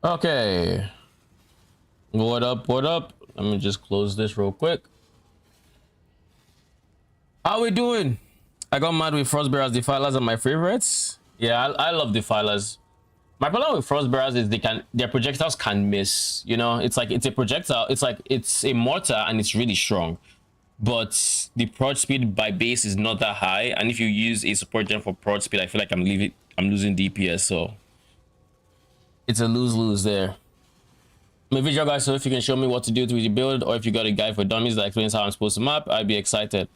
Okay. What up? What up? Let me just close this real quick. How we doing? I got mad with Frostbearers. Defilers are my favorites. Yeah, I love Defilers. My problem with Frostbearers is their projectiles can miss. You know, it's like it's a projectile. It's like it's a mortar and it's really strong, but the prod speed by base is not that high. And if you use a support gem for prod speed, I feel like I'm losing DPS. So it's a lose there. I'm a visual guy, so if you can show me what to do with the build, or if you got a guide for dummies that explains how I'm supposed to map, I'd be excited.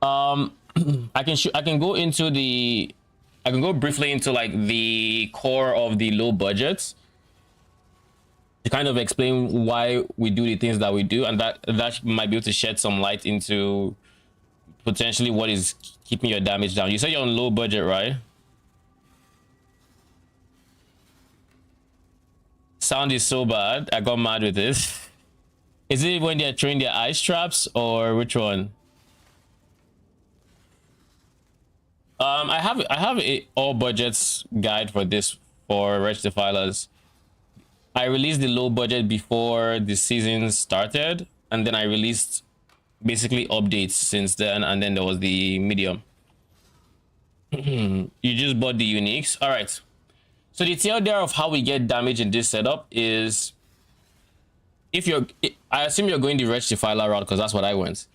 Um, I can go into the, I can go briefly into like the core of the low budgets to kind of explain why we do the things that we do, and that might be able to shed some light into potentially what is keeping your damage down. You said you're on low budget, right? Sound is so bad. I got mad with this. Is it when they're throwing their ice traps or which one? I have a all budgets guide for this for Wretched Defilers. I released the low budget before the season started, and then I released basically updates since then, and then there was the medium. You just bought the uniques. All right. So the TLDR of how we get damage in this setup is, if you're, I assume you're going the Wretched Defiler route because that's what I went.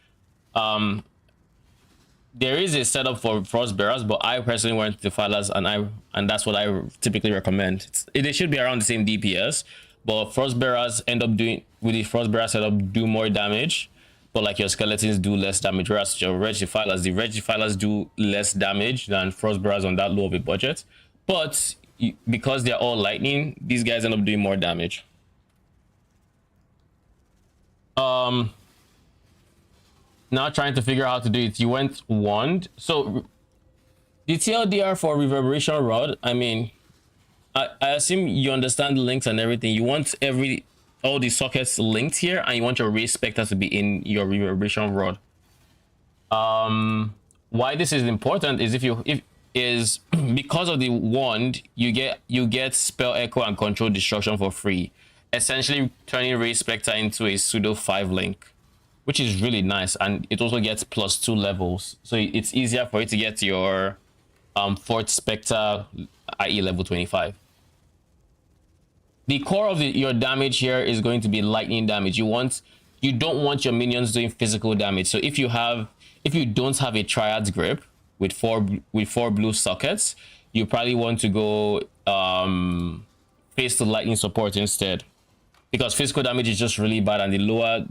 There is a setup for Frostbearers, but I personally went to Defilers, and that's what I typically recommend. They should be around the same DPS, but Frostbearers end up doing, with the Frostbearer setup, do more damage, but like your skeletons do less damage. Whereas your Wretched Defilers, the Wretched Defilers do less damage than Frostbearers on that low of a budget, but because they're all lightning, these guys end up doing more damage. Now trying to figure out how to do it. You went wand. So the TLDR for reverberation rod, I mean, I assume you understand the links and everything. You want all the sockets linked here, and you want your Ray Spectre to be in your reverberation rod. Why this is important is is because of the wand, you get spell echo and control destruction for free, essentially turning Ray Spectre into a pseudo 5 link, which is really nice, and it also gets +2 levels, so it's easier for you to get your 4th Spectre, i.e. level 25. The core of your damage here is going to be lightning damage. You don't want your minions doing physical damage. So if you don't have a Triad's grip with four blue sockets, you probably want to go face the lightning support instead, because physical damage is just really bad, and the lower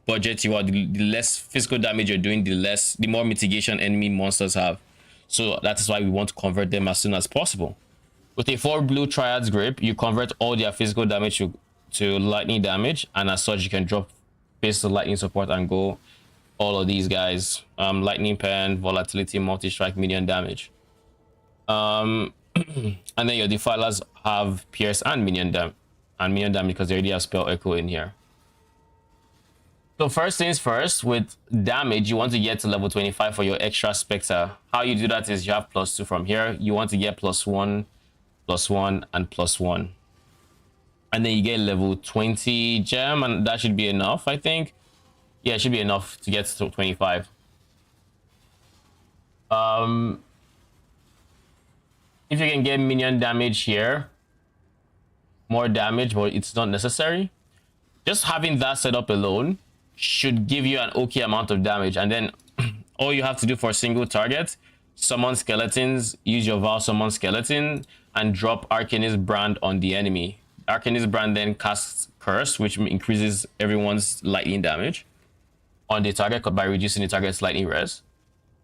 budget you are, the less physical damage you're doing, the more mitigation enemy monsters have. So that is why we want to convert them as soon as possible. With a 4 blue Triad's grip, you convert all their physical damage to lightning damage, and as such you can drop face the lightning support and go all of these guys, lightning pen, volatility, multi-strike, minion damage. And then your defilers have pierce and minion damage because they already have spell echo in here. So first things first, with damage, you want to get to level 25 for your extra Spectre. How you do that is you have +2 from here. You want to get +1, +1, and +1. And then you get level 20 gem, and that should be enough, I think. Yeah, it should be enough to get to 25. If you can get minion damage here, more damage, but it's not necessary. Just having that set up alone should give you an okay amount of damage, and then all you have to do for a single target, summon skeletons, use your Val summon skeleton, and drop Arcanist Brand on the enemy. Arcanist Brand then casts Curse, which increases everyone's lightning damage on the target by reducing the target's lightning res.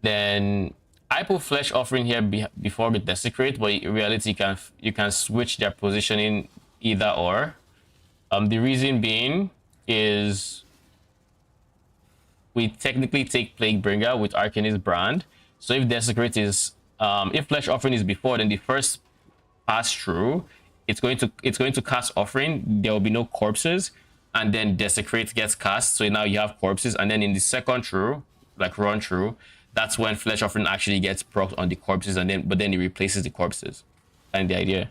Then I put Flesh Offering here before we Desecrate, but in reality you can switch their positioning either or. The reason being is we technically take Plague Bringer with Arcanist Brand. So if Desecrate is if Flesh Offering is before, then the first pass through, it's going to cast Offering. There will be no corpses, and then Desecrate gets cast, so now you have corpses, and then in the second through, like run through, that's when Flesh Offering actually gets procced on the corpses, but then it replaces the corpses. And the idea.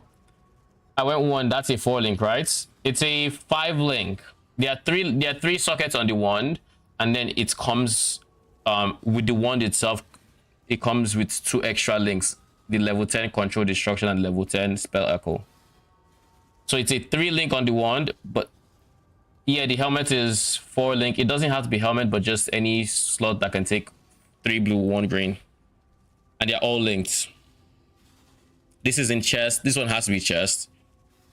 I went one. That's a 4-link, right? It's a 5-link. There are three sockets on the wand, and then it comes with the wand itself. It comes with 2 extra links: the level 10 control destruction and level 10 spell echo. So it's a 3-link on the wand, but yeah, the helmet is 4-link. It doesn't have to be helmet, but just any slot that can take 3 blue, 1 green, and they're all linked. This is in chest. This one has to be chest,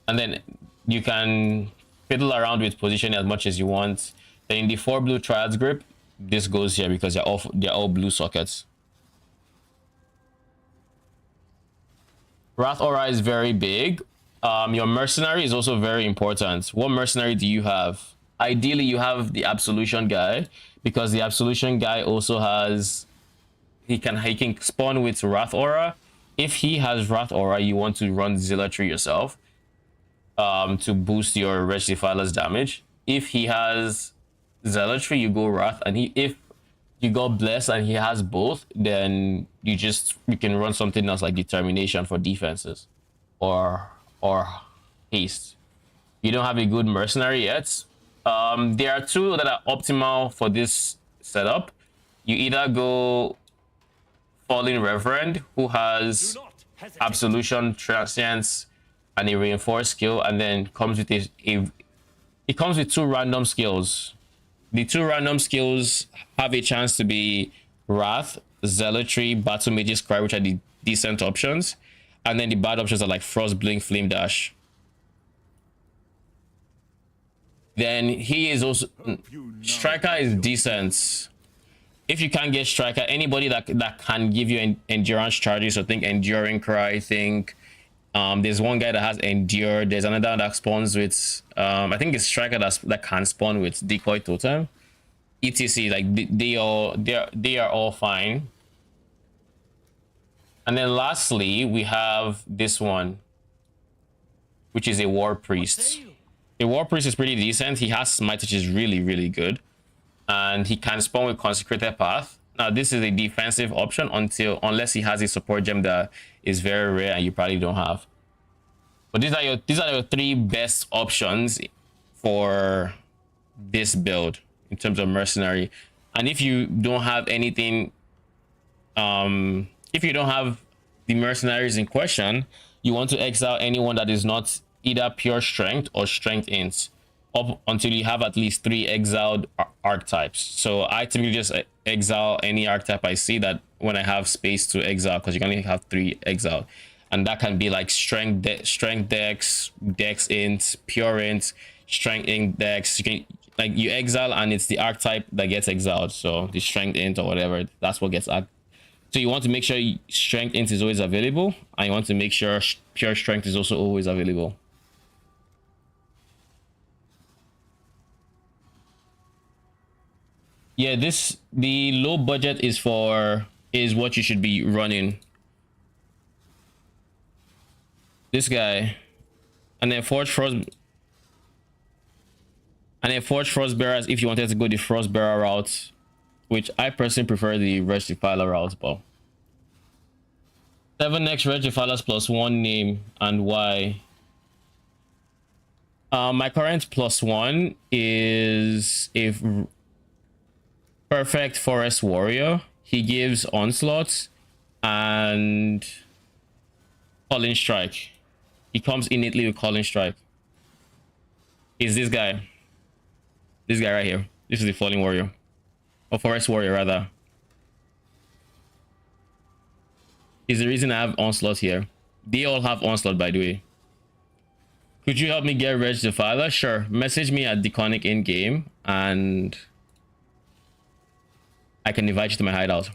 and then you can fiddle around with positioning as much as you want. Then in the 4 blue triads grip, this goes here because they're all blue sockets. Wrath aura is very big. Your mercenary is also very important. What mercenary do you have? Ideally, you have the absolution guy, because the absolution guy also has he can spawn with wrath aura. If he has wrath aura, you want to run zealotry yourself to boost your Wretched Defiler's damage. If he has zealotry, you go wrath, and if you got blessed and he has both, then you can run something else like determination for defenses or haste. You don't have a good mercenary yet. There are 2 that are optimal for this setup. You either go Fallen Reverend, who has absolution, transience, and a reinforced skill, and then comes with it comes with 2 random skills. The 2 random skills have a chance to be Wrath, Zealotry, Battle Mage's Cry, which are the decent options. And then the bad options are like Frost Blink, Flame Dash. Then he is also... Striker is decent. If you can't get Striker, anybody that can give you endurance charges, so think Enduring Cry, think... there's one guy that has Endure. There's another one that spawns with... I think it's Striker that can spawn with Decoy Totem. ETC, like they are all fine. And then lastly, we have this one, which is a War Priest. A War Priest is pretty decent. He has Smite, which is really, really good. And he can spawn with Consecrated Path. Now, this is a defensive option unless he has a support gem that is very rare and you probably don't have. But these are your 3 best options for this build in terms of mercenary. And if you don't have anything, if you don't have the mercenaries in question, you want to exile anyone that is not either pure strength or strength int, up until you have at least 3 exiled archetypes. So I typically just exile any archetype I see that when I have space to exile, because you can only have 3 exiled, and that can be like strength dex, dex int, pure int, strength int, dex. You can, like, you exile and it's the archetype that gets exiled, so the strength int or whatever, that's what gets act. So you want to make sure strength int is always available, and you want to make sure pure strength is also always available. Yeah, the low budget is what you should be running. This guy, and then Forge Frostbearers if you wanted to go the Frostbearer route, which I personally prefer the Wretched Defiler route. But 7 next Wretched Defilers +1 name and why. My current +1 is a Perfect Forest Warrior. He gives Onslaught and Calling Strike. He comes innately with Calling Strike. Is this guy right here. This is the Falling Warrior, or Forest Warrior rather. Is the reason I have Onslaught here. They all have Onslaught, by the way. Could you help me get Wretched Defiler? Sure. Message me at Deconic in game and I can invite you to my hideout.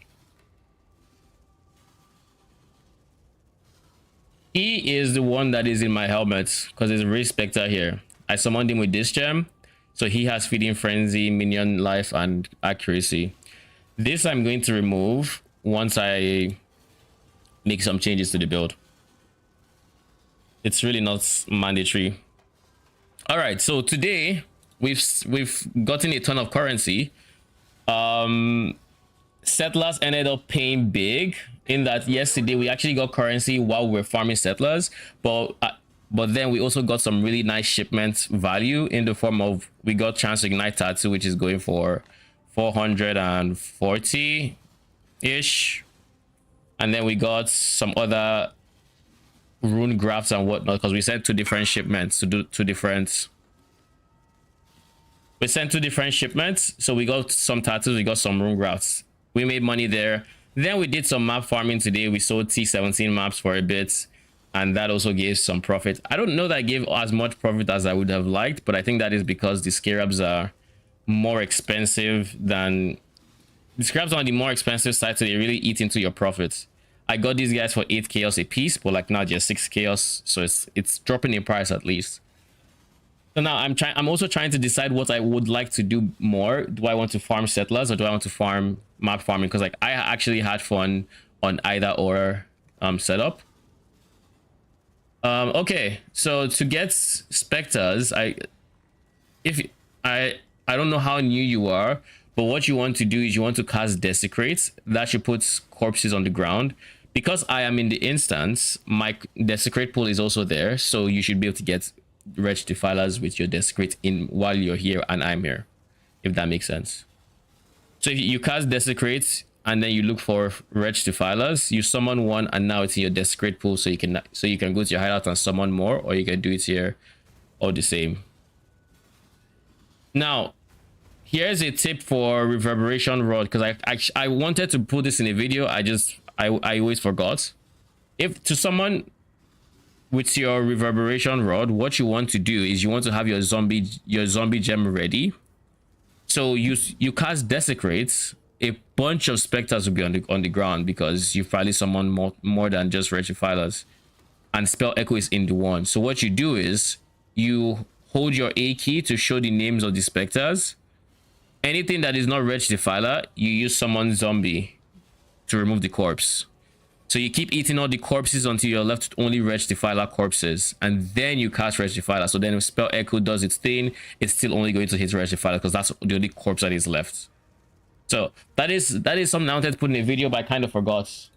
He is the one that is in my helmet because there's a Spectre here. I summoned him with this gem, so he has Feeding Frenzy, Minion Life, and Accuracy. This I'm going to remove once I make some changes to the build. It's really not mandatory. All right, so today we've gotten a ton of currency. Settlers ended up paying big in that yesterday we actually got currency while we were farming settlers, but but then we also got some really nice shipment value in the form of, we got chance to ignite tattoo, which is going for 440 ish, and then we got some other rune grafts and whatnot, because we sent two different shipments to do two different, we sent two different shipments, so we got some tattoos, we got some rune grafts. We made money there. Then we did some map farming today. We sold T17 maps for a bit, and that also gave some profit. I don't know that I gave as much profit as I would have liked, but I think that is because the scarabs are more expensive than, the scarabs are on the more expensive side, so they really eat into your profits. I got these guys for 8 chaos a piece, but like now just 6 chaos, so it's dropping in price at least. So now I'm also trying to decide what I would like to do more. Do I want to farm settlers, or do I want to farm map farming? Because like I actually had fun on either or setup. Okay, so to get specters, I don't know how new you are, but what you want to do is you want to cast Desecrate. That should put corpses on the ground. Because I am in the instance, my Desecrate pool is also there, so you should be able to get Wretched Defilers with your Desecrate in while you're here and I'm here, if that makes sense. So if you cast Desecrate and then you look for Wretched Defilers, you summon one, and now it's in your Desecrate pool, so you can go to your hideout and summon more, or you can do it here, all the same. Now, here's a tip for Reverberation Rod, because I wanted to put this in a video. I always forgot. If to someone with your Reverberation Rod, what you want to do is you want to have your zombie gem ready. So you cast Desecrate, a bunch of specters will be on the ground, because you probably summon more than just Wretched Defilers, and Spell Echo is in the one. So what you do is you hold your A key to show the names of the specters. Anything that is not Wretched Defiler, you use Summon Zombie to remove the corpse. So you keep eating all the corpses until you're left with only Wretched Defiler corpses, and then you cast Wretched Defiler. So then if Spell Echo does its thing, it's still only going to hit Wretched Defiler, because that's the only corpse that is left. So that is something I wanted to put in a video, but I kind of forgot.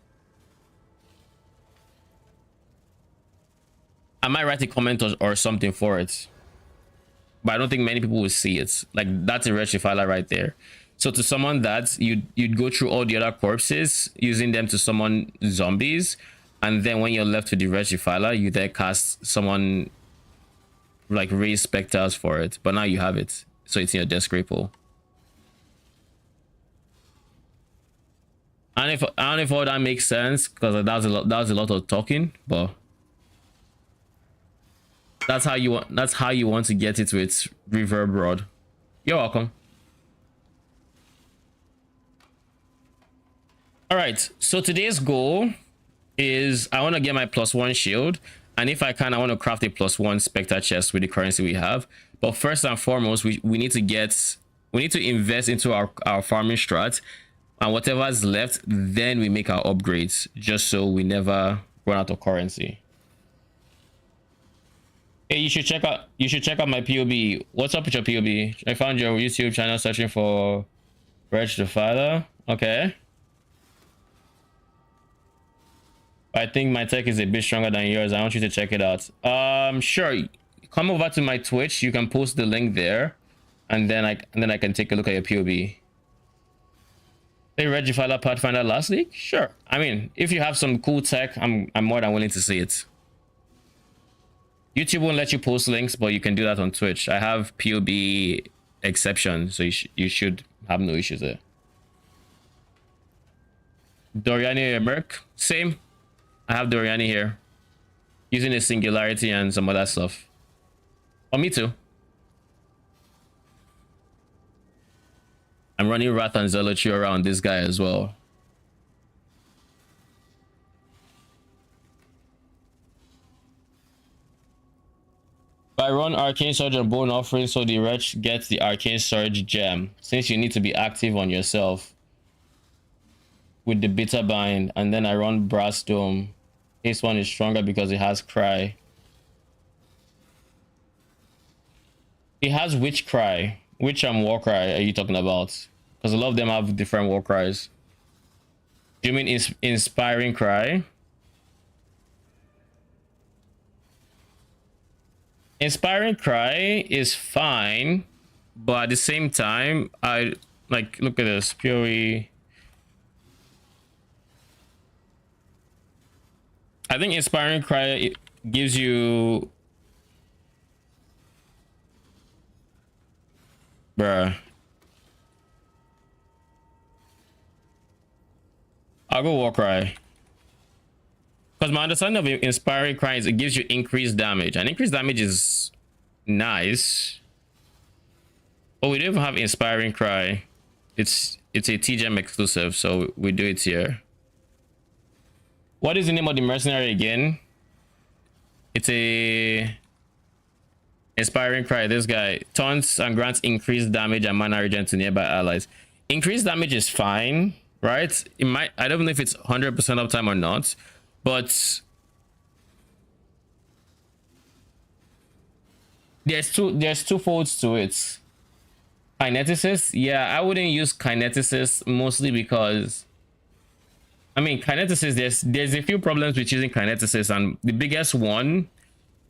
I might write a comment or something for it, but I don't think many people will see it. Like, that's a Wretched Defiler right there. So to summon that, you'd go through all the other corpses, using them to summon zombies, and then when you're left with the Wretched Defiler, you then cast someone like raise specters for it. But now you have it, so it's in your Desecrate pool. I don't know if all that makes sense, because that was a lot of talking, but that's how you want to get it with Reverb Rod. You're welcome. All right, so today's goal is I want to get my +1 shield, and if I can, I want to craft a +1 Spectre chest with the currency we have. But first and foremost, we need to invest into our farming strat, and whatever is left, then we make our upgrades, just so we never run out of currency. Hey, you should check out my POB. What's up with your POB? I found your YouTube channel searching for Wretched Defiler. Okay. I think my tech is a bit stronger than yours. I want you to check it out. Sure. Come over to my Twitch. You can post the link there, and then I can take a look at your POB. Hey, Red Defiler Pathfinder last week? Sure. I mean, if you have some cool tech, I'm more than willing to see it. YouTube won't let you post links, but you can do that on Twitch. I have POB exception, so you should have no issues there. Doryani or Merc? Same. I have Doryani here, using a singularity and some other stuff. Oh, me too. I'm running Wrath and Zealotry around this guy as well. I run Arcane Surge and Bone Offering, so the Wretch gets the Arcane Surge gem, since you need to be active on yourself with the Bitter Bind. And then I run Brass Dome. This one is stronger because it has Cry. It has Witch Cry. Which War Cry are you talking about? Because a lot of them have different War Cries. Do you mean Inspiring Cry? Inspiring Cry is fine, but at the same time, I like look at this PoE. I think Inspiring Cry gives you, bruh. I'll go War Cry. Because my understanding of Inspiring Cry is it gives you increased damage, and increased damage is nice. But we don't even have Inspiring Cry. It's a TGM exclusive, so we do it here. What is the name of the mercenary again? It's a Inspiring Cry. This guy taunts and grants increased damage and mana regen to nearby allies. Increased damage is fine, right? It might, I don't know if it's 100% uptime or not, but there's two folds to it. Kineticist, yeah, I wouldn't use Kineticist mostly because, I mean, Kineticist, there's a few problems with using Kineticist, and the biggest one,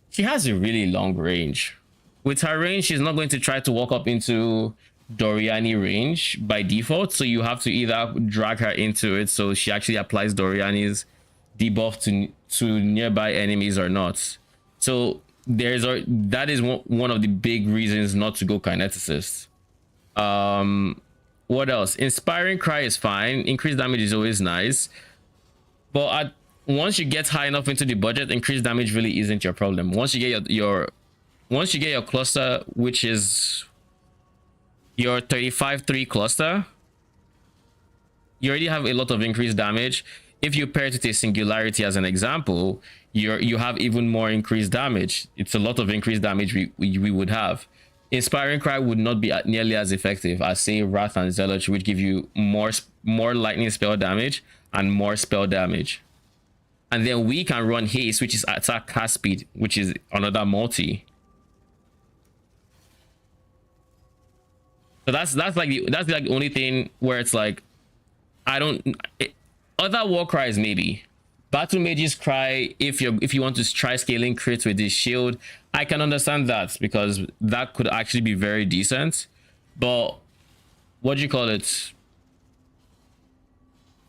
she has a really long range. With her range, she's not going to try to walk up into Doryani range by default, so you have to either drag her into it so she actually applies Doryani's debuff to nearby enemies or not. So that is one of the big reasons not to go Kineticist. What else? Inspiring Cry is fine. Increased damage is always nice, but once you get high enough into the budget, increased damage really isn't your problem. Once you get your cluster, which is your 35-3 cluster, you already have a lot of increased damage. If you pair it with a Singularity as an example, you have even more increased damage. It's a lot of increased damage we would have. Inspiring Cry would not be nearly as effective as, say, Wrath and Zealot, which give you more lightning spell damage and more spell damage. And then we can run Haste, which is attack cast speed, which is another multi. So that's like the only thing where it's like, other war cries maybe. Battle Mage's Cry, if you want to try scaling crits with this shield, I can understand that because that could actually be very decent. But what do you call it?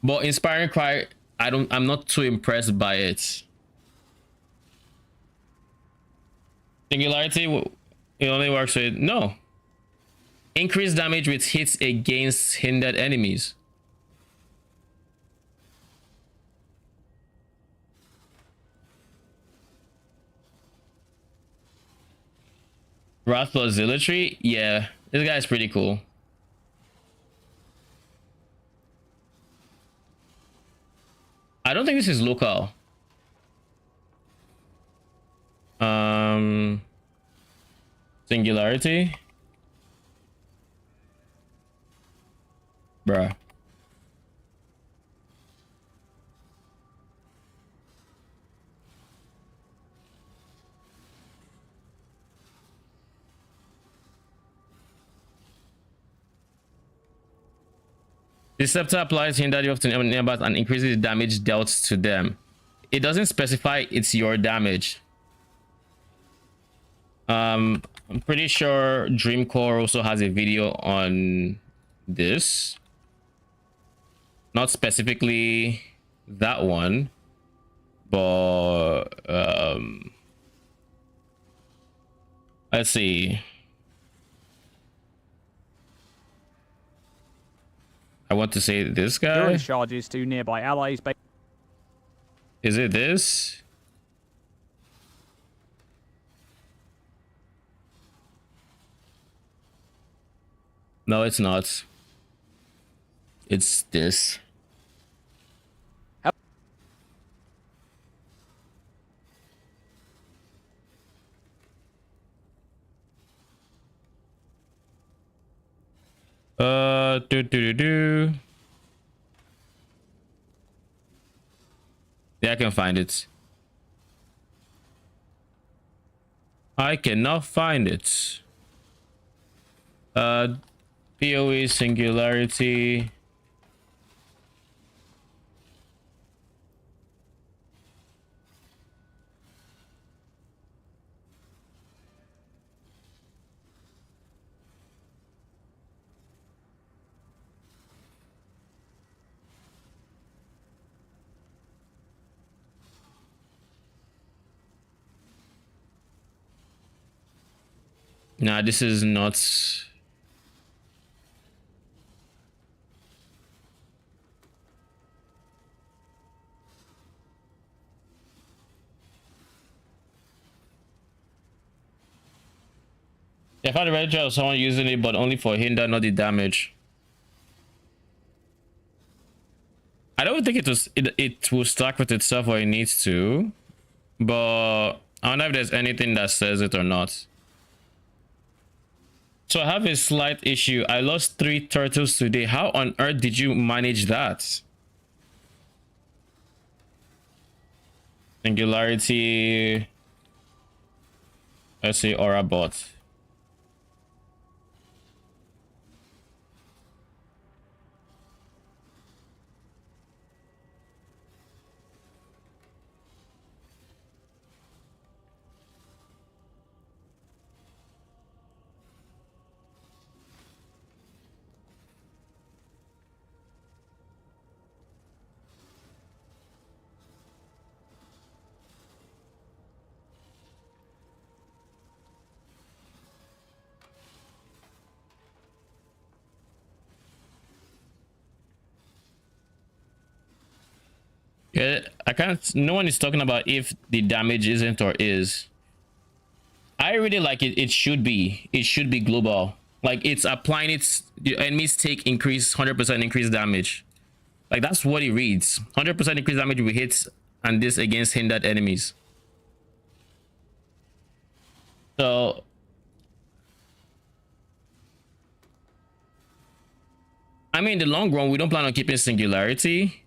But Inspiring Cry, I'm not too impressed by it. Singularity, it only works with no. Increased damage with hits against hindered enemies. Wrath plus Zealotry, yeah, this guy is pretty cool. I don't think this is local. Singularity, bruh. The scepter applies hinder debuff to neighbors and increases the damage dealt to them. It doesn't specify it's your damage. I'm pretty sure Dreamcore also has a video on this. Not specifically that one, but let's see. I want to say this guy. During charges to nearby allies. Is it this? No, it's not. It's this. Yeah, I can find it. I cannot find it. PoE Singularity. Nah, this is not. Yeah, I found a Wretched of someone using it, but only for hinder, not the damage. I don't think it will stack with itself where it needs to, but I wonder if there's anything that says it or not. So I have a slight issue. I lost 3 turtles today. How on earth did you manage that? Singularity. Let's see, Aura bot. Yeah, I can't. No one is talking about if the damage isn't or is. I really like it. It should be. It should be global. Like it's applying its enemies take increase 100% increased damage. Like that's what it reads. 100% increased damage with hits and this against hindered enemies. So I mean, in the long run, we don't plan on keeping singularity.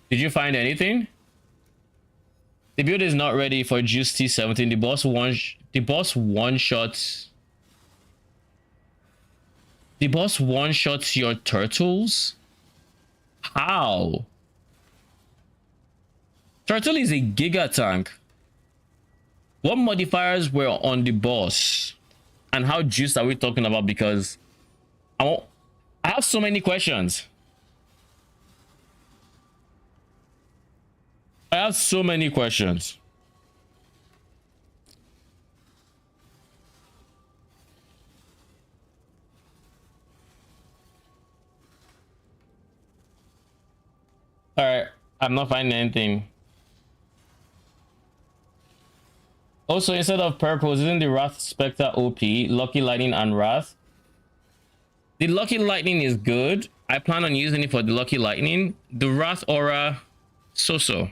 Did you find anything? The build is not ready for Juice T17. The boss one shots. The boss one shots your turtles? How? Turtle is a giga tank. What modifiers were on the boss? And how juiced are we talking about? Because I have so many questions. I have so many questions. All right, I'm not finding anything. Also, instead of purples, isn't the Wrath Spectre OP? Lucky Lightning and Wrath. The Lucky Lightning is good. I plan on using it for the Lucky Lightning. The Wrath Aura, so-so.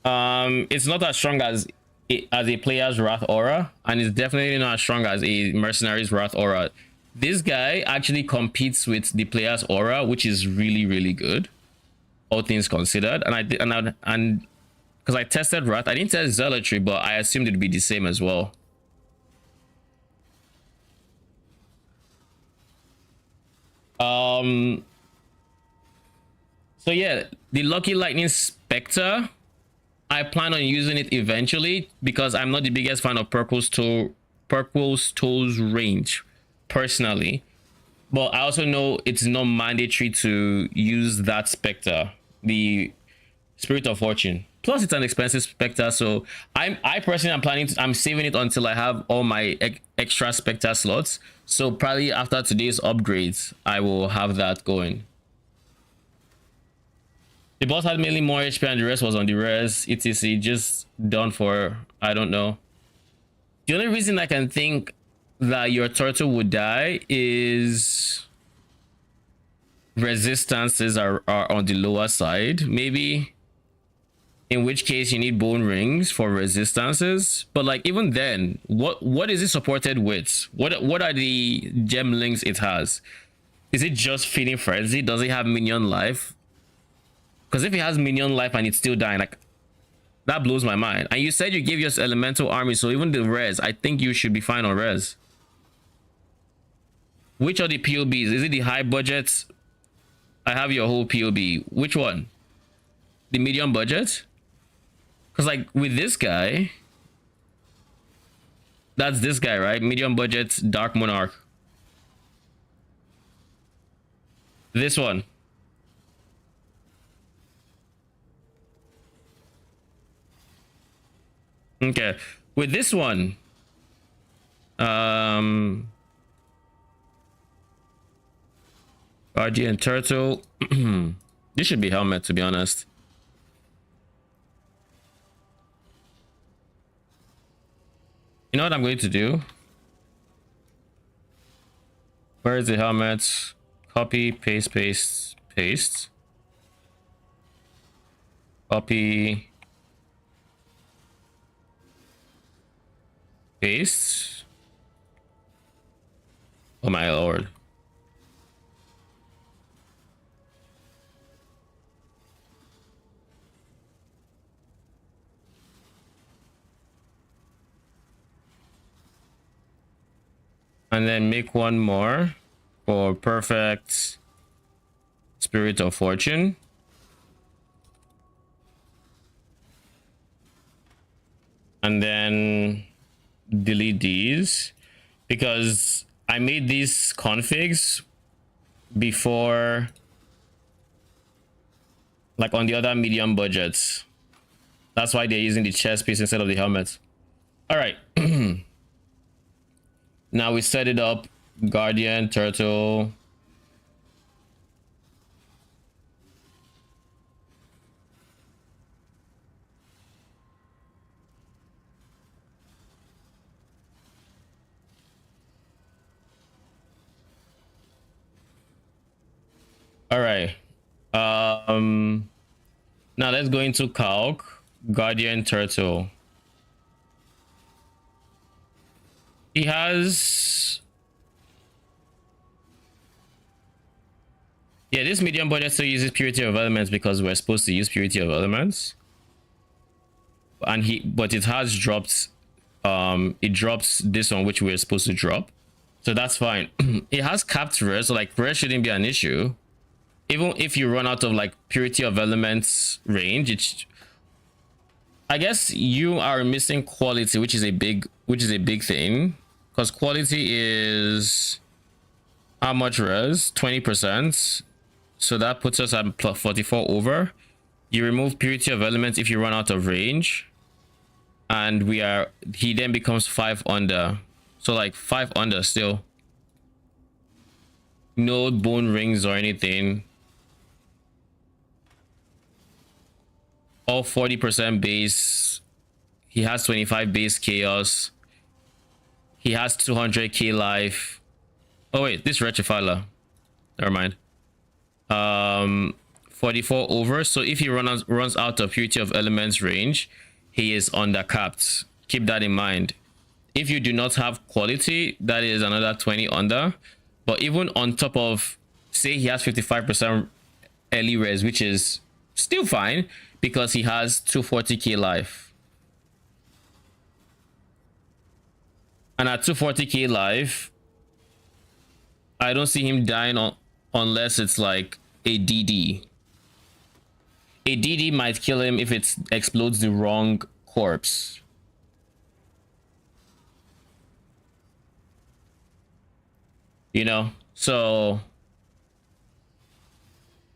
It's not as strong as a player's Wrath Aura, and it's definitely not as strong as a mercenary's Wrath Aura. This guy actually competes with the player's Aura, which is really, really good, all things considered. And because I tested Wrath, I didn't test Zealotry, but I assumed it'd be the same as well. So yeah, the Lucky Lightning Spectre, I plan on using it eventually because I'm not the biggest fan of Purple's Toes range personally, but I also know it's not mandatory to use that Spectre, the Spirit of Fortune. Plus it's an expensive Spectre, so I personally am planning to, I'm saving it until I have all my extra Spectre slots. So probably after today's upgrades I will have that going. The boss had mainly more HP and the rest was on the res, etc. Just done for, I don't know. The only reason I can think that your turtle would die is resistances are on the lower side, maybe. In which case you need bone rings for resistances. But like even then, what is it supported with? What are the gem links it has? Is it just Feeding Frenzy? Does it have minion life? Because if it has minion life and it's still dying, like that blows my mind. And you said you gave us elemental army, so even the res, I think you should be fine on res. Which are the POBs? Is it the high budgets? I have your whole POB. Which one? The medium budget? Because like with this guy, that's this guy, right? Medium budget Dark Monarch. This one. Okay, with this one, Guardian Turtle. This should be helmet, to be honest. You know what I'm going to do? Where is the helmet? Copy, paste, paste, paste. Copy. Paste. Oh my lord. And then make one more for perfect Spirit of Fortune. And then delete these because I made these configs before, like on the other medium budgets. That's why they're using the chest piece instead of the helmet. All right. Now we set it up. Guardian Turtle. All right. Now let's go into calc. Guardian Turtle. He has, yeah, this medium budget still uses Purity of Elements because we're supposed to use Purity of Elements. And but it has dropped, it drops this one which we're supposed to drop. So that's fine. It has capped rare, so like rare shouldn't be an issue. Even if you run out of like Purity of Elements range, it's, I guess you are missing quality, which is a big thing. Because quality is how much res? 20%. So that puts us at plus 44 over. You remove Purity of Elements if you run out of range. And he then becomes 5 under. So like 5 under still. No bone rings or anything. All 40% base. He has 25 base chaos. He has 200k life. Oh wait, this Wretched Defiler. Never mind. 44 over. So if he runs out of Purity of Elements range, he is undercapped. Keep that in mind. If you do not have quality, that is another 20 under. But even on top of, say he has 55% early res, which is still fine because he has 240k life. And at 240k life, I don't see him dying unless it's like a DD. A DD might kill him if it explodes the wrong corpse. You know? So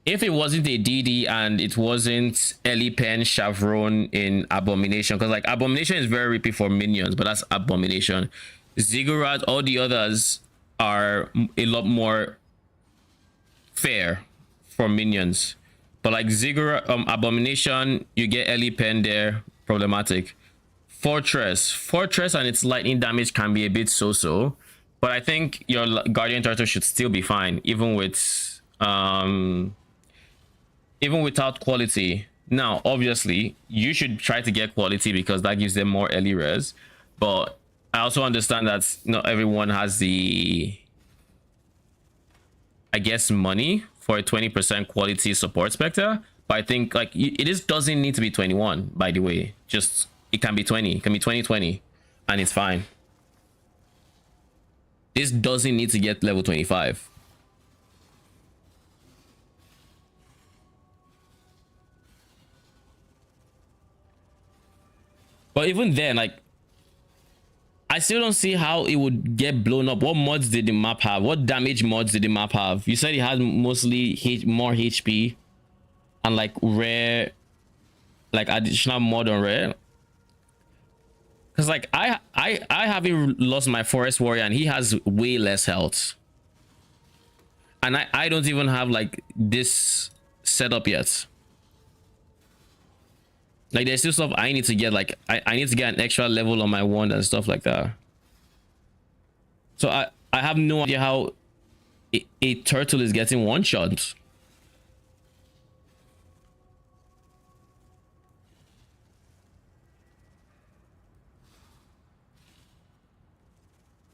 if it wasn't a DD and it wasn't Ellie Pen Chevron in Abomination, because like Abomination is very repeat for minions, but that's Abomination. Ziggurat, all the others are a lot more fair for minions. But like Ziggurat, Abomination, you get Ellie Pen there, problematic. Fortress and its lightning damage can be a bit so-so, but I think your Guardian Turtle should still be fine, even with even without quality. Now, obviously, you should try to get quality because that gives them more early res. But I also understand that not everyone has the, I guess, money for a 20% quality support Spectre. But I think like it just doesn't need to be 21, by the way. Just, it can be 20. It can be 20, and it's fine. This doesn't need to get level 25. But even then, like, I still don't see how it would get blown up. What mods did the map have? What damage mods did the map have? You said it had mostly more HP and like rare, like additional mod on rare. Because like I haven't lost my forest warrior and he has way less health. And I don't even have like this set up yet. Like there's still stuff I need to get. Like I need to get an extra level on my wand and stuff like that. So I have no idea how a turtle is getting one shot.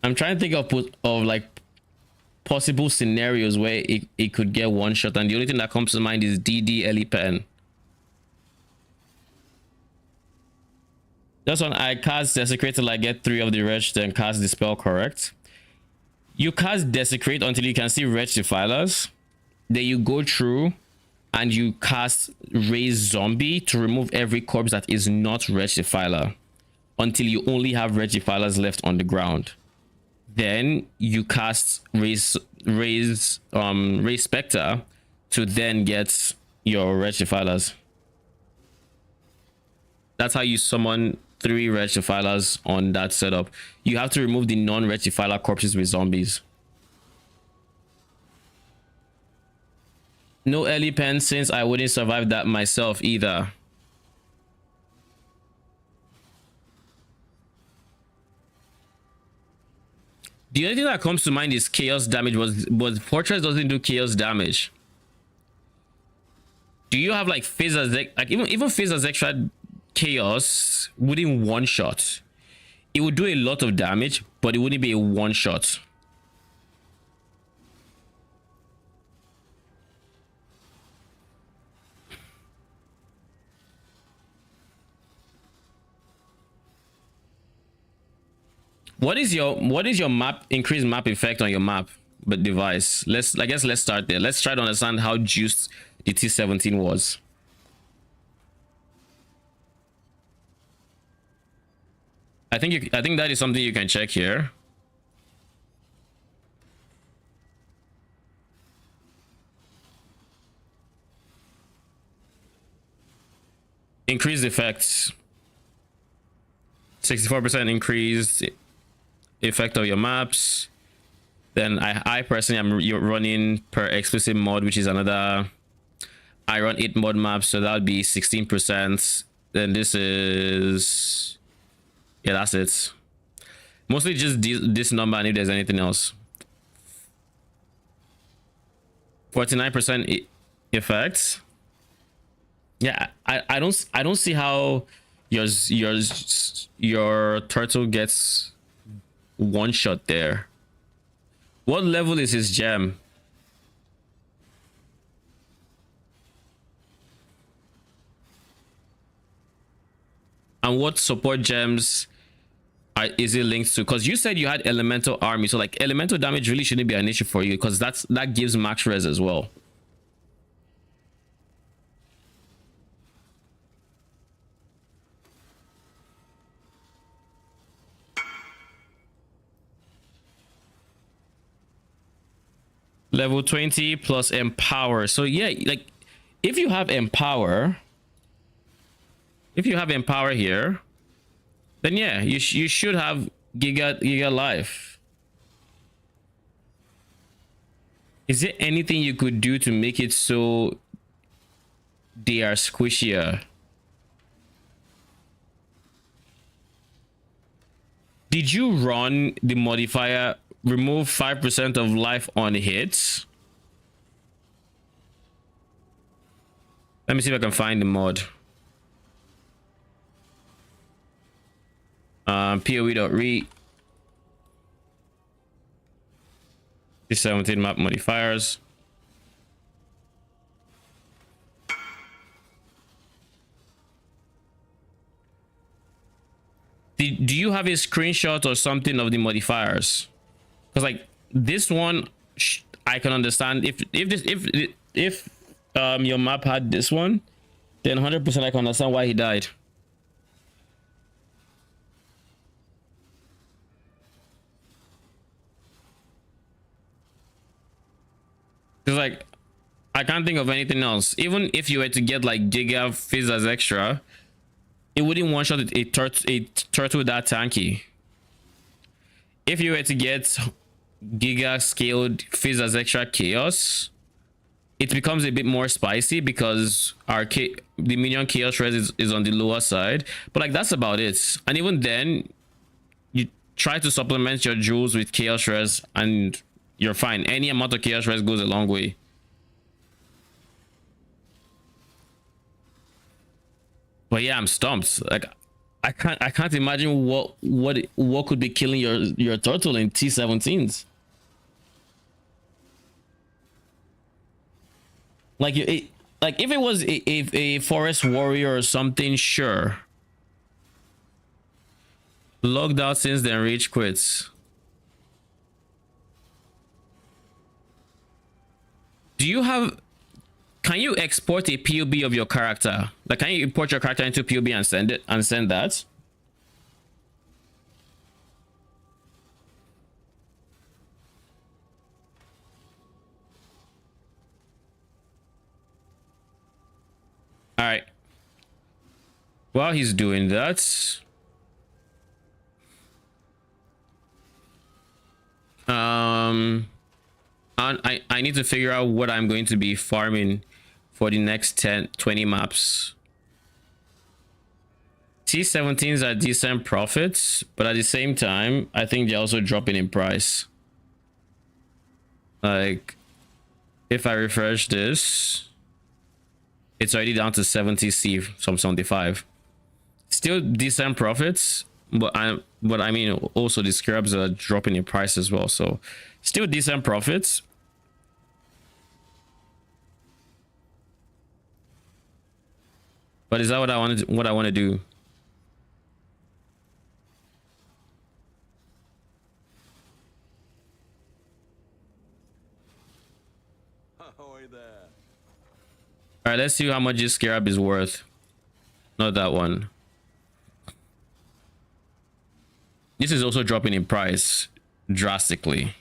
I'm trying to think of like possible scenarios where it could get one shot, and the only thing that comes to mind is DD Ellie Pen. That's when I cast Desecrate till I get 3 of the Wretched, then cast Dispel, correct? You cast Desecrate until you can see Wretched Defilers. Then you go through and you cast Raise Zombie to remove every corpse that is not Wretched Defiler until you only have Wretched Defilers left on the ground. Then you cast Raise Spectre to then get your Wretched Defilers. That's how you summon 3 Wretched Defilers on that setup. You have to remove the non-Wretched Defiler corpses with zombies. No early pen, since I wouldn't survive that myself either. The only thing that comes to mind is chaos damage, but Fortress doesn't do chaos damage. Do you have like Phase as like even Phase as extra chaos wouldn't one shot? It would do a lot of damage, but it wouldn't be a one shot. What is your map increased map effect on your map but device? I guess let's start there. Let's try to understand how juiced the T17 was. I think that is something you can check here. Increased effects. 64% increased effect of your maps. Then I personally am running per explicit mod, which is another. I run 8 mod maps, so that would be 16%. Then this is, yeah, that's it. Mostly just this number, and if there's anything else. 49% effects. Yeah, I don't see how your turtle gets one shot there. What level is his gem? And what support gems is it linked to? Because you said you had elemental army, so like elemental damage really shouldn't be an issue for you, because that gives max res as well. Level 20 plus empower. So yeah, like if you have empower here, then yeah, you should have giga life. Is there anything you could do to make it so they are squishier? Did you run the modifier remove 5% of life on hits? Let me see if I can find the mod. POE.read 17 map modifiers. Do you have a screenshot or something of the modifiers? Because like this one, I can understand if your map had this one, then 100% I can understand why he died. It's like I can't think of anything else. Even if you were to get like Giga Fizz as extra, it wouldn't one shot a turtle that tanky. If you were to get giga scaled Fizz as extra chaos, it becomes a bit more spicy because the minion chaos res is on the lower side, but like that's about it. And even then, you try to supplement your jewels with chaos res and you're fine. Any amount of chaos res goes a long way. But yeah, I'm stumped. Like I can't imagine what could be killing your turtle in T17s. Like like if it was a forest warrior or something, sure. Logged out since then, rage quits. Do you have? Can you export a POB of your character? Like, can you import your character into POB and send it and send that? All right. While he's doing that, and I need to figure out what I'm going to be farming for the next 20 maps. T17s are decent profits, but at the same time, I think they're also dropping in price. Like, if I refresh this, it's already down to 70C from 75. Still decent profits, but I mean also the scrubs are dropping in price as well, so still decent profits. But is that what I want to do? All right, let's see how much this scarab is worth. Not that one. This is also dropping in price drastically.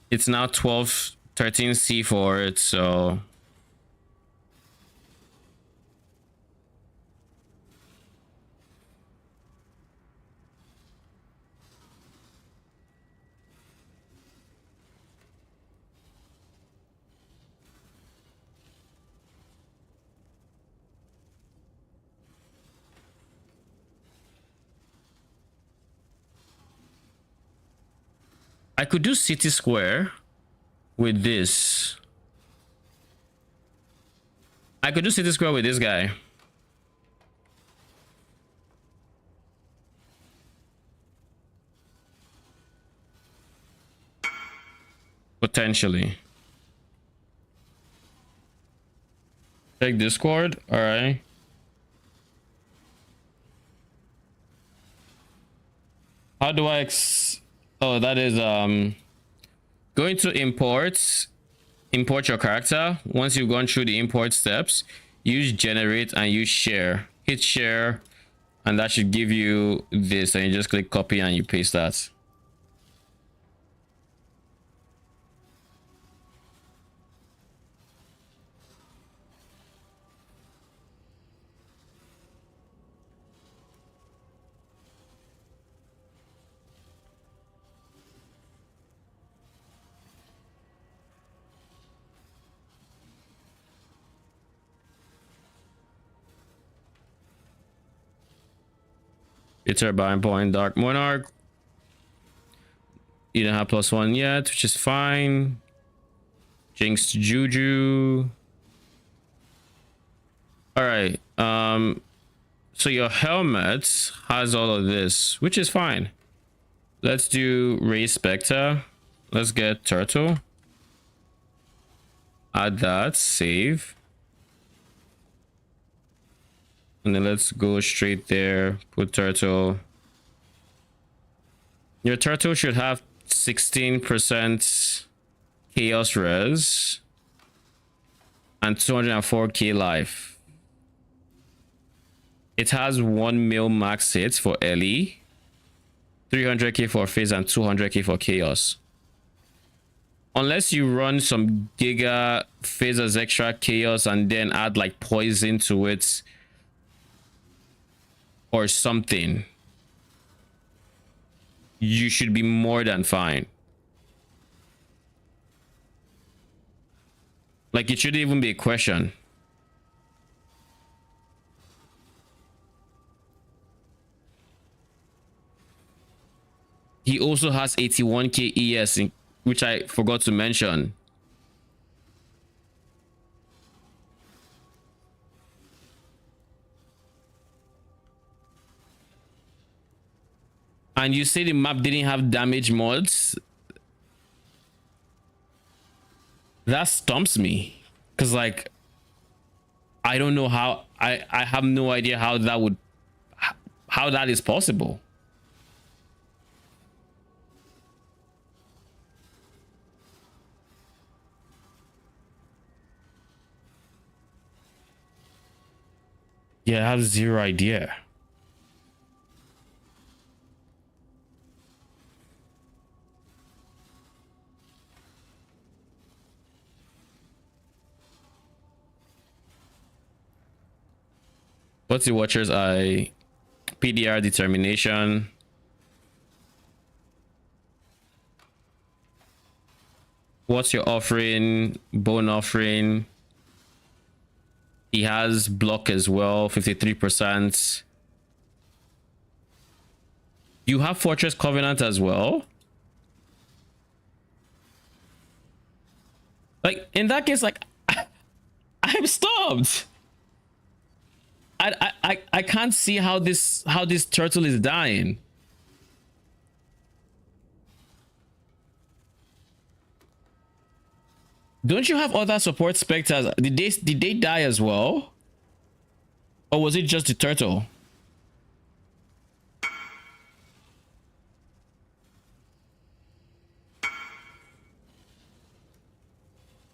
It's now 13C for it, so I could do City Square with this. I could do City Square with this guy. Potentially. Check Discord. All right. How do I oh, that is going to import your character. Once you've gone through the import steps, use generate and use share. Hit share and that should give you this, and you just click copy and you paste that. It's our buying point. Dark Monarch. You don't have +1 yet, which is fine. Jinxed Juju. All right. So your helmet has all of this, which is fine. Let's do raise Spectre. Let's get Turtle. Add that. Save. And then let's go straight there. Put Turtle. Your Turtle should have 16% chaos res and 204k life. It has 1 mil max hits for Ellie, 300k for Fizz, and 200k for chaos. Unless you run some Giga Phase as extra chaos and then add like poison to it or something, you should be more than fine. Like, it shouldn't even be a question. He also has 81k ES, which I forgot to mention. And you say the map didn't have damage mods? That stumps me. Because, like, I don't know how... I have no idea how that would... how that is possible. Yeah, I have zero idea. What's the Watcher's Eye? PDR determination. What's your offering? Bone offering. He has block as well, 53%. You have Fortress Covenant as well? Like, in that case, like, I'm stumped. I can't see how this turtle is dying. Don't you have other support specters? Did they die as well? Or was it just the turtle?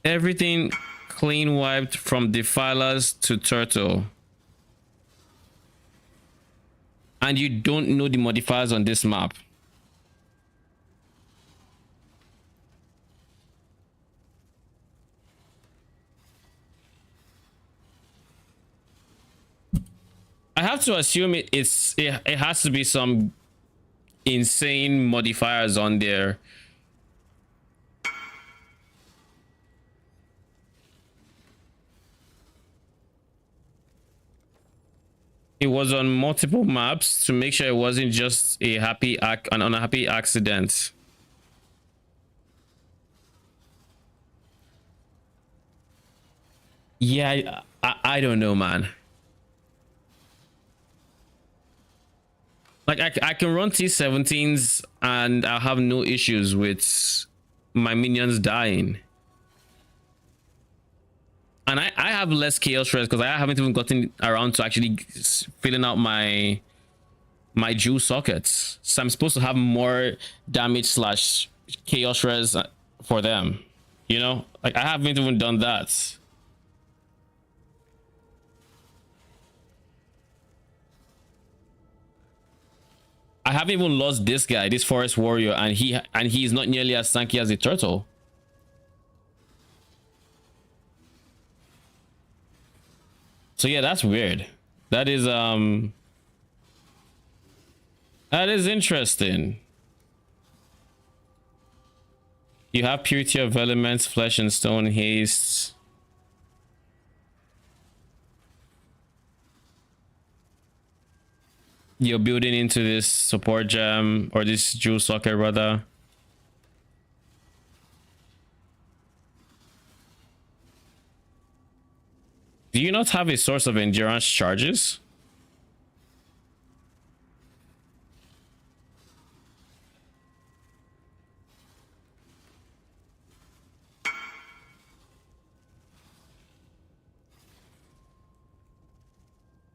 Everything clean wiped from Defilers to turtle. And you don't know the modifiers on this map. I have to assume it has to be some insane modifiers on there. It was on multiple maps to make sure it wasn't just an unhappy accident. Yeah, I don't know, man. Like, I can run T17s and I'll have no issues with my minions dying. And I have less chaos shreds because I haven't even gotten around to actually filling out my jewel sockets. So I'm supposed to have more damage slash chaos shreds for them. You know, like, I haven't even done that. I haven't even lost this guy, this forest warrior, and he's not nearly as tanky as the turtle. So yeah, that's weird. That is interesting. You have purity of elements, flesh and stone, haste. You're building into this support gem, or this jewel socket rather. Do you not have a source of endurance charges?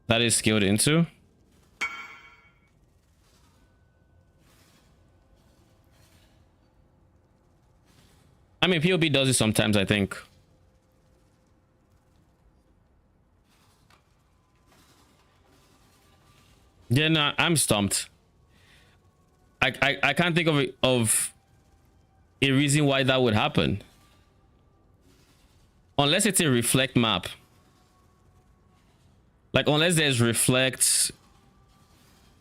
That is skilled into? I mean, POB does it sometimes, I think. Yeah, no, I'm stumped. I can't think of a reason why that would happen. Unless it's a reflect map. Like, unless there's reflect.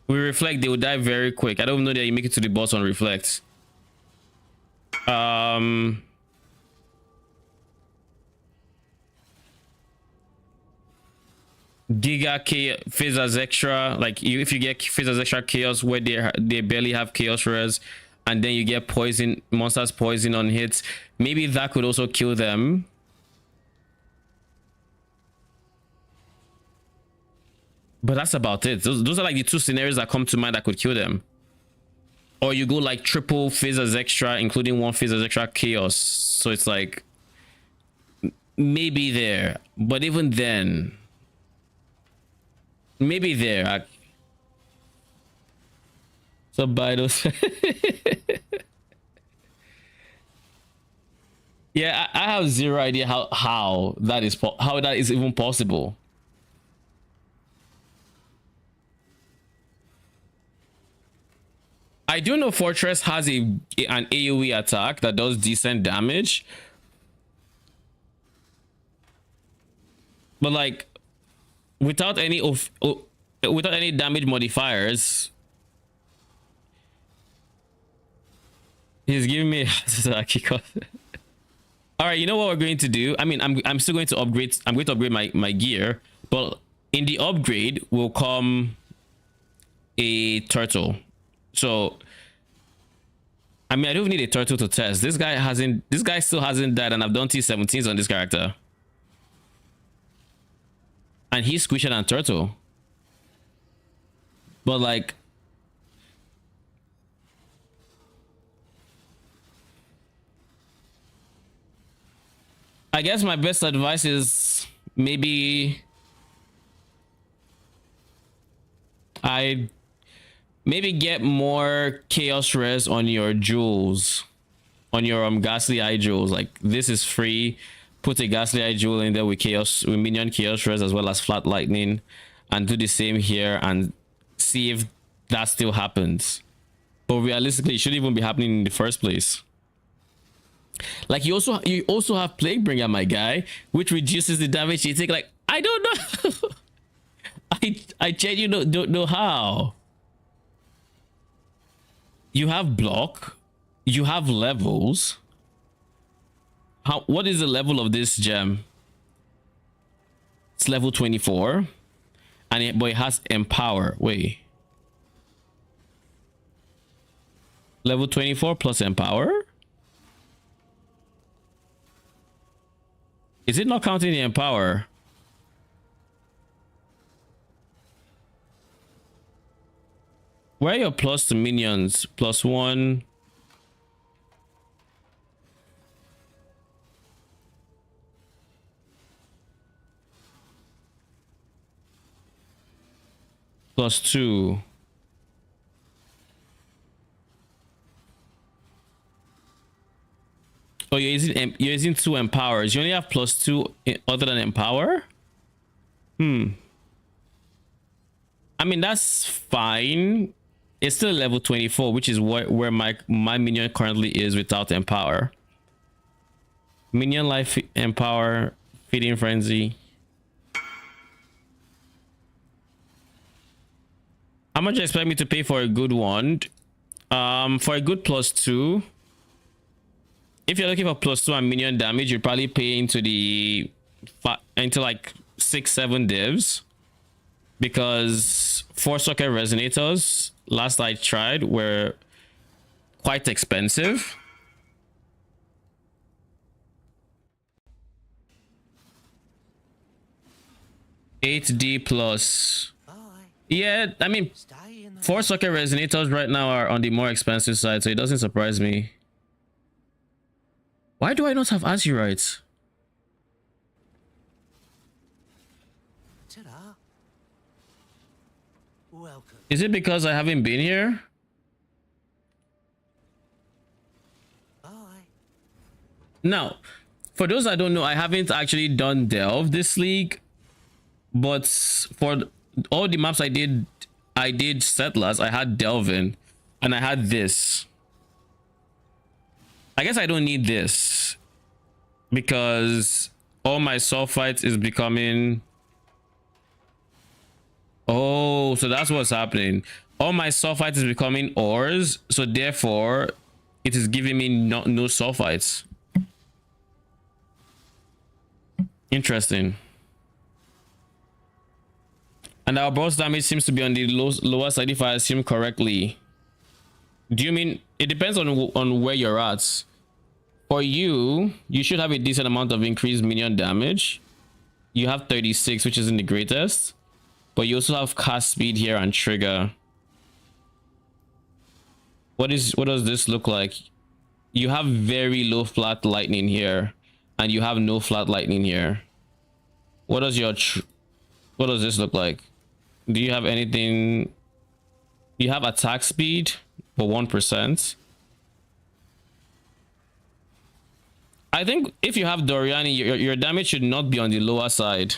We reflect, they will die very quick. I don't know that you make it to the boss on reflect. Giga phase as extra, like if you get phase as extra chaos where they barely have chaos res, and then you get poison, monsters poison on hits, maybe that could also kill them. But that's about it. Those are like the two scenarios that come to mind that could kill them. Or you go like triple phase as extra, including one phase as extra chaos, so it's like maybe there, but even then maybe there. So buy those. Yeah, I have zero idea how that is even possible. I do know Fortress has an AoE attack that does decent damage, but like without any damage modifiers, he's giving me all right, you know what we're going to do? I mean, I'm still going to upgrade. I'm going to upgrade my gear, but in the upgrade will come a turtle. So I mean, I don't need a turtle to test. This guy still hasn't died, and I've done T17s on this character. And he's squished on turtle. But like, I guess my best advice is maybe get more chaos res on your jewels, on your ghastly eye jewels. Like, this is free. Put a ghastly eye jewel in there with minion chaos res as well as flat lightning, and do the same here and see if that still happens. But realistically, it shouldn't even be happening in the first place. Like, you also have Plague Bringer, my guy, which reduces the damage you take. Like, I don't know. I genuinely don't know how. You have block, you have levels. What is the level of this gem? It's level 24, and but it has empower. Wait, level 24 plus empower. Is it not counting the empower? Where are your plus to minions? +1. +2. Oh, you're using 2 empowers. You only have +2 other than empower? I mean, that's fine. It's still level 24, which is where my minion currently is without empower. Minion life, empower, feeding frenzy. How much do you expect me to pay for a good one? For a good +2, if you're looking for +2 and minion damage, you'd probably pay into like 6-7 divs, because 4-socket resonators last I tried were quite expensive. $8D plus. Yeah, I mean, 4-socket resonators right now are on the more expensive side, so it doesn't surprise me. Why do I not have Azurites? Is it because I haven't been here? Now, for those that don't know, I haven't actually done Delve this league, but for all the maps I did Settlers, I had Delvin, and I had this. I guess I don't need this because all my sulfites is becoming. Oh, so that's what's happening. All my sulfites is becoming ores, so therefore it is giving me no sulfites. Interesting. And our boss damage seems to be on the lower side if I assume correctly. Do you mean it depends on where you're at? For you, you should have a decent amount of increased minion damage. You have 36, which isn't the greatest, but you also have cast speed here and trigger. What does this look like? You have very low flat lightning here, and you have no flat lightning here. What does this look like? Do you have anything? You have attack speed for 1%. I think if you have Doryani, your damage should not be on the lower side.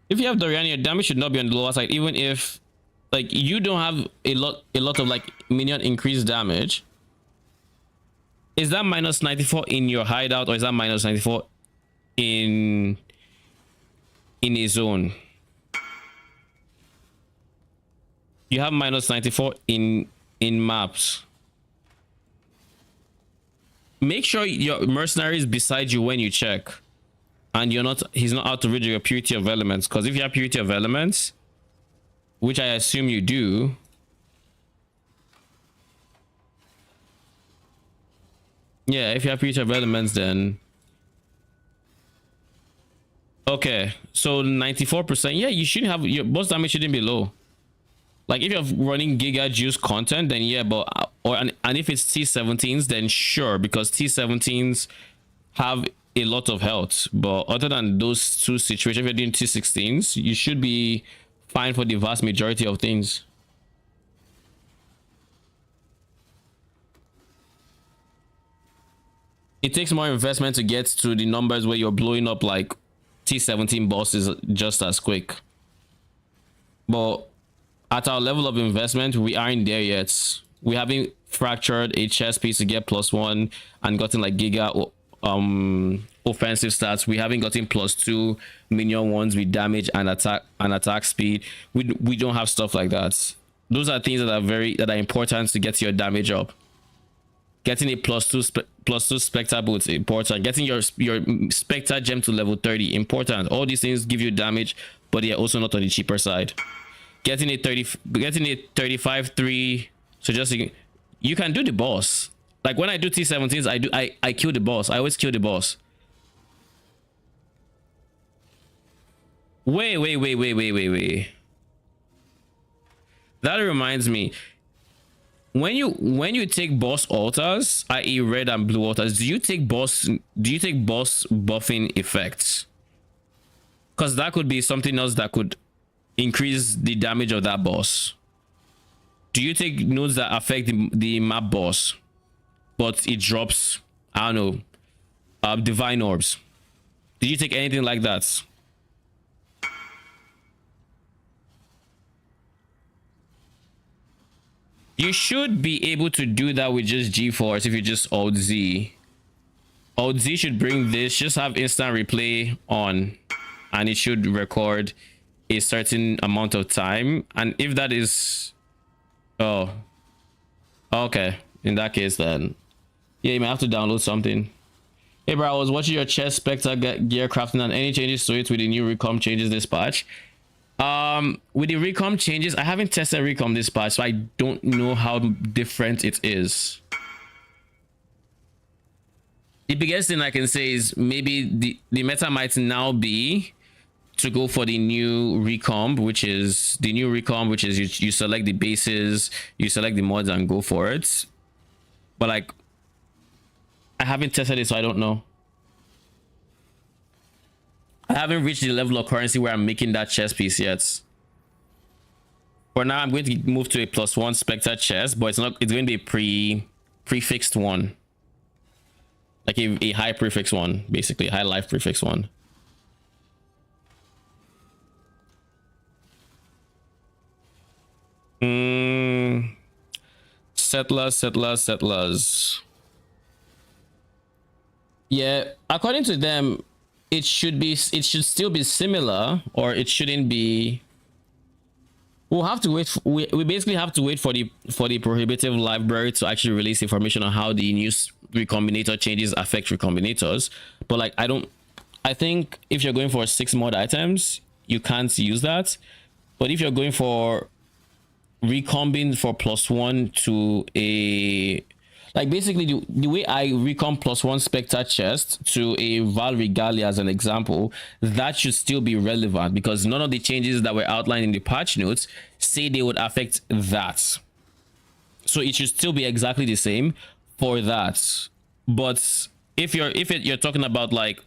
If you have Doryani, your damage should not be on the lower side, even if like you don't have a lot of like minion increased damage. Is that minus 94 in your hideout, or is that minus 94 in a zone? You have minus 94 in maps. Make sure your mercenary is beside you when you check, and he's not out to read your purity of elements, because if you have purity of elements, which I assume you do, yeah, if you have purity of elements, then okay, so 94%, yeah, you shouldn't have, your boss damage shouldn't be low. Like if you're running Giga Juice content, then yeah, but and if it's T17s, then sure, because T17s have a lot of health. But other than those two situations, if you're doing T16s, you should be fine for the vast majority of things. It takes more investment to get to the numbers where you're blowing up like T17 bosses just as quick. But at our level of investment, we aren't there yet. We haven't fractured a chest piece to get +1 and gotten like Giga offensive stats. We haven't gotten +2 minion ones with damage and attack speed. We don't have stuff like that. Those are things that are important to get your damage up. Getting a +2 Spectre boots important. Getting your Spectre gem to level 30 important. All these things give you damage, but they're also not on the cheaper side. Getting a 35-3, so just you can do the boss. Like when I do T17s, I kill the boss. I always kill the boss. Wait. That reminds me. When you take boss altars, i.e. red and blue altars, do you take boss buffing effects? Because that could be something else that could increase the damage of that boss. Do you take nodes that affect the map boss, but it drops, I don't know, divine orbs? Did you take anything like that? You should be able to do that with just G-Force if you just Alt Z. Alt Z should bring this, just have instant replay on, and it should record a certain amount of time. And if that is, oh, okay, in that case then yeah, you might have to download something. Hey bro, I was watching your chest Spectre gear crafting, and any changes to it with the new recom changes this patch? With the recom changes, I haven't tested recom this patch, so I don't know how different it is. The biggest thing I can say is maybe the meta might now be to go for the new recomp, which is you select the bases, you select the mods and go for it. But like, I haven't tested it, so I don't know. I haven't reached the level of currency where I'm making that chest piece yet. For now, I'm going to move to a +1 Spectre chest, but it's going to be a prefixed one. Like a high prefix one, basically, a high life prefix one. Settlers. Yeah, according to them, it should still be similar, or it shouldn't be. We'll have to wait. We basically have to wait for the prohibitive library to actually release information on how the new recombinator changes affect recombinators. But like, I think if you're going for 6 mod items, you can't use that. But if you're going for recombine for +1 to a, like, basically the way I recomb +1 Spectre chest to a Val Regalia as an example, that should still be relevant because none of the changes that were outlined in the patch notes say they would affect that. So it should still be exactly the same for that. But if you're talking about like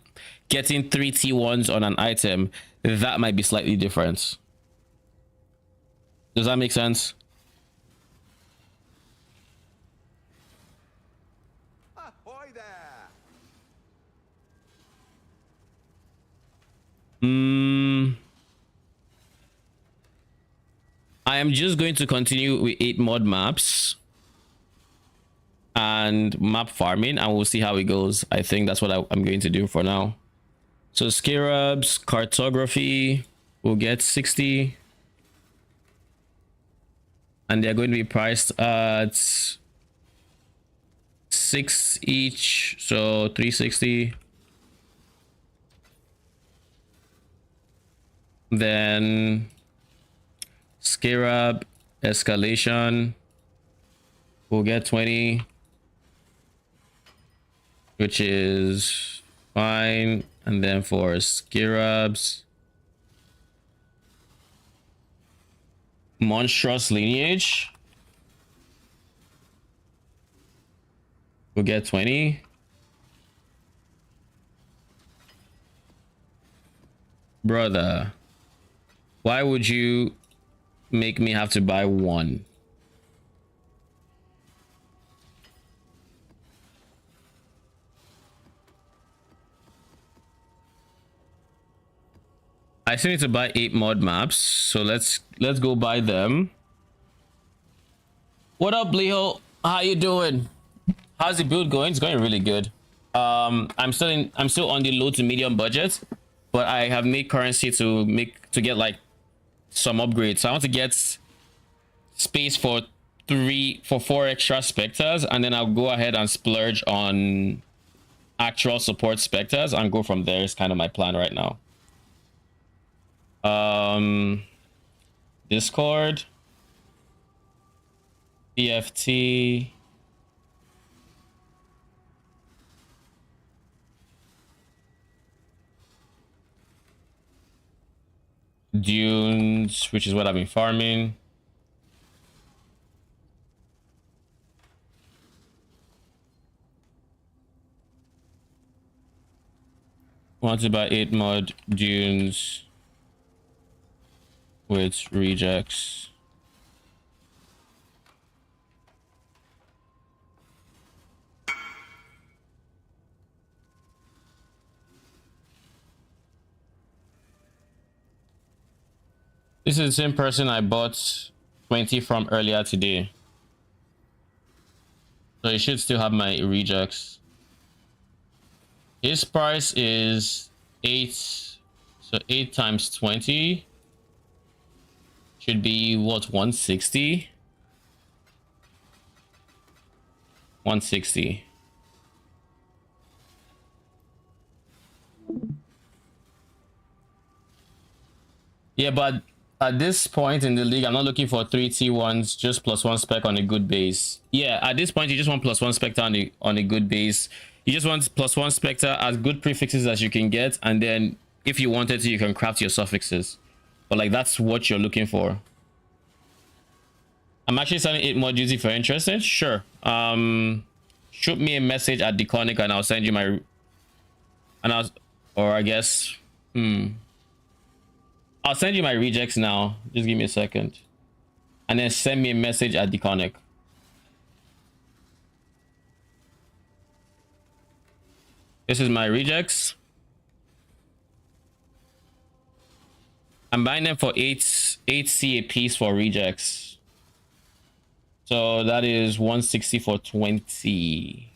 getting 3 T1s on an item, that might be slightly different. Does that make sense? Ahoy there! I am just going to continue with 8 mod maps and map farming, and we'll see how it goes. I think that's what I'm going to do for now. So scarabs, cartography, we'll get 60. And they're going to be priced at 6 each, so 360. Then scarab escalation, we'll get 20, which is fine. And then for scarabs, monstrous lineage, we'll get 20. Brother, why would you make me have to buy 1? I still need to buy 8 mod maps, so let's go buy them. What up, Leo? How you doing? How's the build going? It's going really good. I'm still on the low to medium budget, but I have made currency to get like some upgrades. So I want to get space for 4 extra specters, and then I'll go ahead and splurge on actual support specters and go from there. Is kind of my plan right now. Discord, EFT, dunes, which is what I've been farming. Want to buy 8 mod dunes with rejects. This is the same person I bought 20 from earlier today. So you should still have my rejects. His price is 8. So 8 times 20 should be what, 160? 160. Yeah, but at this point in the league, I'm not looking for 3 T1s, just +1 spec on a good base. Yeah, at this point, you just want +1 Spectre on a good base. You just want +1 Spectre as good prefixes as you can get, and then if you wanted to, you can craft your suffixes. But like, that's what you're looking for. I'm actually selling 8 more dudes if you're interested. Sure. Shoot me a message at Deconic and I'll send you my, or I guess, I'll send you my rejects now. Just give me a second. And then send me a message at Deconic. This is my rejects. I'm buying them for 8 C a piece for rejects. So that is 160 for 20.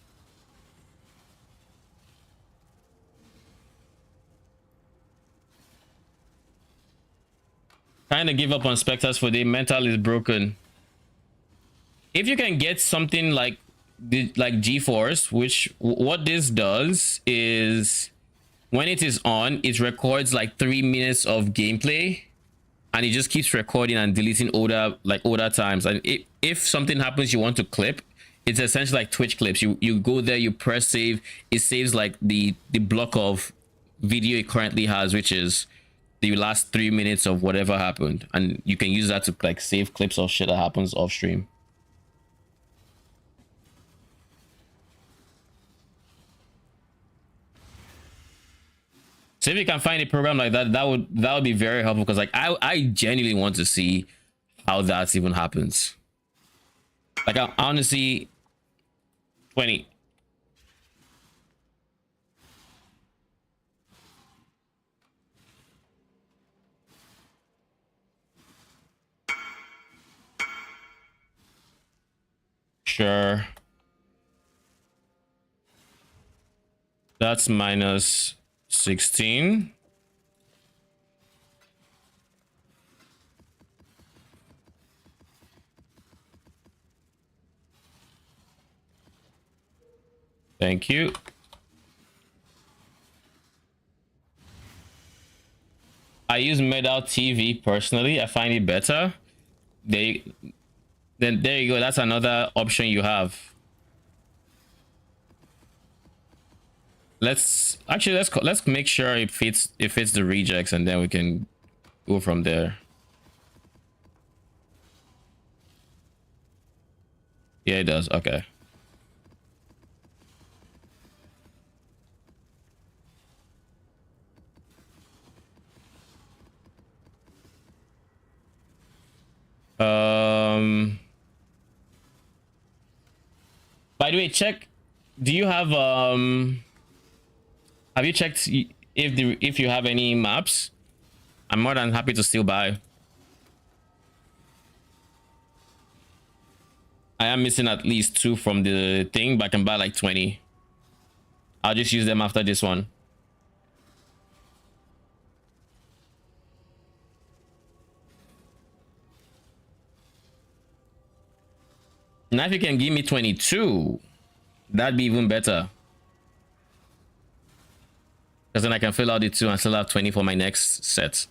Trying to give up on Spectres for the mental is broken. If you can get something like GeForce, which what this does is when it is on, it records like 3 minutes of gameplay, and it just keeps recording and deleting older times. And if something happens you want to clip, it's essentially like Twitch clips. You go there, you press save, it saves like the block of video it currently has, which is the last 3 minutes of whatever happened, and you can use that to like save clips of shit that happens off stream. So if you can find a program like that, that would be very helpful, because like I genuinely want to see how that even happens. Like I honestly 20. Sure. That's minus 16. Thank you. I use Medal TV personally. I find it better. Then there you go. That's another option you have. Let's make sure it fits the rejects, and then we can go from there. Yeah, it does. Okay. By the way, check. Do you have you checked if you have any maps? I'm more than happy to still buy. I am missing at least 2 from the thing, but I can buy like 20. I'll just use them after this one. Now if you can give me 22, that'd be even better. Because then I can fill out the 2 and still have 20 for my next set.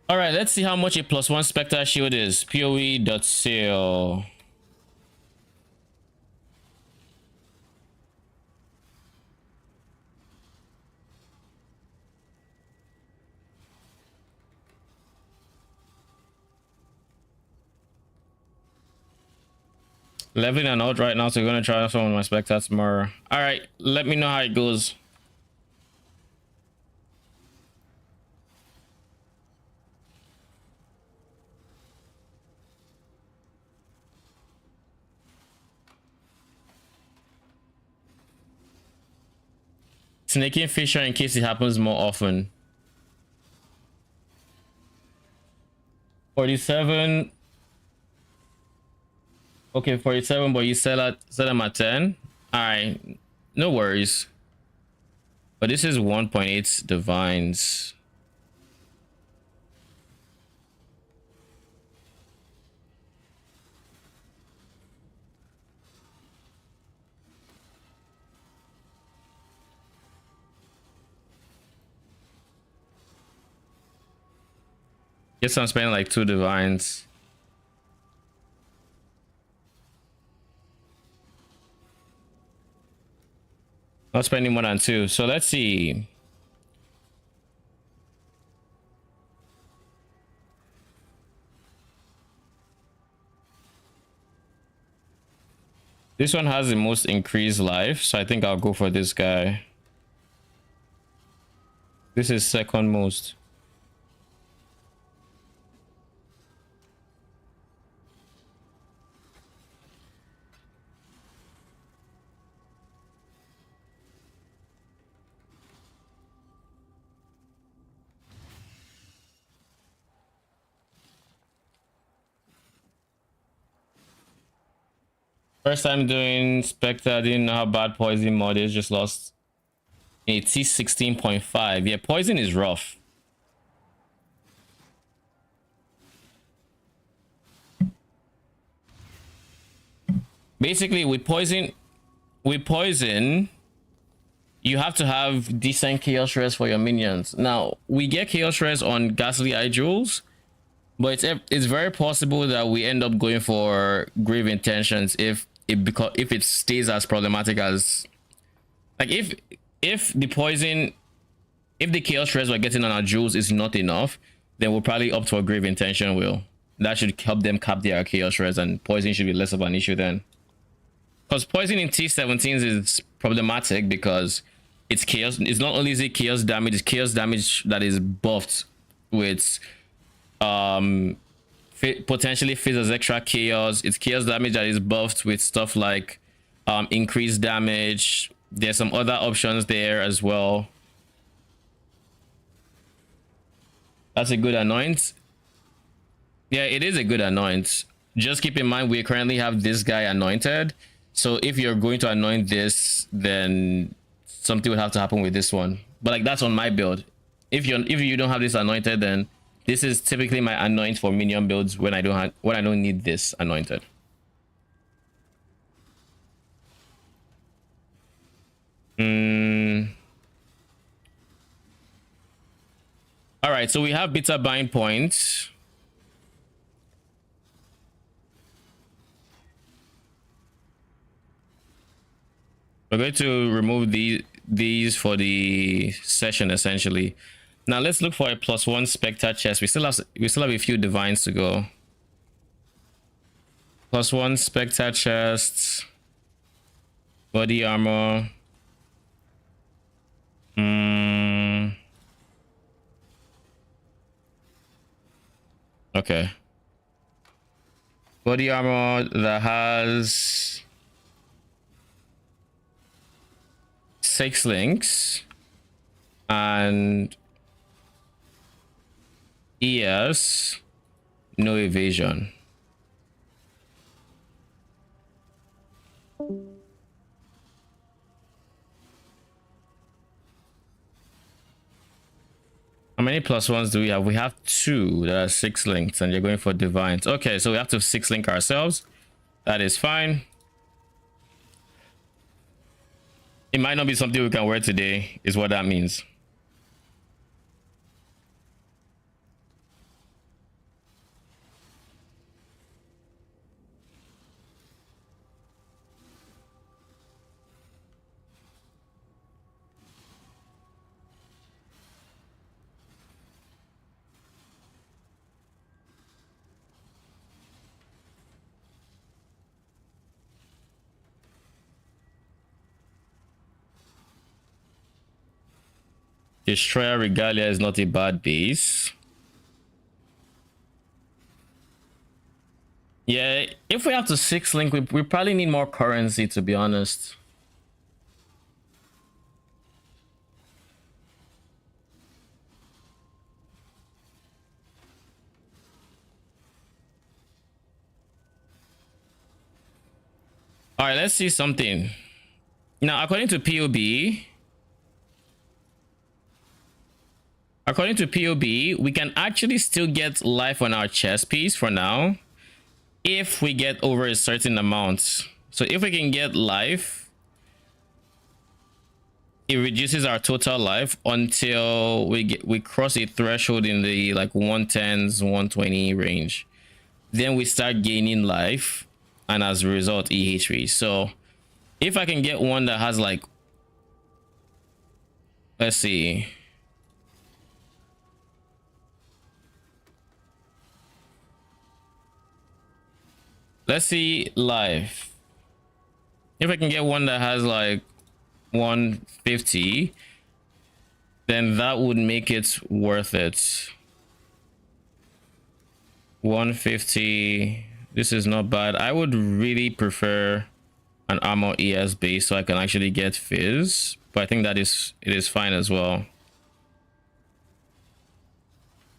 All right, let's see how much a +1 Spectre shield is. PoE.sale. Leveling and out right now, so we're gonna try some of my Spectres tomorrow. All right, let me know how it goes. Snaking Fisher in case it happens more often. 47. Okay, 47, but you sell them at 10. All right, no worries. But this is 1.8 divines. Guess I'm spending like 2 divines. Not spending more than 2. So let's see. This one has the most increased life, so I think I'll go for this guy. This is second most. First time doing Spectre, I didn't know how bad poison mod is, just lost a T16.5. Yeah, poison is rough. Basically, with poison, you have to have decent chaos res for your minions. Now, we get chaos res on Ghastly Eye Jewels, but it's very possible that we end up going for Grave Intentions if it stays as problematic as, like, if the poison, if the chaos res we're getting on our jewels is not enough, then we'll probably opt for Grave Intention will. That should help them cap their chaos res, and poison should be less of an issue then. Because poison in T17s is problematic because it's chaos. It's not only is it chaos damage, it's chaos damage that is buffed with potentially fizz as extra chaos. It's chaos damage that is buffed with stuff like increased damage. There's some other options there as well. That's a good anoint. Yeah, it is a good anoint. Just keep in mind we currently have this guy anointed. So if you're going to anoint this, then something would have to happen with this one. But like, that's on my build. If you don't have this anointed, then this is typically my anoint for minion builds when I don't need this anointed. All right, so we have bitter bind points. We're going to remove these for the session essentially. Now let's look for a +1 Spectre chest. We still have a few divines to go. +1 Spectre chest, body armor. Okay. Body armor that has 6 links and ES, no evasion. How many +1s do we have? We have 2 that are 6 links, and you're going for divines. Okay, so we have to 6 link ourselves. That is fine. It might not be something we can wear today, is what that means. Destroyer Regalia is not a bad base. Yeah, if we have to 6 link, we probably need more currency, to be honest. All right, let's see something. Now, according to POB, we can actually still get life on our chest piece for now if we get over a certain amount. So if we can get life, it reduces our total life until we cross a threshold in the like 110s 120 range. Then we start gaining life, and as a result EHP. So if I can get one that has like, let's see, life. If I can get one that has like 150, then that would make it worth it. 150. This is not bad. I would really prefer an armor ES base so I can actually get fizz, but I think it is fine as well.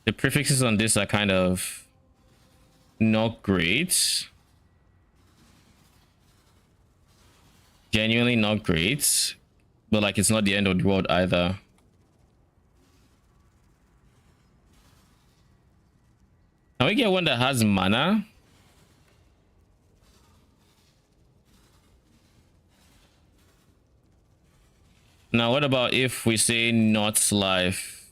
The prefixes on this are kind of not great. Genuinely not great, but like it's not the end of the world either. Can we get one that has mana? Now, what about if we say not life?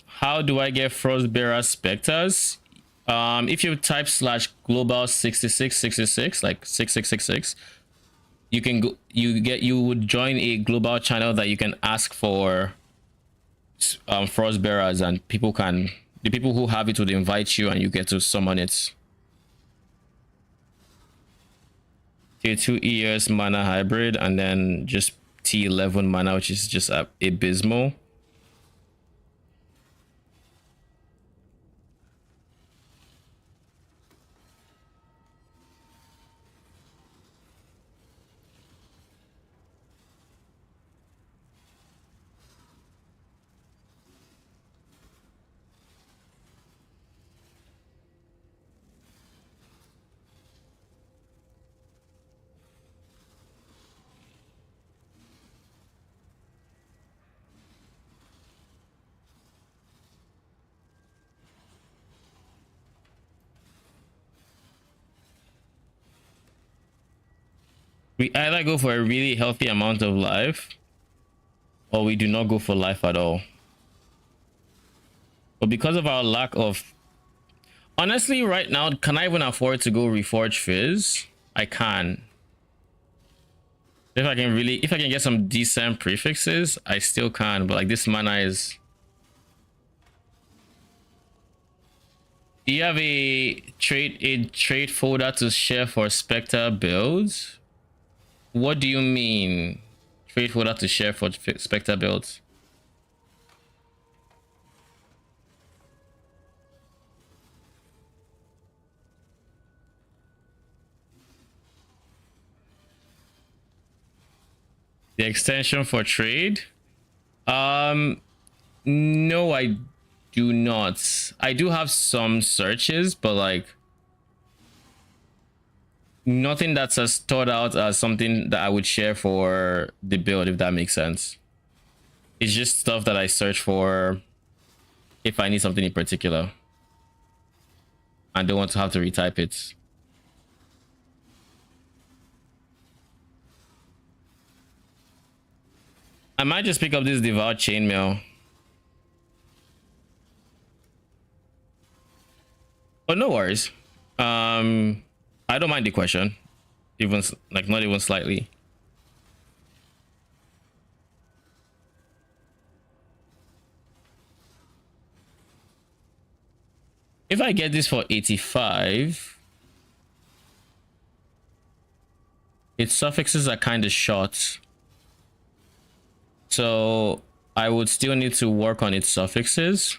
How do I get Frostbearer Spectres? If you type /global 6666, like 6666, you can go, you would join a global channel that you can ask for Frostbearers, and the people who have it would invite you and you get to summon it. Tier 2 ES mana hybrid, and then just T11 mana, which is just abysmal. We either go for a really healthy amount of life, or we do not go for life at all. But because of our lack of... Honestly, right now, can I even afford to go Reforge Fizz? I can. If I can get some decent prefixes, I still can. But like, this mana is... Do you have a trait folder to share for Spectre builds? What do you mean? Trait folder to share for Spectre builds? The extension for trade? No, I do not. I do have some searches, but like nothing that's as thought out as something that I would share for the build, if that makes sense. It's just stuff that I search for if I need something in particular. I don't want to have to retype it. I might just pick up this Devout Chainmail. Oh, no worries. I don't mind the question, even like not even slightly. If I get this for 85, its suffixes are kind of short, so I would still need to work on its suffixes.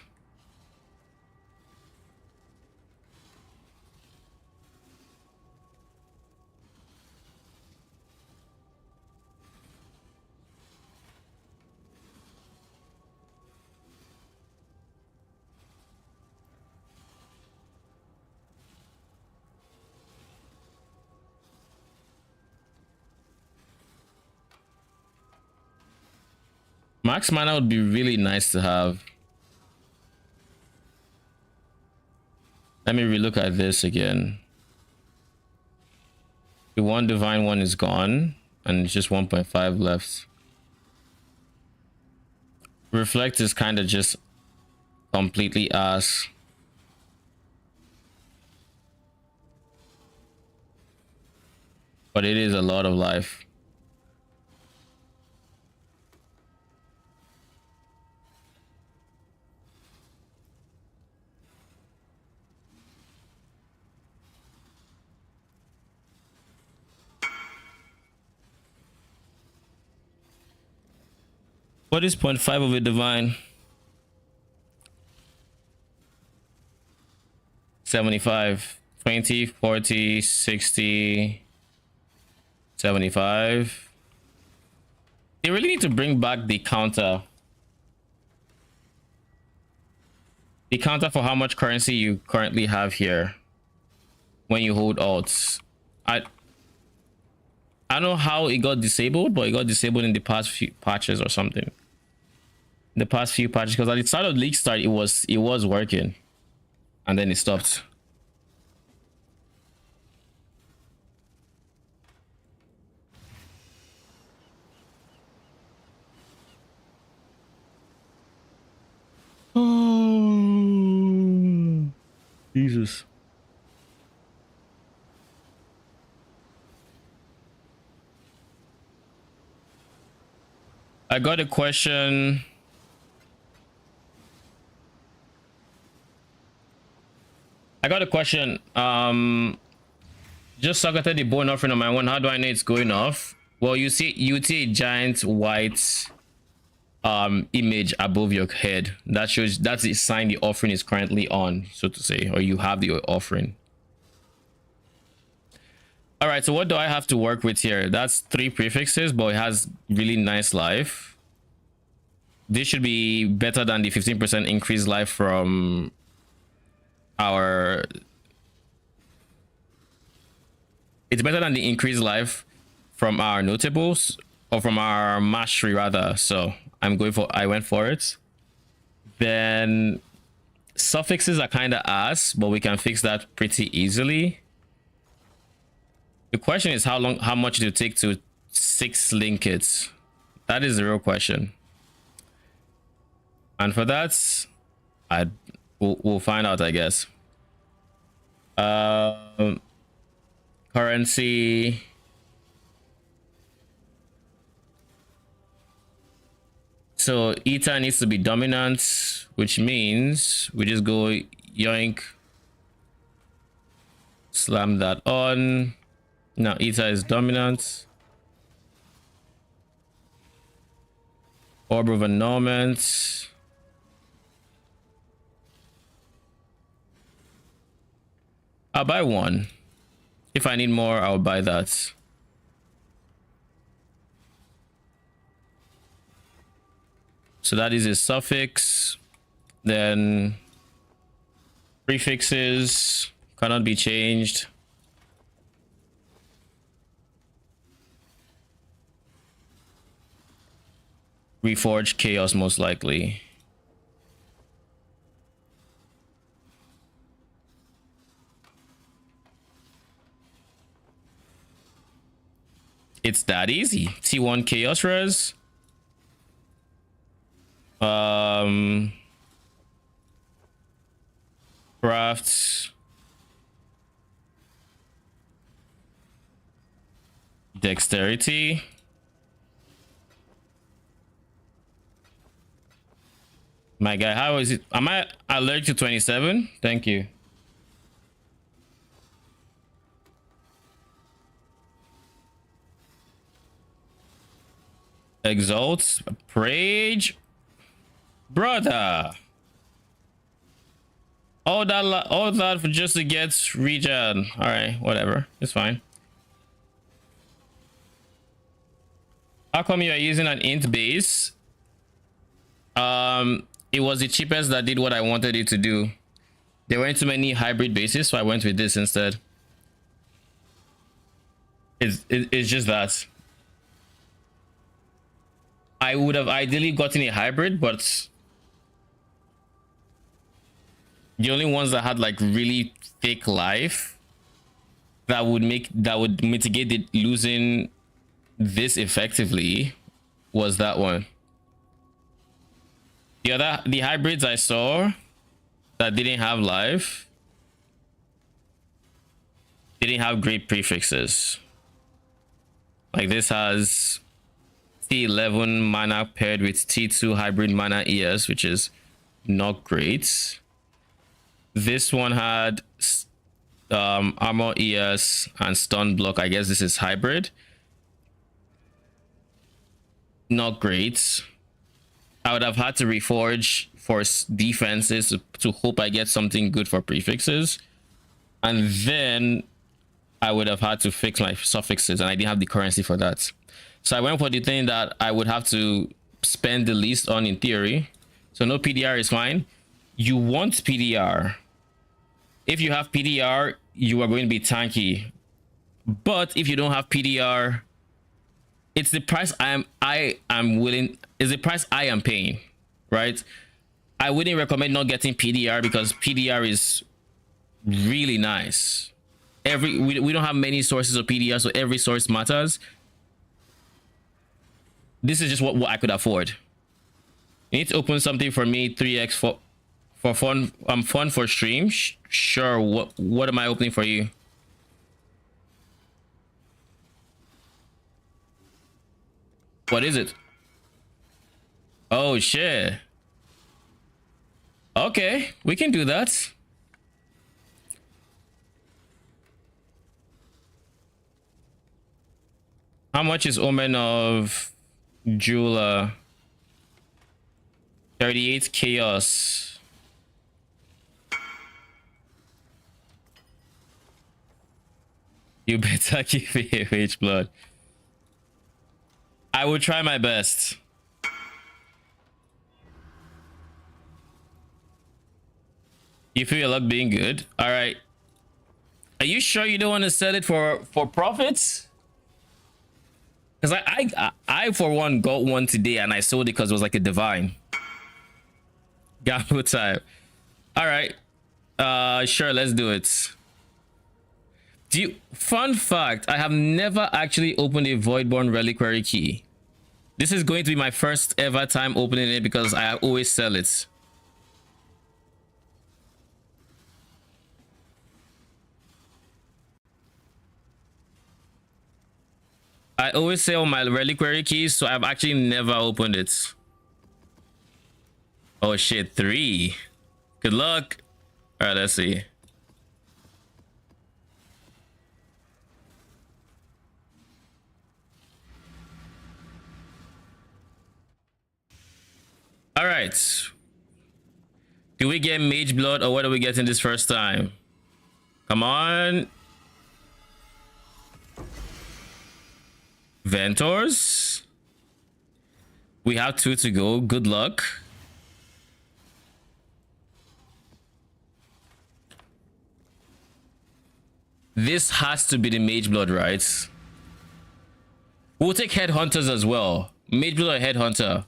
Max mana would be really nice to have. Let me relook at this again. The one divine one is gone, and it's just 1.5 left. Reflect is kind of just completely ass. But it is a lot of life. What is 0.5 of a divine? 75, 20, 40, 60, 75. They really need to bring back the counter. the counter for how much currency you currently have here when you hold alt. I don't know how it got disabled, but it got disabled in the past few patches or something. The past few patches, because at the start of league start, it was working, and then it stopped. Oh, Jesus. I got a question. Just socketed the bone offering on my one. How do I know it's going off? Well, you see a giant white image above your head. That shows, that's the sign the offering is currently on, so to say, or you have the offering. All right, so what do I have to work with here? That's 3 prefixes, but it has really nice life. This should be better than the 15% increased life from our... It's better than the increased life from our notables, or from our mastery rather. So I went for it. Then suffixes are kind of ass, but we can fix that pretty easily. The question is how much it will take to 6 link it. That is the real question. And for that, we'll find out, I guess. Currency. So eta needs to be dominant, which means we just go yoink, slam that on. Now eta is dominant. Orb of annulment. I'll buy 1. If I need more, I'll buy that. So that is a suffix. Then prefixes cannot be changed. Reforge chaos most likely. It's that easy. T1 chaos res. Craft. Dexterity. My guy, how is it? Am I allergic to 27? Thank you. Exalt, Rage, brother. All that for just to get regen. All right, whatever, it's fine. How come you are using an int base? It was the cheapest that did what I wanted it to do. There weren't too many hybrid bases, so I went with this instead. It's just that. I would have ideally gotten a hybrid, but the only ones that had like really thick life that would mitigate it losing this effectively was that one. The hybrids I saw that didn't have life didn't have great prefixes. Like this has T11 mana paired with T2 hybrid mana ES, which is not great. This one had armor ES and stun block. I guess this is hybrid. Not great. I would have had to reforge for defenses to hope I get something good for prefixes. And then I would have had to fix my suffixes, and I didn't have the currency for that. So I went for the thing that I would have to spend the least on in theory. So no PDR is fine. You want PDR. If you have PDR, you are going to be tanky. But if you don't have PDR, it's the price I am willing, is the price I am paying, right? I wouldn't recommend not getting PDR because PDR is really nice. We don't have many sources of PDR, so every source matters. This is just what I could afford. You need to open something for me 3x for fun. Fun for stream. Sure. What am I opening for you? What is it? Oh shit. Okay, we can do that. How much is Omen of Jula? 38 chaos. You better keep AFH blood. I will try my best. You feel your luck being good? All right. Are you sure you don't want to sell it for profits? Because I for one got one today and I sold it because it was like a divine. Gamble time. All right. Sure, let's do it. Fun fact, I have never actually opened a Voidborn Reliquary key. This is going to be my first ever time opening it because I always sell it. I always sell my reliquary keys, so I've actually never opened it. Oh shit, 3. Good luck. All right, let's see. All right. Do we get Mage Blood or what are we getting this first time? Come on. Ventors. We have 2 to go. Good luck. This has to be the Mage Blood, right? We'll take Headhunters as well. Mage Blood or Headhunter?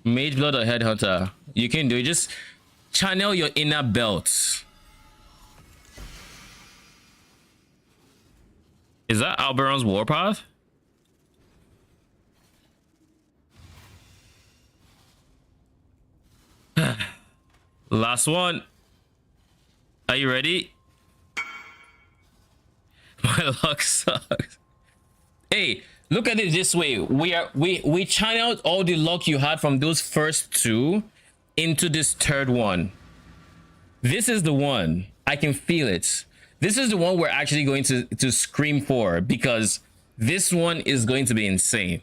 Mage Blood or Headhunter? You can do it. Just channel your inner belt. Is that Alberon's Warpath? Last one. Are you ready? My luck sucks. Hey, look at it this way. We channeled all the luck you had from those first 2 into this third one. This is the one. I can feel it. This is the one we're actually going to scream for because this one is going to be insane.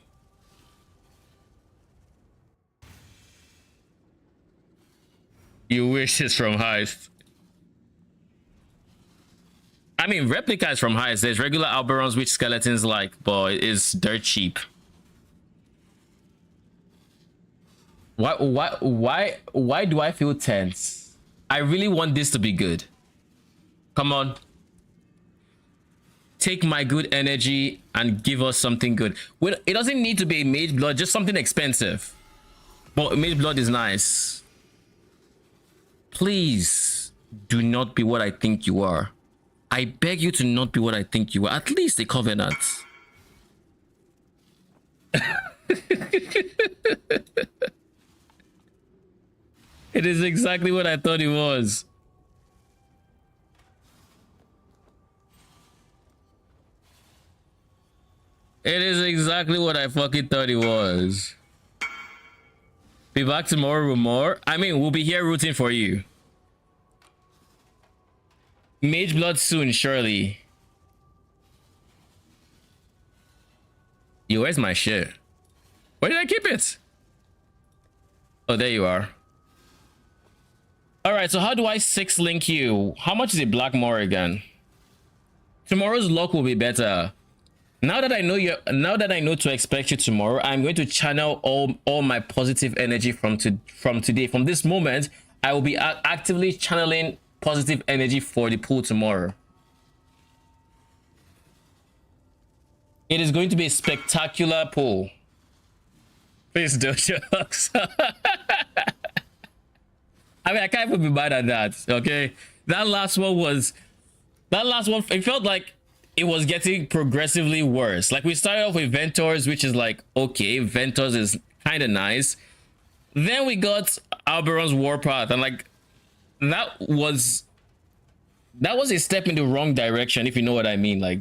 You wish it's from Heist. I mean, replica is from Heist. There's regular Alberons which skeletons like, but it's dirt cheap. Why do I feel tense? I really want this to be good. Come on. Take my good energy and give us something good. Well, it doesn't need to be Mage Blood, just something expensive. But Mage Blood is nice. Please do not be what I think you are. I beg you to not be what I think you are. At least a Covenant. It is exactly what I thought it was. It is exactly what I fucking thought it was. Be back tomorrow with more. I mean, we'll be here rooting for you. Mage Blood soon, surely. Yo, where's my shit? Where did I keep it? Oh, there you are. All right, so how do I 6 link you? How much is a Blackmore again? Tomorrow's luck will be better. Now that I know to expect you tomorrow, I'm going to channel all my positive energy from today. From this moment, I will be actively channeling positive energy for the pool tomorrow. It is going to be a spectacular pool. Please don't jokes. I mean, I can't even be mad at that. Okay, that last one, it felt like it was getting progressively worse. Like, we started off with Ventors, which is like, okay, Ventors is kind of nice. Then we got Alberon's Warpath, and like, that was a step in the wrong direction, if you know what I mean. Like,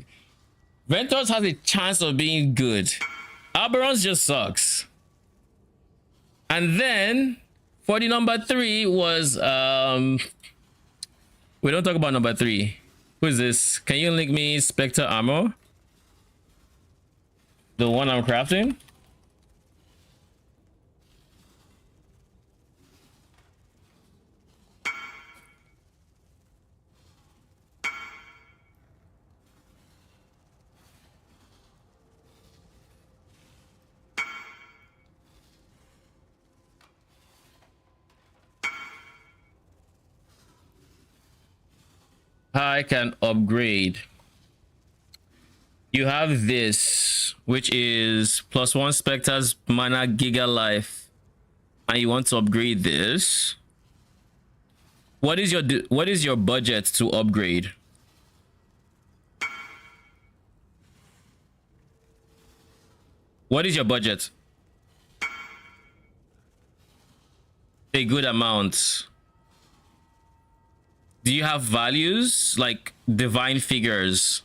Ventors has a chance of being good. Alberon's just sucks. And then for the number 3 was we don't talk about number 3. Who is this? Can you link me Spectre ammo? The one I'm crafting? I can upgrade. You have this, which is +1 Spectre's mana giga life, and you want to upgrade this. What is your budget to upgrade? What is your budget? A good amount. Do you have values like divine figures?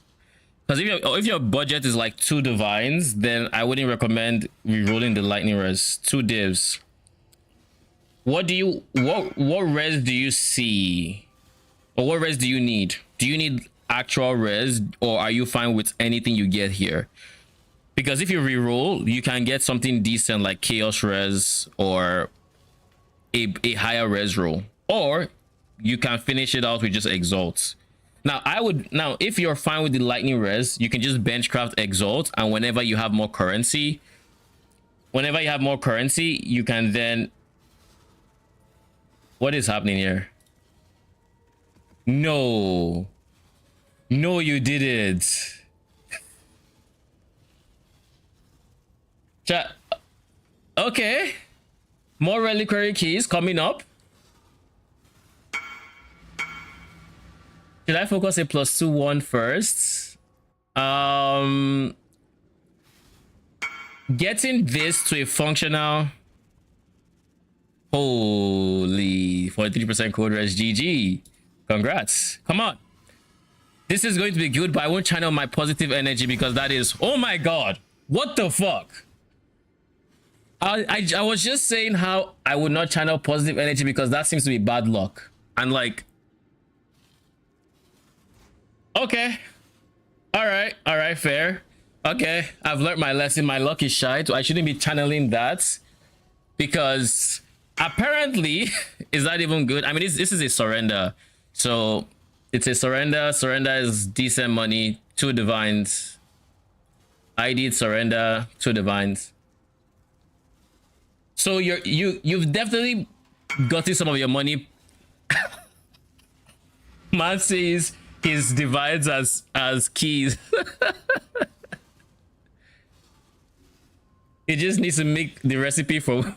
Because if your budget is like 2 divines, then I wouldn't recommend rerolling the lightning res. 2 divs. What res do you see? Or what res do you need? Do you need actual res, or are you fine with anything you get here? Because if you reroll, you can get something decent like chaos res or a higher res roll, or you can finish it out with just exalt. Now if you're fine with the lightning res, you can just benchcraft exalt, and whenever you have more currency, you can then... What is happening here? No, you didn't. Chat. Okay, more reliquary keys coming up. Should I focus a +2/1 first? Getting this to a functional... Holy, 43% code res, GG. Congrats. Come on. This is going to be good, but I won't channel my positive energy because that is... Oh my god. What the fuck? I was just saying how I would not channel positive energy because that seems to be bad luck. And like... Okay. All right, fair. Okay, I've learned my lesson. My luck is shite. I shouldn't be channeling that because apparently is that even good? I mean, this is a surrender, so it's a surrender. Surrender is decent money. 2 divines. I did surrender 2 divines. So you've definitely gotten some of your money. Man says his divides as keys. He just needs to make the recipe for...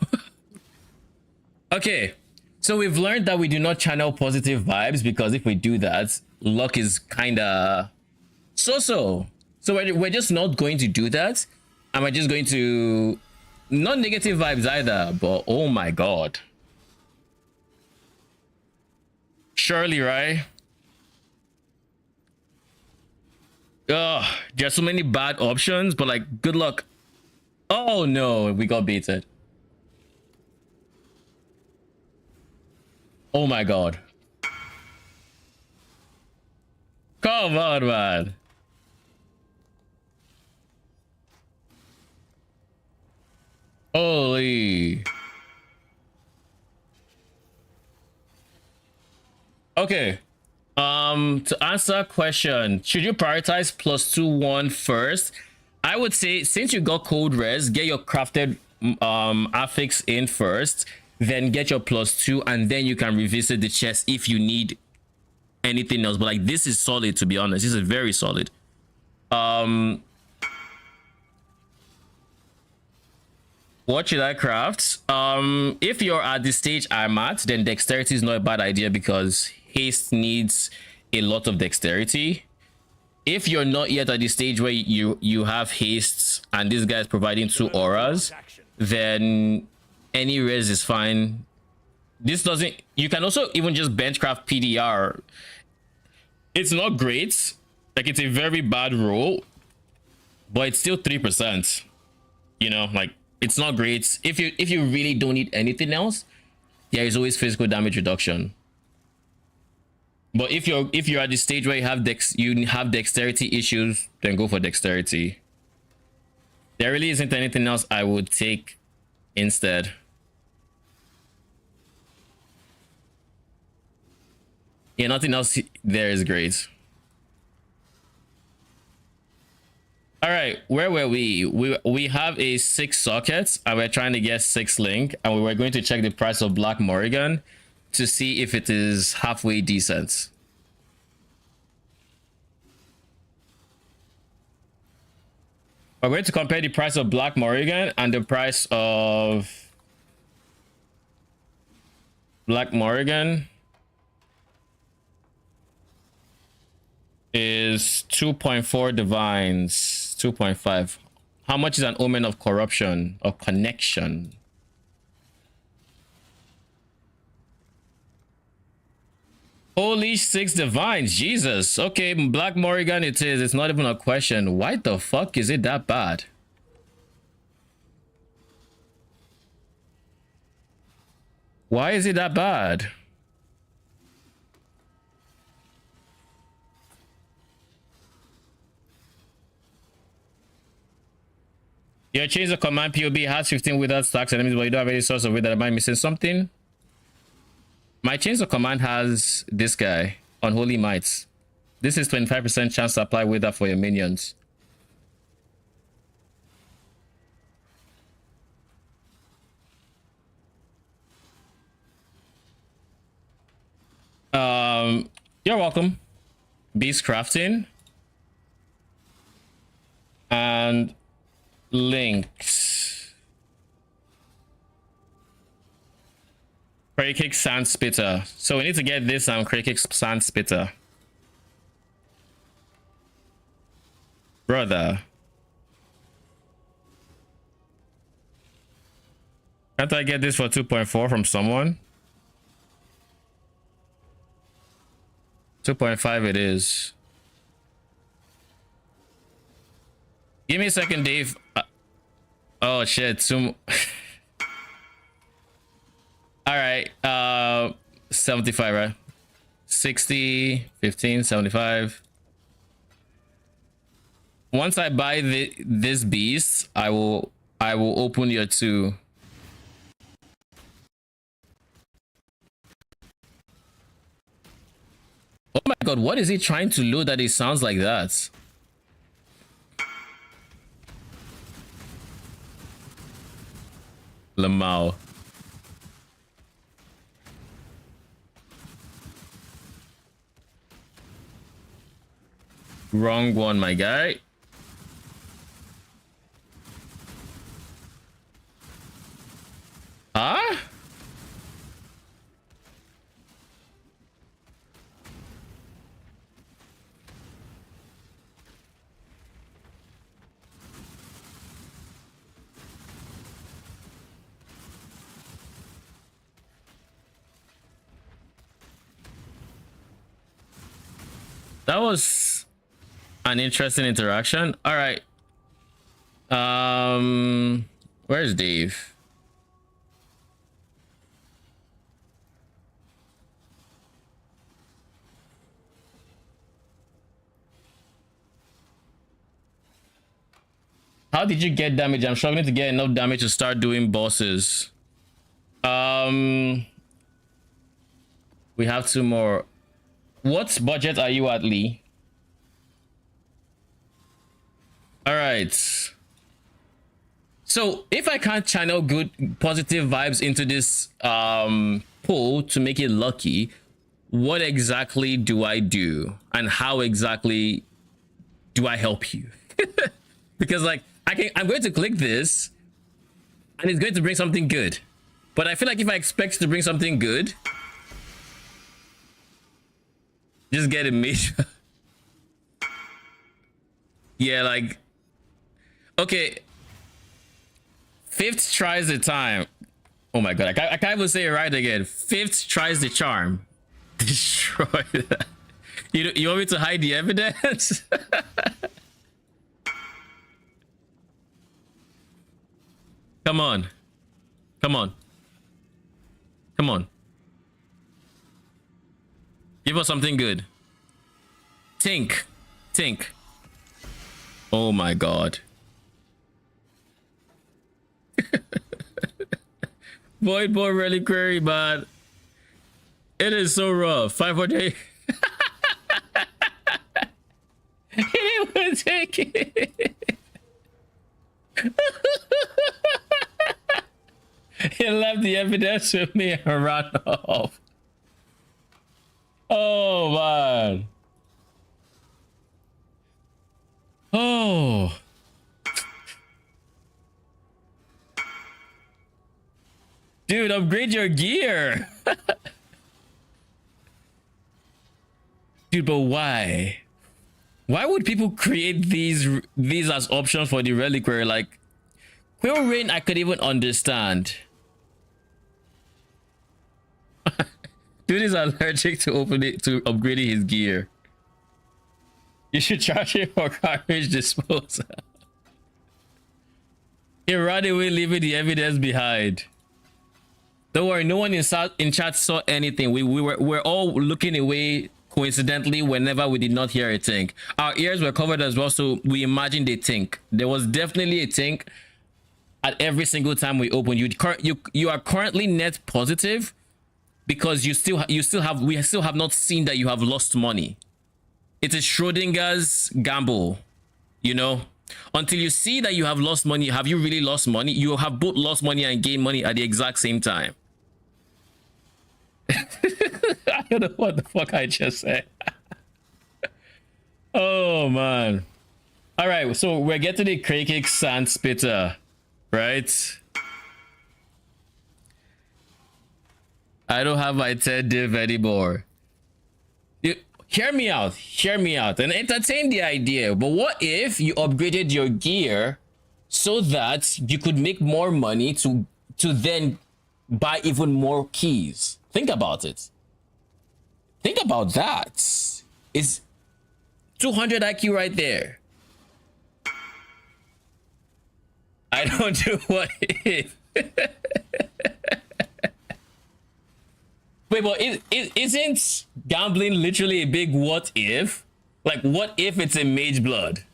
Okay, so we've learned that we do not channel positive vibes, because if we do that, luck is kind of so we're just not going to do that, and we're just going to... Not negative vibes either, but oh my god. Surely, right? Ugh, there's so many bad options, but like, good luck. Oh no, we got baited. Oh my god. Come on, man. Holy. Okay. To answer a question, should you prioritize +2/1 first I would say since you got cold res, get your crafted affix in first, then get your +2, and then you can revisit the chest if you need anything else. But like, this is solid, to be honest. This is very solid. What should I craft? If you're at the stage I'm at, then dexterity is not a bad idea because haste needs a lot of dexterity. If you're not yet at the stage where you have haste and this guy is providing 2 auras, then any res is fine. This doesn't, you can also even just benchcraft PDR. It's not great, like it's a very bad roll, but it's still 3%. You know, like it's not great. If you really don't need anything else, there is always physical damage reduction. But if you're at the stage where you have dexterity issues, then go for dexterity. There really isn't anything else I would take instead. Yeah, nothing else there is great. All right, where were we? We have a 6 sockets and we're trying to get 6 link, and we were going to check the price of Black Morrigan to see if it is halfway decent. We're going to compare the price of Black Morrigan and the price of Black Morrigan is 2.4 divines, 2.5. How much is an omen of corruption or connection? Holy 6 divines, Jesus. Okay, Black Morrigan it is. It's not even a question. Why the fuck is it that bad? Why is it that bad? Your change of command POB has 15 without stacks enemies, but you don't have any source of it. That am I missing something? My chains of command has this guy, Unholy Mites. This is 25% chance to apply wither for your minions. You're welcome. Beast crafting and links. Cray kick sand spitter. So we need to get this cray kick sand spitter. Brother. Can't I get this for 2.4 from someone? 2.5 it is. Give me a second, Dave. Oh shit, all right, 75, right? 60, 15, 75. Once I buy this beast, I will open your 2. Oh my god, what is he trying to load that it sounds like that? Lamau. Wrong one, my guy. Huh? That was an interesting interaction. All right. Where's Dave? How did you get damage? I'm struggling to get enough damage to start doing bosses. We have 2 more. What budget are you at, Lee? All right. right. So if I can't channel good positive vibes into this pull to make it lucky, what exactly do I do? And how exactly do I help you? Because like I'm going to click this and it's going to bring something good. But I feel like if I expect to bring something good, just get a major. Yeah, like, okay. 5th tries the time. Oh my god, I can't even say it right again. 5th tries the charm. Destroy that. You want me to hide the evidence? Come on. Come on. Come on. Give us something good. Tink. Tink. Oh my god. Void Boy Reliquary, but it is so rough. 500. He didn't want to take it. He left the evidence with me and ran off. Oh man. Oh. Dude, upgrade your gear. Dude, but why? Why would people create these as options for the reliquary? Like, Quill Rain, I could even understand. Dude is allergic to upgrading his gear. You should charge him for garbage disposal. He ran away, leaving the evidence behind. Don't worry, no one in chat saw anything. We're all looking away coincidentally whenever we did not hear a tink. Our ears were covered as well, so we imagined a tink. There was definitely a tink at every single time we opened. You are currently net positive because we still have not seen that you have lost money. It is Schrodinger's gamble, you know. Until you see that you have lost money, have you really lost money? You have both lost money and gained money at the exact same time. I don't know what the fuck I just said. Oh man. All right, so we're getting the Krakik Sand Spitter, right? I don't have my 10 div anymore. Hear me out and entertain the idea. But what if you upgraded your gear so that you could make more money to then buy even more keys? Think about it. Think about that. It's 200 IQ right there. I don't do what if. Wait, but isn't gambling literally a big what if? Like, what if it's a mage blood?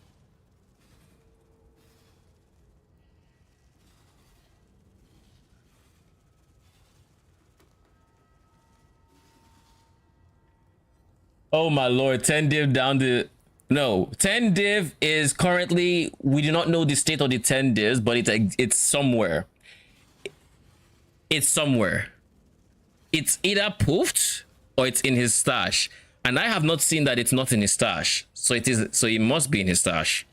Oh my lord, 10 div down the... No, 10 div is currently... We do not know the state of the 10 divs, but it's somewhere. It's somewhere. It's either poofed or it's in his stash. And I have not seen that it's not in his stash. So it must be in his stash.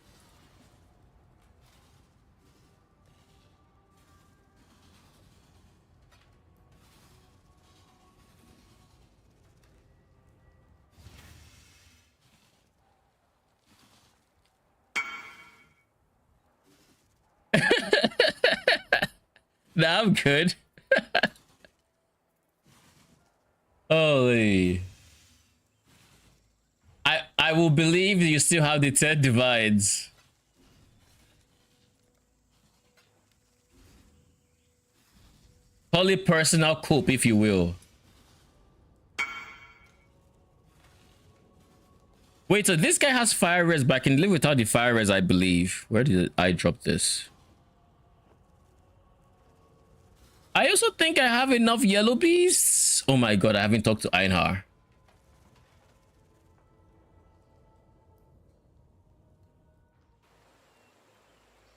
Nah, I'm good. Holy. I will believe you still have the 10 divides. Call it personal cope, if you will. Wait, so this guy has fire res, but I can live without the fire res, I believe. Where did I drop this? I also think I have enough yellow bees. Oh my god, I haven't talked to Einhar.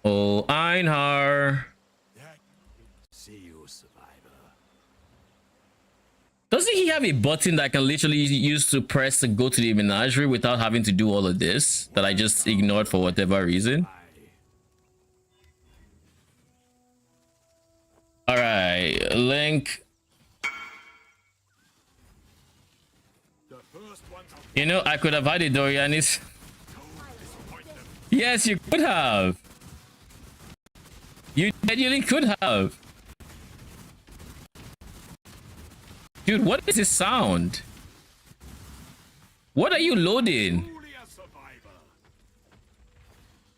Oh, Einhar. See you, survivor. Doesn't he have a button that I can literally use to press to go to the menagerie without having to do all of this that I just ignored for whatever reason? All right, Link. You know, I could have had the Doryanis. Yes, you could have. You genuinely could have. Dude, what is this sound? What are you loading?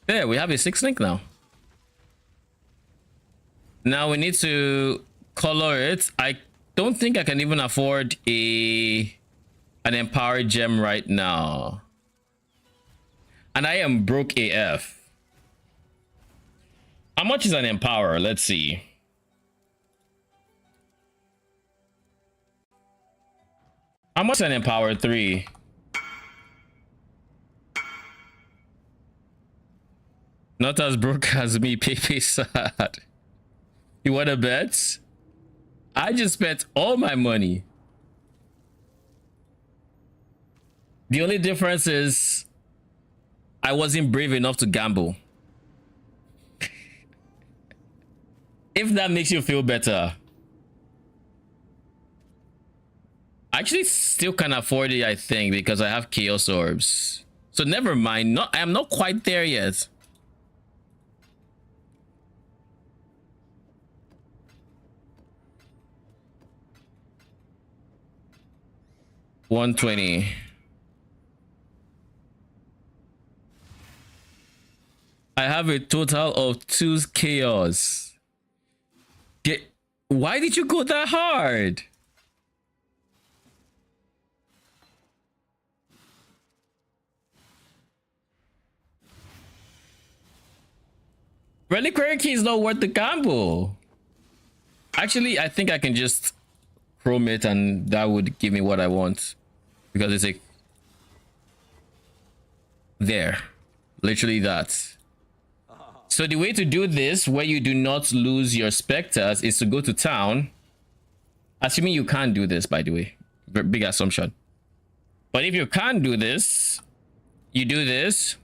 There, we have a 6 link now. Now we need to color it. I don't think I can even afford an empowered gem right now. And I am broke AF. How much is an empower? Let's see. How much is an empower 3? Not as broke as me, Pepe sad. You wanna bet? I just spent all my money. The only difference is I wasn't brave enough to gamble. If that makes you feel better. I actually still can afford it, I think, because I have Chaos Orbs. So never mind. I am not quite there yet. $120. I have a total of 2 chaos. Why did you go that hard? Reliquary key is not worth the gamble. Actually, I think I can just chrome it and that would give me what I want. Because it's a... There. Literally that. So the way to do this, where you do not lose your specters, is to go to town. Assuming you can't do this, by the way. Big assumption. But if you can't do this, you do this.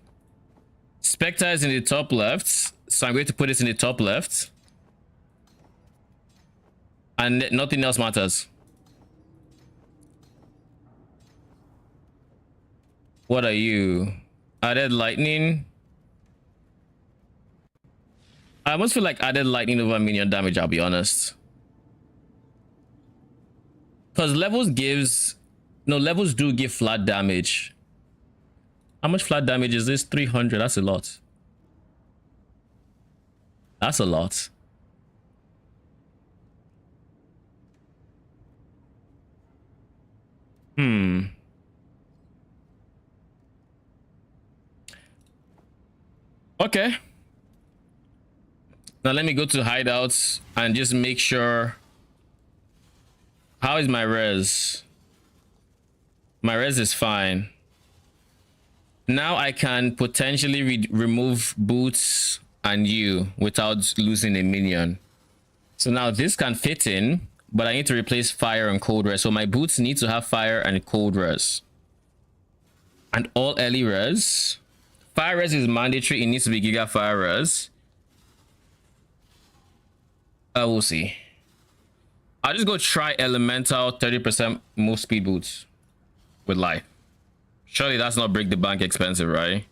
Spectre is in the top left. So I'm going to put it in the top left. And nothing else matters. What are you? Added lightning. I almost feel like added lightning over minion damage, I'll be honest. Because levels gives... No, levels do give flat damage. How much flat damage is this? 300. That's a lot. That's a lot. Okay. Now let me go to hideouts and just make sure. How is my res? My res is fine. Now I can potentially remove boots and you without losing a minion. So now this can fit in, but I need to replace fire and cold res. So my boots need to have fire and cold res. And all early res. Fire res is mandatory. It needs to be giga fire res. We'll see. I'll just go try elemental 30% move speed boots with life. Surely that's not break the bank expensive, right?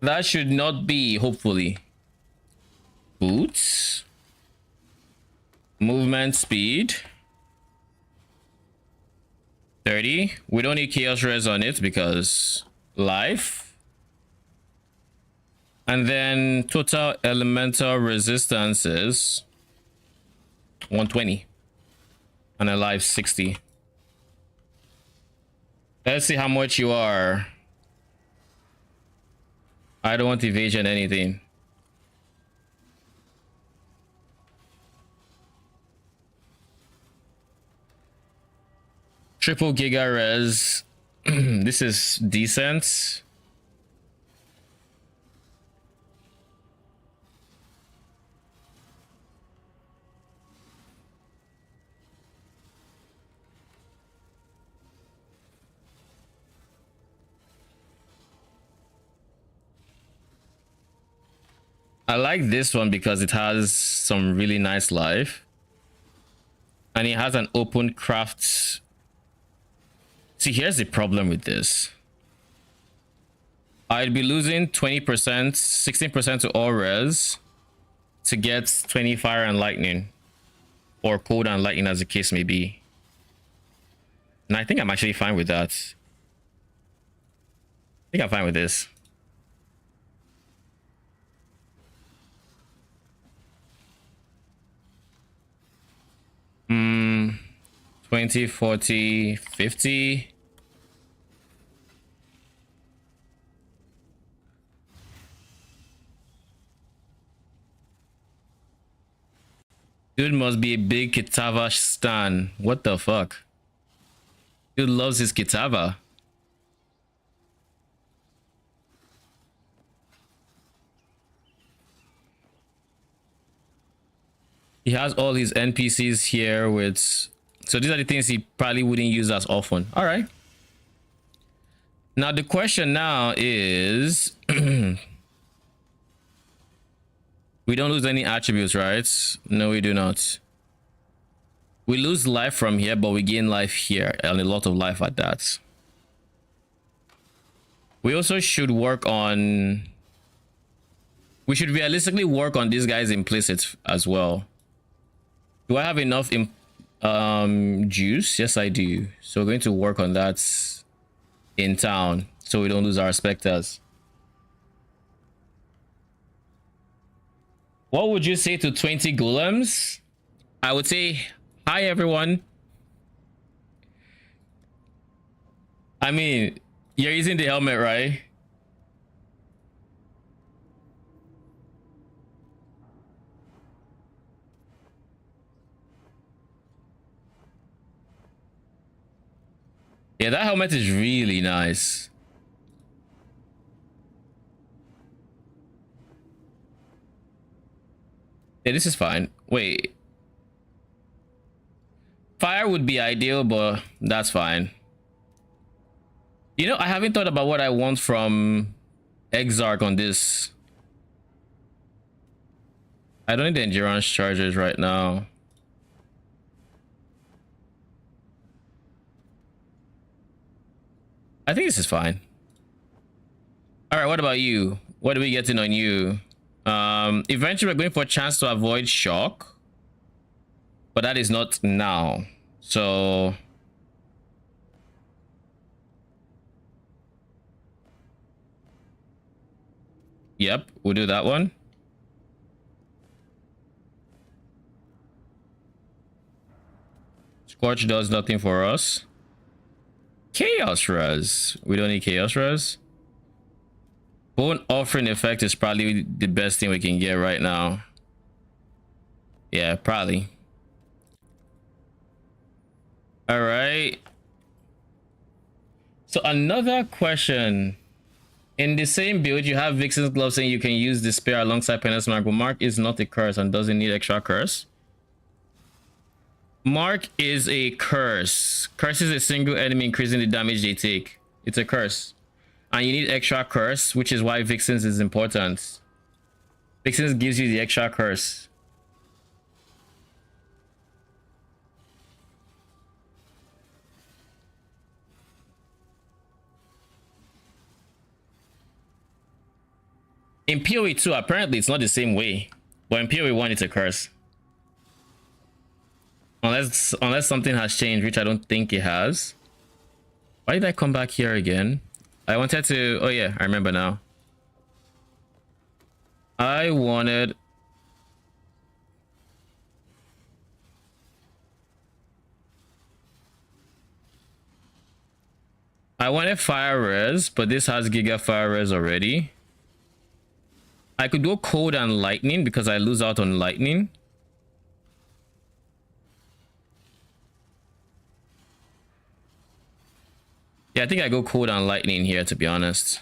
That should not be, hopefully. Boots. Movement speed. 30. We don't need chaos res on it because life. And then total elemental resistances 120 and alive 60. Let's see how much you are. I don't want evasion anything. Triple giga res. This is decent. I like this one because it has some really nice life. And it has an open craft. See, here's the problem with this. I'd be losing 20%, 16% to all res to get 20 fire and lightning. Or cold and lightning, as the case may be. And I think I'm actually fine with that. I think I'm fine with this. 20, 40, 50. Dude must be a big Kitava stan. What the fuck? Dude loves his Kitava. He has all his NPCs here with... So these are the things he probably wouldn't use as often. All right. Now the question now is... We don't lose any attributes, right? No, we do not. We lose life from here, but we gain life here, and a lot of life at that. We also should work on... We should realistically work on these guys implicit as well. Do I have enough juice? Yes, I do. So we're going to work on that in town so we don't lose our specters. What would you say to 20 golems? I would say, hi everyone. I mean, you're using the helmet, right? Yeah, that helmet is really nice. Yeah, this is fine. Wait. Fire would be ideal, but that's fine. You know, I haven't thought about what I want from Exarch on this. I don't need the endurance charges right now. I think this is fine. All right, what about you? What are we getting on you? Eventually we're going for a chance to avoid shock, but that is not now. So yep, we'll do that one. Scorch does nothing for us. Chaos res. We don't need chaos res. Bone offering effect is probably the best thing we can get right now. Yeah, probably. All right. So another question. In the same build, you have Vixen's Glove saying you can use Despair alongside Penance Mark, but Mark is not a curse and doesn't need extra curse. Mark is a curse. Curse is a single enemy increasing the damage they take. It's a curse. And you need extra curse, which is why Vixen's is important. Vixen's gives you the extra curse. In PoE 2, apparently it's not the same way. But in PoE 1, it's a curse. Unless something has changed, which I don't think it has. Why did I come back here again? I wanted to... Oh yeah, I remember now. I wanted... fire res, but this has giga fire res already. I could go cold and lightning because I lose out on lightning. Yeah, I think I go cold and lightning here, to be honest.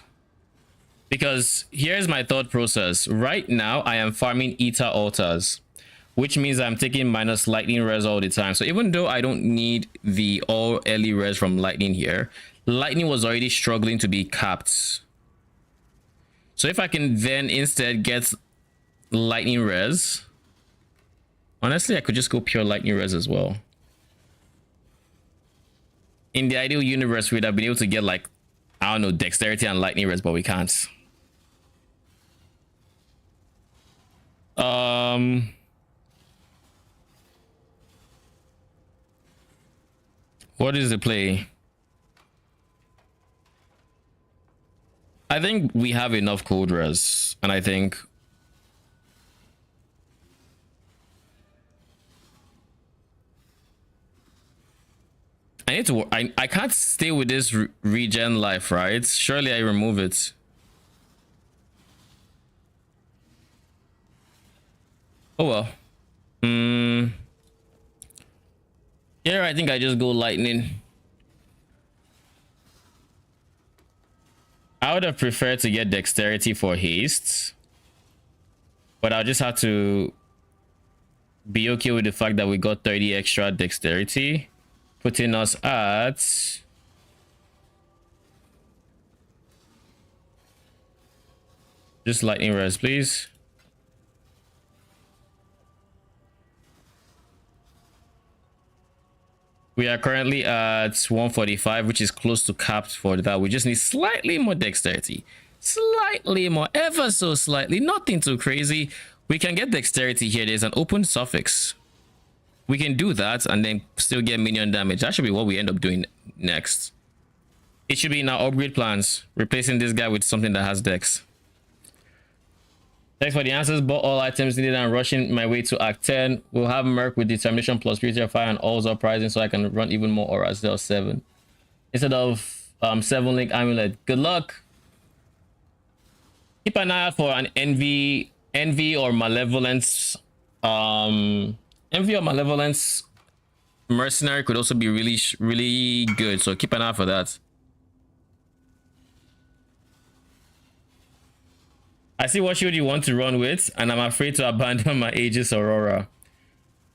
Because here's my thought process. Right now, I am farming Eta altars, which means I'm taking minus lightning res all the time. So even though I don't need the all early res from lightning here, lightning was already struggling to be capped. So if I can then instead get lightning res. Honestly, I could just go pure lightning res as well. In the ideal universe, we'd have been able to get like, I don't know, dexterity and lightning res, but we can't. What is the play? I think we have enough code res, and I think I need to. I can't stay with this regen life, right? Surely I remove it. Oh well. Here I think I just go lightning. I would have preferred to get dexterity for haste, but I'll just have to be okay with the fact that we got 30 extra dexterity, putting us at just lightning res, please. We are currently at 145, which is close to capped for that. We just need slightly more dexterity. Slightly more, ever so slightly. Nothing too crazy. We can get dexterity here. There's an open suffix. We can do that and then still get minion damage. That should be what we end up doing next. It should be in our upgrade plans. Replacing this guy with something that has dex. Thanks for the answers. Bought all items needed and rushing my way to Act 10. We'll have Merc with determination plus Purity of Fire and alls uprising so I can run even more auras. There 7. Instead of 7 link amulet. Good luck. Keep an eye out for an envy or malevolence. Envy or malevolence mercenary could also be really good. So keep an eye for that. I see what shield you want to run with, and I'm afraid to abandon my Aegis Aurora.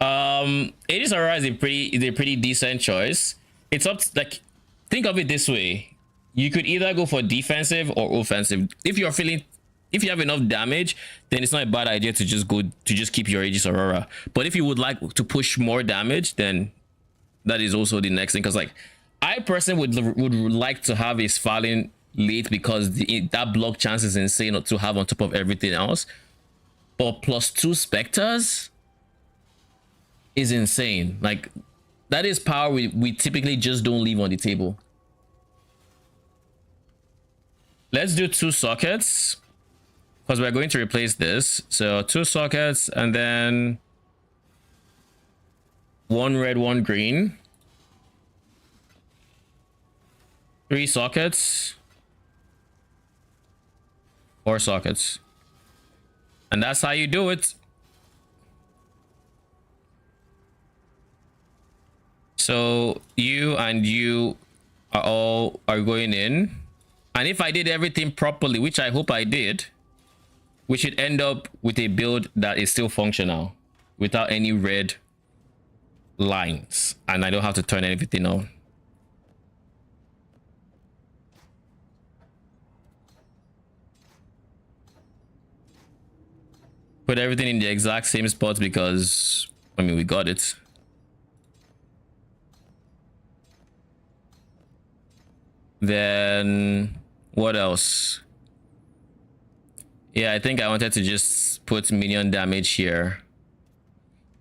Aegis Aurora is a pretty decent choice. It's up to, like, think of it this way. You could either go for defensive or offensive. If you have enough damage, then it's not a bad idea to just keep your Aegis Aurora. But if you would like to push more damage, then that is also the next thing. Because like, I personally would like to have a Svalin late because that block chance is insane to have on top of everything else. But +2 Spectres is insane. Like, that is power we typically just don't leave on the table. Let's do 2 sockets because we're going to replace this. So 2 sockets and then 1 red, 1 green. 3 sockets. 4 sockets. And that's how you do it. So you and you are going in. And if I did everything properly, which I hope I did, we should end up with a build that is still functional without any red lines. And I don't have to turn everything on. Put everything in the exact same spot because, I mean, we got it. Then what else? Yeah, I think I wanted to just put minion damage here.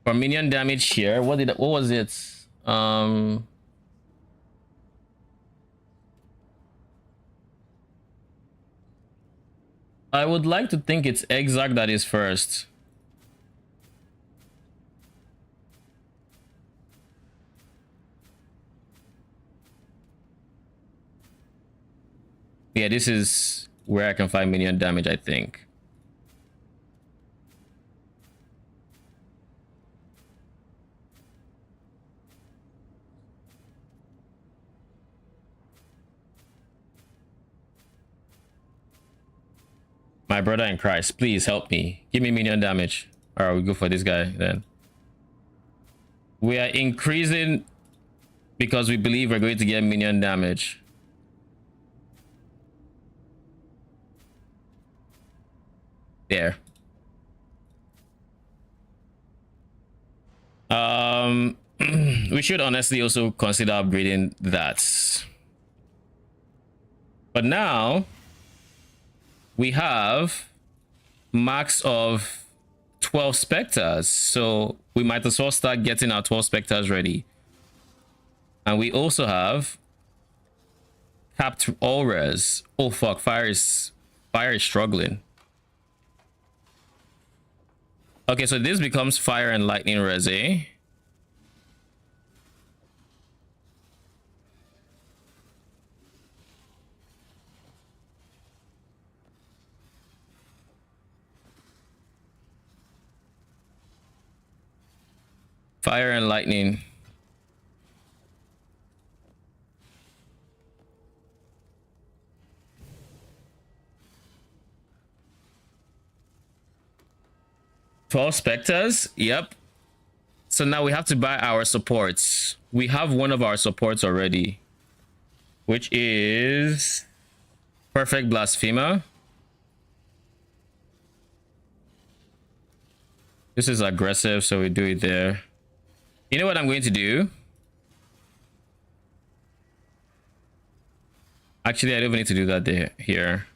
For minion damage here, what was it? I would like to think it's Exile that is first. Yeah, this is where I can find minion damage, I think. My brother in Christ, please help me. Give me minion damage. All right, we go for this guy then. We are increasing because we believe we're going to get minion damage. There. We should honestly also consider upgrading that. But now we have max of 12 specters, so we might as well start getting our 12 specters ready. And we also have capped auras. Oh fuck, fire is struggling. Okay, so this becomes fire and lightning res, eh? Fire and lightning. Twelve specters. Yep. So now we have to buy our supports. We have one of our supports already, which is Perfect Blasphemer. This is aggressive, so we do it there. You know what I'm going to do? Actually, I don't even need to do that there here.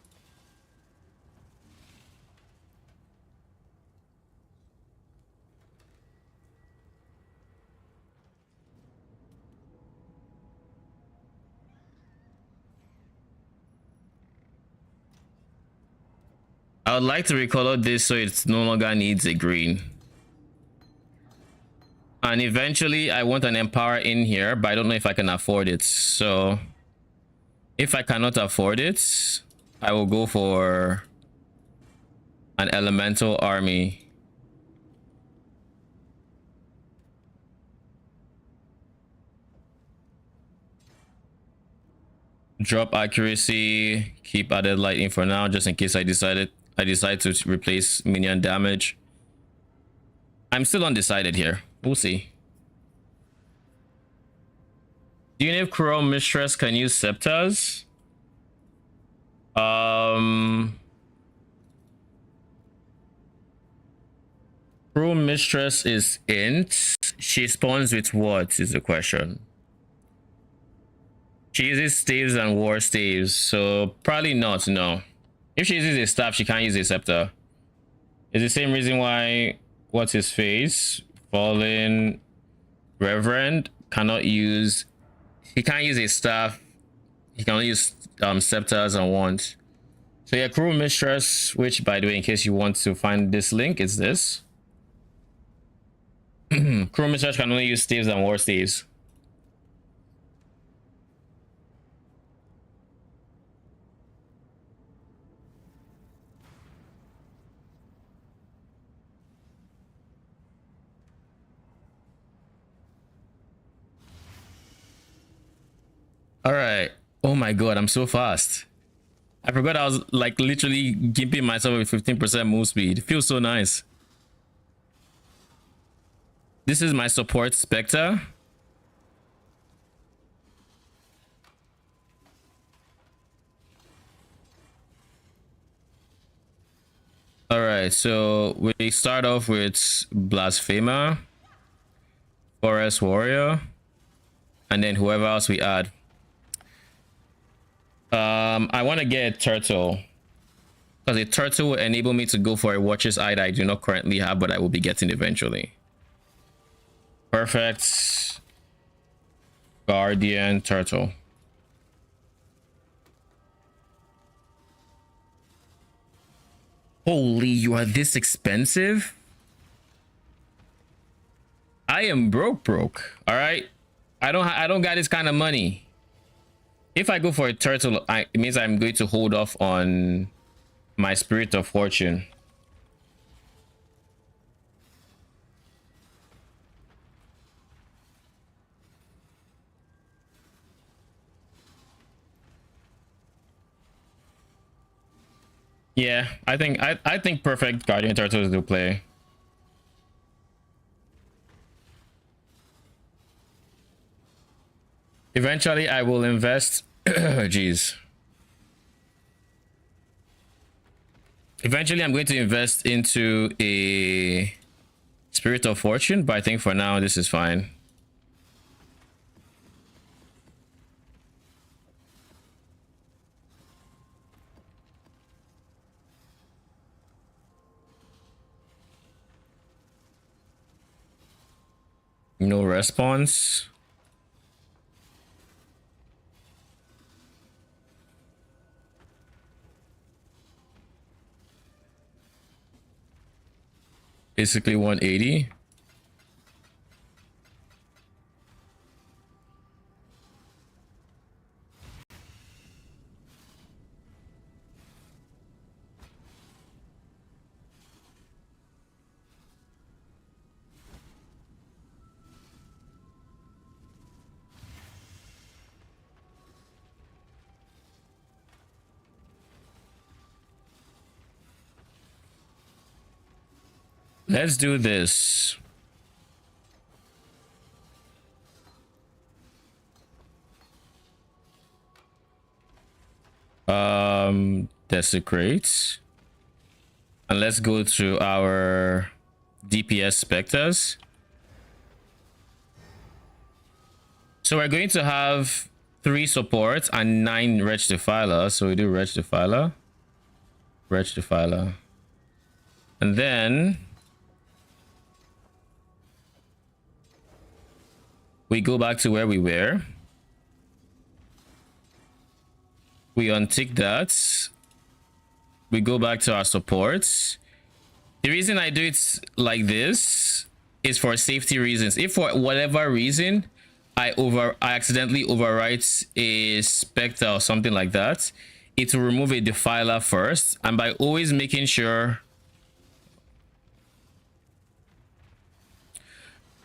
I would like to recolor this so it no longer needs a green. And eventually I want an empower in here, but I don't know if I can afford it. So if I cannot afford it, I will go for an elemental army. Drop accuracy, keep added lightning for now, just in case I decide to replace minion damage. I'm still undecided here. We'll see. Do you know if Cruel Mistress can use scepters? Cruel Mistress is int. She spawns with what is the question? She uses staves and war staves, so probably not, no. If she uses a staff, she can't use a scepter. It's the same reason why what's his face? Fallen Reverend cannot use, he can't use a staff. He can only use scepters and wands. So yeah, Cruel Mistress, which by the way, in case you want to find this link, it's this. Cruel Mistress can only use staves and war staves. All right. Oh my god, I'm so fast. I forgot I was like literally gimping myself with 15% move speed. It feels so nice. This is my support Spectre. All right, so we start off with Blasphemer, Forest Warrior, and then whoever else we add. I want to get a turtle, because a turtle will enable me to go for a Watcher's Eye that I do not currently have, but I will be getting eventually. Perfect Guardian Turtle. Holy, you are this expensive? I am broke. All right, I don't got this kind of money. If I go for a turtle, it means I'm going to hold off on my Spirit of Fortune. Yeah, I think perfect Guardian Turtles do play. Eventually, I will invest. Jeez. Eventually, I'm going to invest into a Spirit of Fortune, but I think for now this is fine. No response. Basically 180. Let's do this. Desecrate. And let's go through our DPS Spectres. So we're going to have 3 supports and 9 Wretched Defiler. So we do Wretched Defiler. Wretched Defiler. And then we go back to where we were. We untick that. We go back to our supports. The reason I do it like this is for safety reasons. If for whatever reason I accidentally overwrite a Spectre or something like that, it will remove a Defiler first. And by always making sure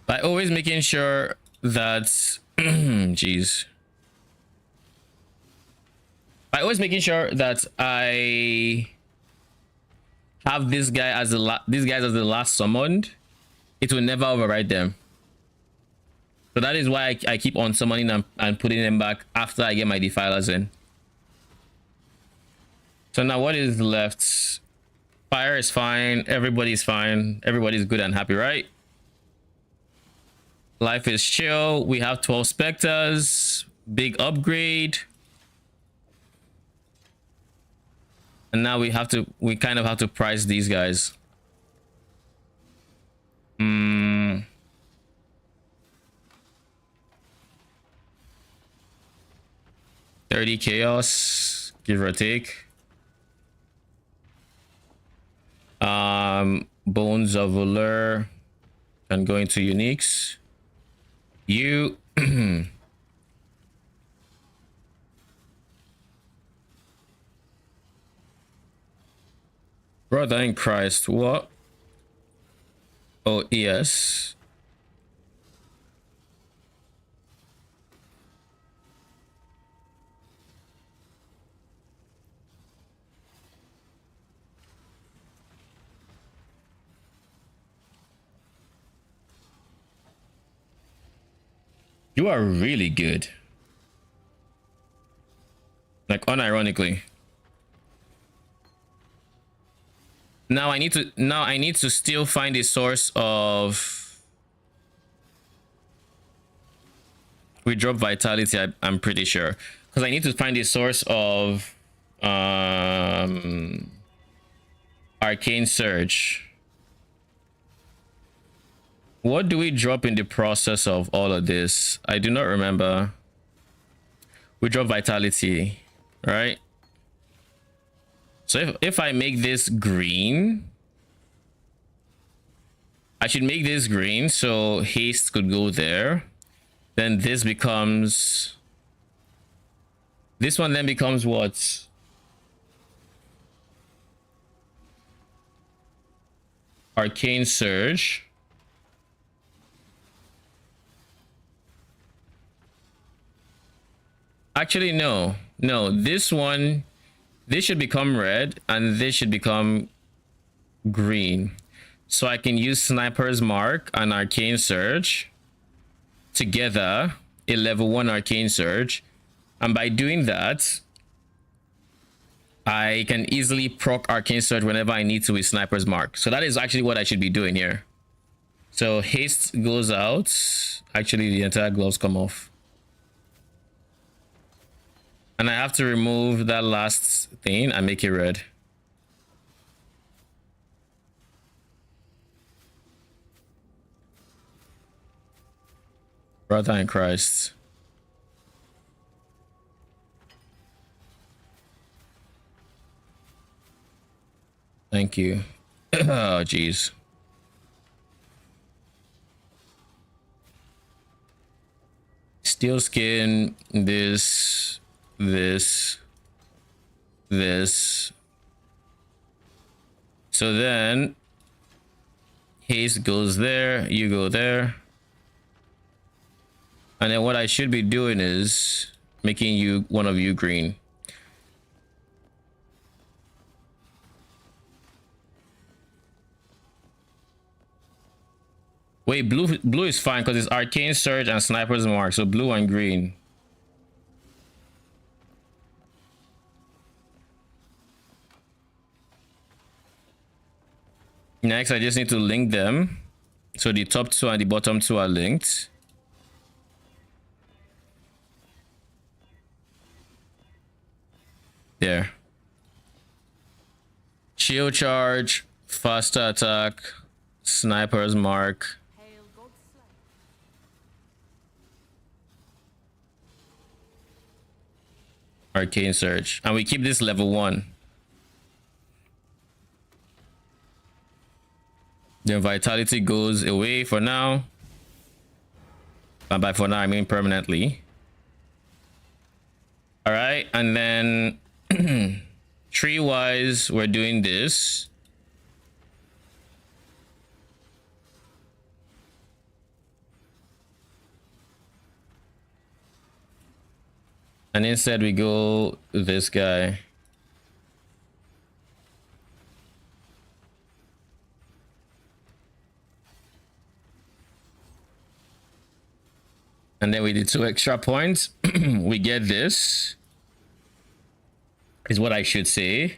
that jeez, by always making sure that I have this guy as these guys as the last summoned, it will never override them. So that is why I keep on summoning and putting them back after I get my Defilers in. So now what is left? Fire is fine. Everybody's fine. Everybody's good and happy, right? Life is chill. We have 12 Spectres. Big upgrade. And now we kind of have to price these guys. 30 chaos, give or take. Bones of Allure and go into uniques. You brother in Christ, what? Oh, yes. You are really good. Like, unironically. Now I need to still find a source of... We drop vitality, I'm pretty sure. Because I need to find a source of Arcane Surge. What do we drop in the process of all of this? I do not remember. We drop vitality, right? So if I make this green, I should make this green so haste could go there. Then this becomes... This one then becomes what? Arcane Surge. Actually, no. This one, this should become red and this should become green. So I can use Sniper's Mark and Arcane Surge together, a level 1 Arcane Surge. And by doing that, I can easily proc Arcane Surge whenever I need to with Sniper's Mark. So that is actually what I should be doing here. So haste goes out. Actually, the entire gloves come off. And I have to remove that last thing and make it red. Brother in Christ. Thank you. Oh, jeez. Steel skin, this. So then haste goes there, you go there. And then what I should be doing is making you one of you green. Wait, blue is fine because it's arcane surge and sniper's mark, so blue and green. Next, I just need to link them. So the top two and the bottom two are linked. There. Shield charge, faster attack, sniper's mark. Arcane surge. And we keep this level 1. Then vitality goes away for now. And by for now, I mean permanently. All right, and then tree-wise, we're doing this. And instead we go this guy. And then we did 2 extra points. We get this. Is what I should say.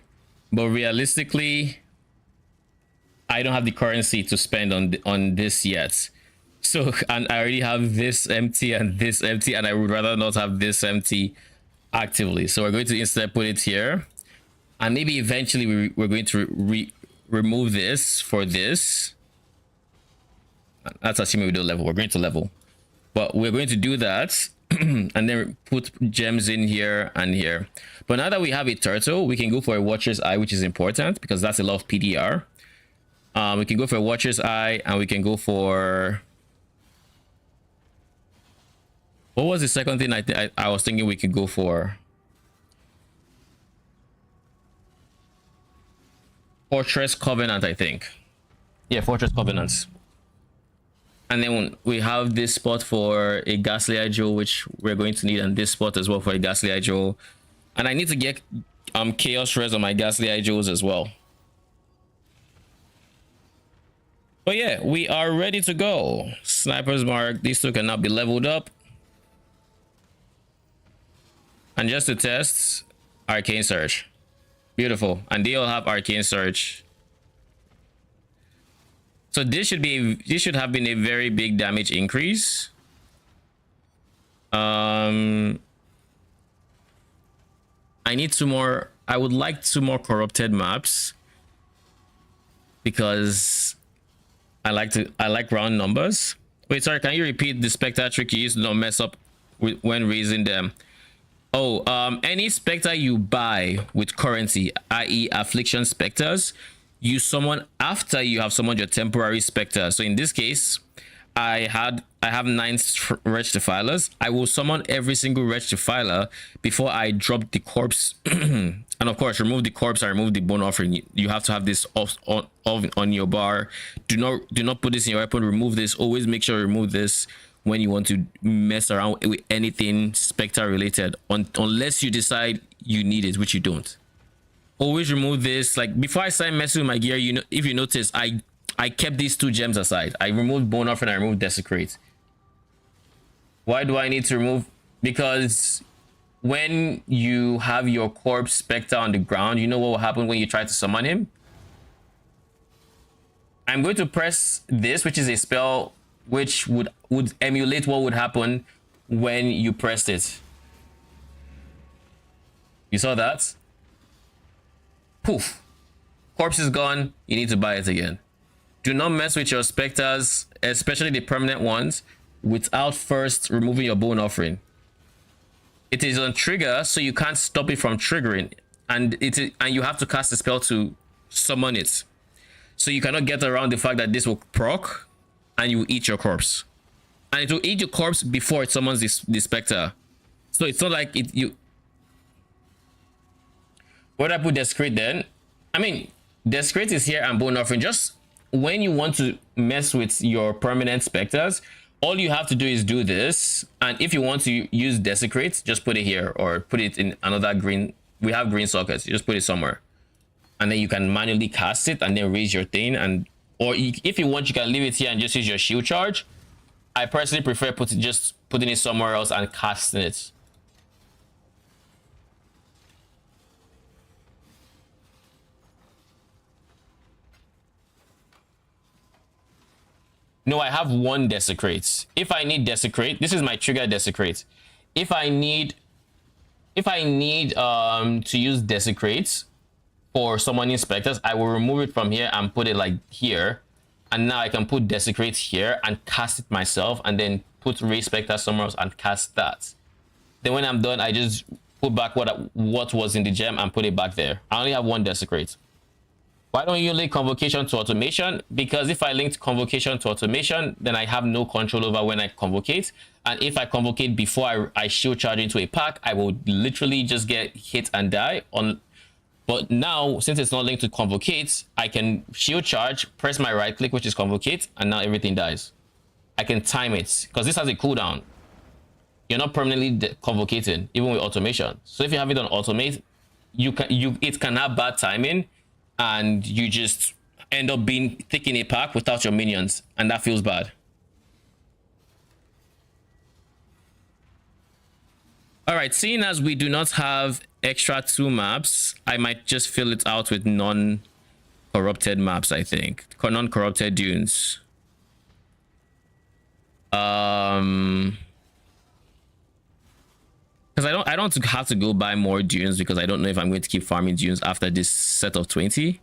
But realistically, I don't have the currency to spend on this yet. So, and I already have this empty and this empty, and I would rather not have this empty actively. So we're going to instead put it here. And maybe eventually we're going to remove this for this. That's assuming we do level. We're going to level. But we're going to do that and then put gems in here and here. But now that we have a turtle, we can go for a Watcher's Eye, which is important because that's a lot of PDR. We can go for a Watcher's Eye and we can go for... What was the second thing I was thinking we could go for? Fortress Covenant, I think. Yeah, Fortress Covenants. And then we have this spot for a Ghastly Eye Jewel, which we're going to need, and this spot as well for a Ghastly Eye Jewel. And I need to get Chaos Res on my Ghastly Eye Jewels as well. But yeah, we are ready to go. Sniper's Mark, these two can now be leveled up. And just to test, Arcane Surge. Beautiful. And they all have Arcane Surge. So this should have been a very big damage increase. I need 2 more. I would like 2 more corrupted maps because I like round numbers. Wait, sorry, can you repeat the Spectre trick you used to not mess up when raising them? Oh, any Spectre you buy with currency, i.e. Affliction Spectres, you summon after you have summoned your temporary Spectre. So in this case, I have 9 Wretched Defilers. I will summon every single Wretched Defiler before I drop the corpse. And of course, remove the corpse and remove the bone offering. You have to have this off on your bar. Do not put this in your weapon. Remove this. Always make sure you remove this when you want to mess around with anything Spectre related, unless you decide you need it, which you don't. Always remove this. Like before I start messing with my gear, you know, if you notice, I kept these 2 gems aside. I removed Bone Off and I removed Desecrate. Why do I need to remove? Because when you have your corpse Spectre on the ground, you know what will happen when you try to summon him? I'm going to press this, which is a spell which would emulate what would happen when you pressed it. You saw that? Poof. Corpse is gone. You need to buy it again. Do not mess with your specters, especially the permanent ones, without first removing your bone offering. It is on trigger, so you can't stop it from triggering, and you have to cast a spell to summon it. So you cannot get around the fact that this will proc, and you will eat your corpse, and it will eat your corpse before it summons the specter. So it's not like you. What I put Desecrate then? I mean, Desecrate is here and bone offering. Just when you want to mess with your permanent specters, all you have to do is do this. And if you want to use Desecrate, just put it here or put it in another green. We have green sockets. You just put it somewhere. And then you can manually cast it and then raise your thing. Or if you want, you can leave it here and just use your shield charge. I personally prefer just putting it somewhere else and casting it. No, I have one Desecrate. If I need Desecrate, this is my trigger Desecrate. If I need to use Desecrate for summoning specters, I will remove it from here and put it like here. And now I can put Desecrate here and cast it myself, and then put Raise Spectre somewhere else and cast that. Then when I'm done, I just put back what was in the gem and put it back there. I only have one Desecrate. Why don't you link Convocation to Automation? Because if I linked Convocation to Automation, then I have no control over when I convocate. And if I convocate before I shield charge into a pack, I will literally just get hit and die. But now, since it's not linked to Convocate, I can shield charge, press my right click, which is Convocate, and now everything dies. I can time it, because this has a cooldown. You're not permanently convocating, even with automation. So if you have it on automate, it can have bad timing, and you just end up being thick in a pack without your minions, and that feels bad. All right, seeing as we do not have extra 2 maps, I might just fill it out with non-corrupted maps, I think. Non-corrupted dunes. Because I don't have to go buy more dunes, because I don't know if I'm going to keep farming dunes after this set of 20.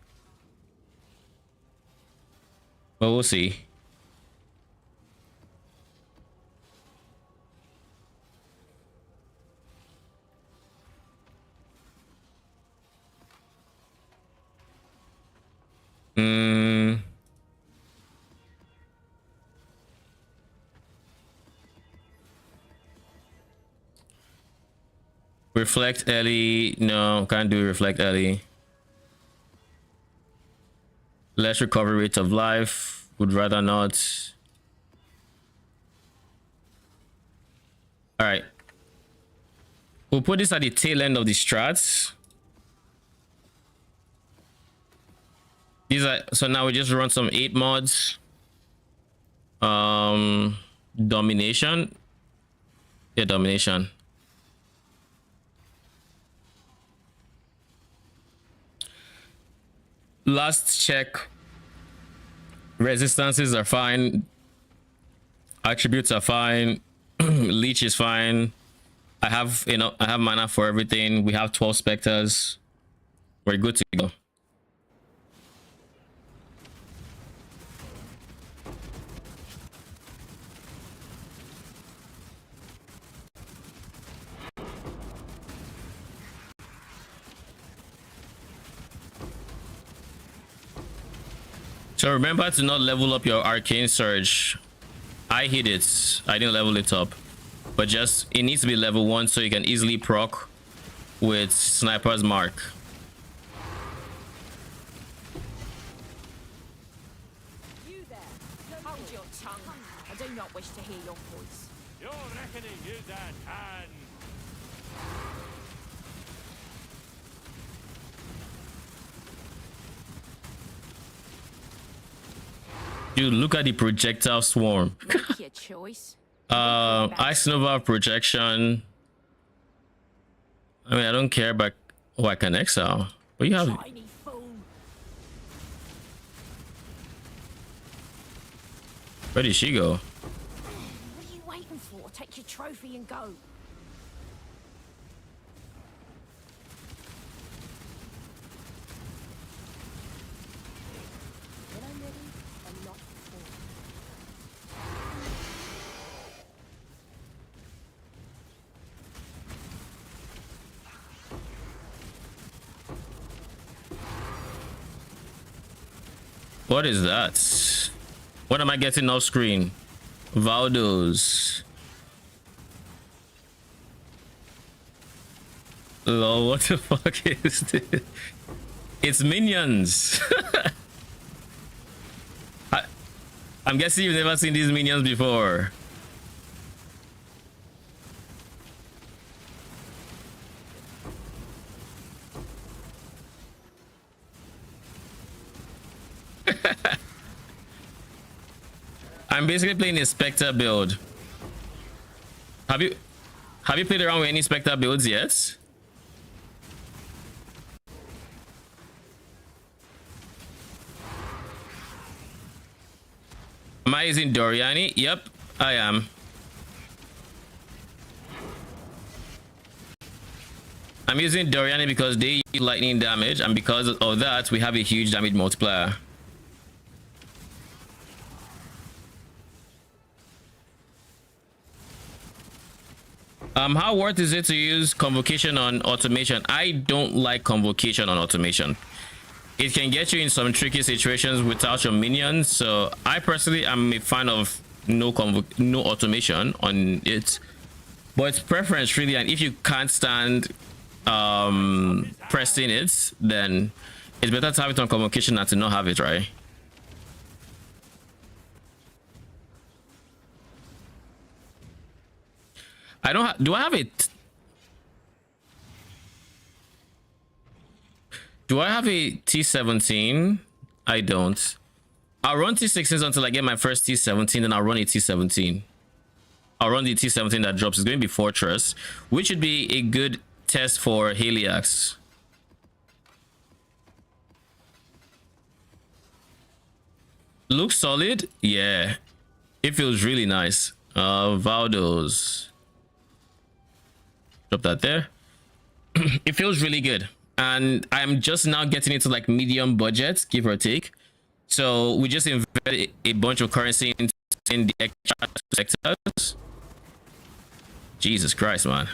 But we'll see. Reflect early. No, can't do reflect early. Less recovery rate of life. Would rather not. All right. We'll put this at the tail end of the strats. These are, so now we just run some 8 mods. Domination. Yeah, domination. Last check. Resistances are fine. Attributes are fine. Leech is fine. I have mana for everything. We have 12 specters. We're good to go. So remember to not level up your arcane surge. I hit it. I didn't level it up. But just, it needs to be level 1 so you can easily proc with Sniper's Mark. You there. Hold your tongue. I do not wish to hear your voice. Your reckoning is at hand. Dude, look at the projectile swarm. Make your choice. Ice Nova projection. I mean, I don't care, but oh, I can exile. But you have. Tiny fool. Where did she go? What are you waiting for? Take your trophy and go. When I'm ready, I'm not before. What is that? What am I getting off screen? Valdos. Lol, what the fuck is this? It's minions. I'm guessing you've never seen these minions before. I'm basically playing a Spectre build. Have you played around with any Spectre builds yet? Am I using Doryani? Yep, I am. I'm using Doryani because they use lightning damage, and because of that, we have a huge damage multiplier. How worth is it to use convocation on automation? I don't like convocation on automation. It can get you in some tricky situations without your minions, so I personally am a fan of no automation on it, but it's preference really, and if you can't stand pressing it, then it's better to have it on convocation than to not have it, right? I don't do I have it? Do I have a T17? I don't. I'll run T16s until I get my first T17, then I'll run a T17. I'll run the T17 that drops. It's going to be Fortress, which would be a good test for Heliax. Looks solid? Yeah. It feels really nice. Valdos. Drop that there. It feels really good. And I'm just now getting into like medium budget, give or take. So we just invested a bunch of currency in the extra sectors. Jesus Christ, man.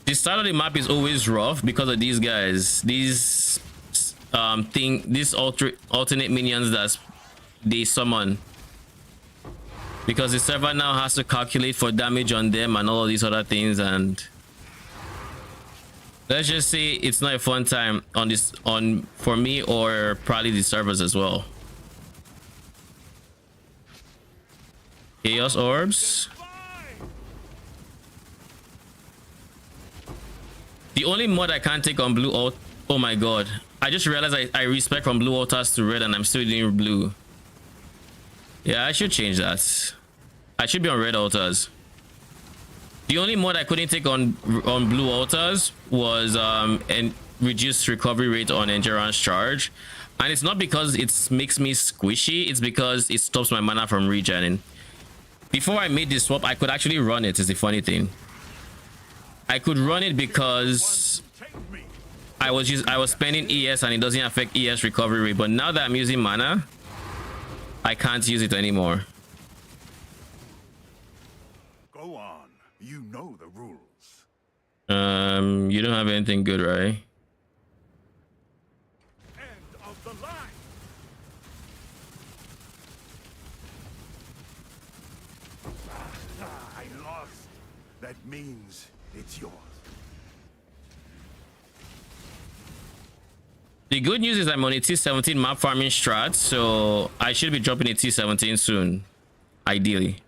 The start of the map is always rough because of these guys. These these alternate minions that they summon. Because the server now has to calculate for damage on them and all of these other things, and let's just say it's not a fun time for me or probably the servers as well. Chaos orbs. The only mod I can't take on blue alt. Oh my god, I just realized I respec from blue altars to red and I'm still doing blue. Yeah, I should change that. I should be on red altars. The only mod I couldn't take on blue altars was and reduced recovery rate on endurance charge, and it's not because it makes me squishy, it's because it stops my mana from regening. Before I made this swap, I could actually run it. Is the funny thing. I could run it because I was spending ES and it doesn't affect ES recovery rate, but now that I'm using mana, I can't use it anymore. Go on. You know the rules. You don't have anything good, right? End of the line. I lost. That means it's yours. The good news is I'm on a T17 map farming strat, so I should be dropping a T17 soon, ideally.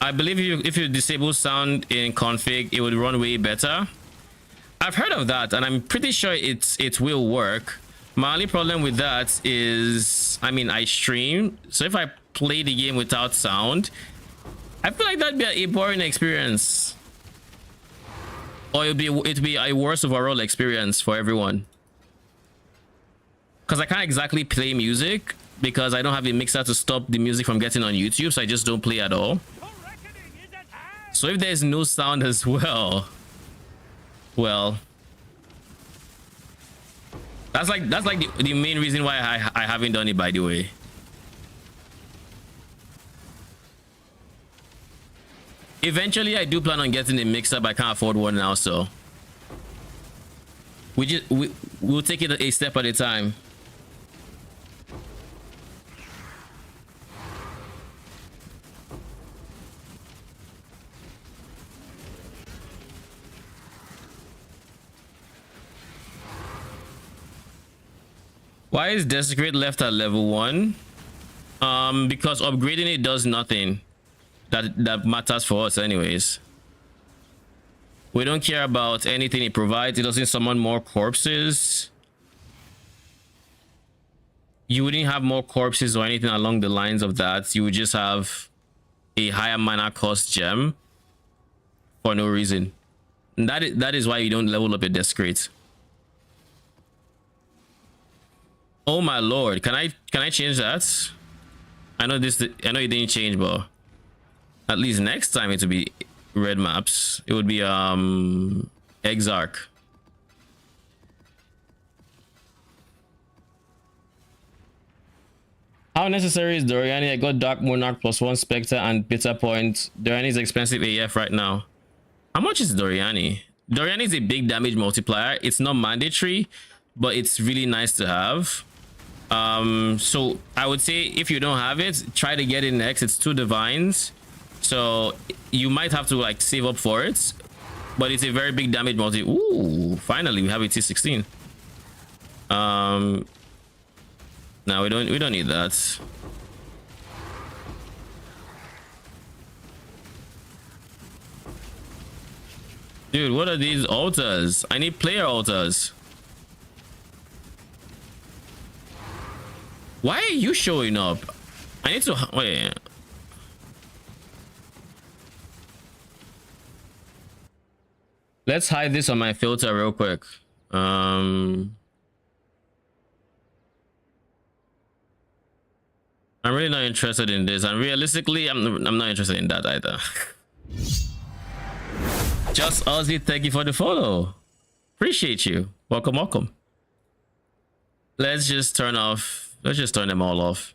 I believe if you disable sound in config, it would run way better. I've heard of that, and I'm pretty sure it will work. My only problem with that is, I mean, I stream, so if I play the game without sound, I feel like that'd be a boring experience. or it'd be a worse overall experience for everyone. Because I can't exactly play music because I don't have a mixer to stop the music from getting on YouTube, so I just don't play at all. So if there's no sound as well, well, that's like the main reason why I haven't done it, by the way. Eventually I do plan on getting a mixer, but I can't afford one now, so we'll take it a step at a time. Why is Desecrate left at level 1? Because upgrading it does nothing that matters for us anyways. We don't care about anything it provides. It doesn't summon more corpses. You wouldn't have more corpses or anything along the lines of that. You would just have a higher mana cost gem for no reason. And that is why you don't level up a Desecrate. Oh my lord, can I change that? I know it didn't change, but at least next time it will be red maps. It would be Exarch. How necessary is Doryani? I got Dark Monarch +1 Spectre and Bitter Point. Doryani is expensive AF right now. How much is Doryani? Doryani is a big damage multiplier. It's not mandatory, but it's really nice to have. So I would say if you don't have it, try to get it next. It's 2 divines, so you might have to like save up for it, but it's a very big damage multi. Ooh, finally we have a T16. No, we don't need that. Dude, what are these altars? I need player altars. Why are you showing up? I need to wait. Let's hide this on my filter real quick. I'm really not interested in this, and realistically I'm not interested in that either. Just Ozzy, thank you for the follow. Appreciate you. Welcome. Let's just turn them all off.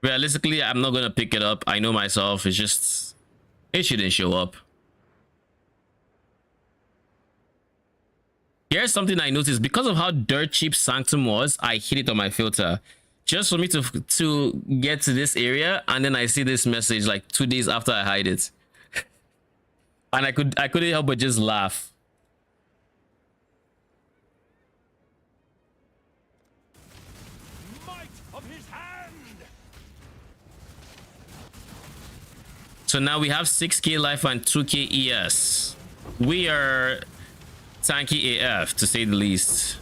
Realistically, I'm not gonna pick it up. I know myself. It shouldn't show up. Here's something I noticed. Because of how dirt cheap Sanctum was, I hit it on my filter just for me to get to this area, and then I see this message like 2 days after I hide it. And I couldn't help but just laugh. Might of his hand. So now we have 6k life and 2k ES. We are tanky AF, to say the least.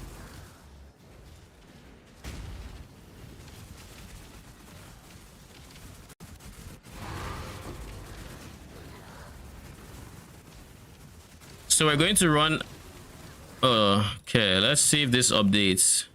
So we're going to run. Okay, let's see if this updates.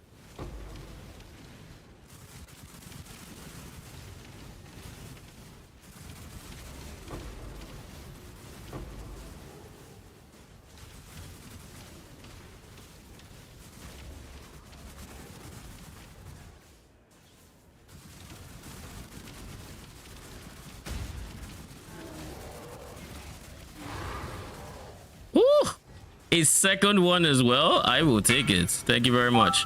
A second one as well. I will take it. Thank you very much.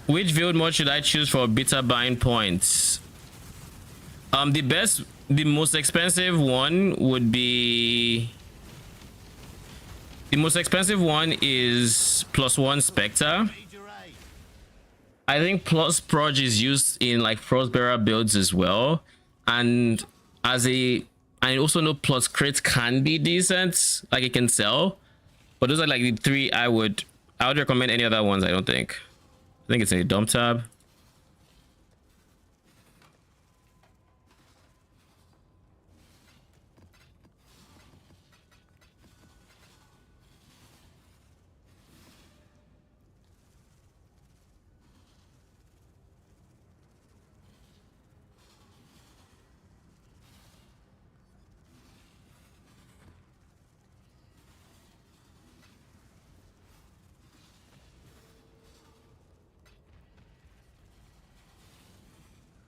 Which build mod should I choose for bitter bind points? The most expensive one would be. The most expensive one is +1 Spectre. I think plus proj is used in like Frostbearer builds as well, and I also know plus crit can be decent, like it can sell, but those are like the 3 I would recommend. Any other ones I don't think. I think it's in a dump tab.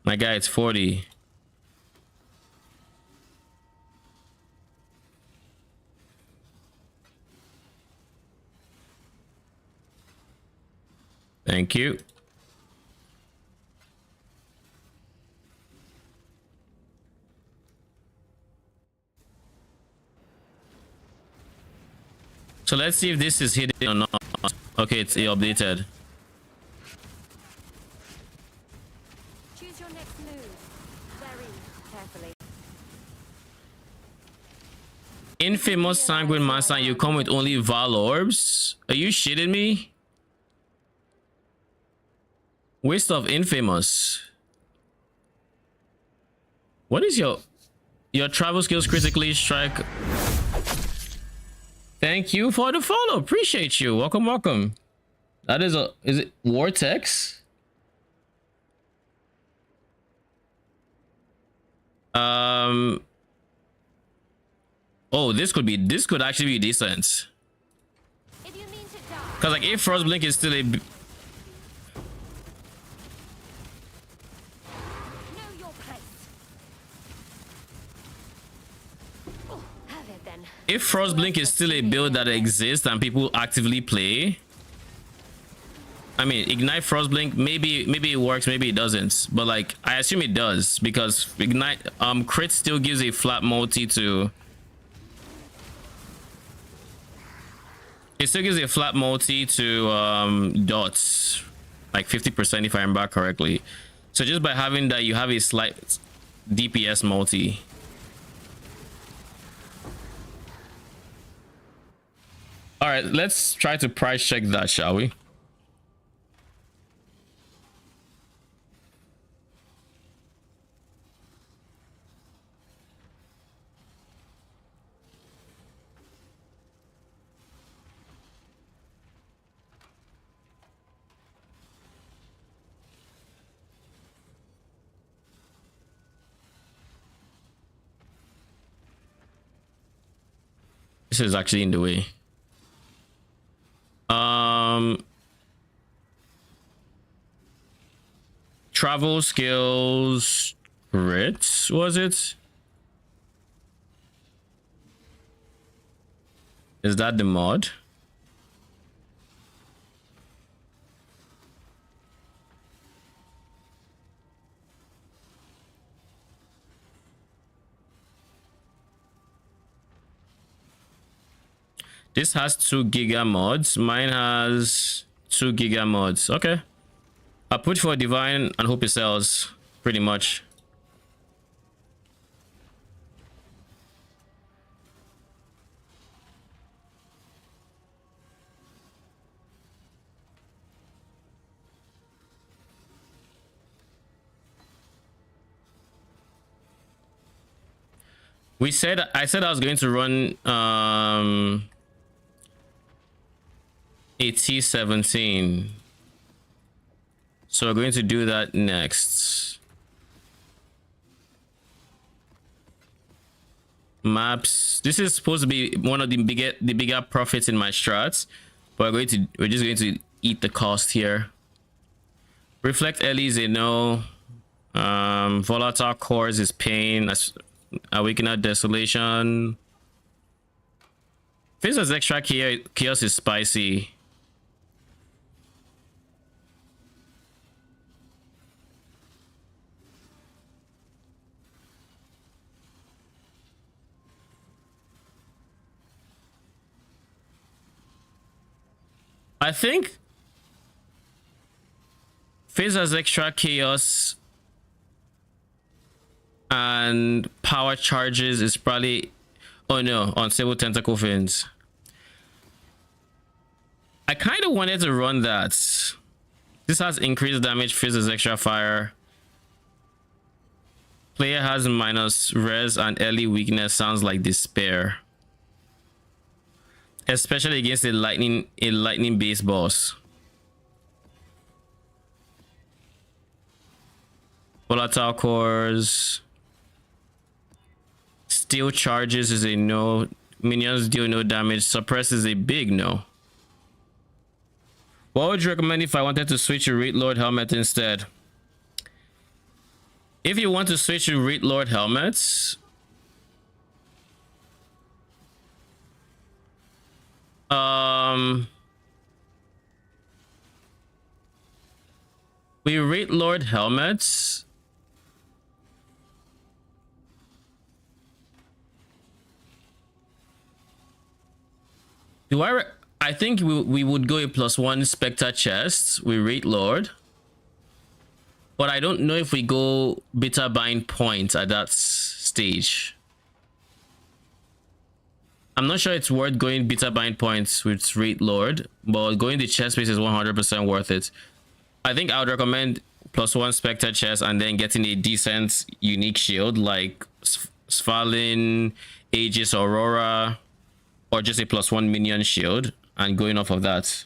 My guy, it's 40. Thank you. So let's see if this is hidden or not. Okay, it's updated. Choose your next move. Very carefully. Infamous Sanguine Master, you come with only Val Orbs? Are you shitting me? Waste of Infamous. What is your travel skills critically strike? Thank you for the follow. Appreciate you. Welcome, welcome. That is it Vortex? Oh, this could actually be decent. If you mean to die. Cause like if Frostblink is still a Know your place. Oh, have it then. if Frostblink is still a build that exists and people actively play, I mean, Ignite Frostblink, maybe it works, maybe it doesn't, but like I assume it does because Ignite crit still gives a flat multi to. It still gives a flat multi to dots, like 50% if I remember correctly. So just by having that, you have a slight DPS multi. All right, let's try to price check that, shall we? This is actually in the way. Travel skills crit, was it? Is that the mod? This has 2 giga mods. Mine has 2 giga mods. Okay. I put for Divine and hope it sells. Pretty much. I said I was going to run a T17, so we're going to do that next. Maps, this is supposed to be one of the bigger profits in my strats, but we're just going to eat the cost here. Reflect Ellie is a no. Volatile cores is pain. Awakener Desolation. Phaser's extra chaos is spicy. I think Phaser's extra chaos and power charges is probably, oh no, unstable tentacle fins. I kind of wanted to run that. This has increased damage, Phaser's extra fire. Player has minus res and early weakness. Sounds like despair, especially against a lightning based boss. Volatile cores. Steel charges is a no. Minions deal no damage. Suppress is a big no. What would you recommend if I wanted to switch a Wraith Lord helmet instead? If you want to switch to Reed Lord helmets, we Reed Lord helmets. I think we would go a +1 Spectre chest. We Reed Lord. But I don't know if we go bitter bind point at that stage. I'm not sure it's worth going bitter bind points with Reed Lord, but going the chest space is 100% worth it. I think I would recommend +1 Spectre chest and then getting a decent unique shield like Svalin, Aegis Aurora, or just a +1 minion shield and going off of that.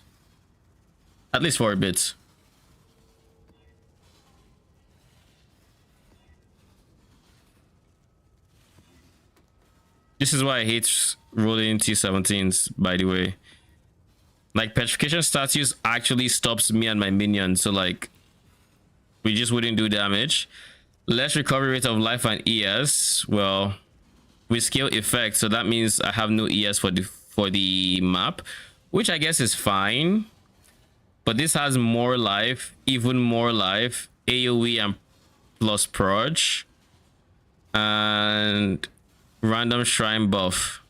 At least for a bit. This is why I hate rolling T17s, by the way. Like, petrification status actually stops me and my minions, so like, we just wouldn't do damage. Less recovery rate of life and ES. Well, we scale effect, so that means I have no ES for the map, which I guess is fine. But this has more life, even more life, AoE and plus proj, and random shrine buff.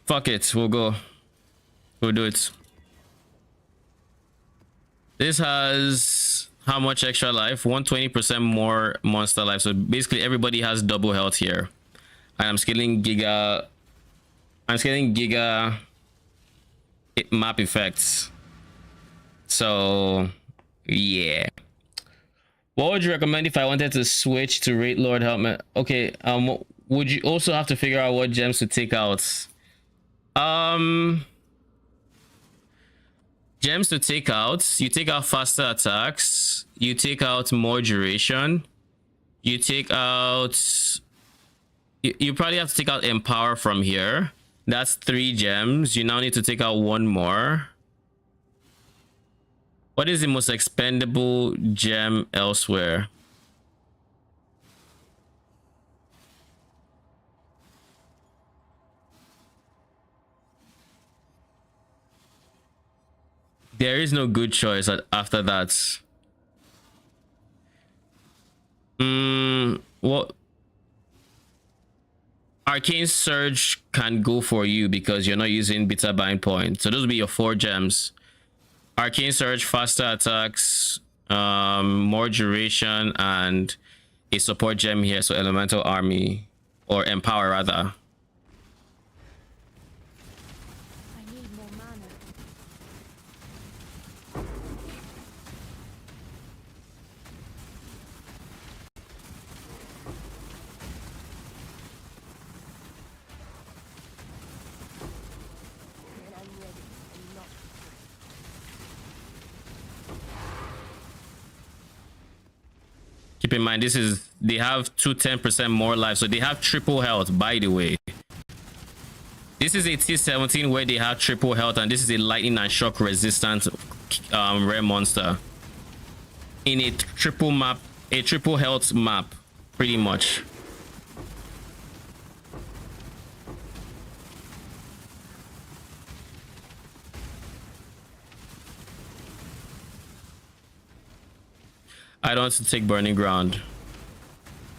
Fuck it, we'll go. We'll do it. This has how much extra life? 120% more monster life. So basically everybody has double health here. And I'm scaling Giga map effects. So yeah. What would you recommend if I wanted to switch to Reed Lord helmet? Okay, would you also have to figure out what gems to take out? Gems to take out, you take out faster attacks, you take out more duration, you take out, you probably have to take out empower from here. That's 3 gems. You now need to take out 1 more. What is the most expendable gem elsewhere? There is no good choice after that. What? Arcane Surge can go for you because you're not using bitter bind point. So those will be your 4 gems. Arcane Surge, faster attacks, more duration, and a support gem here. So Elemental Army, or Empower rather. I need more mana. When I'm ready, I'm not. Keep in mind, they have 10% more life, so they have triple health, by the way. This is a T17 where they have triple health, and this is a lightning and shock resistant rare monster in a triple health map, pretty much. I don't want to take Burning Ground.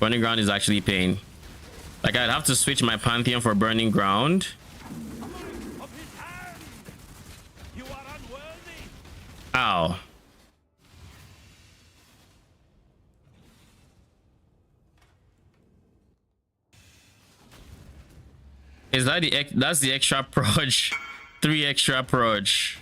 Burning Ground is actually pain. Like, I'd have to switch my Pantheon for Burning Ground. Of his hand! You are unworthy! Ow. Is that that's the extra proj? 3 extra proj.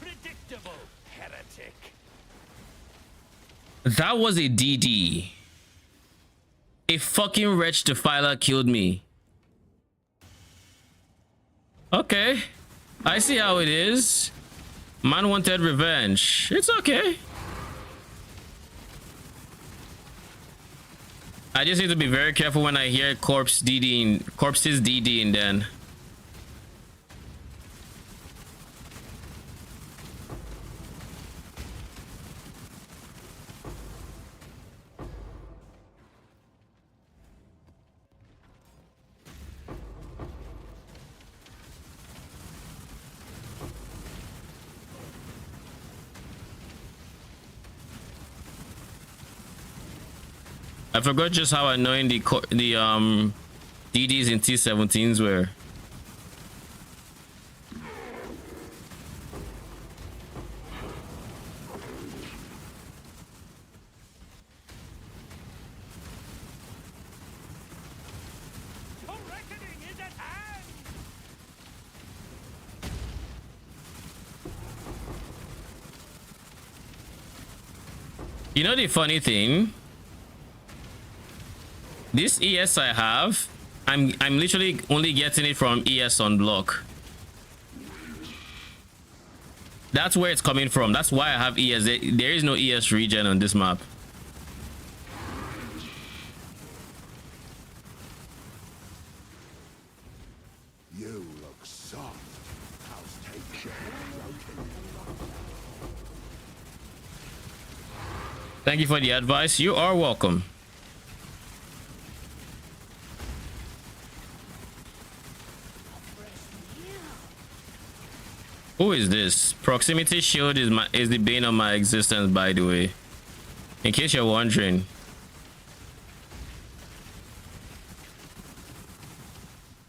Predictable, heretic! That was a DD. A fucking wretched Defiler killed me. Okay. I see how it is. Man wanted revenge. It's okay. I just need to be very careful when I hear corpses DDing then. I forgot just how annoying the DDs in T17s were. You know the funny thing? This ES I have, I'm literally only getting it from ES on block. That's where it's coming from. That's why I have ES. There is no ES regen on this map. You look soft. I'll take you. Thank you for the advice. You are welcome. Who is this? Proximity shield is the bane of my existence, by the way. In case you're wondering.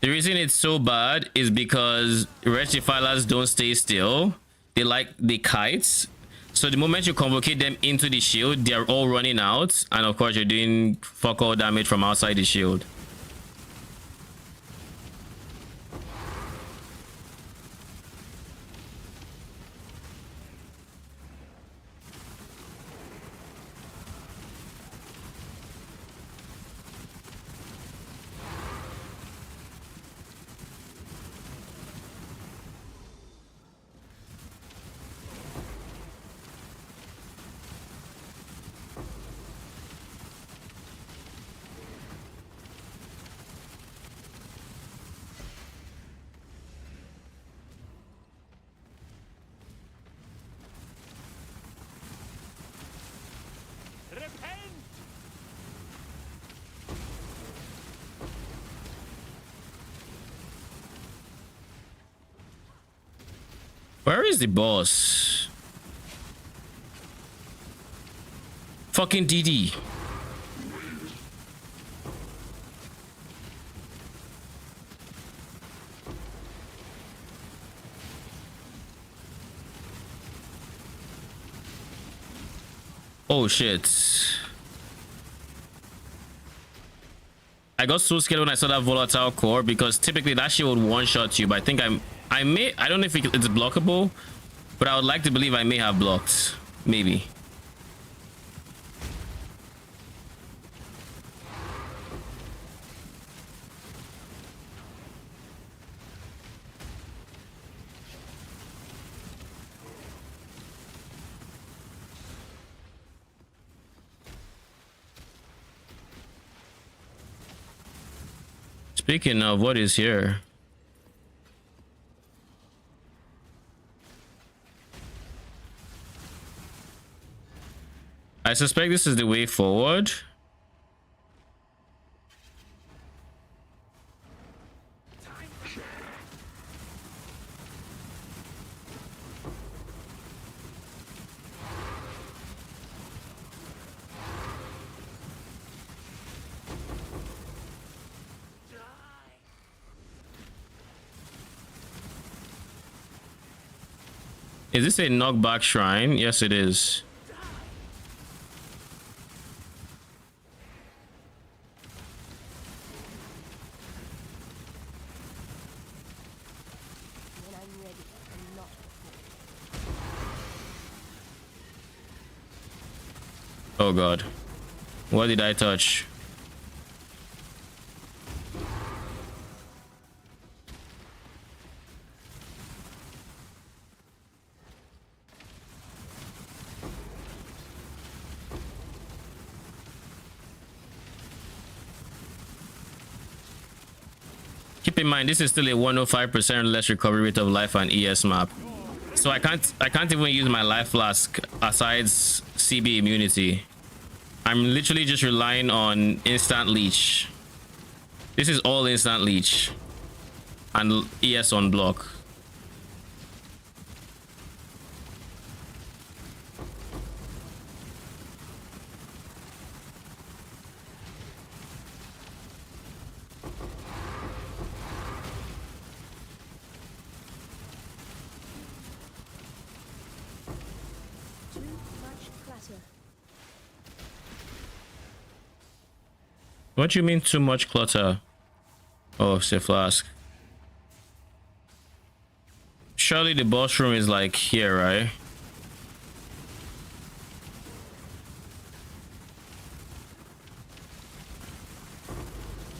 The reason it's so bad is because Wretched Defilers don't stay still. They like the kites. So the moment you convocate them into the shield, they're all running out. And of course, you're doing fuck all damage from outside the shield. Where is the boss? Fucking DD. Oh shit. I got so scared when I saw that volatile core because typically that shit would one-shot you, but I think I don't know if it's blockable, but I would like to believe I may have blocked. Maybe. Speaking of, what is here? I suspect this is the way forward. Is this a knockback shrine? Yes, it is. Oh god. What did I touch? Keep in mind, this is still a 105% less recovery rate of life and ES map. So I can't even use my life flask aside CB immunity. I'm literally just relying on instant leech. This is all instant leech and ES on block. What do you mean too much clutter? Oh, it's a flask. Surely the boss room is like here, right?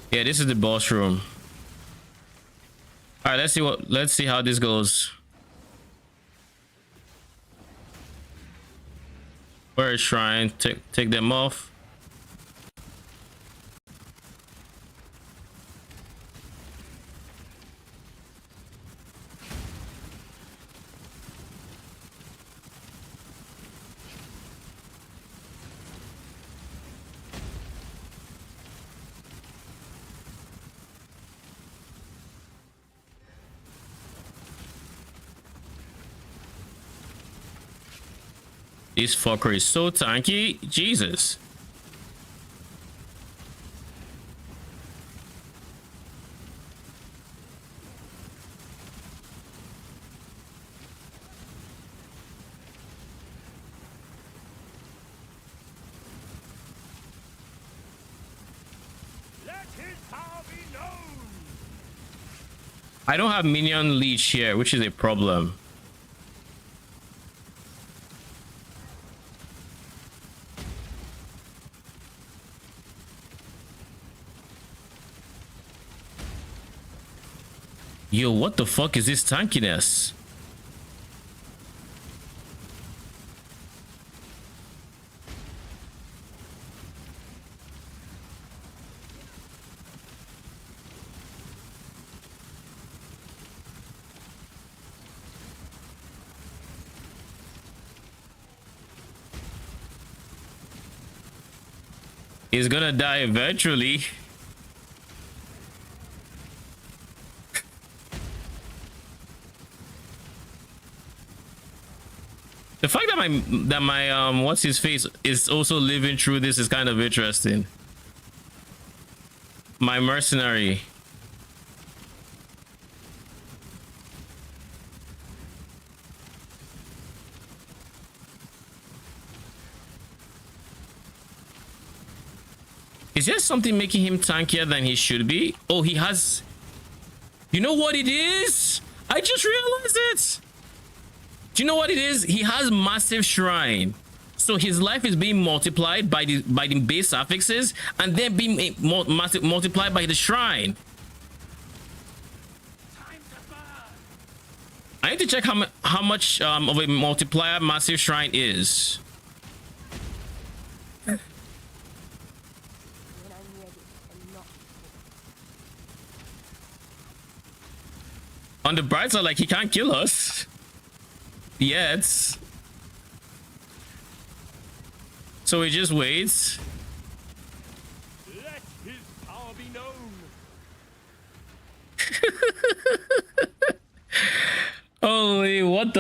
Yeah, this is the boss room. All right, let's see how this goes. Where is shrine? Take them off. This fucker is so tanky. Jesus. Let his power be known. I don't have minion leech here, which is a problem. Yo, what the fuck is this tankiness? He's gonna die eventually. The fact that my what's his face is also living through this is kind of interesting. My mercenary. Is there something making him tankier than he should be? Oh, he has... You know what it is? I just realized it. Do you know what it is? He has massive shrine, so his life is being multiplied by the base affixes and then being multiplied by the shrine. I need to check how much of a multiplier massive shrine is. On the bright side, like, he can't kill us yet, so we just wait. Let his power be known. Holy, what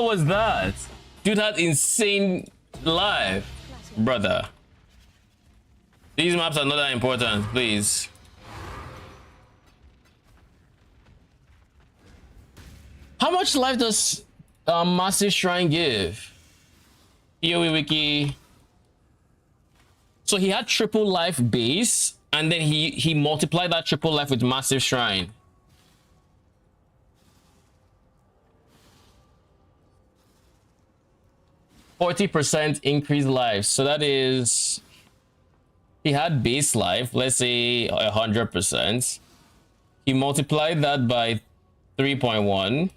was that? Dude had insane life, brother. These maps are not that important, please. How much life does Massive Shrine give? PoE wiki. So he had triple life base, and then he multiplied that triple life with Massive Shrine. 40% increased life. So that is, he had base life, let's say 100%. He multiplied that by 3.1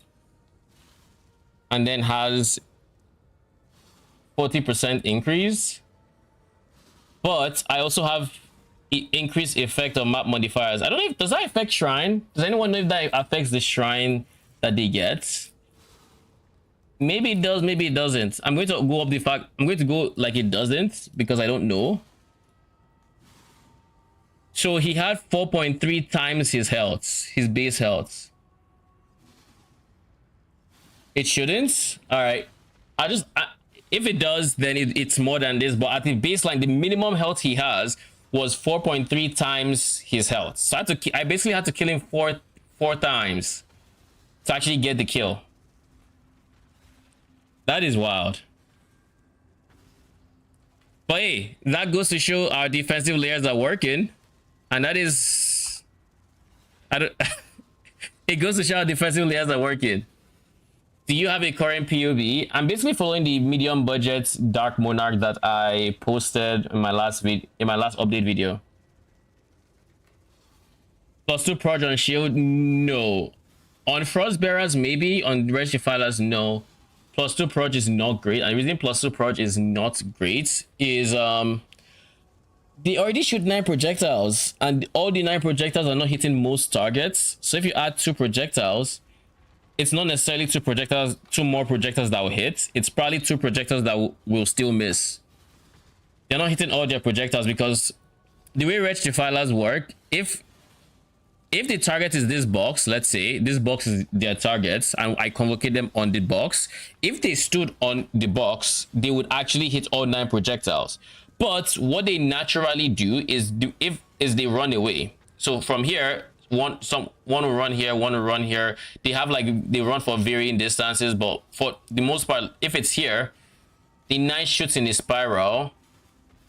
and then has 40% increase. But I also have increased effect on map modifiers. I don't know if, does that affect shrine? Does anyone know if that affects the shrine that they get? Maybe it does, maybe it doesn't. I'm going to go up the fact, I'm going to go like it doesn't because I don't know. So he had 4.3 times his health, his base health. It shouldn't. All right. If it does, then it's more than this. But at the baseline, the minimum health he has was 4.3 times his health. So I basically had to kill him four times to actually get the kill. That is wild. But hey, that goes to show our defensive layers are working. And that is, it goes to show our defensive layers are working. Do you have a current POV? I'm basically following the medium budget Dark Monarch that I posted in my last update video. +2 proj on shield? No. On Frostbearers, maybe. On Wretched Defilers, no. +2 proj is not great. And the reason +2 proj is not great is they already shoot 9 projectiles, and all the 9 projectiles are not hitting most targets. So if you add 2 projectiles, it's not necessarily 2 more projectiles that will hit. It's probably 2 projectiles that will still miss. They're not hitting all their projectiles because the way Wretched Defilers work, if the target is this box, let's say this box is their targets and I convocate them on the box, if they stood on the box, they would actually hit all 9 projectiles. But what they naturally do is they run away. So from here, one will run here, one will run here. They have they run for varying distances, but for the most part, if it's here, the 9 shoots in a spiral,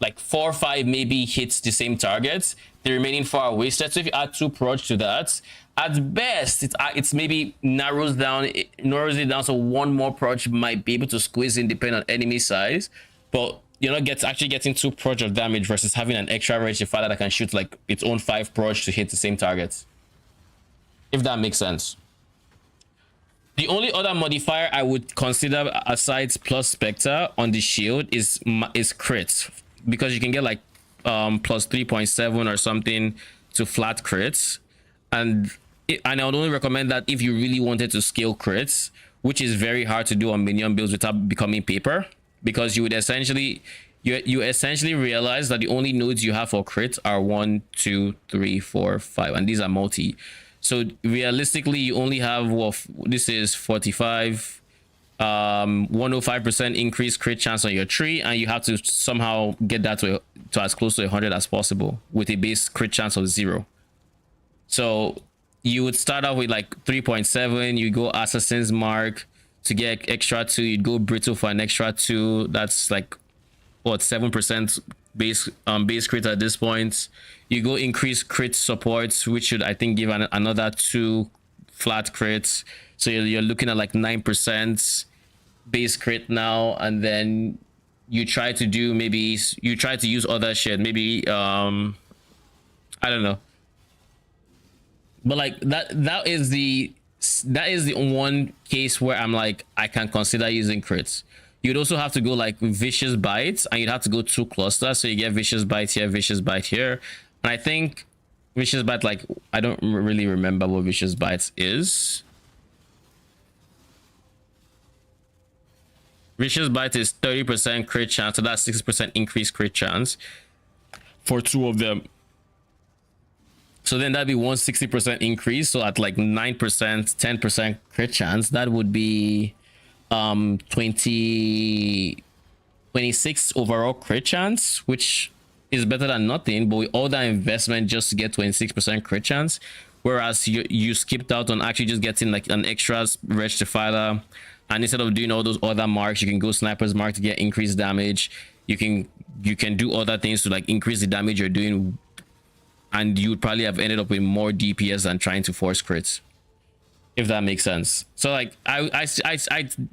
like 4 or 5 maybe hits the same targets. The remaining 4 are wasted. So if you add 2 proj to that, at best it's maybe narrows it down, so 1 more proj might be able to squeeze in depending on enemy size. But you're not actually getting 2 proj of damage versus having an extra Wretched Defiler that can shoot like its own 5 proj to hit the same targets. If that makes sense. The only other modifier I would consider aside plus Spectre on the shield is crits, because you can get like plus 3.7 or something to flat crits, and I would only recommend that if you really wanted to scale crits, which is very hard to do on minion builds without becoming paper, because you would essentially realize that the only nodes you have for crits are 1, 2, 3, 4, 5, and these are multi. So realistically, you only have, well, this is 45, 105% increased crit chance on your tree, and you have to somehow get that to as close to 100 as possible with a base crit chance of 0. So you would start off with like 3.7, you go Assassin's Mark to get extra 2, you'd go Brittle for an extra 2, that's like what, 7% base crit at this point. You go increase crit support, which should, I think, give another 2 flat crits, so you're looking at like 9% base crit now. And then you try to use other shit, maybe I don't know, but like that is the one case where I'm like, I can consider using crits. You'd also have to go like Vicious Bites, and you'd have to go 2 clusters, so you get Vicious Bite here, Vicious Bite here. And I think Vicious Bite, like, I don't really remember what Vicious Bites is. Vicious Bite is 30% crit chance, so that's 6% increased crit chance for 2 of them. So then that'd be 160% increase. So at like 9%, 10% crit chance, that would be 26 overall crit chance, which is better than nothing. But with all that investment just to get 26% crit chance, whereas you skipped out on actually just getting like an extra Wretched Defiler, and instead of doing all those other marks, you can go Sniper's Mark to get increased damage. You can do other things to like increase the damage you're doing, and you would probably have ended up with more DPS than trying to force crits, if that makes sense. So like I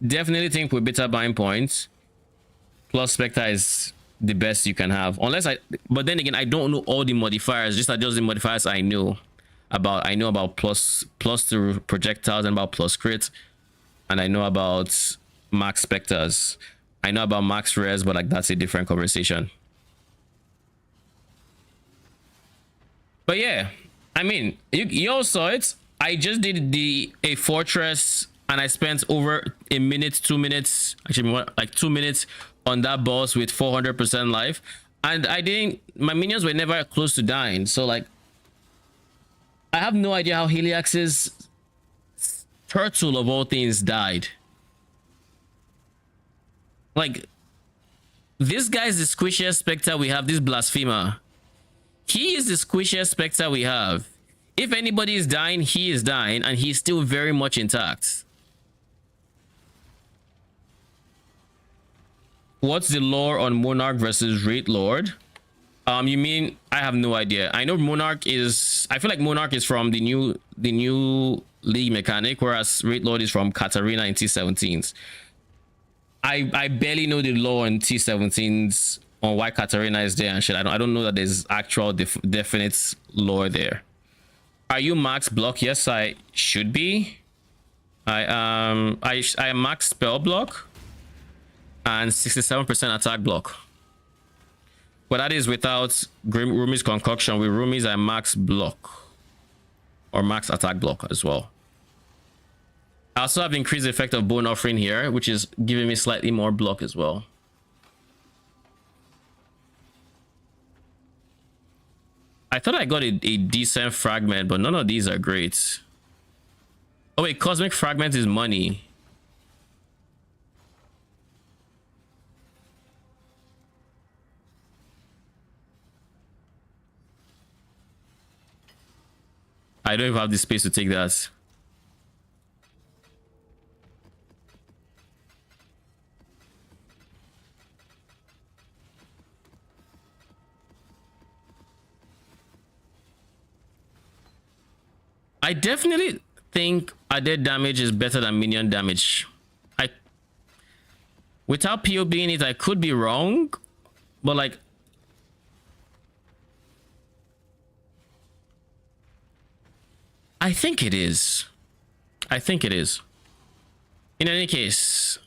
definitely think with beta buying points, plus Spectre is the best you can have, unless but then again, I don't know all the modifiers. Just adjust the modifiers I know about. I know about plus to projectiles and about plus crit, and I know about max Spectres. I know about max res, but like that's a different conversation. But yeah, I mean, you all saw it. I just did a fortress, and I spent over a minute, 2 minutes, actually more like 2 minutes on that boss with 400% life, and my minions were never close to dying. So like, I have no idea how Heliax's turtle of all things died. Like, this guy's the squishiest Spectre we have, this Blasphemer. He is the squishiest Spectre we have. If anybody is dying, he is dying, and he's still very much intact. What's the lore on Monarch versus Wraith Lord? You mean, I have no idea. I know Monarch is, I feel like Monarch is from the new league mechanic, whereas Wraith Lord is from Katarina in T17s. I barely know the lore on T17s on why Katarina is there and shit. I don't know that there's actual definite lore there. Are you max block? Yes, I should be. I am max spell block and 67% attack block. But that is without Rumi's concoction. With Rumi's, I max block or max attack block as well. I also have increased effect of bone offering here, which is giving me slightly more block as well. I thought I got a decent fragment, but none of these are great. Oh wait, cosmic fragment is money. I don't even have the space to take that. I definitely think added damage is better than minion damage. Without POB in it, I could be wrong, but like, I think it is. I think it is. In any case,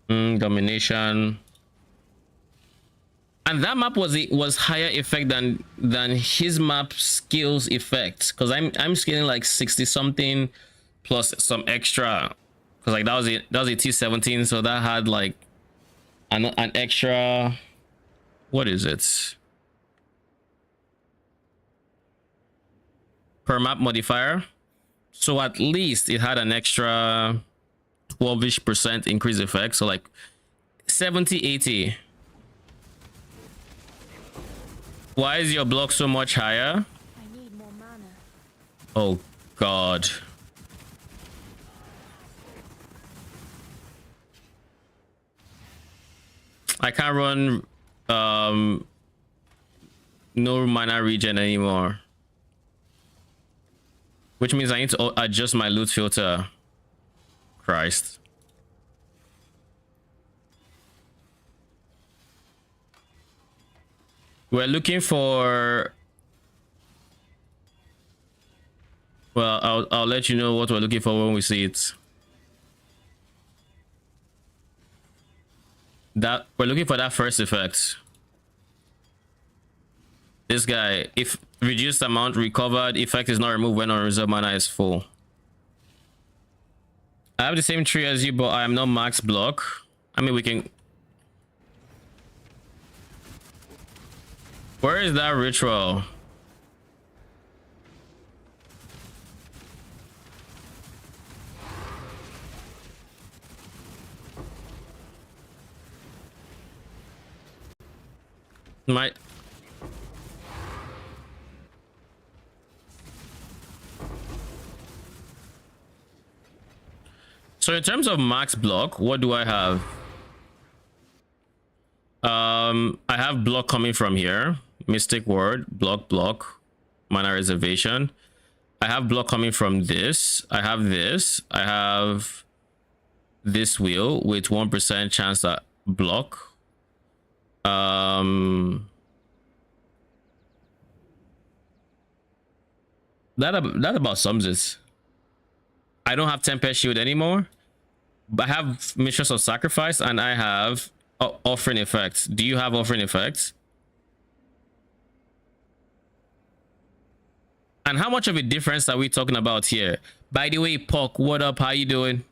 domination, and that map was higher effect than his map skills effect, because I'm scaling like 60 something plus some extra, because like that was a T17, so that had like an extra, what is it, per map modifier, so at least it had an extra 12ish% increase effect, so like 70-80. Why is your block so much higher? I need more mana. Oh god. I can't run no mana regen anymore, which means I need to adjust my loot filter. Christ. We're looking for, well, I'll let you know what we're looking for when we see it. That we're looking for that first effect. This guy, if reduced amount recovered, effect is not removed when unreserved mana is full. I have the same tree as you, but I am not max block. I mean, we can. Where is that ritual? My. So in terms of max block, what do I have? I have block coming from here. Mystic word, block. mana reservation. I have block coming from this. I have this. I have this wheel with 1% chance at block. That about sums it. I don't have Tempest Shield anymore, but I have Mistress of Sacrifice and I have Offering Effects. Do you have Offering Effects? And how much of a difference are we talking about here? By the way, Puck, what up? How you doing?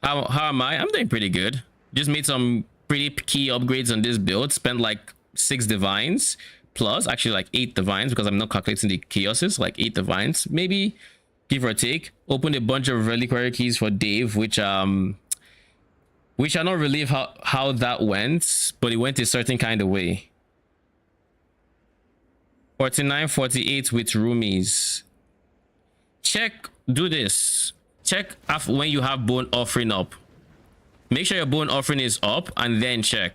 How am I? I'm doing pretty good. Just made some pretty key upgrades on this build. Spent like 6 divines plus, actually like 8 divines because I'm not calculating the chaoses. Like 8 divines, maybe, give or take. Opened a bunch of reliquary keys for Dave, which I'll not relive how that went, but it went a certain kind of way. 49, 48 with roomies. Check, do this. Check after when you have bone offering up. Make sure your bone offering is up and then check.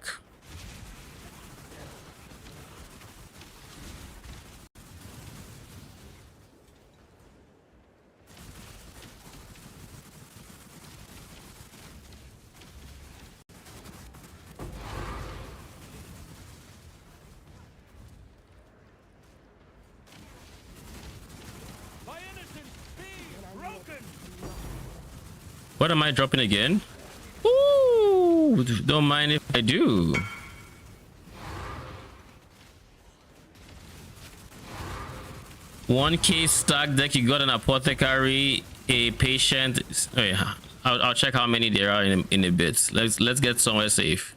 What am I dropping again? Ooh, don't mind if I do. $1K stack deck. You got an apothecary, a patient. Oh yeah, I'll check how many there are in a bit. Let's get somewhere safe.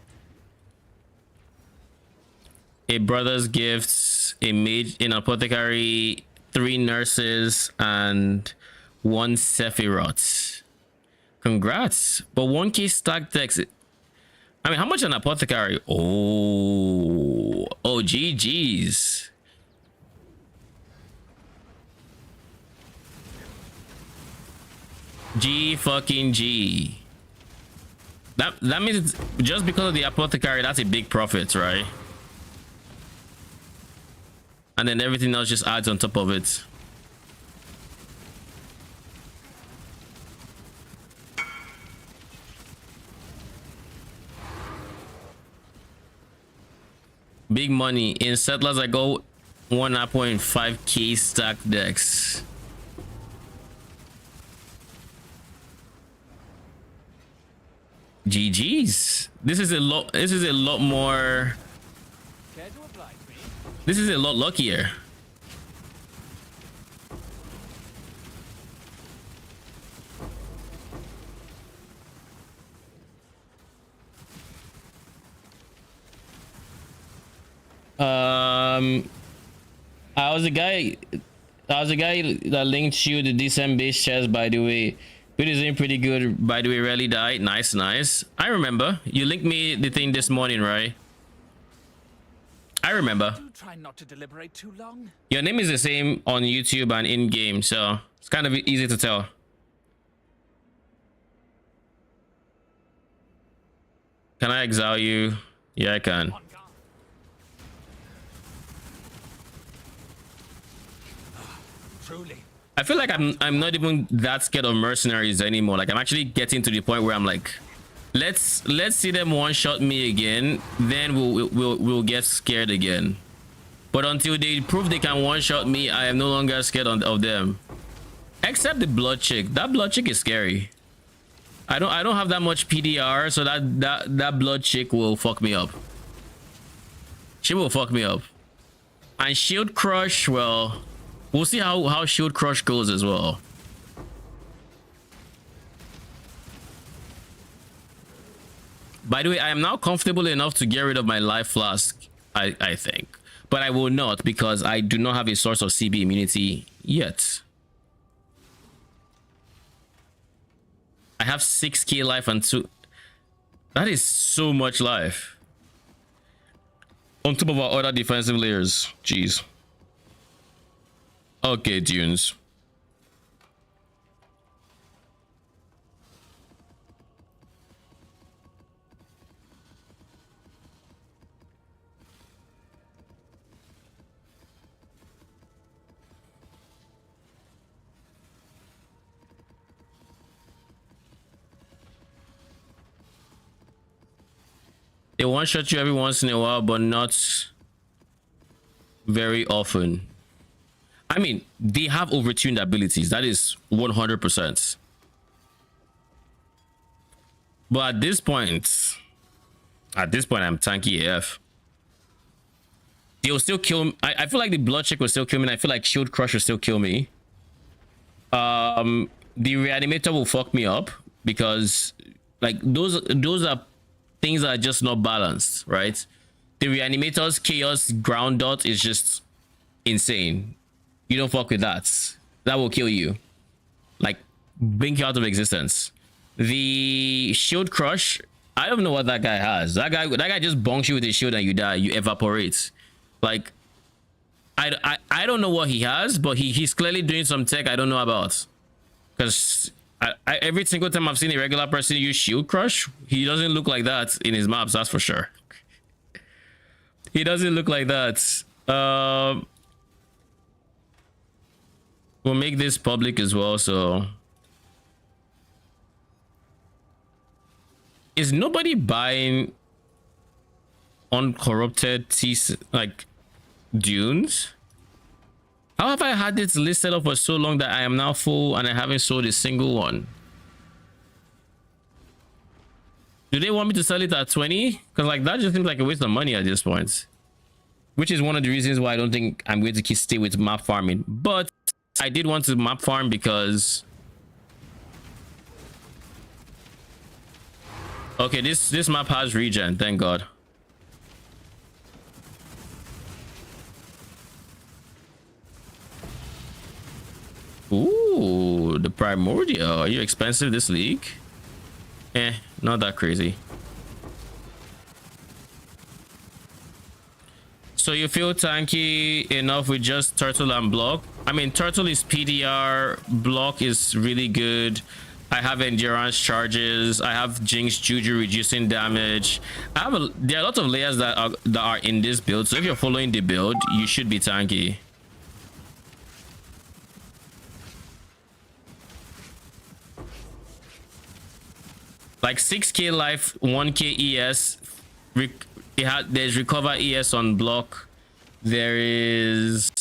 A brother's gifts, a mage, an apothecary, 3 nurses, and 1 Sephiroth. Congrats. But 1K stack decks. I mean, how much an apothecary? Oh, GG's. G fucking G. That means just because of the apothecary, that's a big profit, right? And then everything else just adds on top of it. Big money in settlers. I go 1.5K stack decks. GG's. This is a lot. This is a lot more. This is a lot luckier. I was the guy that linked you the decent base chest, by the way. It is doing pretty good, by the way. Rarely died. Nice. I remember you linked me the thing this morning, right? I remember. Try not to deliberate too long. Your name is the same on YouTube and in game, so it's kind of easy to tell. Can I exile you? Yeah, I can. Truly. I feel like I'm not even that scared of mercenaries anymore. Like I'm actually getting to the point where I'm like, let's see them one shot me again, then we'll get scared again. But until they prove they can one shot me, I am no longer scared of them. Except the blood chick. That blood chick is scary. I don't have that much PDR, so that blood chick will fuck me up. She will fuck me up. And shield crush, well, we'll see how shield crush goes as well. By the way, I am now comfortable enough to get rid of my life flask, I think. But I will not, because I do not have a source of CB immunity yet. I have 6k life and 2. That is so much life. On top of our other defensive layers. Jeez. Okay, dunes. They one-shot you every once in a while, but not very often. I mean, they have overtuned abilities. That is 100%. But at this point, I'm tanky AF. They'll still kill me. I feel like the blood check will still kill me. And I feel like shield crush will still kill me. The reanimator will fuck me up because like those are things that are just not balanced, right? The reanimator's chaos ground dot is just insane. You don't fuck with that. That will kill you. Like blink you out of existence. The shield crush, I don't know what that guy has. That guy just bonks you with his shield and you die. You evaporate. Like I don't know what he has, but he's clearly doing some tech I don't know about. Because every single time I've seen a regular person use shield crush, he doesn't look like that in his maps, that's for sure. He doesn't look like that. We'll make this public as well, so is nobody buying uncorrupted like dunes? How have I had this listed up for so long that I am now full and I haven't sold a single one? Do they want me to sell it at 20? Because like that just seems like a waste of money at this point. Which is one of the reasons why I don't think I'm going to stay with map farming. But I did want to map farm because okay, this map has regen, thank God. Ooh, the primordial. Are you expensive this league? Not that crazy. So you feel tanky enough with just turtle and block? I mean, turtle is PDR, block is really good. I have endurance charges. I have jinx juju reducing damage. There are a lot of layers that are in this build. So if you're following the build, you should be tanky. Like 6k life, 1k ES. There's recover ES on block. There is,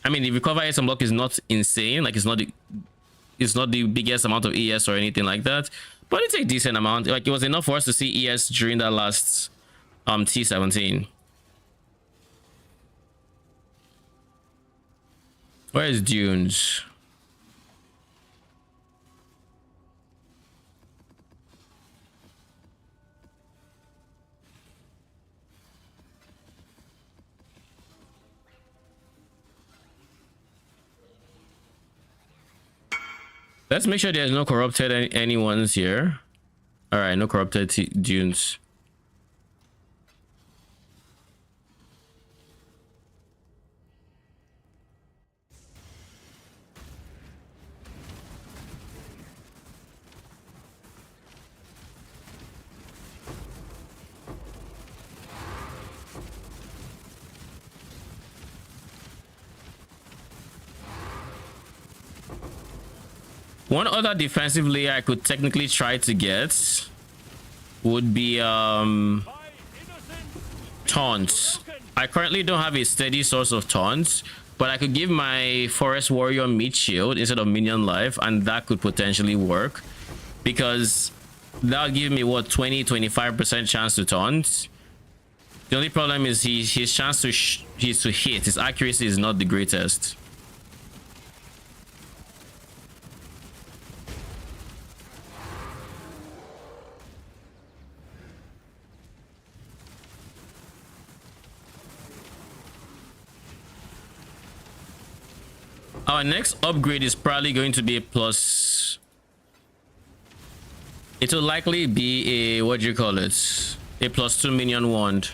I mean, the recover ES on block is not insane. Like it's not the biggest amount of ES or anything like that, but it's a decent amount. Like it was enough for us to see ES during that last T17. Where is dunes? Let's make sure there's no corrupted anyone's here. All right, no corrupted dunes. One other defensive layer I could technically try to get would be taunts. I currently don't have a steady source of taunts, but I could give my forest warrior meat shield instead of minion life, and that could potentially work because that would give me what 20-25% chance to taunt. The only problem is his chance to hit, his accuracy is not the greatest. Our next upgrade is probably going to be a plus. It will likely be a, what do you call it? A +2 minion wand.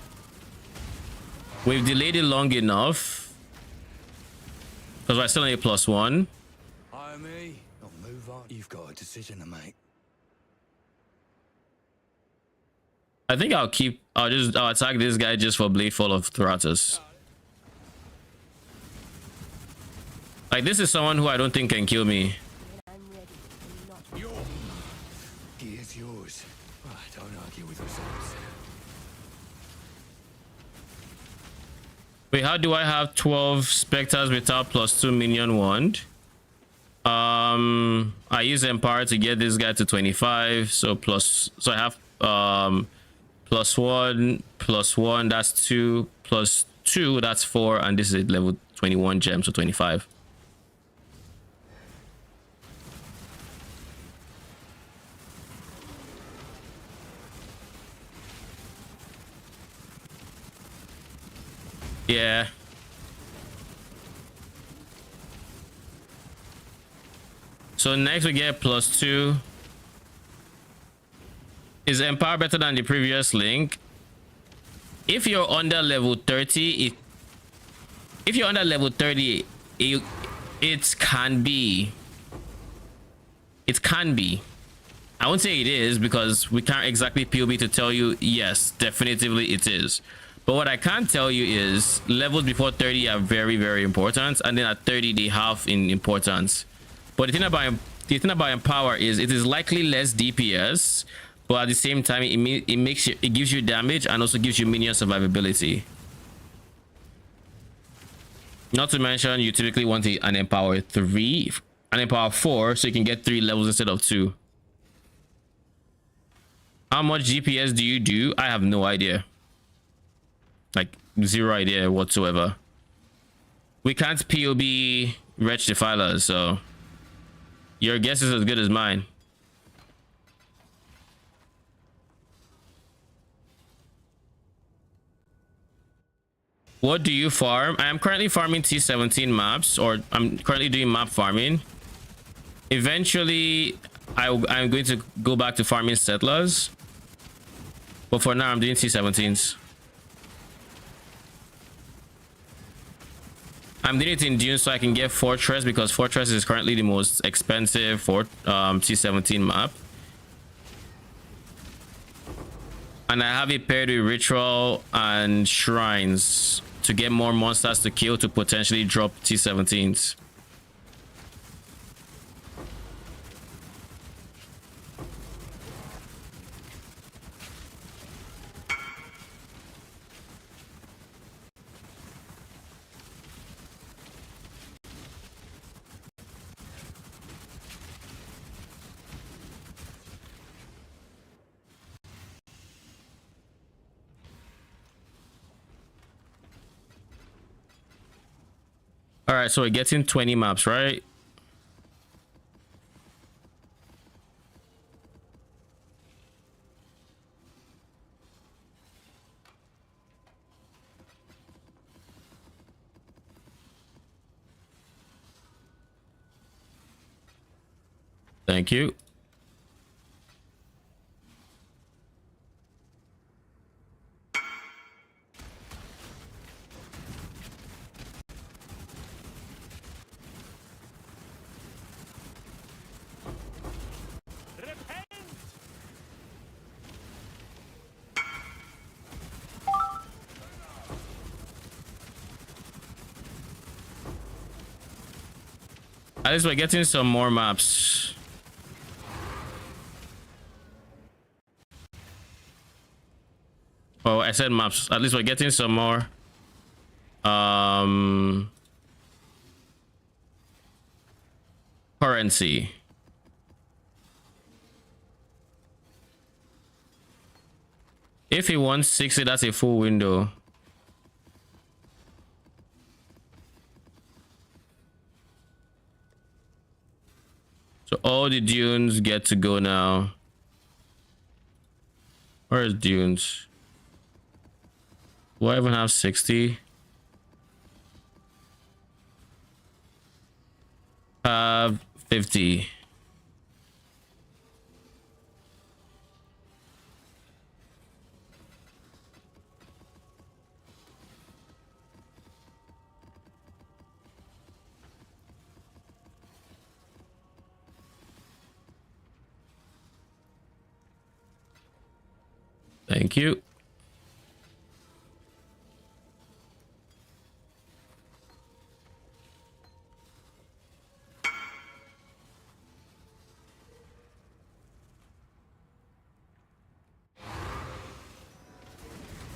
We've delayed it long enough because we're still on a +1. Hire me or move on. You've got a decision to make. I think I'll attack this guy just for Bladefall of Thratus. Like, this is someone who I don't think can kill me. He is yours. Don't argue with results. Wait, how do I have 12 specters without +2 minion wand? I use Empower to get this guy to 25. So I have +1 +1, that's 2, +2, that's 4, and this is level 21 gem, so 25. Yeah. So next we get +2. Is Empower better than the previous link? If you're under level 30, if you're under level 30, it can be. It can be. I won't say it is because we can't exactly POB to tell you yes, definitively it is. But what I can tell you is levels before 30 are very, very important, and then at 30 they halve in importance. But the thing about Empower is it is likely less DPS, but at the same time it gives you damage and also gives you minion survivability. Not to mention you typically want an Empower 3, an Empower 4, so you can get 3 levels instead of 2. How much GPS do you do? I have no idea. Like, zero idea whatsoever. We can't POB Wretched Defiler, so your guess is as good as mine. What do you farm? I am currently farming T17 maps, or I'm currently doing map farming. Eventually, I'm going to go back to farming settlers. But for now, I'm doing T17s. I'm doing it in June so I can get Fortress, because Fortress is currently the most expensive for T17 map. And I have it paired with Ritual and Shrines to get more monsters to kill to potentially drop T17s. All right, so we're getting 20 maps, right? Thank you. At least we're getting some more maps. Oh, I said maps. At least we're getting some more. Currency. If he wants 60, that's a full window. So all the dunes get to go now. Where's dunes? Do I even have 60? Have 50. Thank you.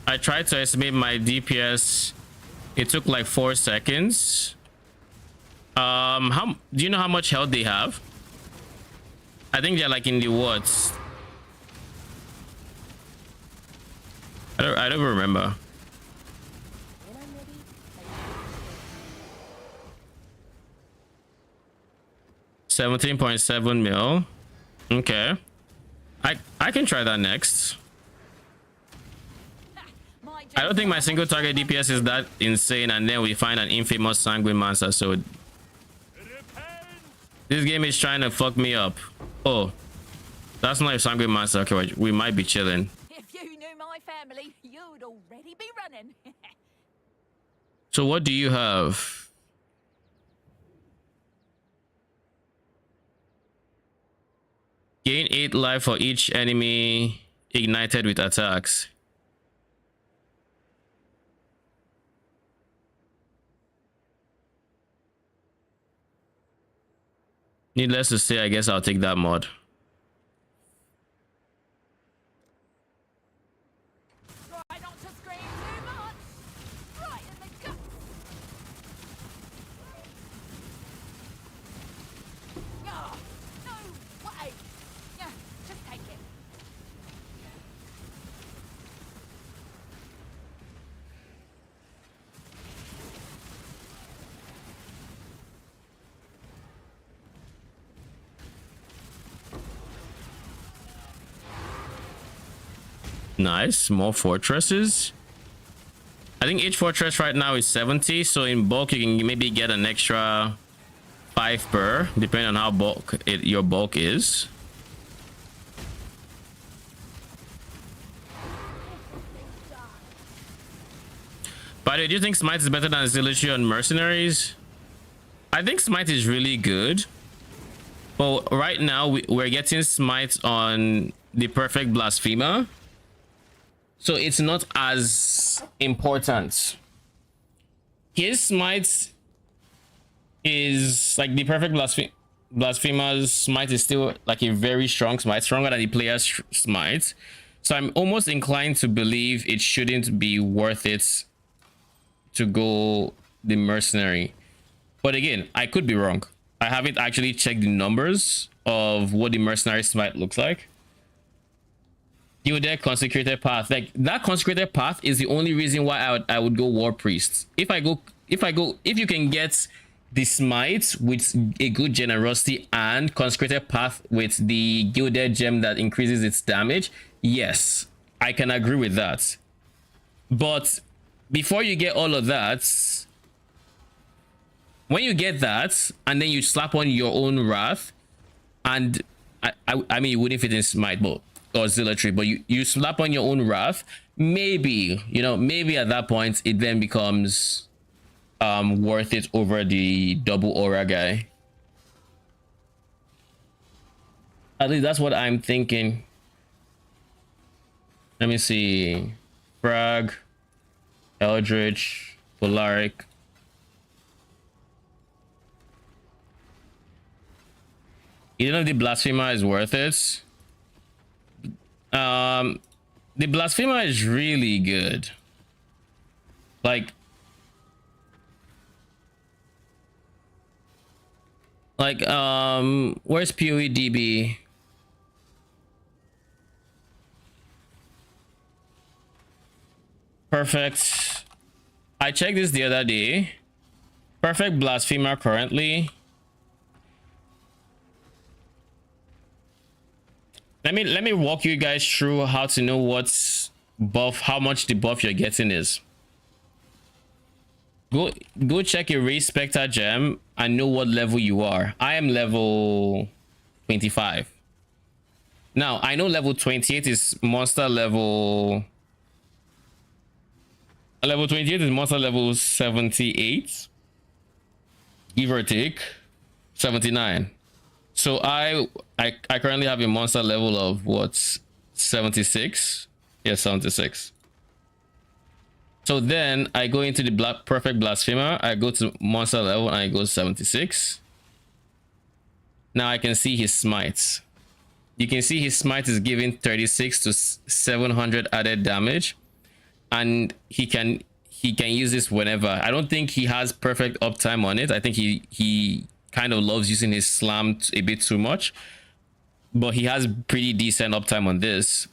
I tried to estimate my DPS It took like 4 seconds. How do you know how much health they have? I think they're like in the woods. I don't remember. 17.7 mil. Okay. I can try that next. I don't think my single target DPS is that insane, and then we find an infamous sanguine monster, so this game is trying to fuck me up. Oh, that's not a sanguine monster. Okay, wait, we might be chilling. If you knew my family, you'd already be running. So what do you have? Gain 8 life for each enemy ignited with attacks. Needless to say, I guess I'll take that mod. Try not to scream too much. Right in the gut. Oh, no way. Yeah, just take it. Nice, more fortresses. I think each fortress right now is 70, so in bulk you can maybe get an extra 5 per, depending on how bulk your bulk is. By the way, do you think Smite is better than Zealotry on Mercenaries? I think Smite is really good, but right now we're getting Smite on the Perfect Blasphemer, so it's not as important. His Smite is like the Perfect Blasphemer's Smite is still like a very strong Smite, stronger than the player's Smite. So I'm almost inclined to believe it shouldn't be worth it to go the Mercenary. But again, I could be wrong. I haven't actually checked the numbers of what the Mercenary Smite looks like. Gilded Consecrated Path, like that Consecrated Path is the only reason why I would go War Priest. If you can get the Smite with a good generosity and Consecrated Path with the Gilded Gem that increases its damage, yes, I can agree with that. But before you get all of that, when you get that and then you slap on your own Wrath, and I mean, it wouldn't fit in Smite but or Zealotry, but you slap on your own Wrath, maybe, you know, maybe at that point it then becomes worth it over the double aura guy. At least that's what I'm thinking. Let me see. Frag, Eldritch, Polaric. You know if the Blasphemer is worth it. The Blasphemer is really good. Like where's PoEDB? Perfect. I checked this the other day. Perfect Blasphemer currently. Let me walk you guys through how to know what's buff, how much the buff you're getting is. Go check your race Spectre gem and know what level you are. I am level 25. Now I know level 28 is monster level. Level 28 is monster level 78, give or take 79. So I currently have a monster level of what's 76. Yes, 76. So then I go into the Perfect Blasphemer. I go to monster level and I go 76. Now I can see his smites. You can see his smite is giving 36 to 700 added damage, and he he can use this whenever. I don't think he has perfect uptime on it. I think he kind of loves using his slam a bit too much, but he has pretty decent uptime on this.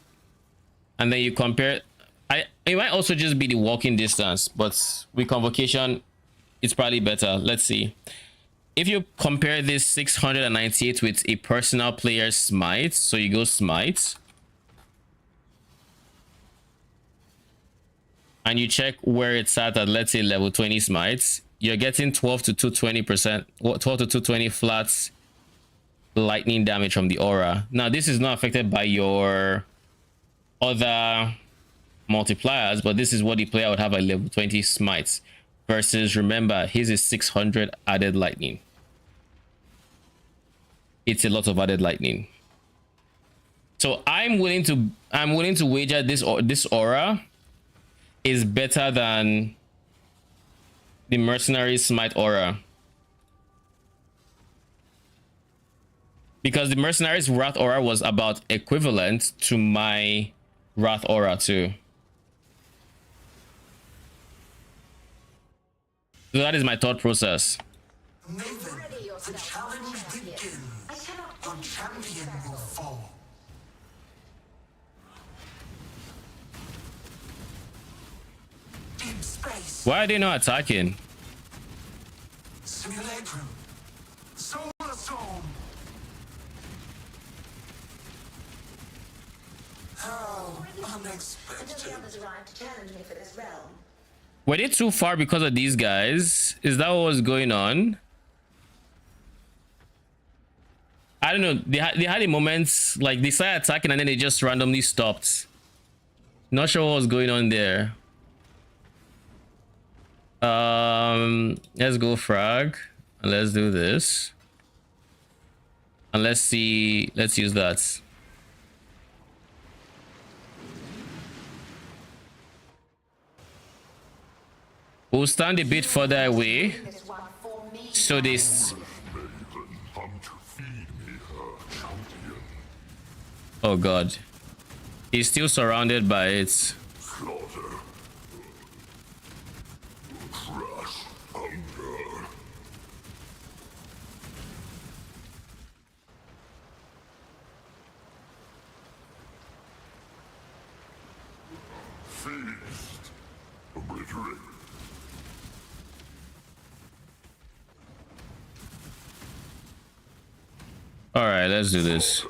And then you compare, it might also just be the walking distance, but with convocation it's probably better. Let's see. If you compare this 698 with a personal player's smite, so you go smite and you check where it's at let's say level 20 smites, you're getting 12 to 220%, 12 to 220 flats lightning damage from the aura. Now this is not affected by your other multipliers, but this is what the player would have at level 20 smites versus, remember, his is 600 added lightning. It's a lot of added lightning. So I'm willing to wager this aura is better than the mercenary smite aura, because the mercenary's wrath aura was about equivalent to my wrath aura too. So that is my thought process. Maven, the challenge begins. Your champion will fall. Deep space. Why are they not attacking? Simulacrum. Solar storm. How unexpected. Were they too far because of these guys? Is that what was going on? I don't know. They had a moment like they started attacking and then they just randomly stopped. Not sure what was going on there. Let's go frag and let's do this. And let's see. Let's use that. We'll stand a bit further away so this. Oh god, he's still surrounded by it. Slaughter. Crush hunger. Feast. Obliterate. All right, let's do this.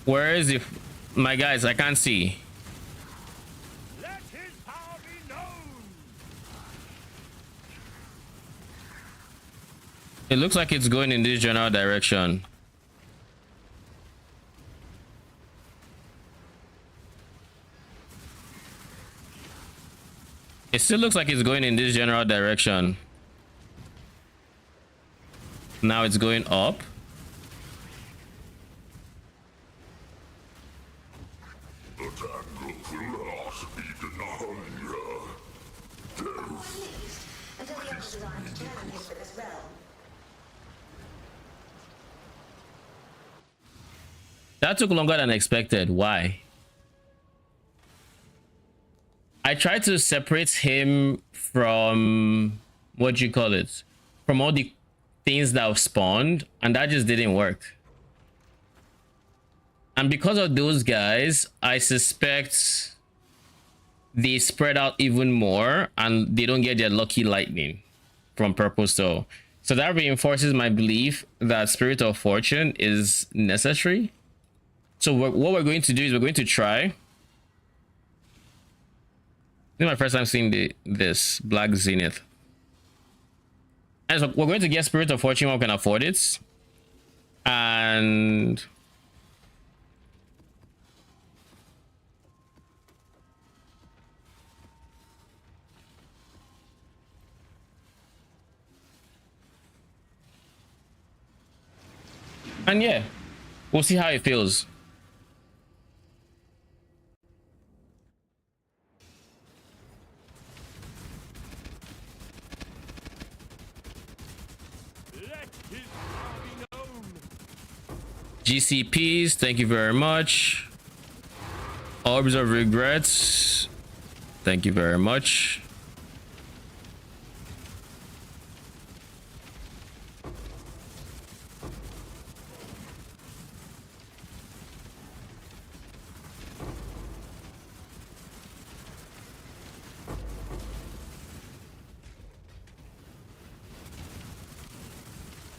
Where is it? My guys, I can't see. Let his power be known. It looks like it's going in this general direction. It still looks like it's going in this general direction. Now it's going up. That took longer than expected. Why? I tried to separate him from what do you call it? From all the things that have spawned, and that just didn't work. And because of those guys, I suspect they spread out even more and they don't get their lucky lightning from purple stone. So that reinforces my belief that Spirit of Fortune is necessary. So what we're going to do is we're going to try. This is my first time seeing this Black Zenith. And so we're going to get Spirit of Fortune when we can afford it. And yeah, we'll see how it feels. Let his power be known. GCPs, thank you very much. Orbs of Regrets, thank you very much.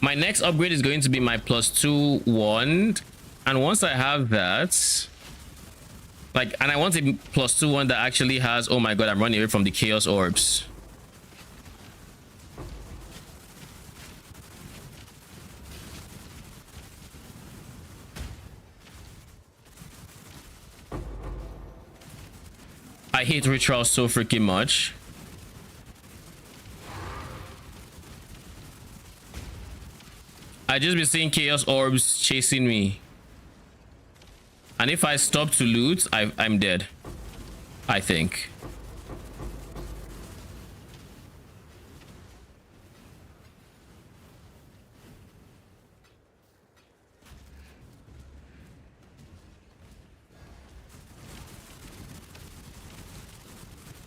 My next upgrade is going to be my +2 wand, and once I have that, like, and I want a +2 one that actually has, oh my god, I'm running away from the chaos orbs. I hate rituals so freaking much. I just be seeing chaos orbs chasing me, and if I stop to loot, I'm dead, I think.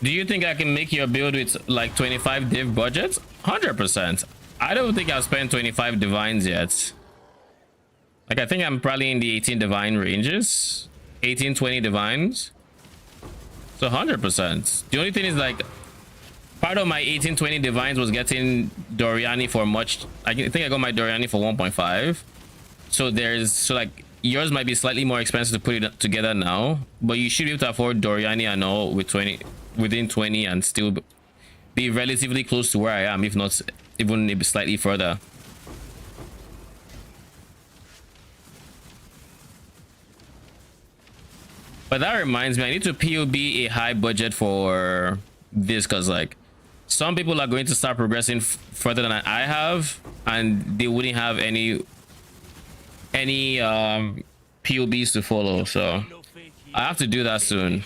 Do you think I can make your build with like 25 div budget? 100%. I don't think I've spent 25 divines yet. Like, I think I'm probably in the 18 divine ranges, 18-20 divines. So 100%. The only thing is, like, part of my 18-20 divines was getting Doryani for much. I think I got my Doryani for 1.5. So like, yours might be slightly more expensive to put it together now, but you should be able to afford Doryani and all with within 20 and still be relatively close to where I am, if not even maybe slightly further. But that reminds me, I need to POB a high budget for this, because like some people are going to start progressing further than I have, and they wouldn't have any POBs to follow, so I have to do that soon.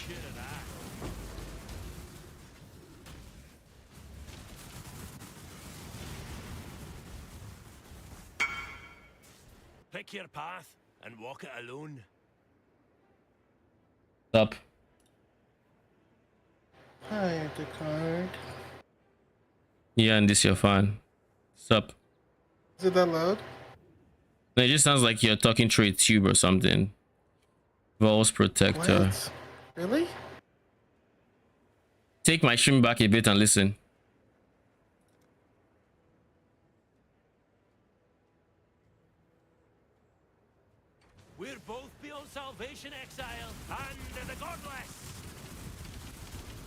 Pick your path and walk it alone. Up. Hi, the card. Yeah, and this your fan. Sup? Is it that loud? No, it just sounds like you're talking through a tube or something. Voice protector. What? Really? Take my stream back a bit and listen. We're both beyond salvation, Exile, and the godless.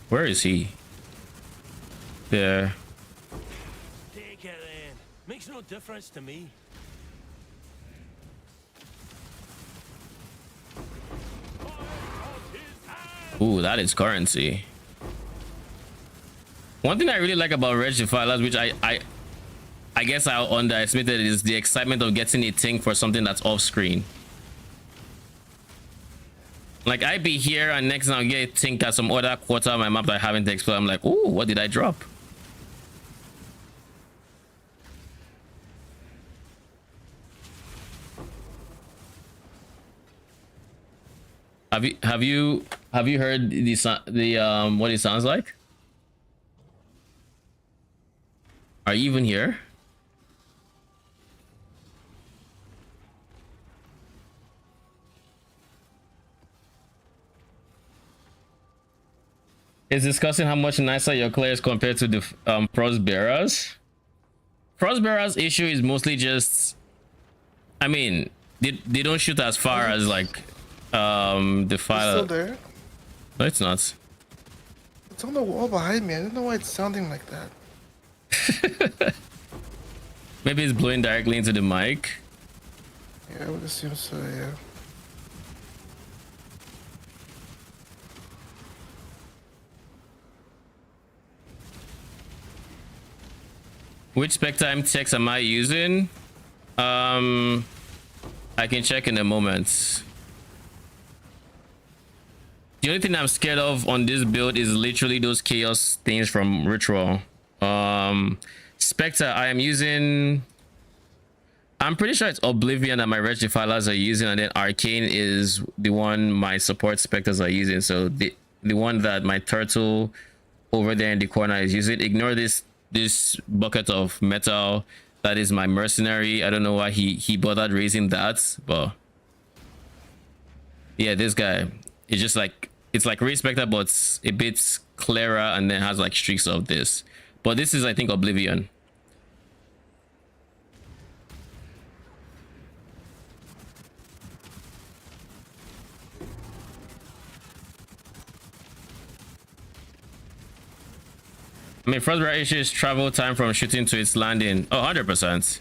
Where is he? There. Take it then. Makes no difference to me. Ooh, that is currency. One thing I really like about Wretched Defilers, which I guess I underestimated, is the excitement of getting a thing for something that's off screen. Like, I be here and next now get a thing at some other quarter of my map that I haven't explored. I'm like, ooh, what did I drop? Have you heard the what it sounds like? Are you even here? It's discussing how much nicer your clay is compared to the Frostbearers. Frostbearers' issue is mostly just, I mean, they don't shoot as far as like Defiler. It's still there? No, it's not. It's on the wall behind me. I don't know why it's sounding like that. Maybe it's blowing directly into the mic. Yeah, I would assume so, yeah. Which Spectre text am I using? I can check in a moment. The only thing I'm scared of on this build is literally those chaos things from Ritual. Spectre, I am using I'm pretty sure it's Oblivion that my Wretched Defilers are using, and then Arcane is the one my support Spectres are using. So the one that my turtle over there in the corner is using. Ignore this bucket of metal. That is my mercenary. I don't know why he bothered raising that, but yeah, this guy is just like, it's like Raid Spectre, but it's a bit clearer and then has like streaks of this. But this is, I think, Oblivion. I mean, Frostbearer issues travel time from shooting to its landing. Oh, 100%.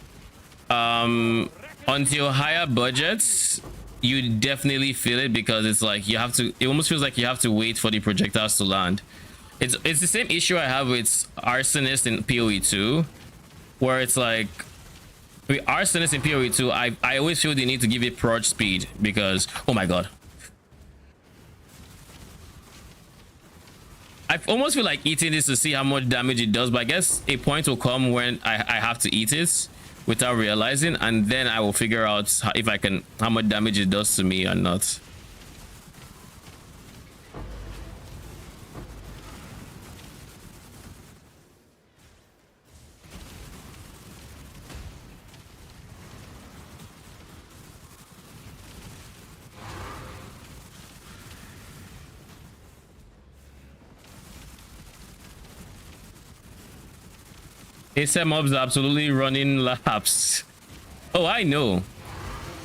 Until higher budgets, you definitely feel it, because it's like you have to, it almost feels like you have to wait for the projectiles to land. It's the same issue I have with Arsonist in PoE 2, where it's like with Arsonist in PoE 2, I always feel the need to give it proj speed, because oh my god, I almost feel like eating this to see how much damage it does, but I guess a point will come when I have to eat it without realizing, and then I will figure out if I can, how much damage it does to me or not. ASM mobs are absolutely running laps. Oh, I know.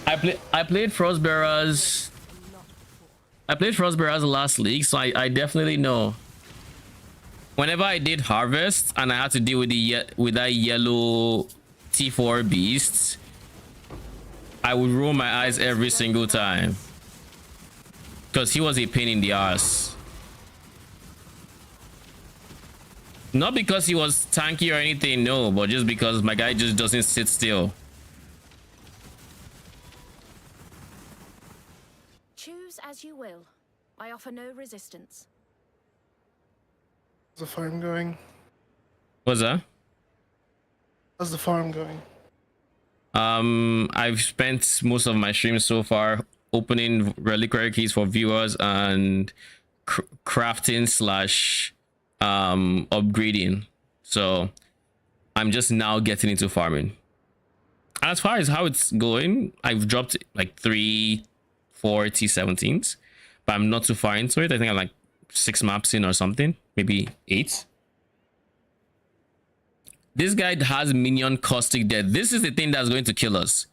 I played Frostbearers. I played Frostbearers last league, so I definitely know. Whenever I did harvest and I had to deal with that yellow T4 beast, I would roll my eyes every single time, because he was a pain in the ass. Not because he was tanky or anything, no, but just because my guy just doesn't sit still. Choose as you will. I offer no resistance. How's the farm going? What's that? How's the farm going? I've spent most of my streams so far opening reliquary keys for viewers and crafting slash upgrading, so I'm just now getting into farming. As far as how it's going, I've dropped like 3-4 T17s, but I'm not too far into it. I think I'm like 6 maps in or something, maybe 8. This guy has minion caustic death. This is the thing that's going to kill us.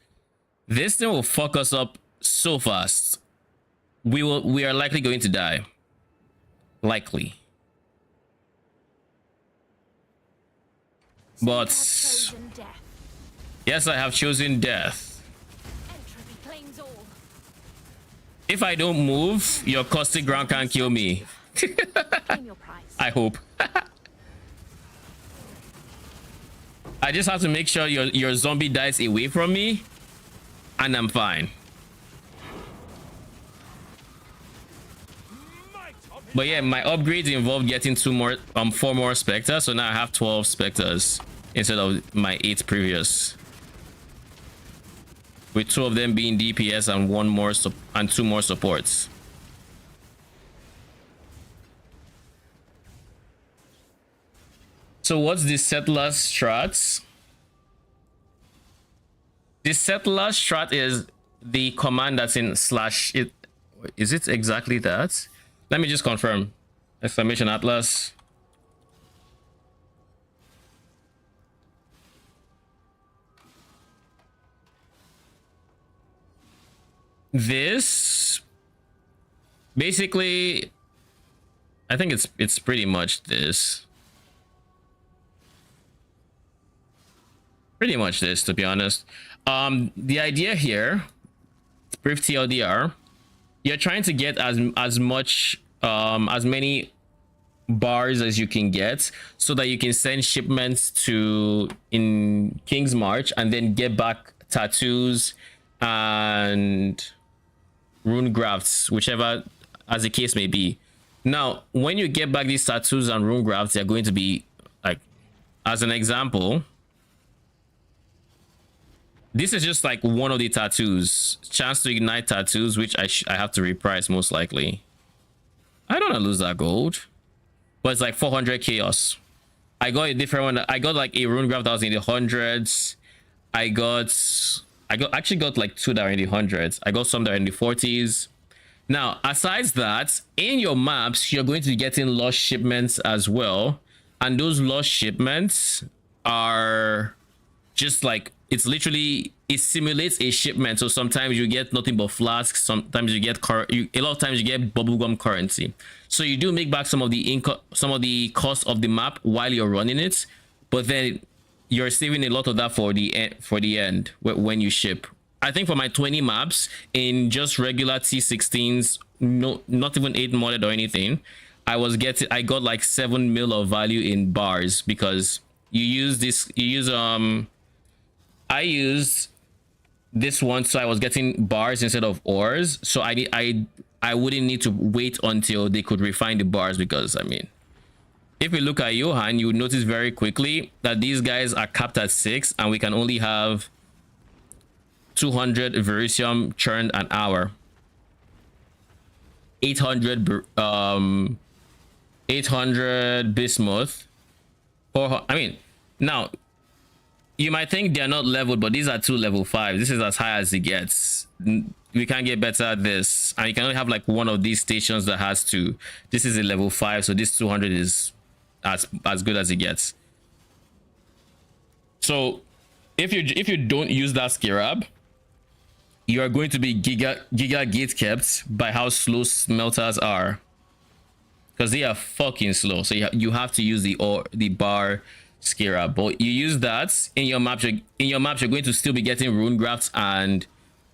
This thing will fuck us up so fast. We are likely going to die. Likely. But yes, I have chosen death. If I don't move, your caustic ground can't kill me. I hope. I just have to make sure your zombie dies away from me, and I'm fine. But yeah, my upgrades involved getting 4 more Spectres, so now I have 12 Spectres instead of my 8 previous, with 2 of them being DPS and 2 more supports. So what's the settler strat? The settler strat is the command that's in slash it. Is it exactly that? Let me just confirm. Exclamation Atlas. This basically, I think it's pretty much this. Pretty much this, to be honest. The idea here, brief TLDR, you're trying to get as much as many bars as you can get, so that you can send shipments to in King's March and then get back tattoos and rune grafts, whichever as the case may be. Now, when you get back these tattoos and rune grafts, they're going to be like, as an example, This is just like one of the tattoos. Chance to ignite tattoos, which I have to reprice most likely. I don't want to lose that gold. But it's like 400 chaos. I got a different one. I got like a rune graph that was in the hundreds. Actually got like 2 that are in the hundreds. I got some that are in the 40s. Now, aside that, in your maps, you're going to be getting lost shipments as well. And those lost shipments are just like, it's literally, it simulates a shipment. So sometimes you get nothing but flasks. Sometimes you get a lot of times you get bubblegum currency. So you do make back some of the cost of the map while you're running it, but then you're saving a lot of that for the end when you ship. I think for my 20 maps in just regular T16s, no, not even 8 modded or anything, I got like 7 mil of value in bars, because I used this one, so I was getting bars instead of ores, so I wouldn't need to wait until they could refine the bars, because I mean, if we look at Johan, you would notice very quickly that these guys are capped at 6 and we can only have 200 Verisium churned an hour, 800 bismuth, I mean, now you might think they're not leveled, but these are 2 level 5. This is as high as it gets. We can't get better at this, and you can only have like one of these stations that has 2. This is a level 5, so this 200 is as good as it gets. So if you don't use that scarab, you are going to be giga gate kept by how slow smelters are, because they are fucking slow. So you have to use the bar scarab, but you use that in your maps. You're going to still be getting rune grafts and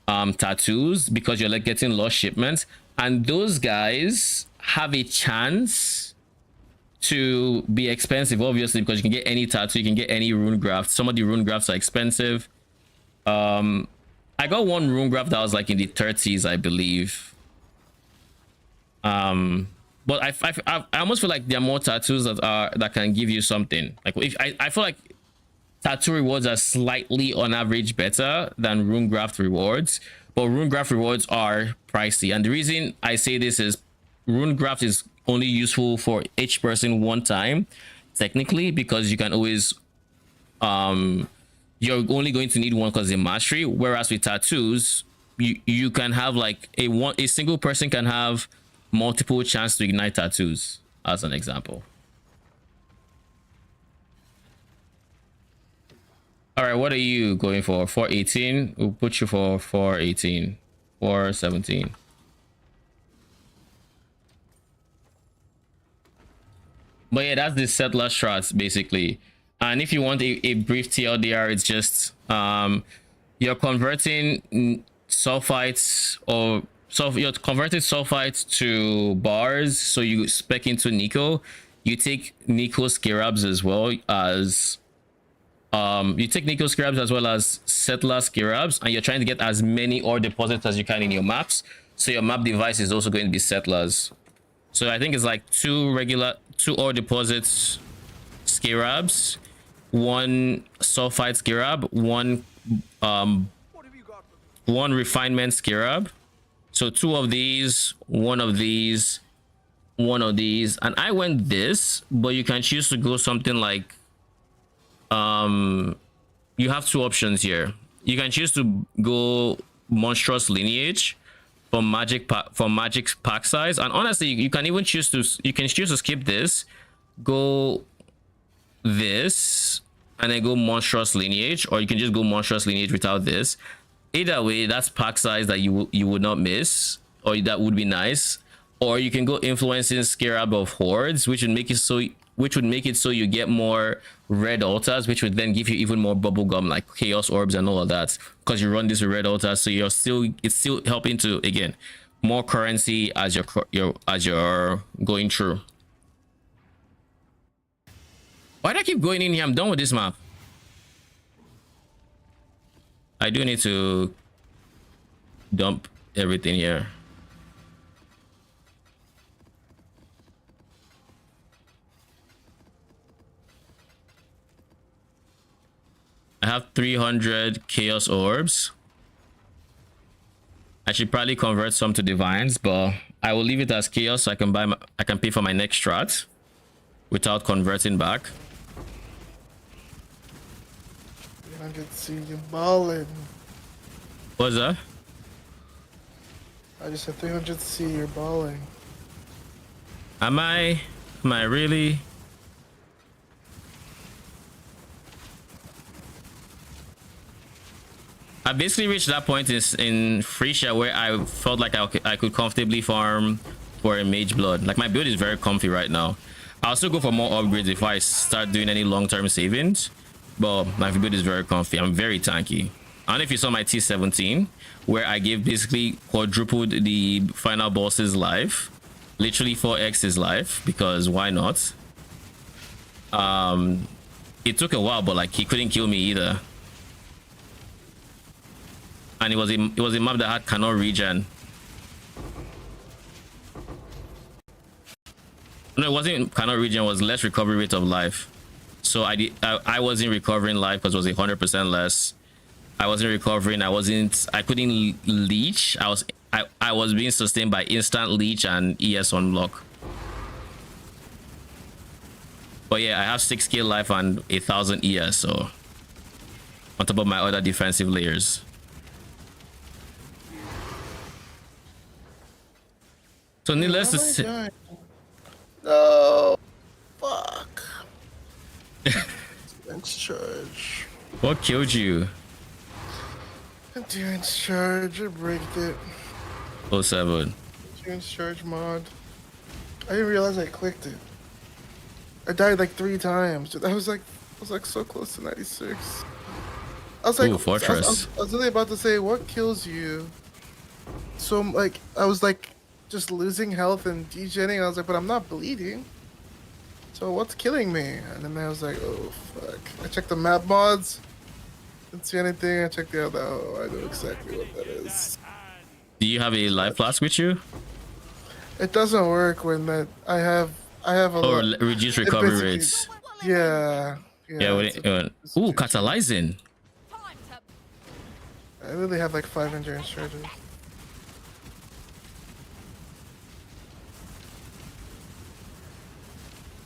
tattoos, because you're like getting lost shipments, and those guys have a chance to be expensive, obviously, because you can get any tattoo, you can get any rune graft. Some of the rune grafts are expensive. I got one rune graft that was like in the 30s, I believe. But I almost feel like there are more tattoos that can give you something. Like if I feel like tattoo rewards are slightly on average better than rune graft rewards, but rune graft rewards are pricey. And the reason I say this is rune graft is only useful for each person one time, technically, because you can always you're only going to need one because of mastery, whereas with tattoos you can have like a single person can have multiple chance to ignite tattoos, as an example. All right, what are you going for? 418? We'll put you for 418, 417. But yeah, that's the settler strats basically. And if you want a brief TLDR, it's just you're converting sulfites, or you're converting sulfites to bars, so you spec into Nico. You take Nico scarabs as well as settler scarabs, and you're trying to get as many ore deposits as you can in your maps, so your map device is also going to be settlers. So I think it's like 2 ore deposits scarabs, 1 sulfite scarab, 1 refinement scarab. So 2 of these, 1 of these, 1 of these, and I went this, but you can choose to go something like you have 2 options here. You can choose to go monstrous lineage for magic pack size, and honestly you can even choose to skip this, go this, and then go monstrous lineage, or you can just go monstrous lineage without this. Either way, that's pack size that you would not miss, or that would be nice. Or you can go influencing scarab of hordes, which would make it so you get more red altars, which would then give you even more bubblegum like chaos orbs and all of that, because you run this with red altars, so it's still helping to, again, more currency as you're going through. Why do I keep going in here? I'm done with this map. I do need to dump everything here. I have 300 chaos orbs. I should probably convert some to divines, but I will leave it as chaos so I can I can pay for my next strat without converting back. 300 see you ballin'. What's that? I just said 300 see you're balling. Am I really? I basically reached that point in Frisia where I felt like I could comfortably farm for a mage blood. Like my build is very comfy right now. I'll still go for more upgrades if I start doing any long-term savings, but my build is very comfy. I'm very tanky. I don't know if you saw my T17 where I gave basically quadrupled the final boss's life, literally 4x his life, because why not? It took a while, but like he couldn't kill me either. And it was a map that had cannot regen. No, it wasn't cannot regen, it was less recovery rate of life. So I wasn't recovering life because it was 100% less. I wasn't recovering, I couldn't leech. I was being sustained by instant leech and ES unlock. But yeah, I have 6k life and 1000 ES, so on top of my other defensive layers. So needless to say, no, fuck. Endurance charge. What killed you? Endurance charge. I breaked it. 07. Endurance charge mod. I didn't realize I clicked it. I died like 3 times. I was like so close to 96. I was like, ooh, Fortress. I was really about to say, what kills you? So like, I was like, just losing health and degenning. I was like, but I'm not bleeding. So what's killing me? And then I was like, oh fuck. I checked the map mods. Didn't see anything. I checked the other. Oh, I know exactly what that is. Do you have a life flask with you? It doesn't work when that I have a Or lot. reduce recovery rates? Yeah. Yeah. Ooh, catalyzing. I really have like 5 endurance charges.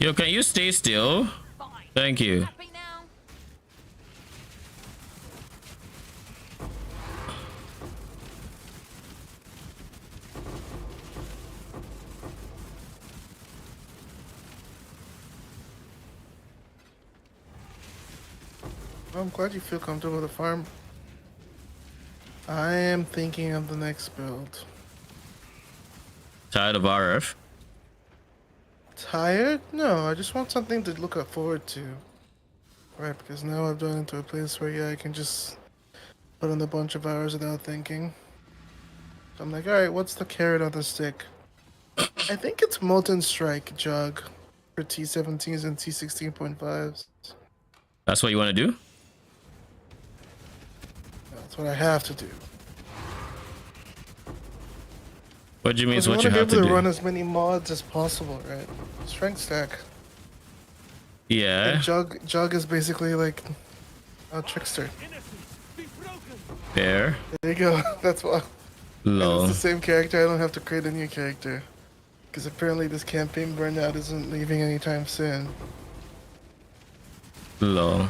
Yo, can you stay still? Thank you. Happy now? I'm glad you feel comfortable with the farm. I am thinking of the next build. Tired of RF? Tired? No, I just want something to look forward to. Right, because now I've done into a place where, yeah, I can just put in a bunch of hours without thinking. So I'm like, alright, what's the carrot on the stick? I think it's Molten Strike Jug for T17s and T16.5s. That's what you want to do? That's what I have to do. What do you mean it's I what want you to be have able to to do? run as many mods as possible, right? Strength stack. Yeah. And Jug is basically like a trickster. There. There you go. That's why. And Lol. it's the same character. I don't have to create a new character. Because apparently this campaign burnout isn't leaving anytime soon. Lol.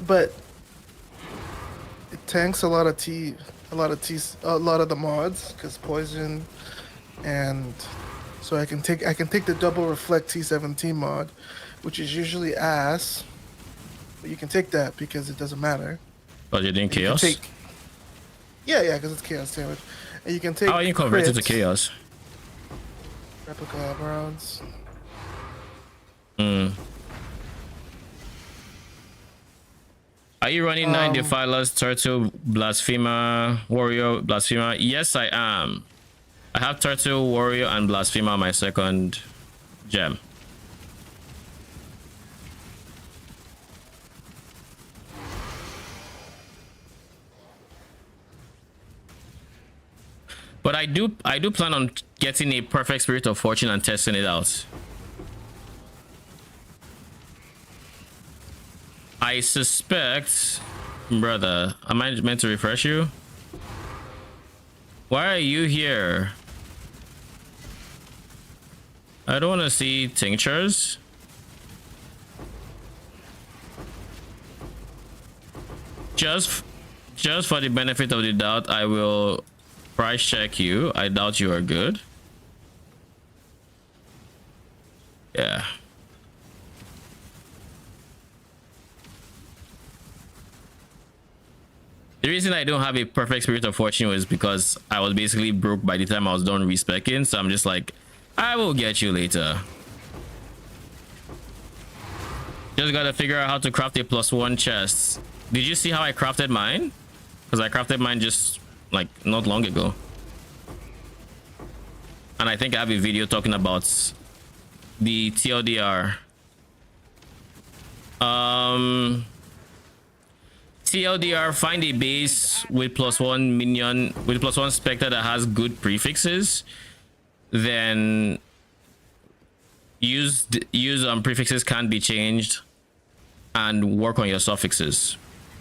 But it tanks a lot of a lot of the mods because poison, and so I can take the double reflect T17 mod, which is usually ass, but you can take that because it doesn't matter. But you're doing chaos? Yeah, because it's chaos damage, and you can take. How are you converted to crits, chaos? replica rounds. Are you running 9 Defilers, Turtle, Blasphemer, Warrior, Blasphemer? Yes, I am. I have Turtle, Warrior, and Blasphemer on my second gem. But I do plan on getting a perfect Spirit of Fortune and testing it out. I suspect, brother, am I meant to refresh you? Why are you here? I don't want to see tinctures. Just for the benefit of the doubt, I will price check you. I doubt you are good. Yeah. The reason I don't have a perfect Spirit of Fortune was because I was basically broke by the time I was done respecing, so I'm just like, I will get you later. Just gotta figure out how to craft a +1 chest. Did you see how I crafted mine? Because I crafted mine just like not long ago. And I think I have a video talking about the TLDR. TLDR, find a base with +1 minion, with +1 Spectre that has good prefixes. Then use prefixes can't be changed and work on your suffixes.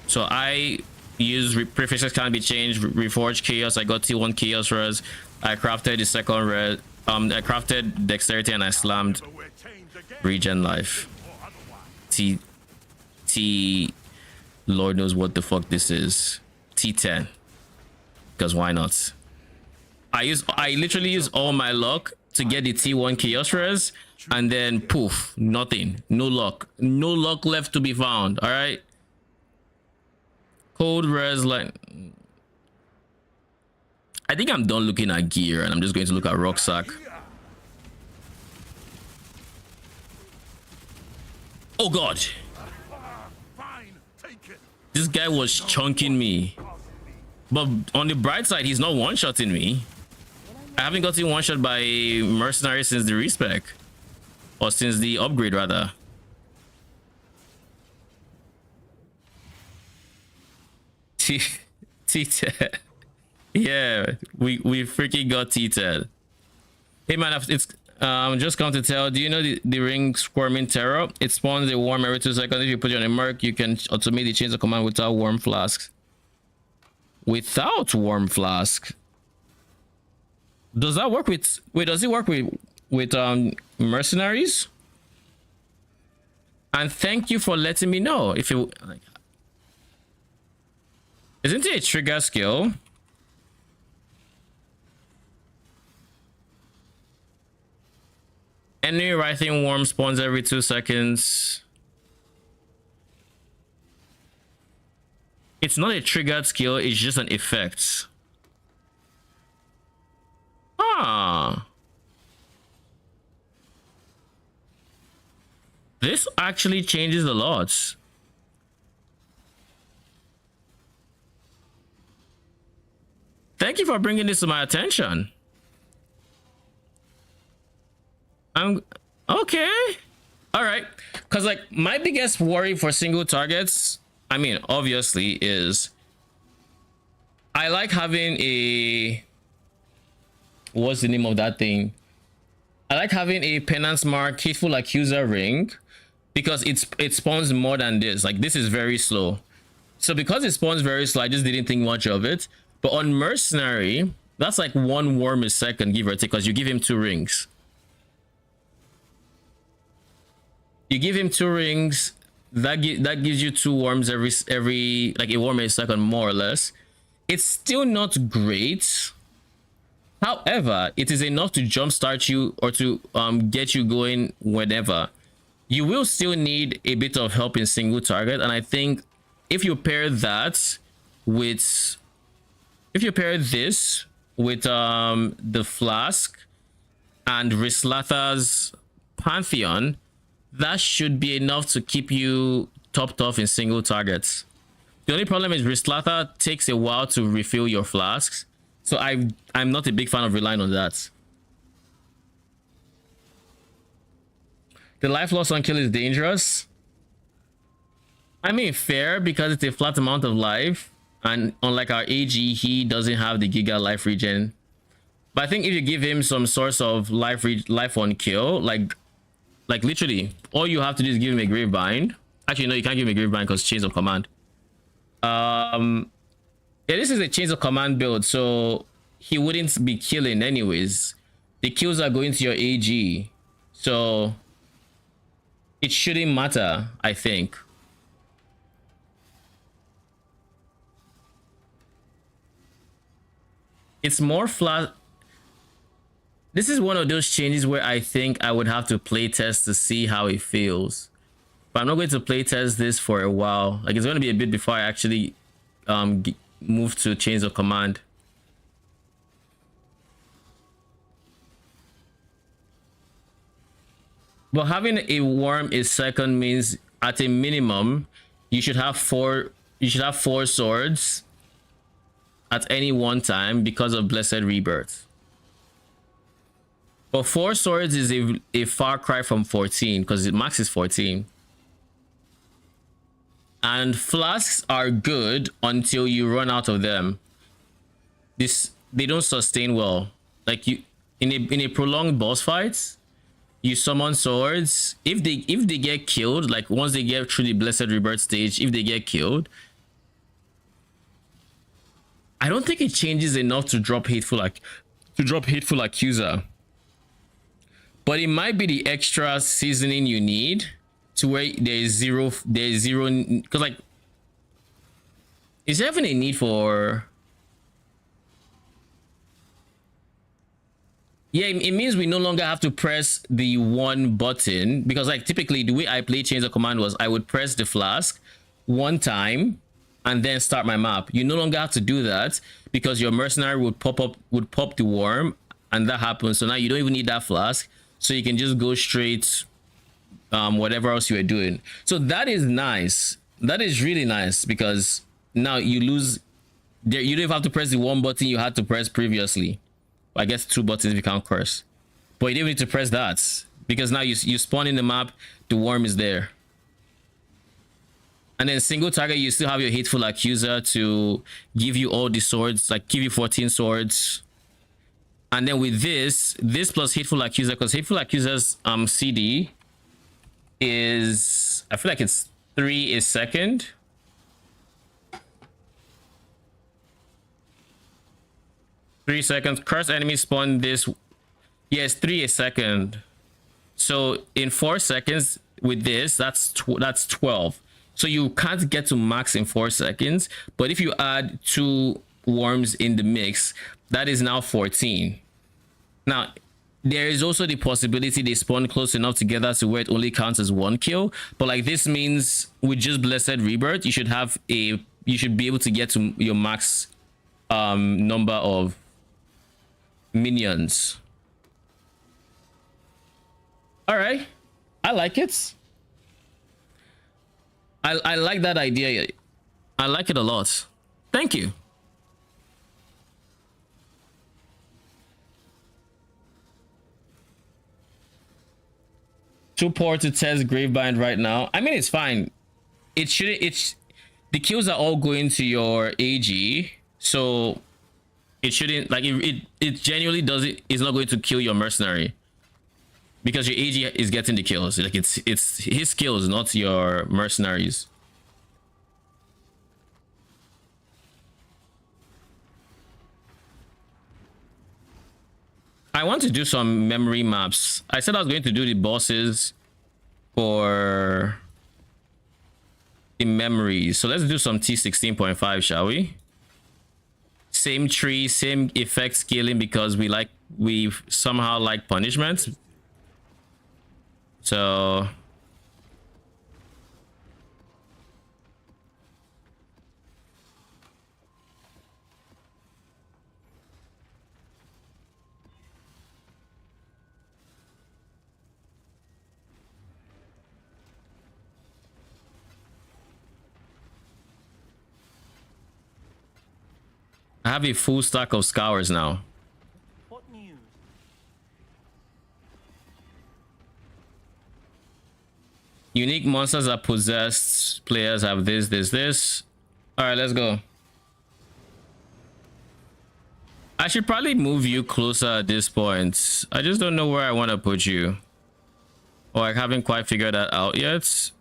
So I use prefixes can't be changed, reforged chaos. I got T1 chaos res. I crafted the second res. I crafted dexterity and I slammed regen life. T Lord knows what the fuck this is. T10. Because why not? I literally use all my luck to get the T1 chaos res, and then poof, nothing. No luck. No luck left to be found. All right. Cold res, like, I think I'm done looking at gear and I'm just going to look at rucksack. Oh god. This guy was chunking me. But on the bright side, he's not one-shotting me. I haven't gotten one-shot by mercenary since the respec. Or since the upgrade, rather. T-Ted. Yeah, we freaking got T-Ted. Hey man, it's just come to tell, do you know the ring squirming terror? It spawns a worm every 2 seconds. If you put it on a merc, you can automate the chains of command without worm flasks. Without worm flask? Does that work with, wait, does it work with mercenaries? And thank you for letting me know. If you like, isn't it a trigger skill? Any writhing worm spawns every 2 seconds. It's not a triggered skill, it's just an effect. Ah. This actually changes a lot. Thank you for bringing this to my attention. I'm okay. All right. Because like my biggest worry for single targets, I mean, obviously, is I like having a, what's the name of that thing? I like having a penance mark hateful accuser ring because it spawns more than this. Like this is very slow. So because it spawns very slow, I just didn't think much of it. But on mercenary, that's like 1 worm a second, give or take, because you give him 2 rings. You give him 2 rings, that gives you 2 worms every like a worm a second, more or less. It's still not great. However, it is enough to jumpstart you or to get you going whenever. You will still need a bit of help in single target, and I think if you pair that with, if you pair this with the flask and Rislatha's Pantheon, that should be enough to keep you topped off in single targets. The only problem is Rislatha takes a while to refill your flasks, so I'm not a big fan of relying on that. The life loss on kill is dangerous. I mean, fair, because it's a flat amount of life, and unlike our AG, he doesn't have the giga life regen. But I think if you give him some source of life on kill, like literally all you have to do is give him a grave bind. Actually, no, you can't give me Gravebind because Chains of Command. Yeah, this is a Chains of Command build, so he wouldn't be killing anyways. The kills are going to your AG, so it shouldn't matter, I think. It's more flat. This is one of those changes where I think I would have to play test to see how it feels. But I'm not going to play test this for a while. Like, it's going to be a bit before I actually move to Chains of Command. But having a worm is second means at a minimum you should have four swords at any one time because of Blessed Rebirth. But 4 swords is a far cry from 14 because the max is 14. And flasks are good until you run out of them. They don't sustain well. Like, you in a prolonged boss fight, you summon swords. If they get killed, like once they get through the Blessed Rebirth stage, if they get killed, I don't think it changes enough to drop Hateful Accuser. But it might be the extra seasoning you need to where there's zero, because like, is there even a need for? Yeah, it means we no longer have to press the one button, because like typically the way I play Chains of Command was I would press the flask one time and then start my map. You no longer have to do that because your mercenary would pop the worm, and that happens. So now you don't even need that flask, so you can just go straight whatever else you are doing. So that is nice. That is really nice, because now you lose there. You don't even have to press the one button you had to press previously. I guess 2 buttons if you count curse, but you don't need to press that because now you spawn in the map, the worm is there. And then single target, you still have your Hateful Accuser to give you all the swords, like give you 14 swords. And then with this plus Hateful Accuser, because Hateful Accuser's CD is, I feel like it's 3 a second. Three seconds. Curse enemy spawn this. Yes, 3 a second. So in 4 seconds with this, that's 12. So you can't get to max in 4 seconds. But if you add 2 worms in the mix, that is now 14. Now, there is also the possibility they spawn close enough together to where it only counts as 1 kill. But like, this means with just Blessed Rebirth, you should be able to get to your max number of minions. All right, I like it. I like that idea. I like it a lot. Thank you. Too poor to test Gravebind right now. I mean, it's fine. It shouldn't. It's the kills are all going to your AG, so it shouldn't, like, it genuinely does it. It's not going to kill your mercenary because your AG is getting the kills. Like, it's his kills, not your mercenaries. I want to do some memory maps. I said I was going to do the bosses for the memories. So let's do some T16.5, shall we? Same tree, same effect scaling, because we somehow like punishment. So I have a full stack of scours now. What news? Unique monsters are possessed. Players have this. All right, let's go. I should probably move you closer at this point. I just don't know where I want to put you. Or I haven't quite figured that out yet.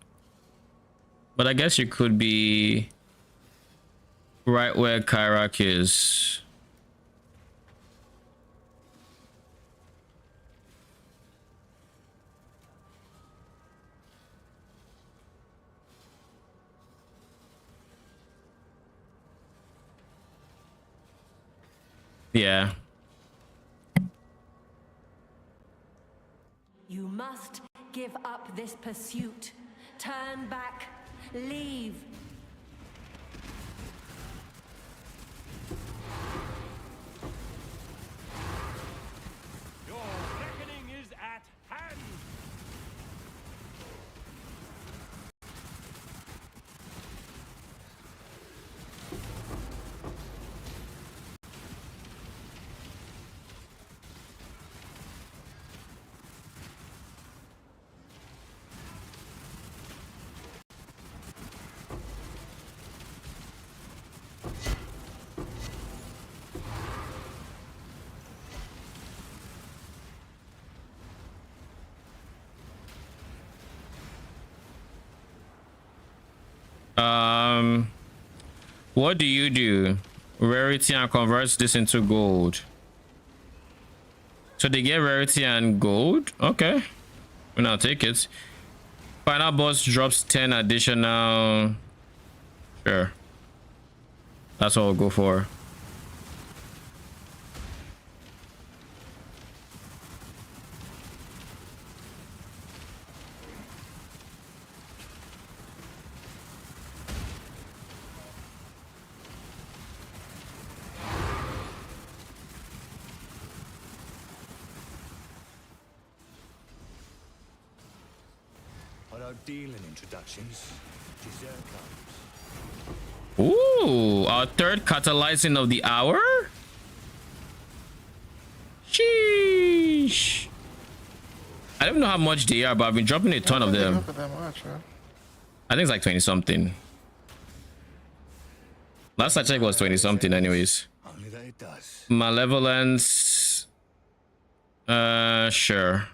But I guess you could be right where Kyrak is. Yeah. You must give up this pursuit. Turn back. Leave. Your reckoning is at hand. What do you do? Rarity and converts this into gold. So they get rarity and gold. Okay, and I'll take it. Final boss drops 10 additional. Sure, that's what we'll go for. I don't deal in introductions. Dessert comes. Ooh, our third catalyzing of the hour. Sheesh. I don't know how much they are, but I've been dropping a ton of them. That much, huh? I think it's like 20 something. Last I checked was 20 something anyways. Only that it does. Malevolence. Sure.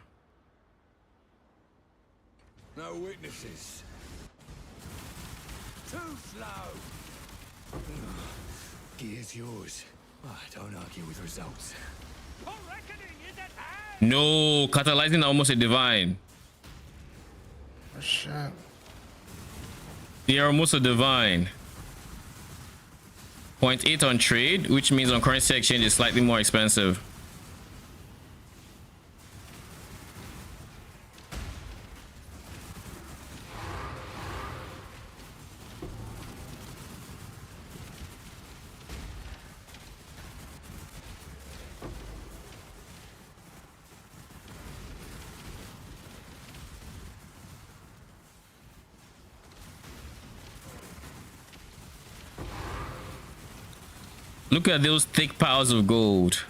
No witnesses. Too slow. Gear's yours. Oh, don't argue with results. Your reckoning is at hand. No, catalyzing almost a divine. Oh, shit. They are almost a divine. 0.8 on trade, which means on currency exchange is slightly more expensive. Look at those thick piles of gold.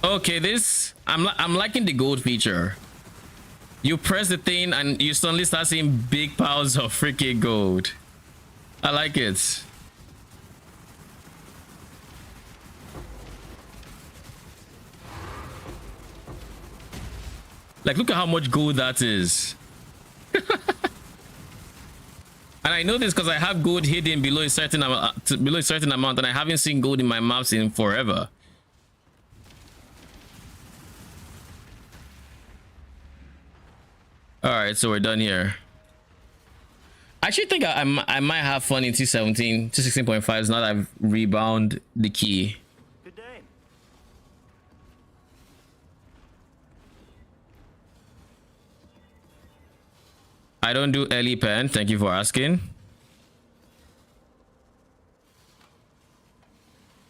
Okay, this I'm liking the gold feature. You press the thing and you suddenly start seeing big piles of freaking gold. I like it. Like, look at how much gold that is. And I know this because I have gold hidden below a certain amount, and I haven't seen gold in my maps in forever. All right, so we're done here. I actually think I might have fun in T17, T16.5s now that I've rebound the key. Good day. I don't do early pen. Thank you for asking.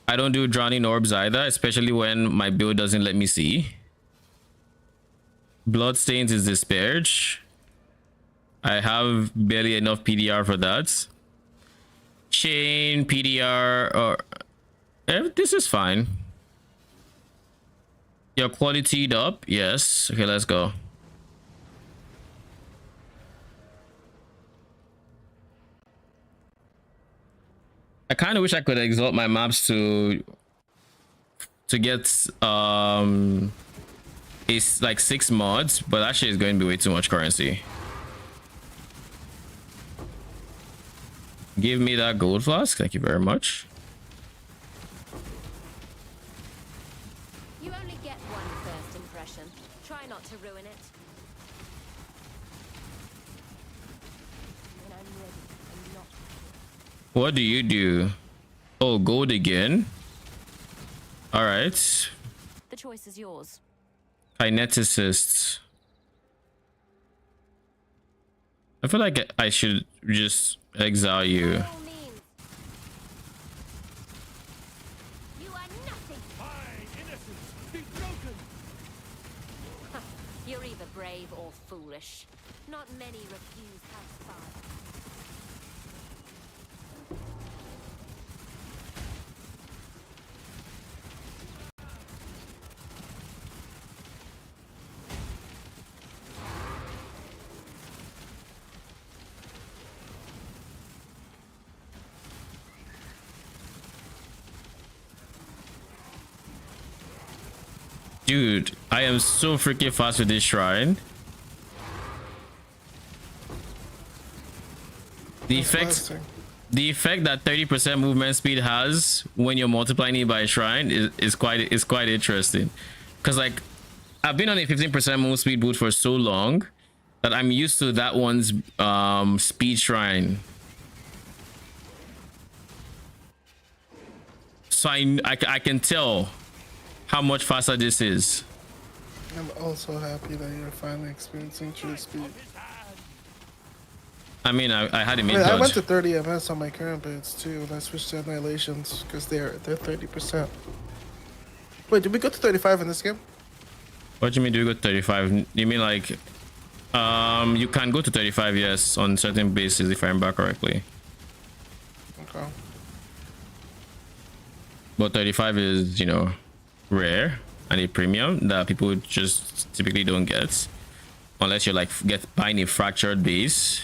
I don't do drowning orbs either, especially when my build doesn't let me see. Bloodstains is disparage. I have barely enough PDR for that. Chain, PDR, or this is fine. You're qualityed up. Yes. Okay, let's go. I kind of wish I could exalt my maps to to get it's like 6 mods, but actually it's going to be way too much currency. Give me that gold flask, thank you very much. You only get one first impression. Try not to ruin it. When I'm ready, I'm not. What do you do? Oh, gold again. All right. The choice is yours. Kineticist. I feel like I should just exile you. By all means. You are nothing. My innocence be broken. You're either brave or foolish. Not many refuse house fire. Dude, I am so freaking fast with this shrine. The effect that 30% movement speed has when you're multiplying it by a shrine is quite interesting. Because like I've been on a 15% move speed boot for so long that I'm used to that one's speed shrine. So I can tell how much faster this is. I'm also happy that you're finally experiencing true speed. I mean, I had a mid I dodge. went to 30 ms on my current boots too, and I switched to Annihilations because they're 30%. Wait, did we go to 35 in this game? What do you mean? Do you go to 35? You mean like, you can go to 35, yes, on certain bases if I remember correctly. Okay. But 35 is, you know, rare and a premium that people just typically don't get unless you're like buying a fractured base.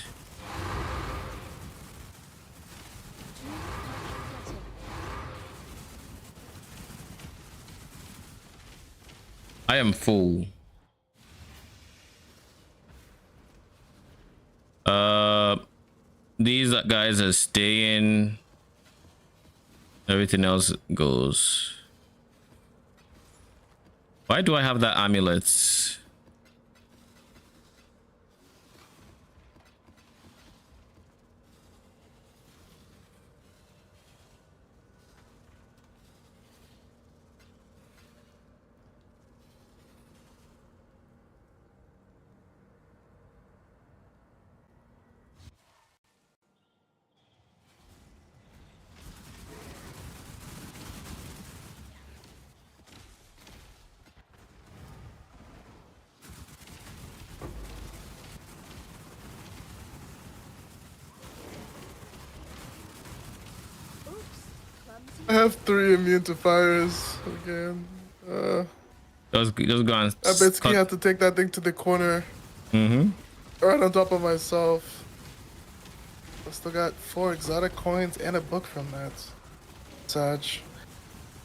I am full. These guys are staying. Everything else goes. Why do I have that amulet? I have 3 immune to fires again. Just go and I basically have to take that thing to the corner. Right on top of myself. I still got 4 exotic coins and a book from that. Sag.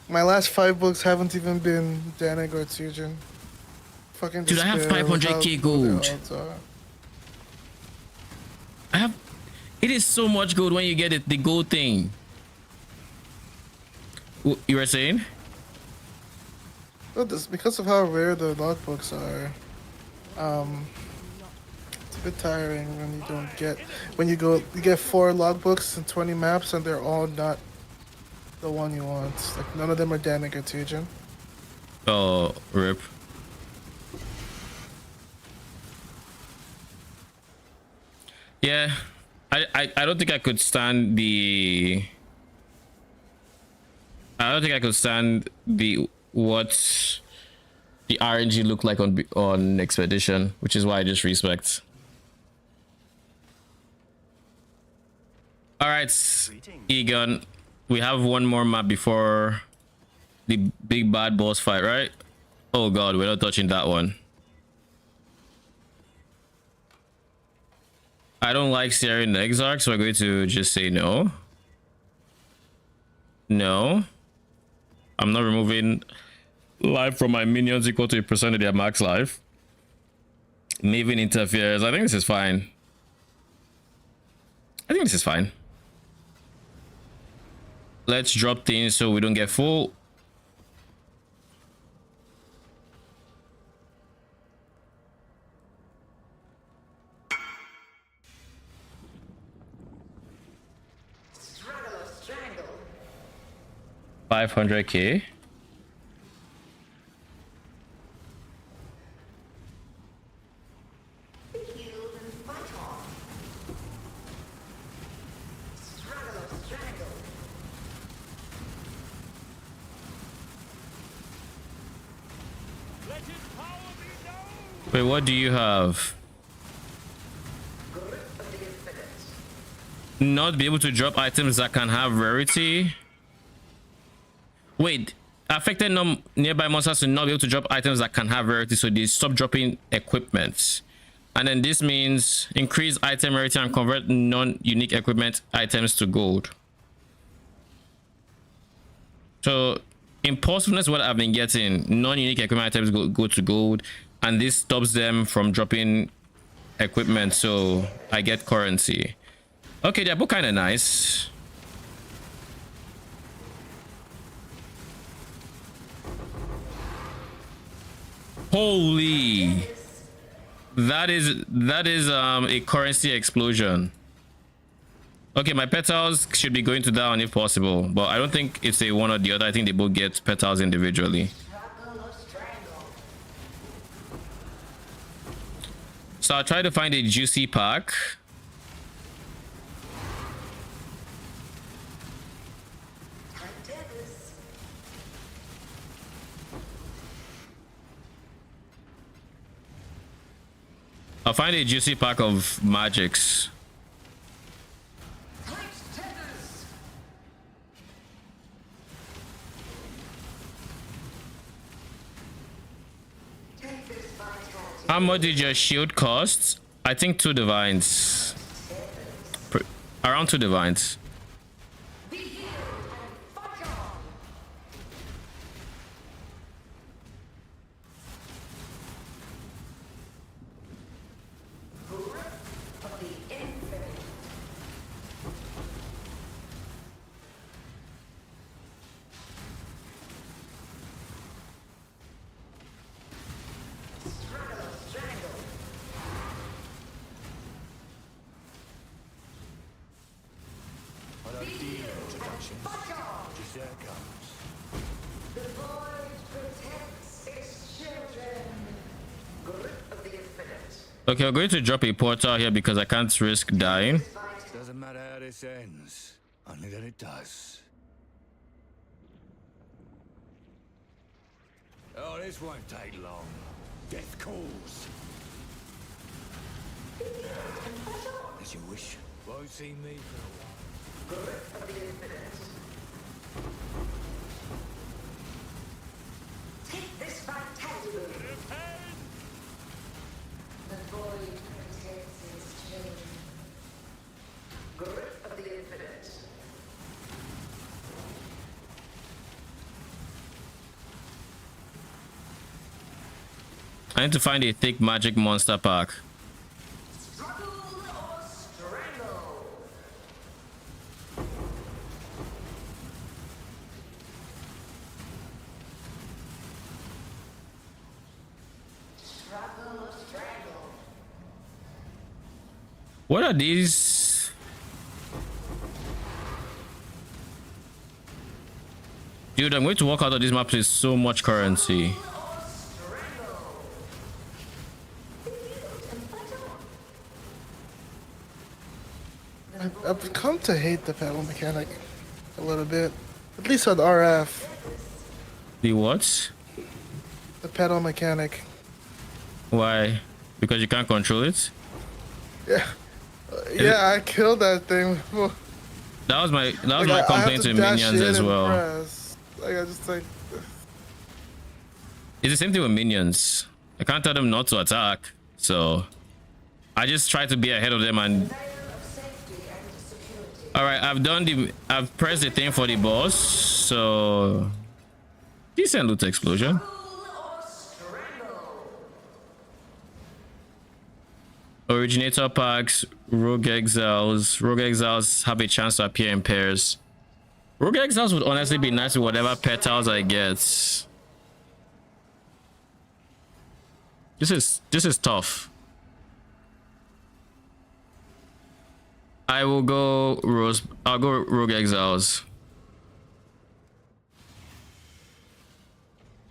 My last 5 books haven't even been Danig or Tujin. Fucking Dude, I have despair with 500k how gold. the odds are. I have. It is so much gold when you get it, the gold thing. You were saying? Well, this, because of how rare the logbooks are, it's a bit tiring when you don't get, you get 4 logbooks and 20 maps and they're all not the one you want. Like none of them are Danik or Tujin. Oh, rip. Yeah, I don't think I could stand the. I don't think I could stand what the RNG looked like on Expedition, which is why I just respect. All right, Egon, we have one more map before the big bad boss fight, right? Oh God, we're not touching that one. I don't like Syrian Exarch, so I'm going to just say no. No. I'm not removing. life from my minions equal to a percent of their max life. Maven interferes. I think this is fine. I think this is fine. Let's drop things so we don't get full. Struggle or strangle. 500k. Be healed and fight on. Struggle or strangle. Let his power be known! Wait, what do you have? Grip of the infinite. Not be able to drop items that can have rarity. Wait, affected nearby monsters to not be able to drop items that can have rarity, so they stop dropping equipment. And then this means increase item rarity and convert non-unique equipment items to gold. So impulsiveness, what I've been getting, non-unique equipment items go to gold, and this stops them from dropping equipment, so I get currency. Okay, they're both kind of nice. Holy, that is a currency explosion. Okay, my petals should be going to that one if possible, but I don't think it's a one or the other. I think they both get petals individually. Struggle or strangle. So I'll try to find a juicy pack. Endeavors. I'll find a juicy pack of magics. Tight tethers. Take this vitality. How much did your shield cost? I think 2 divines. Around 2 divines. Be healed and fight on. Grip of the infinite. Struggle or strangle. On a deal introductions. Fight on. Dessert comes. The void protects its children. Grip of the infinite. Okay, I'm going to drop a portal here because I can't risk dying. Doesn't matter how this ends, only that it does. Oh, this won't take long. Death calls. As you wish. Won't see me for a while. Grip of the infinite. Take this vitality. The void protects its children. Grip of the infinite. I need to find a thick magic monster pack. Struggle or strangle. Struggle or strangle. What are these? Dude, I'm going to walk out of this map with so much currency. Or strangle. Be healed and fight on. I've come to hate the pedal mechanic a little bit. At least on RF. The what? The pedal mechanic. Why? Because you can't control it? Yeah. Yeah, I killed that thing. Well, That was my like, I have complaint to dash minions in as and well. press. Like I just like It's the same thing with minions. I can't tell them not to attack, so I just try to be ahead of them and. All right, I've pressed the thing for the boss, so Decent loot explosion. Originator packs, rogue exiles. Rogue exiles have a chance to appear in pairs. Rogue exiles would honestly be nice with whatever petals I get. This is tough. I'll go rogue exiles.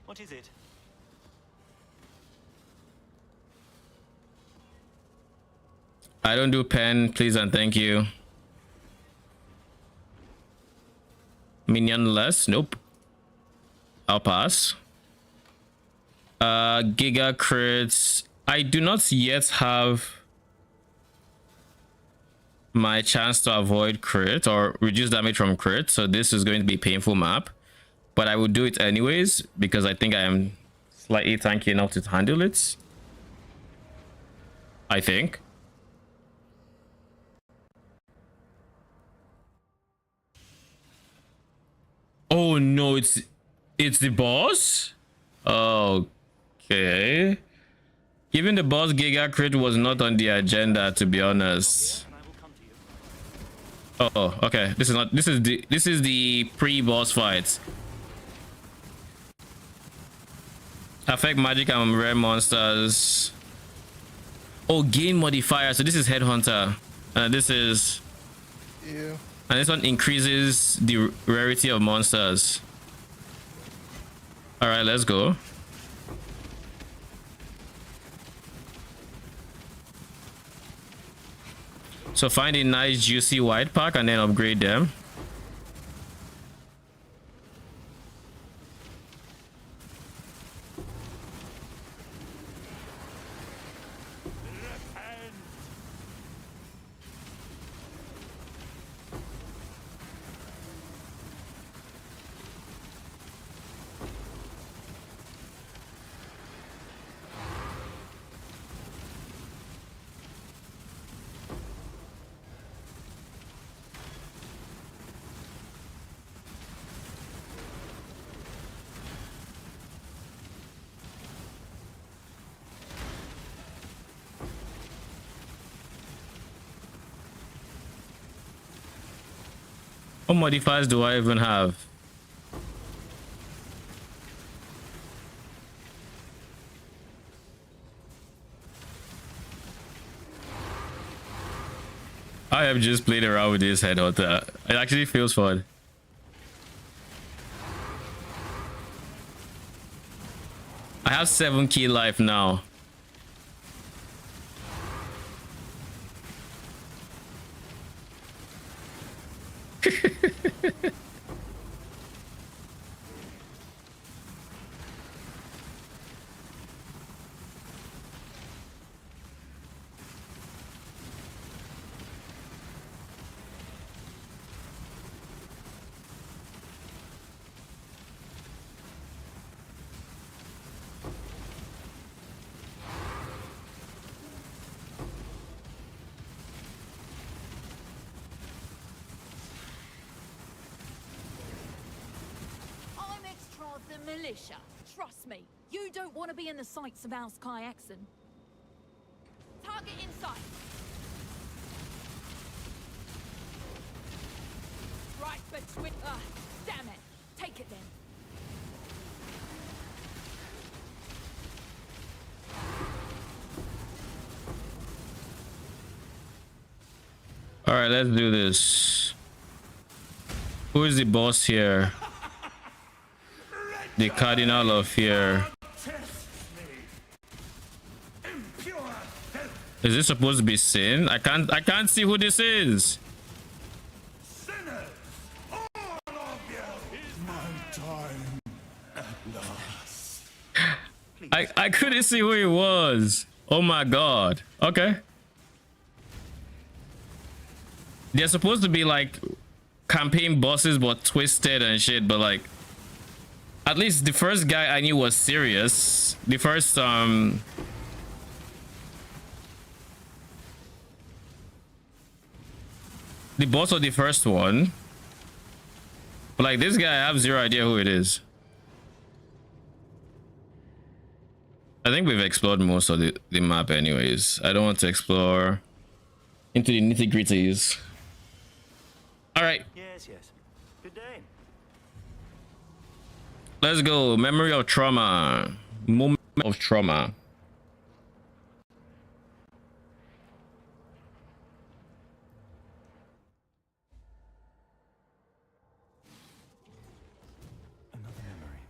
What is it? I don't do pen, please and thank you. Minion less, nope. I'll pass. Giga crits. I do not yet have my chance to avoid crit or reduce damage from crit, so this is going to be a painful map, but I will do it anyways because I think I am slightly tanky enough to handle it. I think. Oh no, it's the boss? Okay. Even the boss Giga crit was not on the agenda, to be honest. Oh, okay. This is the pre-boss fight. Affect magic and rare monsters. Oh, gain modifier. So this is Headhunter. This is... Yeah. And this one increases the rarity of monsters. Alright, let's go. So find a nice juicy white pack and then upgrade them. What modifiers do I even have? I have just played around with this Headhunter. It actually feels fun. I have 7 key life now. I'm extra of the militia. Trust me, you don't want to be in the sights of House Kyaxon. Target in sight. Right between... damn it. Take it then. All right, let's do this. Who is the boss here? The Cardinal of Fear. Is this supposed to be Sin? I can't see who this is. I couldn't see who he was. Oh my god. Okay. They're supposed to be like campaign bosses but twisted and shit, but like at least the first guy I knew was serious. The first the boss of the first one. But like this guy, I have zero idea who it is. I think we've explored most of the map anyways. I don't want to explore into the nitty-gritties. All right. Yes, yes. Good day. Let's go. Memory of trauma. Moment of trauma. Another memory.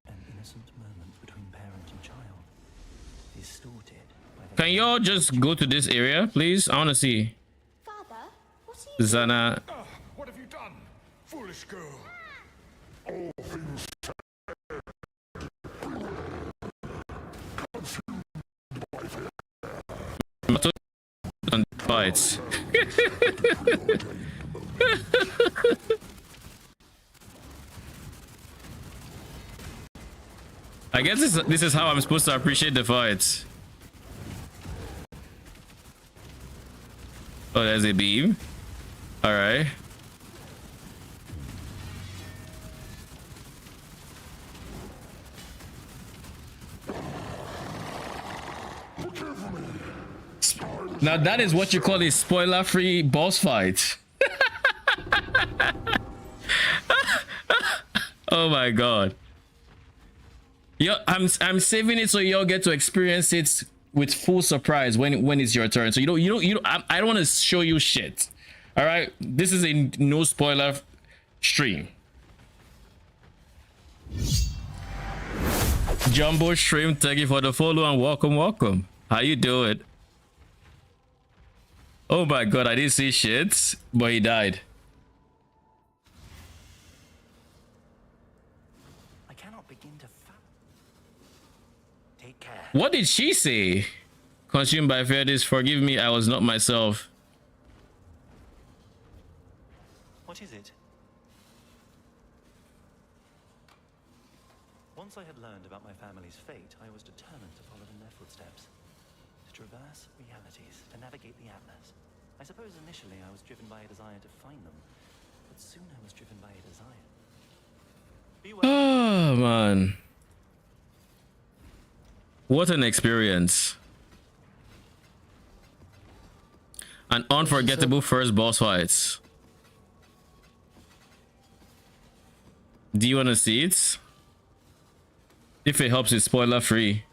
An innocent moment between parent and child. Distorted by the Can y'all just go to this area, please? I want to see Father, what are you Zana. What have you done, foolish girl? On fights. I guess this is how I'm supposed to appreciate the fights. Oh, there's a beam. All right. Now that is what you call a spoiler-free boss fight. Oh my god. Yo, I'm saving it so y'all get to experience it with full surprise when it's your turn. So you don't I don't want to show you shit. All right, this is a no spoiler stream. Jumbo stream, thank you for the follow and welcome. How you doing? Oh my god, I didn't see shit, but he died. I cannot begin to take care. What did she say? Consumed by fear, this forgive me, I was not myself. What is it? Once I had learned about my family's fate, I was determined to follow in their footsteps. To traverse realities, to navigate the Atlas. I suppose initially I was driven by a desire to find them, but soon I was driven by a desire. Oh man. What an experience. An unforgettable first boss fight. Do you want to see it? If it helps, it's spoiler free.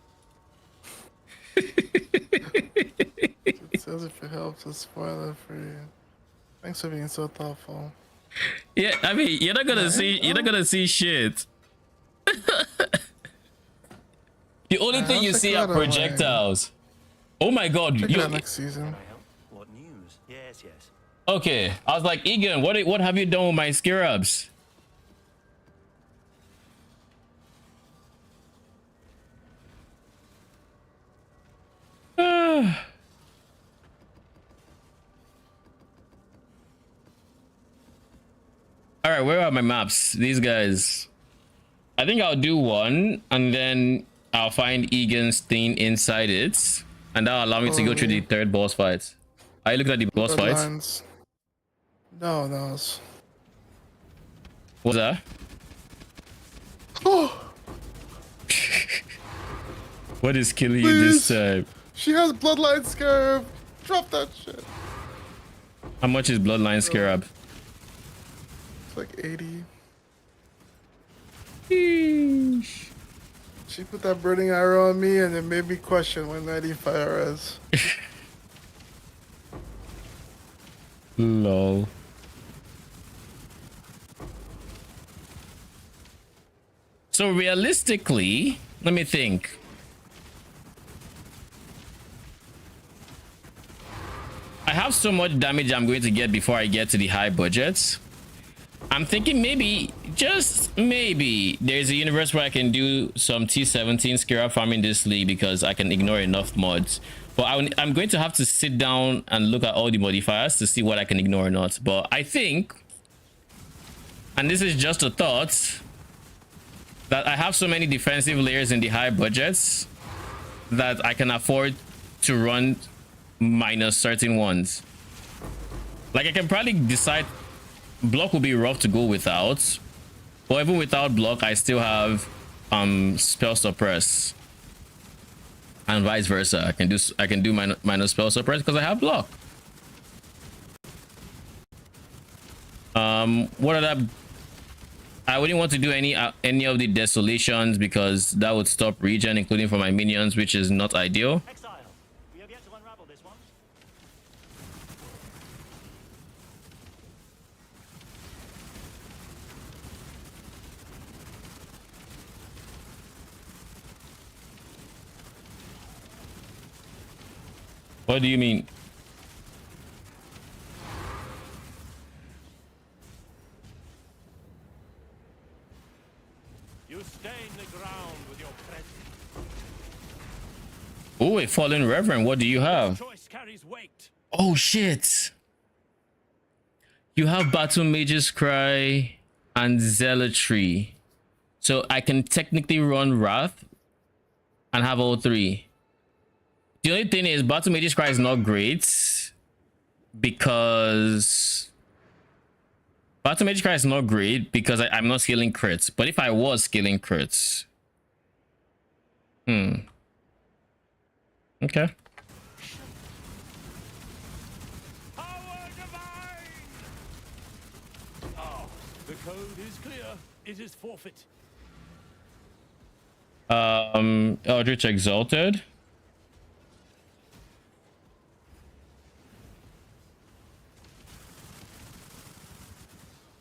It says if it helps, it's spoiler free. Thanks for being so thoughtful. Yeah, I mean, you're not gonna see shit. The only thing you see are projectiles. Oh my god, Check it out next season. What news? Yes, yes. Okay, I was like, Egan, what have you done with my scarabs? All right, where are my maps? These guys. I think I'll do one, and then I'll find Egan's thing inside it, and that'll allow me to go through the third boss fight. I looked at the boss fights. No, no. What's that? Oh, What is killing you this time? she has bloodline scarab. Drop that shit. How much is Bloodline Scarab? It's like 80. Sheesh. She put that burning arrow on me and it made me question what 95 is. Lol. So realistically, let me think. I have so much damage I'm going to get before I get to the high budgets. I'm thinking maybe, just maybe, there's a universe where I can do some T17 Scarab farming this league because I can ignore enough mods. But I'm going to have to sit down and look at all the modifiers to see what I can ignore or not. But I think, and this is just a thought, that I have so many defensive layers in the high budgets that I can afford to run minus certain ones. Like I can probably decide block will be rough to go without, but even without block I still have spell suppress. and vice versa. I can do minus spell suppress because I have block. What other? I wouldn't want to do any of the desolations because that would stop regen, including for my minions, which is not ideal. Exile. We have yet to unravel this one. What do you mean? You stain the ground with your presence. Oh, a fallen reverend. What do you have? Choice carries weight. Oh shit! You have battle mage's cry and zealotry, so I can technically run wrath and have all three. The only thing is battle mage's cry is not great because battle mage's cry is not great because I'm not scaling crits. But if I was scaling crits, okay. Power divine! Oh, the code is clear. It is forfeit. Eldritch Exalted.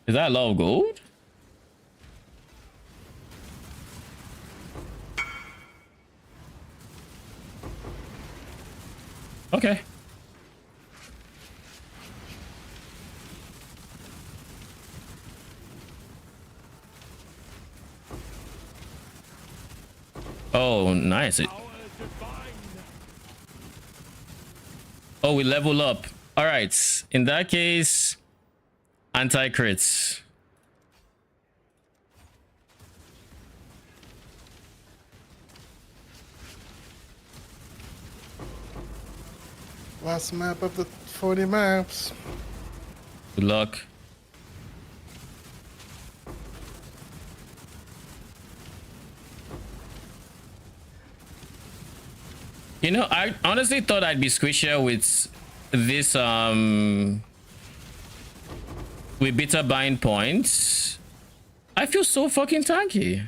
Is that a lot of gold? Okay. Oh, nice. Power divine. Oh, we level up. All right. In that case, anti-crits. Last map of the 40 maps. Good luck. You know, I honestly thought I'd be squishier with this with bitter bind points. I feel so fucking tanky.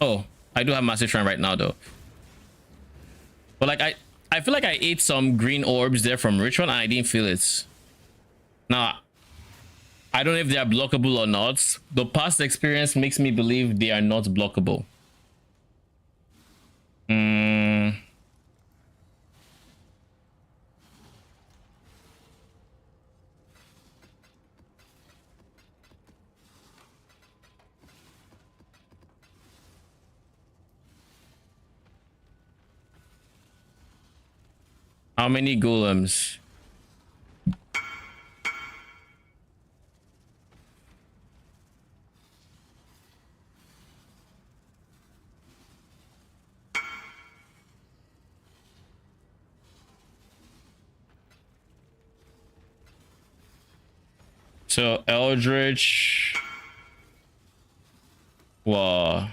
Oh, I do have massive shrine right now though. But like I feel like I ate some green orbs there from ritual and I didn't feel it. Now I don't know if they are blockable or not. The past experience makes me believe they are not blockable. How many golems? So Eldritch. Wow.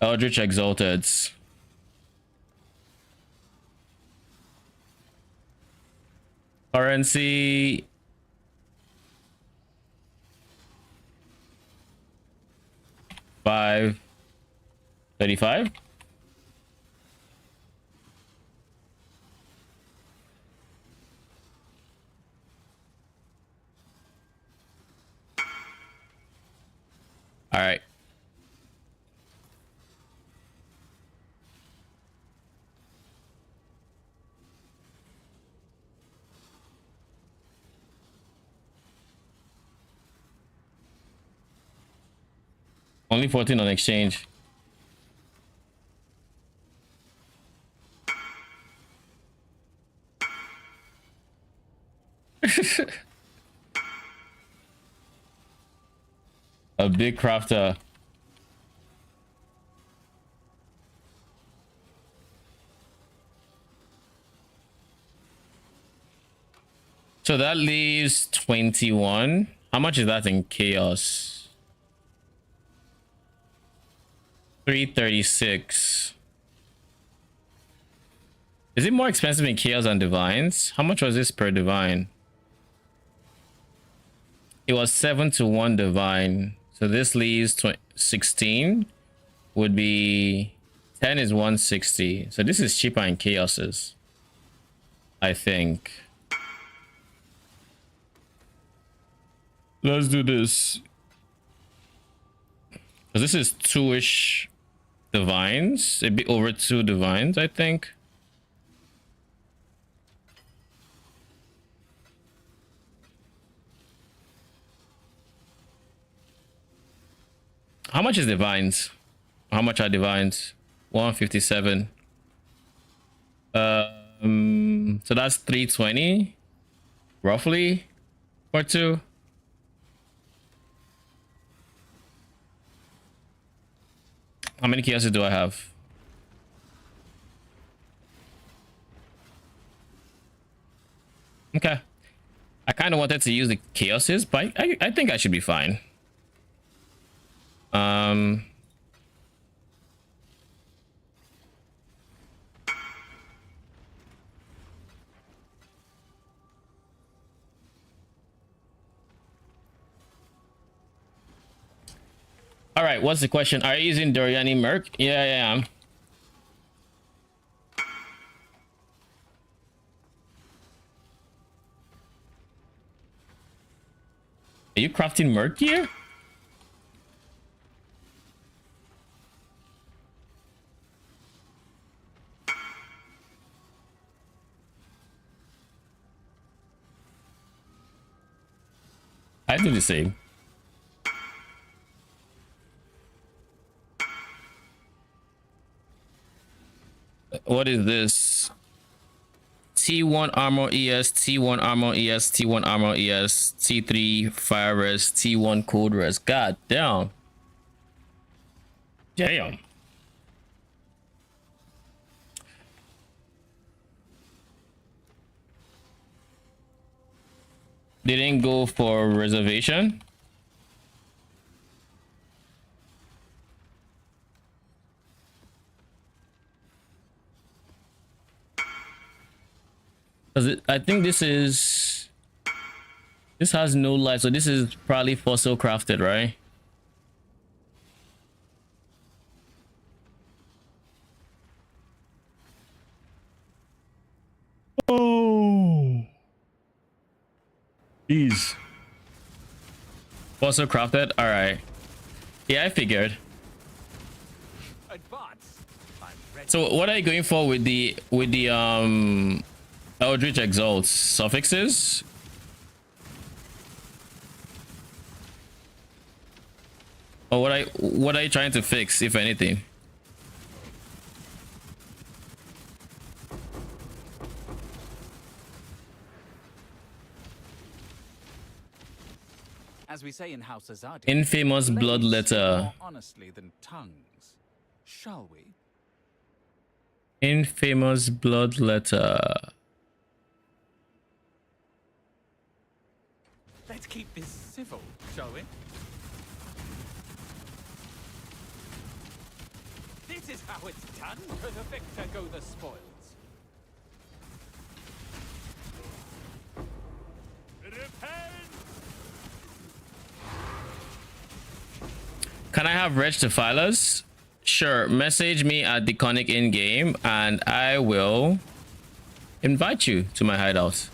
Eldritch Exalted. Currency. $5.35. All right. Only 14 on exchange. A big crafter. So that leaves 21. How much is that in chaos? 336. Is it more expensive in Chaos than Divines? How much was this per Divine? It was 7 to 1 Divine. So this leaves 16 would be 10 is 160. So this is cheaper in Chaoses, I think. Let's do this. Because this is 2-ish Divines. It'd be over 2 Divines, I think. How much is Divines? How much are Divines? 157. So that's 320 roughly for 2. How many chaoses do I have? Okay. I kind of wanted to use the chaoses, but I think I should be fine. All right, what's the question? Are you using Doryani Merc? Yeah, I am. Are you crafting Merc gear? I do the same. What is this? T1 armor ES, T1 armor ES, T1 armor ES, T3 fire res, T1 cold res. God damn. Damn. They didn't go for reservation. I think this has no light, so this is probably fossil crafted, right? Oh, jeez. Fossil crafted. All right. Yeah, I figured. So what are you going for with the Eldritch Exalts suffixes? Or what are you trying to fix, if anything? As we say in House Azadi, Infamous blood letter. more honestly than tongues, shall we? Infamous blood letter. Let's keep this civil, shall we? This is how it's done. To the victor go the spoils. Can I have Wretched Defilers? Sure. Message me at the Conic in game and I will invite you to my hideout.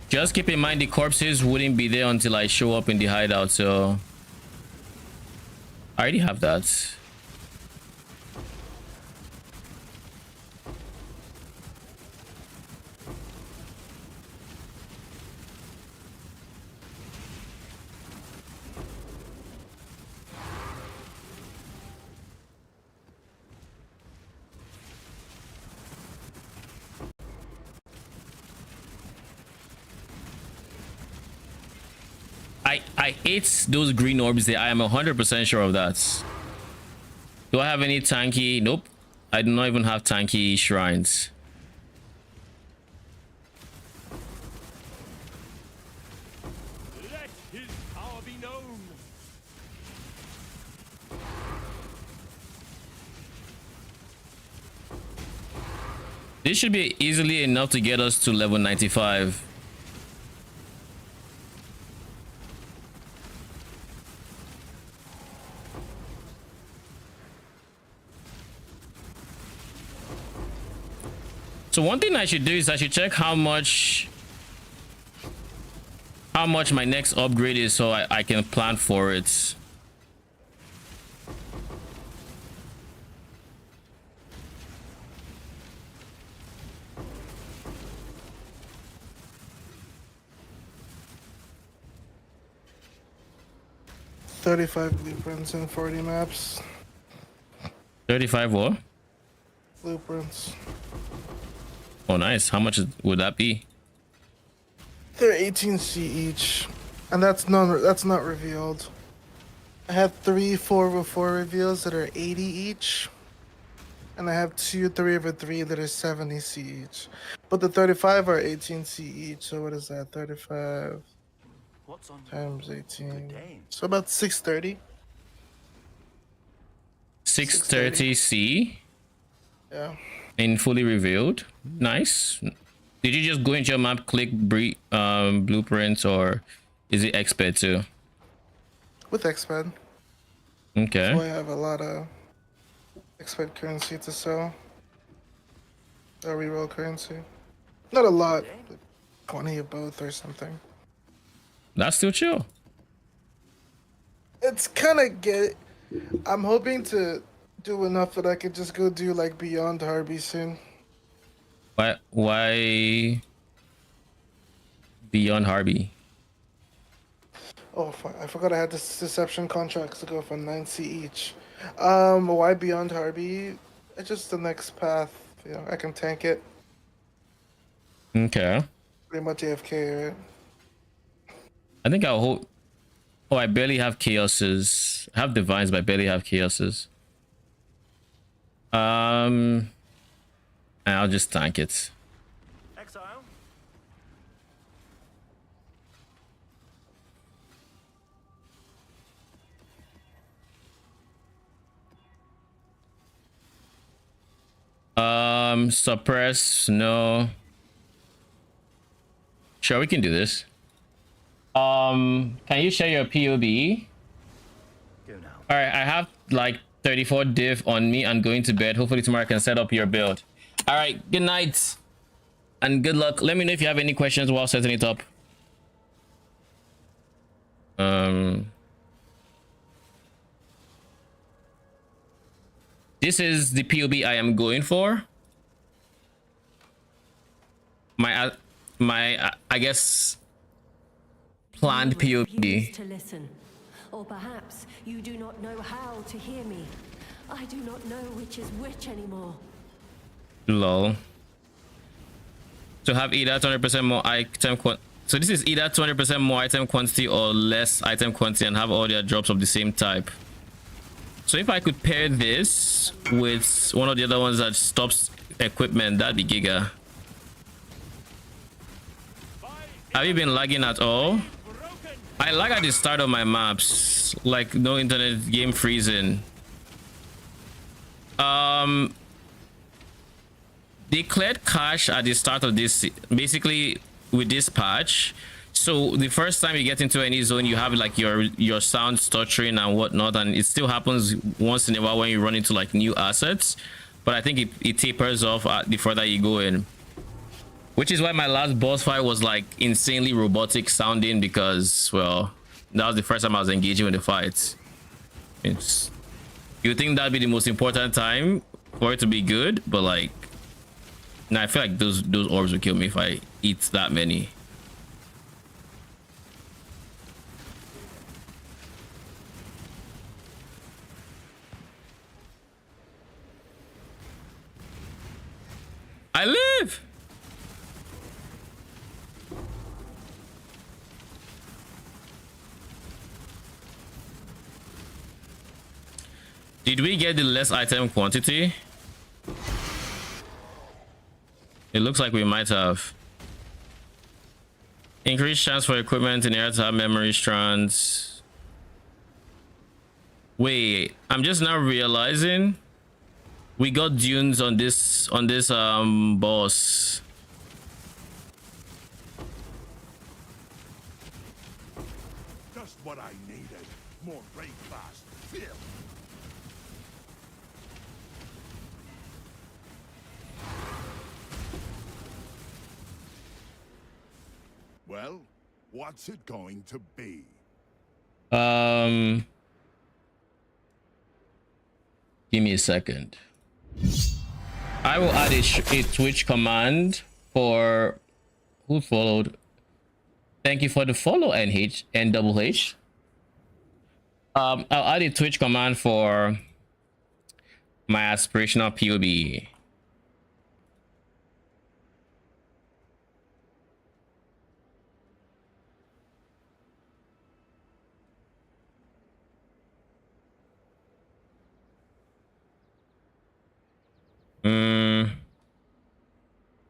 Just keep in mind the corpses wouldn't be there until I show up in the hideout, so I already have that. I ate those green orbs there. I am 100% sure of that. Do I have any tanky? Nope. I do not even have tanky shrines. Let his power be known. This should be easily enough to get us to level 95. So one thing I should do is I should check how much my next upgrade is so I can plan for it. $35 blueprints and 40 maps. 35 what? Blueprints. Oh, nice. How much would that be? They're 18C each, and that's not revealed. I have 4 reveals that are 80 each, and I have 3 that are 70C each. But the 35 are 18C each. So what is that? 35 What's on times your 18. good day? So about 630. 630C Yeah. and fully revealed. Nice. Did you just go into your map, click blueprints, or is it expert too? With XPED. Okay. So I have a lot of XPED currency to sell. Or reroll currency. Not a lot. 20 of both or something. That's still chill. It's kind of I'm hoping to do enough that I could just go do like Beyond Harby soon. Why Beyond Harby? Oh, fuck. I forgot I had this deception contracts to go for 9C each. Why Beyond Harby? It's just the next path. You know, I can tank it. Okay. Pretty much AFK, right? I think I'll hold. Oh, I barely have chaoses. I have divines, but I barely have chaoses. And I'll just tank it. Exile? Suppress, no. Sure, we can do this. Can you share your POB? Go now. All right, I have like 34 div on me. I'm going to bed. Hopefully tomorrow I can set up your build. All right, good night and good luck. Let me know if you have any questions while setting it up. This is the POB I am going for. My I guess planned You refuse POB. to listen, or perhaps you do not know how to hear me. I do not know which is which anymore. Lol. To have either 200% more item so this is either 200% more item quantity or less item quantity and have all their drops of the same type. So if I could pair this with one of the other ones that stops equipment, that'd be giga. Have you been lagging at all? I lag at the start of my maps, like no internet, game freezing. They cleared cache at the start of this, basically with this patch. So the first time you get into any zone, you have like your sound stuttering and whatnot, and it still happens once in a while when you run into like new assets. But I think it tapers off the further you go in. Which is why my last boss fight was like insanely robotic sounding, because, well, that was the first time I was engaging with the fights. You think that'd be the most important time for it to be good, but like, nah, I feel like those orbs would kill me if I eat that many. I live. Did we get the less item quantity? It looks like we might have. Increased chance for equipment in air to have memory strands. Wait, I'm just now realizing We got dunes on this boss. Just what I needed. More raid fast. Feel. Well, what's it going to be? Give me a second. I will add a Twitch command for who followed. Thank you for the follow, NH. I'll add a Twitch command for my aspirational POB.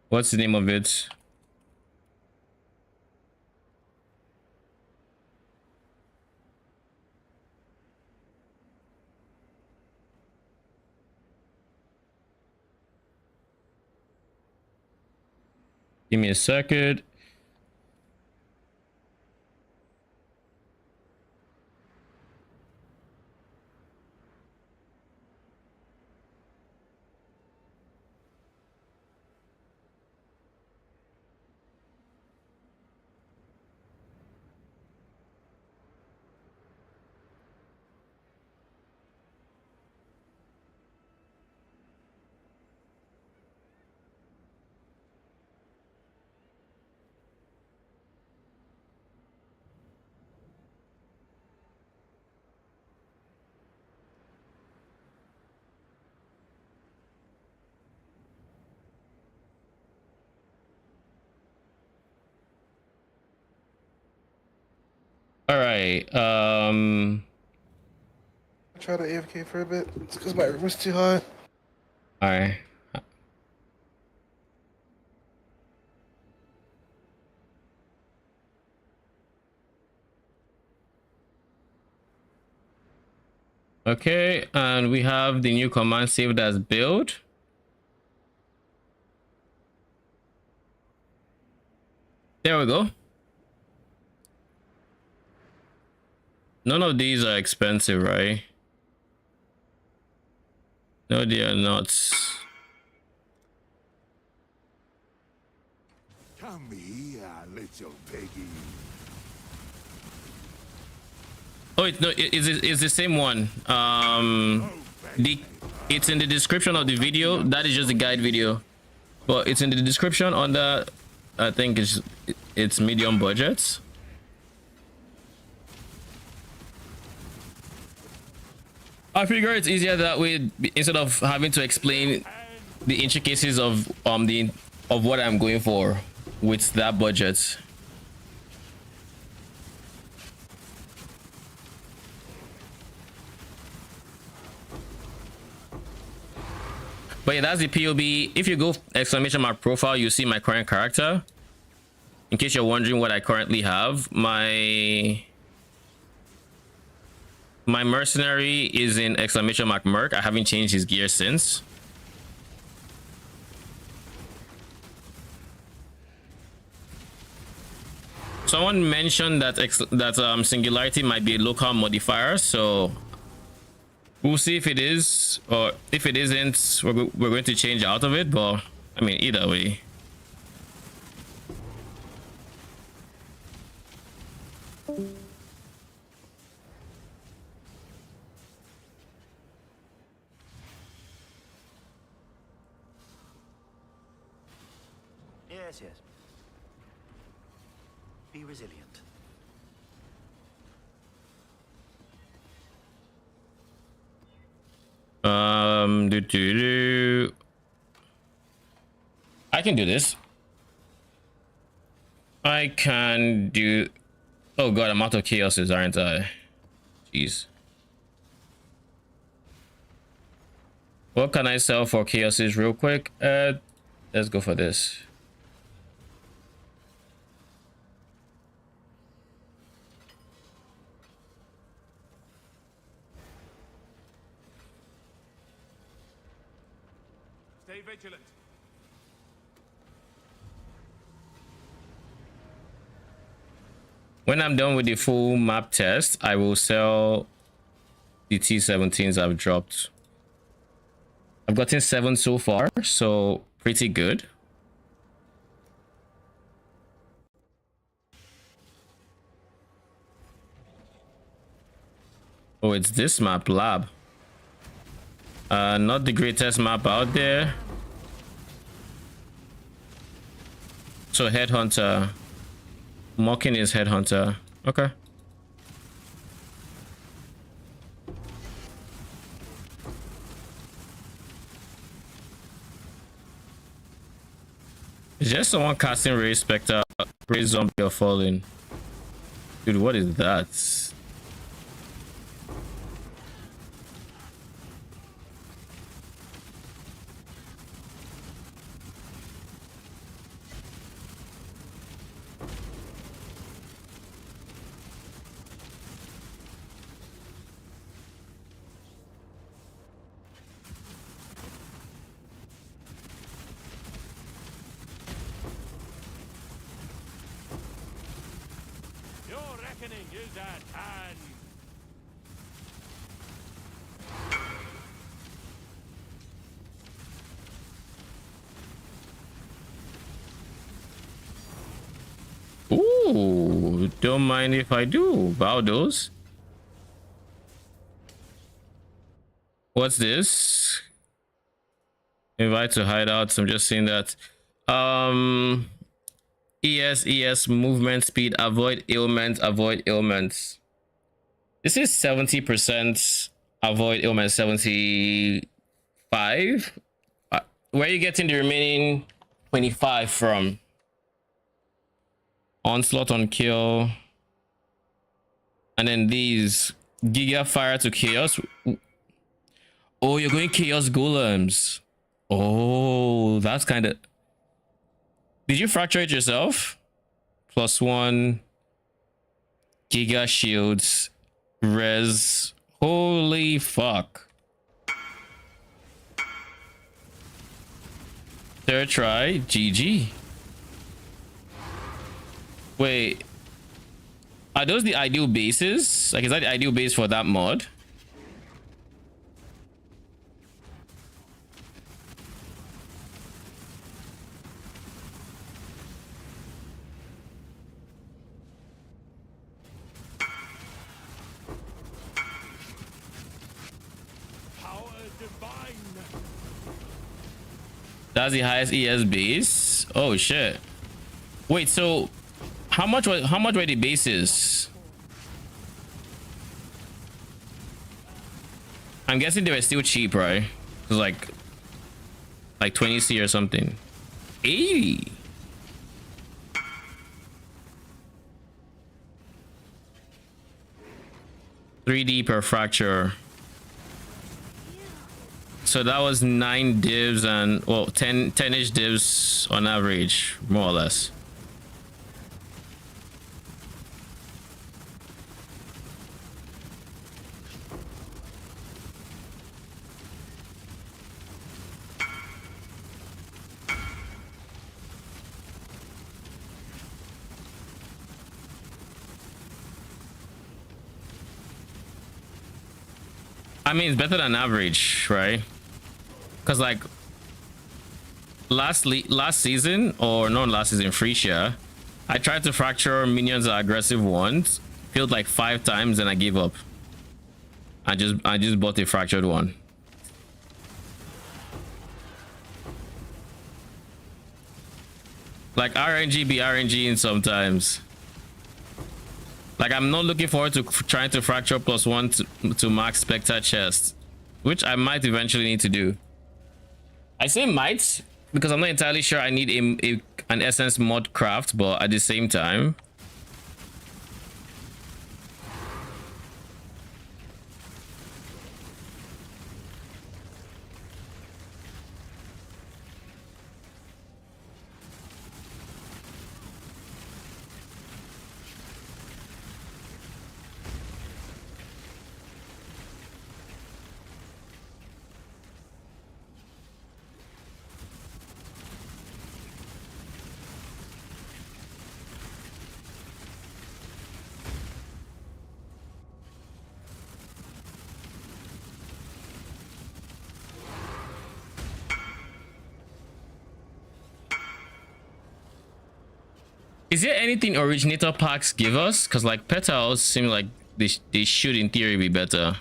What's the name of it? Give me a second. All right. I try to AFK for a bit. It's because my room is too hot. All right. Okay, and we have the new command saved as build. There we go. None of these are expensive, right? No, they are not. Come here, little piggy. Oh, it's the same one. It's in the description of the video. That is just the guide video, but it's in the description on the. I think it's medium budget. I figure it's easier that way instead of having to explain the intricacies of what I'm going for with that budget. But yeah, that's the POB. If you go exclamation mark profile, you see my current character. In case you're wondering what I currently have, my mercenary is in exclamation mark merc. I haven't changed his gear since. Someone mentioned that singularity might be a local modifier, so we'll see if it is, or if it isn't, we're going to change out of it. But I mean, either way. Yes, yes. Be resilient. I can do this. I can do. Oh god, I'm out of chaoses, aren't I? Jeez. What can I sell for chaoses real quick? Let's go for this. Stay vigilant. When I'm done with the full map test, I will sell the T17s I've dropped. I've gotten 7 so far, so pretty good. Oh, it's this map, Lab. Not the greatest map out there. So Headhunter. Mocking is Headhunter. Okay. Is just someone casting Ray Spectre, Ray Zombie or Falling? Dude, what is that? Your reckoning is at hand. Ooh, don't mind if I do. Baldos. What's this? Invite to hideouts. I'm just seeing that. ES movement speed, avoid ailments. This is 70% avoid ailments, 75. Where are you getting the remaining 25 from? Onslaught on kill, and then these Giga Fire to Chaos. Oh, you're going Chaos Golems. Oh, that's kind of. Did you fracture it yourself? +1 Giga Shields, res. Holy fuck. Third try, GG. Wait, are those the ideal bases? Like, is that the ideal base for that mod? Power divine. That's the highest ES base. Oh shit. Wait, so how much were the bases? I'm guessing they were still cheap, right? It was like 20C or something. 80. $3D per fracture. So that was 9 divs and, well, 10-ish divs on average, more or less. I mean, it's better than average, right? Because like last season, or not last season, Frisia, I tried to fracture minions at aggressive ones, failed like 5 times, and I gave up. I just bought a fractured one. Like RNG be RNG sometimes. Like, I'm not looking forward to trying to fracture +1 to max Spectre chest, which I might eventually need to do. I say might because I'm not entirely sure I need an essence mod craft, but at the same time, Is there anything originator packs give us? Because like petals seem like they should in theory be better.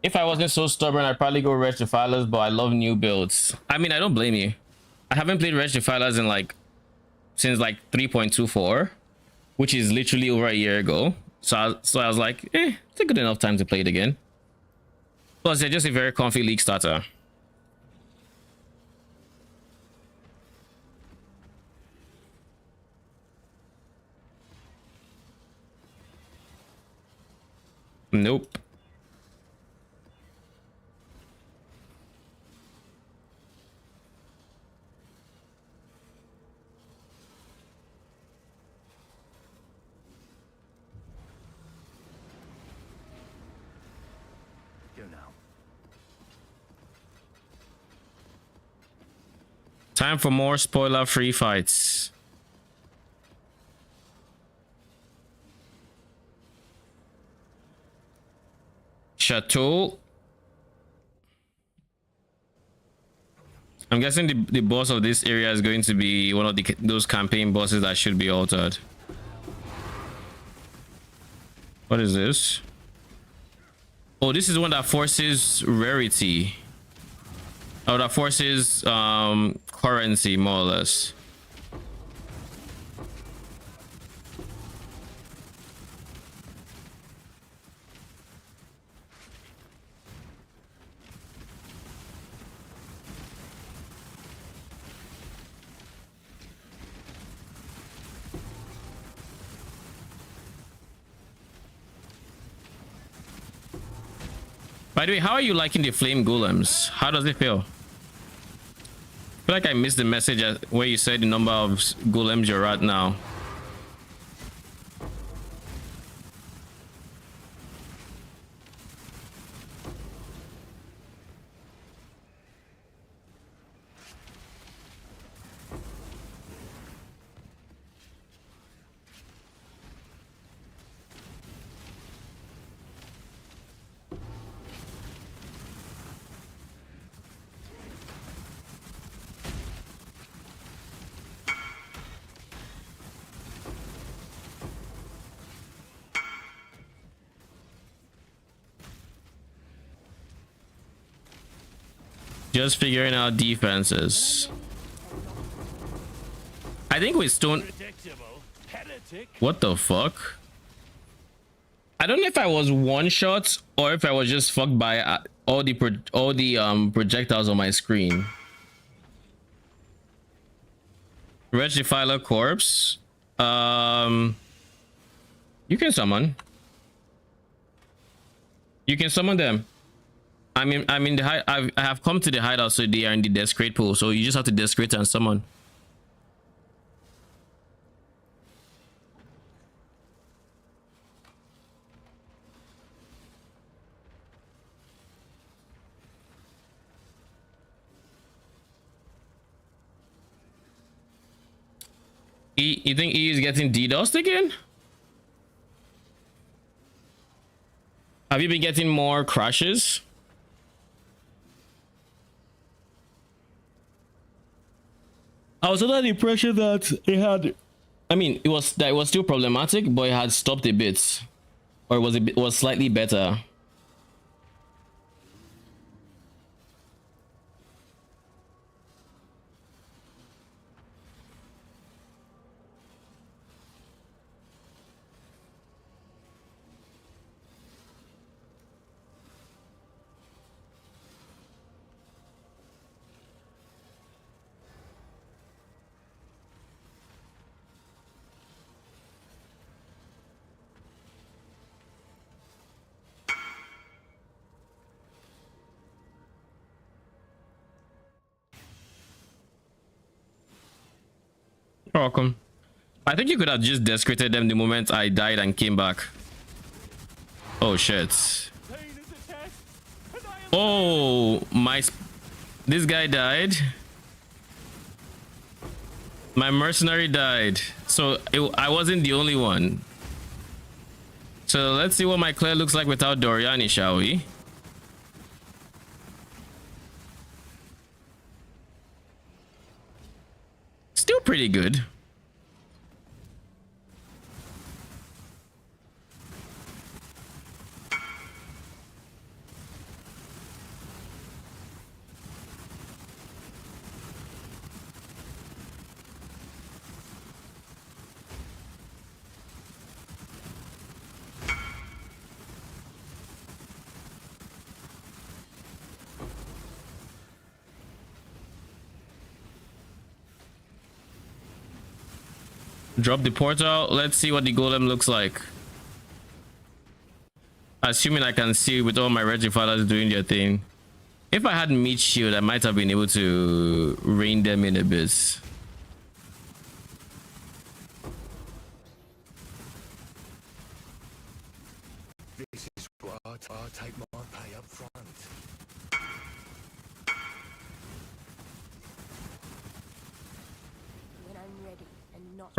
If I wasn't so stubborn, I'd probably go Wretched Defilers, but I love new builds. I mean, I don't blame you. I haven't played Wretched Defilers in like since like 3.24, which is literally over a year ago. So I was like, it's a good enough time to play it again. Plus, they're just a very comfy league starter. Nope. Go now. Time for more spoiler-free fights. Chateau. I'm guessing the boss of this area is going to be one of those campaign bosses that should be altered. What is this? Oh, this is one that forces rarity. Oh, that forces currency, more or less. By the way, how are you liking the flame golems? How does it feel? I feel like I missed the message where you said the number of golems you're at now. Just figuring out defenses. I think with stone. What the fuck? I don't know if I was one shot or if I was just fucked by all the projectiles on my screen. Wretched Defiler corpse. You can summon. You can summon them. I mean the I have come to the hideout, so they are in the desecrate pool. So you just have to desecrate and summon. You think E is getting DDoSed again? Have you been getting more crashes? I was under the impression that it had, I mean, it was still problematic, but it had stopped a bit, or it was slightly better. You're welcome. I think you could have just desecrated them the moment I died and came back. Oh shit. Oh my, this guy died. My mercenary died, so I wasn't the only one. So let's see what my Claire looks like without Doryani, shall we? pretty good. Drop the portal. Let's see what the golem looks like. Assuming I can see with all my red defilers doing their thing. If I had meat shield, I might have been able to rein them in a bit. This is what I'll take my pay up front. When I'm ready and not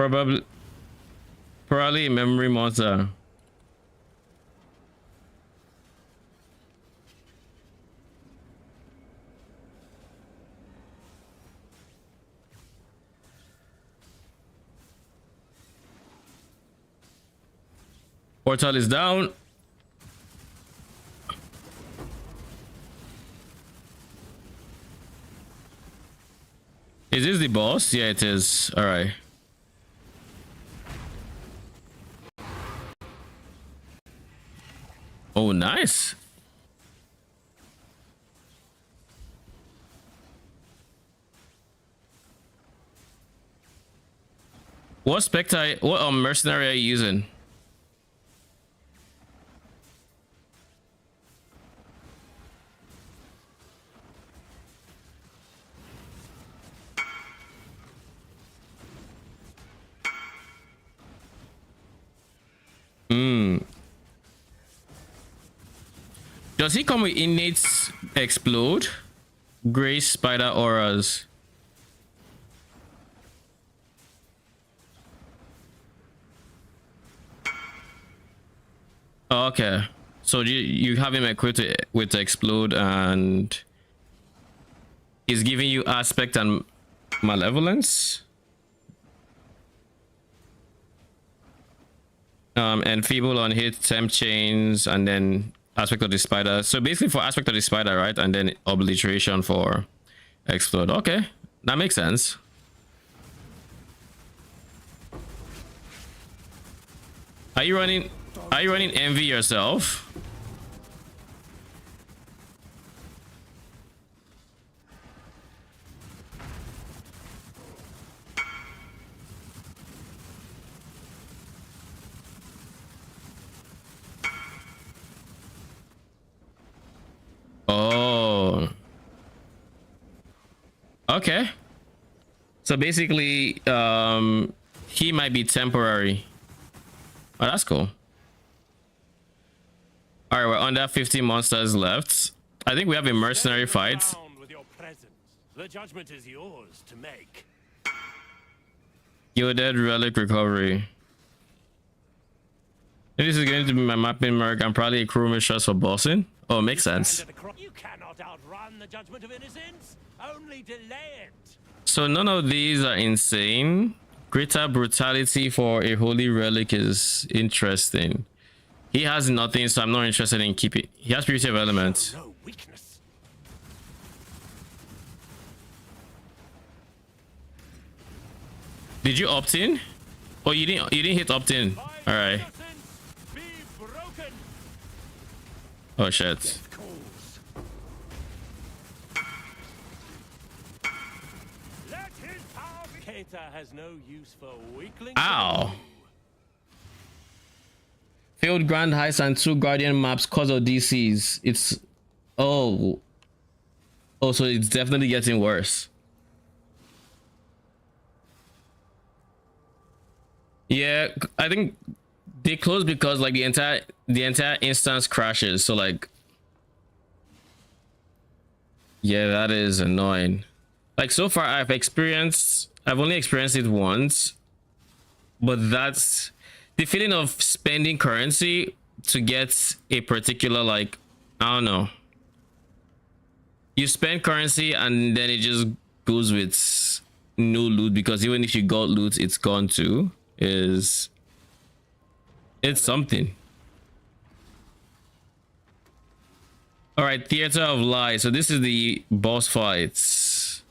Probably a memory monster. Portal is down. Is this the boss? Yeah, it is. All right. Oh, nice. What Spectre, what mercenary are you using? Does he come with innate explode? Gray spider auras. Oh, okay. So you have him equipped with explode and he's giving you aspect and malevolence. And feeble on hit, temp chains, and then aspect of the spider. So basically for aspect of the spider, right? And then obliteration for explode. Okay, that makes sense. Are you running envy yourself? Oh, okay. So basically he might be temporary. Oh, that's cool. All right, we're under 50 monsters left. I think we have a mercenary fight. With your presence. The judgment is yours to make. Gilded relic recovery. This is going to be my mapping mark. I'm probably a crew mistress for bossing. Oh, makes sense. You cannot outrun the judgment of innocence. Only delay it. So none of these are insane. Greater brutality for a holy relic is interesting. He has nothing, so I'm not interested in keeping. He has purity of elements. No weakness. Did you opt in? Oh, you didn't hit opt in. All right. Be broken. Oh shit. Let his power be. Keita has no use for weaklings. Ow. Failed Grand Heist and 2 Guardian maps cause of DCs. It's oh, so it's definitely getting worse. Yeah, I think they closed because like the entire instance crashes. So like, yeah, that is annoying. Like so far I've only experienced it once, but that's the feeling of spending currency to get a particular, like, I don't know. You spend currency and then it just goes with no loot, because even if you got loot, it's gone too. It's something. All right, Theater of Lies. So this is the boss fights.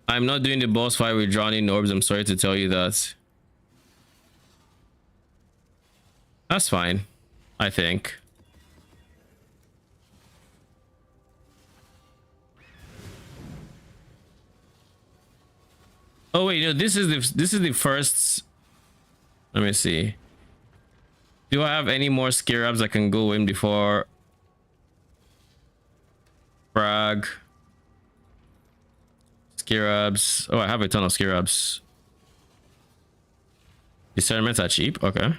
I'm not doing the boss fight with drowning orbs. I'm sorry to tell you that. That's fine, I think. Oh wait, no, this is the first. Let me see. Do I have any more scarabs I can go in before frag? Scarabs. Oh, I have a ton of scarabs. Discernments are cheap. Okay.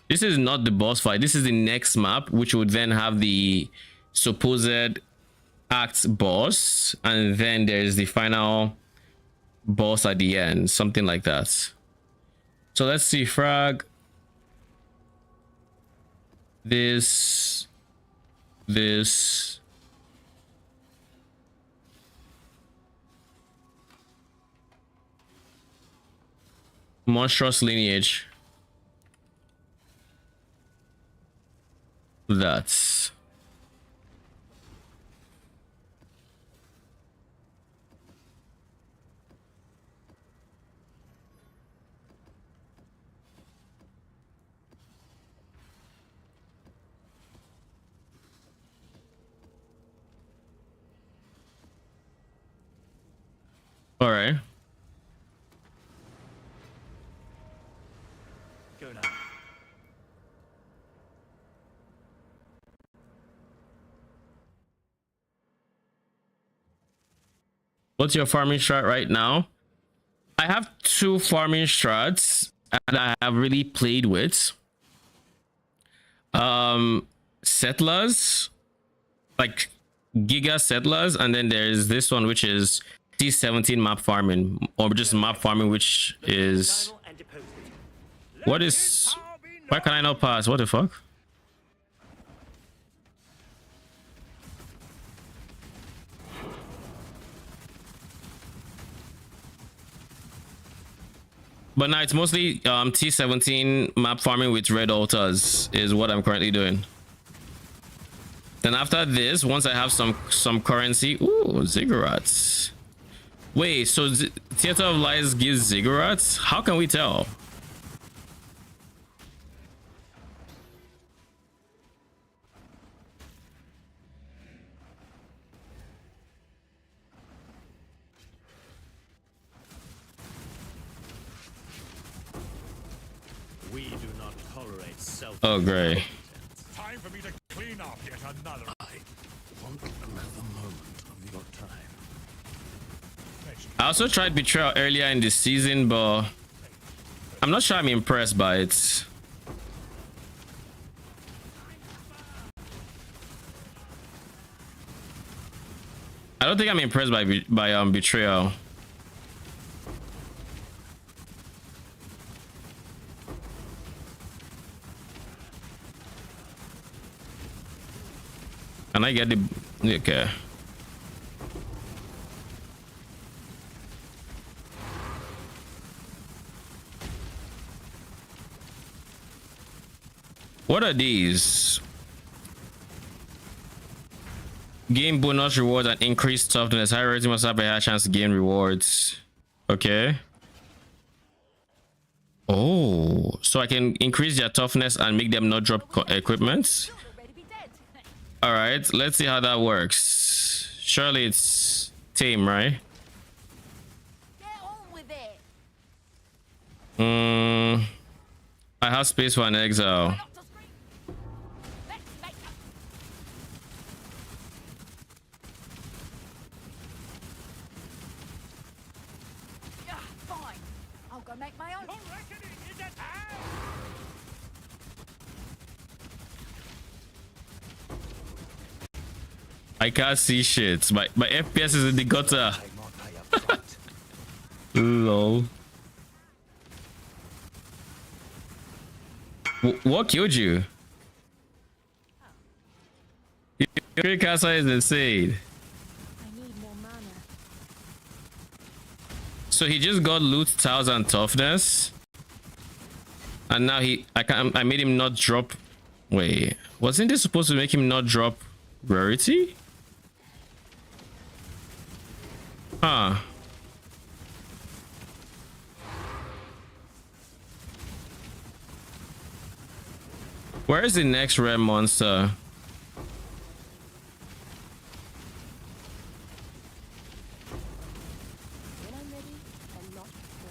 This is not the boss fight. This is the next map, which would then have the supposed act boss, and then there's the final boss at the end, something like that. So let's see. Frag. This. Monstrous lineage. That's all right. Go now. What's your farming strat right now? I have 2 farming strats and I have really played with. Settlers, like Giga Settlers, and then there's this one which is T17 map farming, or just map farming, which is what is, why can I not pass? What the fuck? But now it's mostly T17 map farming with red altars is what I'm currently doing. Then after this, once I have some currency, ooh, ziggurats. Wait, so Theater of Lies gives ziggurats? How can we tell? We do not tolerate self. Oh, great. Time for me to clean up yet another. I want another moment of your time. I also tried Betrayal earlier in this season, but I'm not sure I'm impressed by it. I don't think I'm impressed by Betrayal. Can I get the... Okay. What are these? Gain bonus rewards and increased toughness. High rating must have a higher chance to gain rewards. Okay. Oh, so I can increase their toughness and make them not drop equipment. All right, let's see how that works. Surely it's tame, right? Get on with it. I have space for an exile. Not to scream. Let's make a... Yeah, fine. I'll go make my own. I can't see shit. My FPS is in the gutter. Lol. What killed you? Your casa is insane. So he just got loot, tiles, and toughness. And now I made him not drop. Wait, wasn't this supposed to make him not drop rarity? Huh. Where is the next rare monster? When I'm ready, I'm not afraid.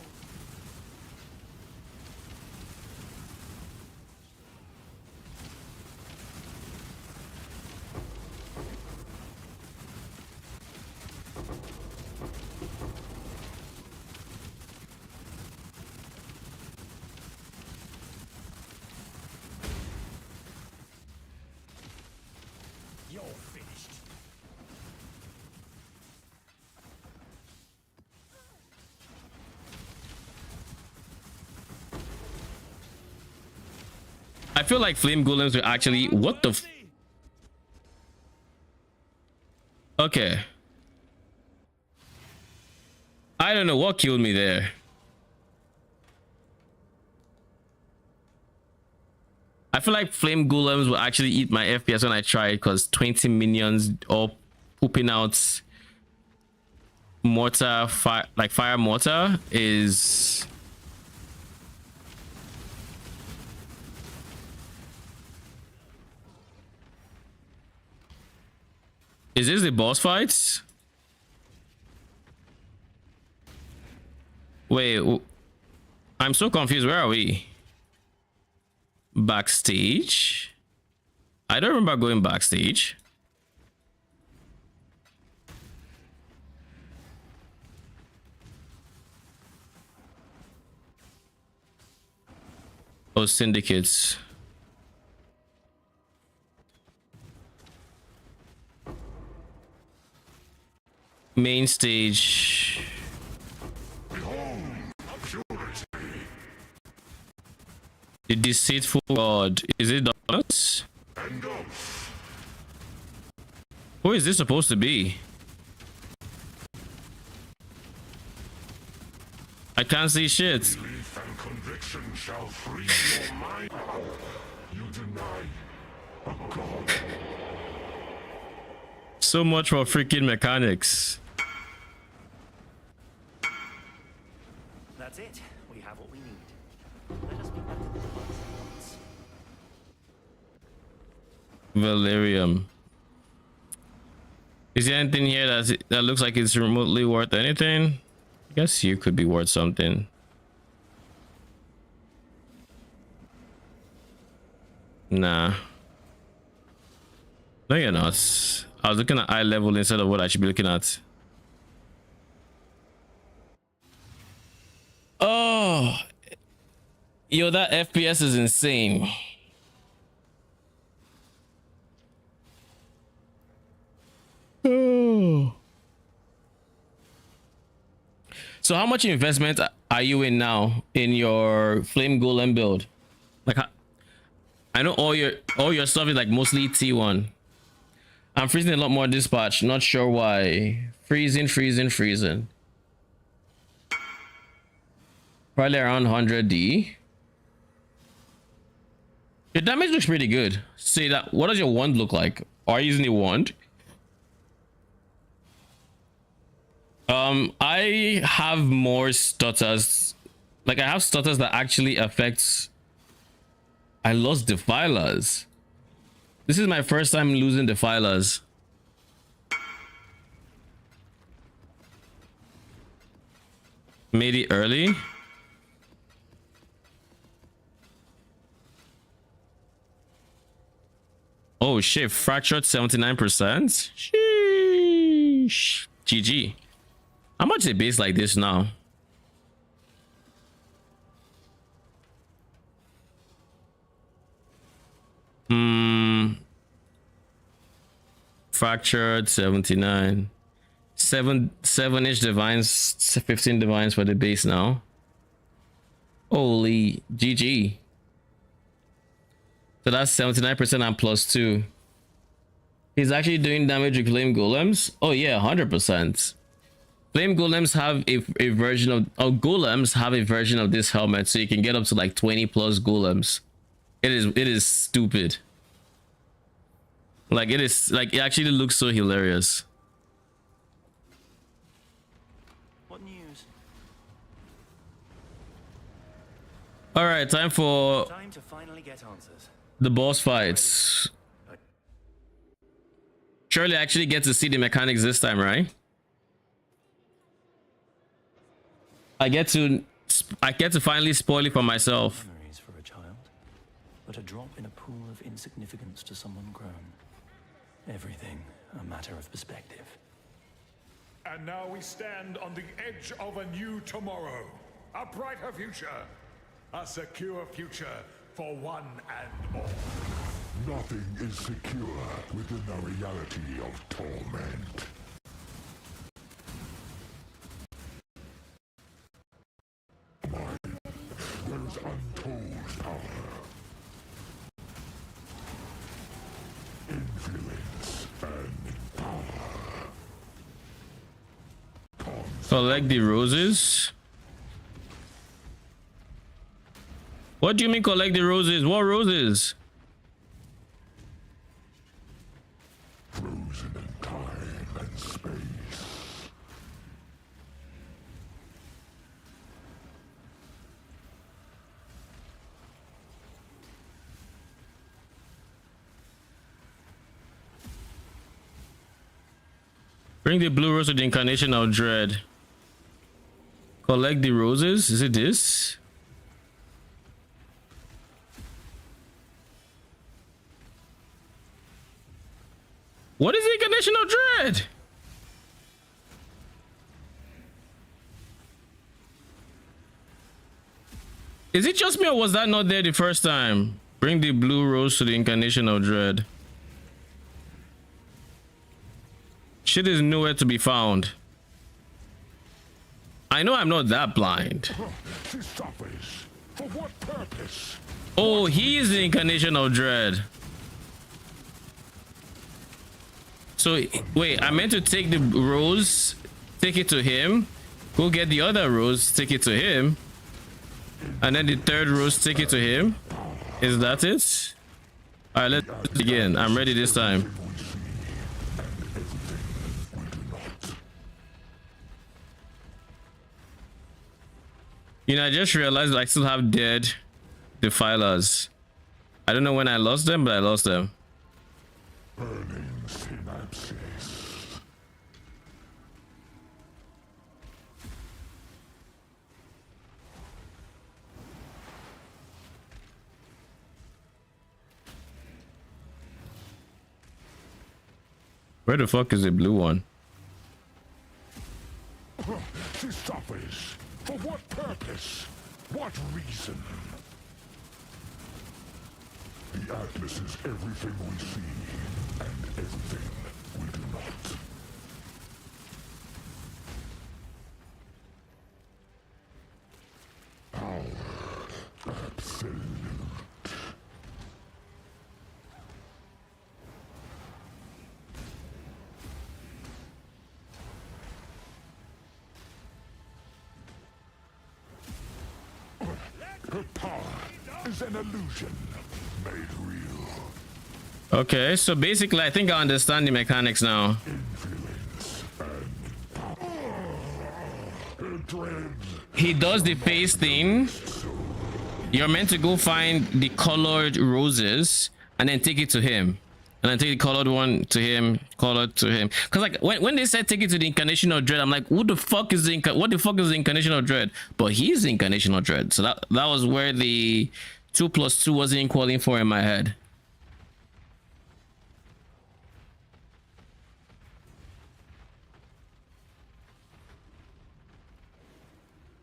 You're finished. I feel like flame golems will actually. What the? Okay. I don't know what killed me there. I feel like flame golems will actually eat my FPS when I try it, because 20 minions all pooping out mortar, fire mortar is. Is this the boss fights? Wait, I'm so confused. Where are we? Backstage? I don't remember going backstage. Oh, syndicates. Main stage. The deceitful god. Is it Donuts? Who is this supposed to be? I can't see shit. Belief and conviction shall free your mind. You deny a god. So much for freaking mechanics. That's it. We have what we need. Let us be back at the device at once. Valerium. Is there anything here that looks like it's remotely worth anything? I guess you could be worth something. Nah. No, you're not. I was looking at eye level instead of what I should be looking at. Oh, yo, that FPS is insane. Oh. So how much investment are you in now in your flame golem build? Like, I know all your stuff is like mostly T1. I'm freezing a lot more dispatch, not sure why. Freezing. Probably around 100D. Your damage looks pretty good. See that? What does your wand look like? Are you using a wand? I have more stutters. Like, I have stutters that actually affects. I lost Defilers. This is my first time losing Defilers. Made it early. Oh shit, fractured 79%. Sheesh. GG. How much is a base like this now? Fractured 79. 7-ish divines, 15 divines for the base now. Holy GG. So that's 79% and +2. He's actually doing damage with flame golems. Oh yeah, 100%. Flame golems have a version of golems have a version of this helmet, so you can get up to like 20 plus golems. It is stupid. Like it actually looks so hilarious. What news? All right, time to finally get answers. the boss fights. Surely I actually get to see the mechanics this time, right? I get to finally spoil it for myself. Memories for a child, but a drop in a pool of insignificance to someone grown. Everything a matter of perspective. And now we stand on the edge of a new tomorrow. A brighter future. A secure future for one and all. Nothing is secure within the reality of torment. There's untold power. Influence and power. Collect the roses. What do you mean collect the roses? What roses? Frozen in time and space. Bring the blue rose to the incarnation of dread. Collect the roses. Is it this? What is the incarnation of dread? Is it just me or was that not there the first time? Bring the blue rose to the incarnation of dread. Shit is nowhere to be found. I know I'm not that blind. She suffers. For what purpose? Oh, he is the incarnation of dread. So wait, I meant to take the rose, take it to him, go get the other rose, take it to him, and then the third rose, take it to him. Is that it? All right, let's begin. I'm ready this time. You know, I just realized I still have dead defilers. I don't know when I lost them, but I lost them. Burning synapses. Where the fuck is the blue one? She suffers. For what purpose? What reason? The Atlas is everything we see, and everything we do not. Power absolute. Her power is an illusion made real. Okay, so basically I think I understand the mechanics now. Influence and power. Dread. He does the face thing. You're meant to go find the colored roses and then take it to him. And then take the colored one to him, colored to him. Cause like when they said take it to the incarnation of dread, I'm like, what the fuck is the incarnation of dread? But he's the incarnation of dread. So that was where the 2 + 2 wasn't equaling 4 in my head.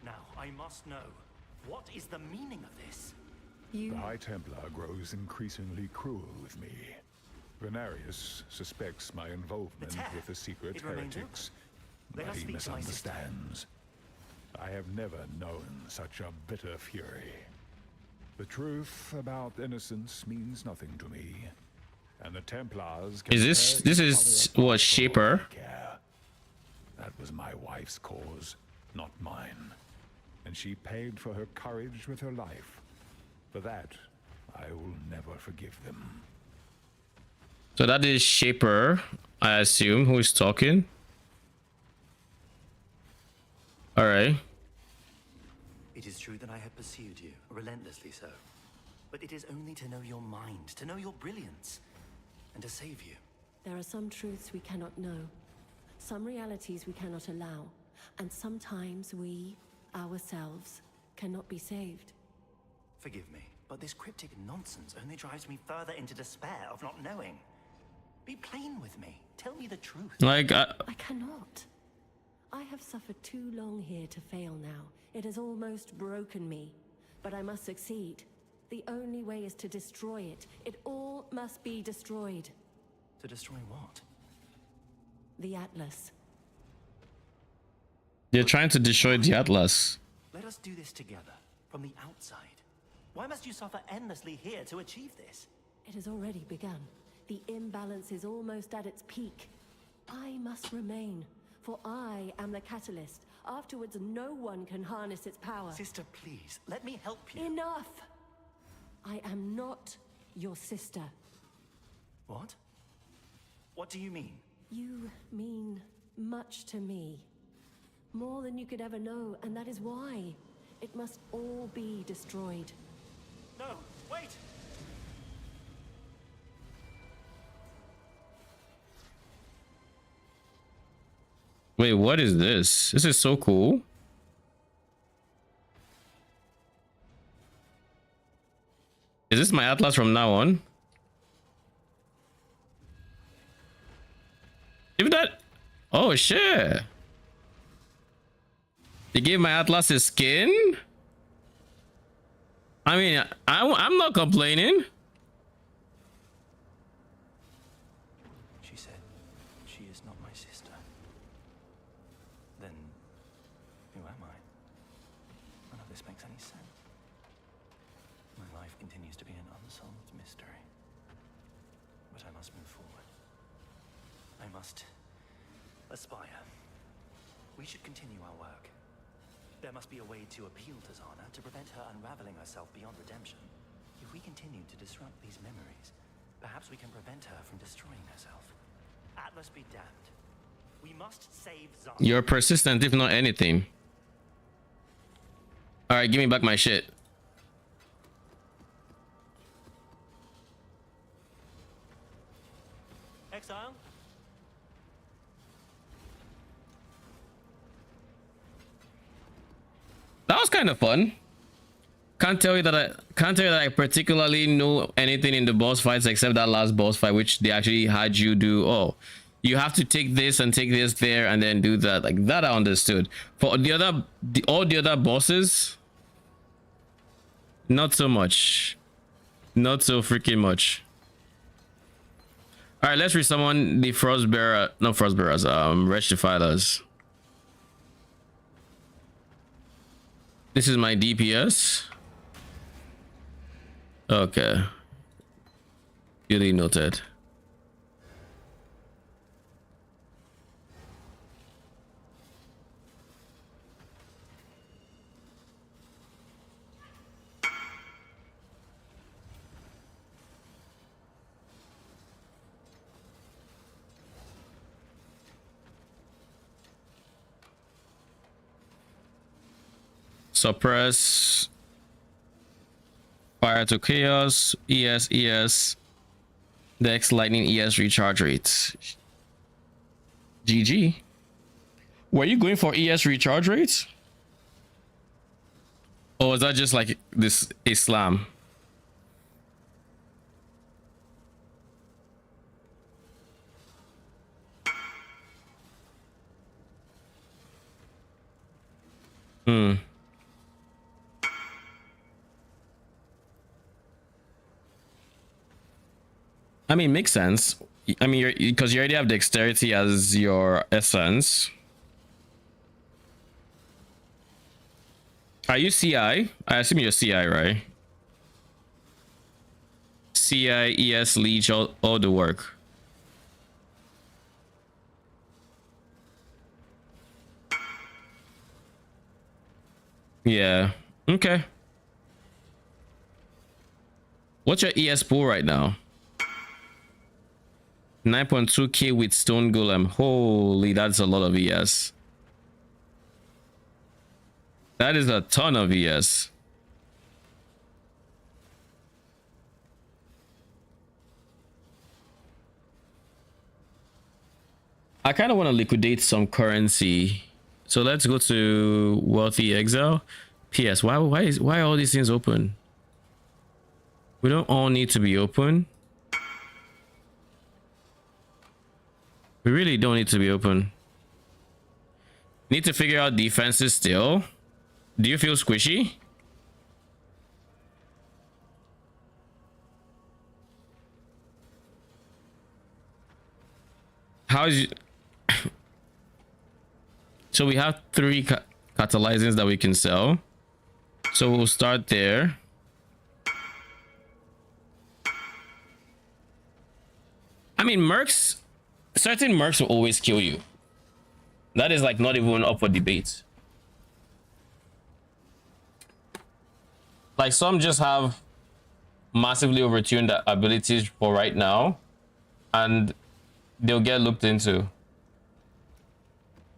Now, I must know. What is the meaning of this? You The High Templar grows increasingly cruel with me. Venarius suspects my involvement with the secret It remains heretics, Let but us he speak to my sister. misunderstands. I have never known such a bitter fury. The truth about innocence means nothing to me, and the Templars. Is this what Shaper? That was my wife's cause, not mine. And she paid for her courage with her life. For that, I will never forgive them. So that is Shaper, I assume, who is talking. All right. It is true that I have pursued you, relentlessly so. But it is only to know your mind, to know your brilliance, and to save you. There are some truths we cannot know, some realities we cannot allow, and sometimes we, ourselves, cannot be saved. Forgive me, but this cryptic nonsense only drives me further into despair of not knowing. Be plain with me. Tell me the truth. Like, I cannot. I have suffered too long here to fail now. It has almost broken me. But I must succeed. The only way is to destroy it. It all must be destroyed. To destroy what? The Atlas. they're trying to destroy the Atlas. Let us do this together, from the outside. Why must you suffer endlessly here to achieve this? It has already begun. The imbalance is almost at its peak. I must remain, for I am the catalyst. Afterwards, no one can harness its power. Sister, please, let me help you. Enough! I am not your sister. What? What do you mean? You mean much to me. More than you could ever know, and that is why it must all be destroyed. No, wait! Wait, what is this? This is so cool. Is this my Atlas from now on? Give that. Oh shit. They gave my Atlas a skin? I mean, I'm not complaining. She said she is not my sister. Then, who am I? None of this makes any sense. My life continues to be an unsolved mystery. But I must move forward. I must aspire. We should continue our work. There must be a way to appeal to Zana to prevent her unraveling herself beyond redemption. If we continue to disrupt these memories, perhaps we can prevent her from destroying herself. Atlas be damned. We must save Zana. You're persistent, if not anything. All right, give me back my shit. Exile? That was kind of fun. Can't tell you that I particularly know anything in the boss fights except that last boss fight, which they actually had you do. Oh, you have to take this and take this there and then do that. Like that, I understood. For all the other bosses, not so much. Not so freaking much. All right, let's resummon the Frostbearer. No, Frostbearers. Wretched Defilers. This is my DPS. Okay. Duly noted. Suppress, fire to chaos, ES, Dex lightning ES recharge rates. GG. Were you going for ES recharge rates? Or was that just like this Islam? I mean, makes sense. I mean, because you already have dexterity as your essence. Are you CI? I assume you're CI, right? CI, ES, Leech, all the work. Yeah. Okay. What's your ES pool right now? 9.2k with Stone Golem. Holy, that's a lot of ES. That is a ton of ES. I kind of want to liquidate some currency. So let's go to Wealthy Exile. PS, why are all these things open? We don't all need to be open. We really don't need to be open. Need to figure out defenses still. Do you feel squishy? How's you? So we have 3 catalyzers that we can sell. So we'll start there. I mean, mercs, certain mercs will always kill you. That is like not even up for debate. Like some just have massively overtuned abilities for right now, and they'll get looked into.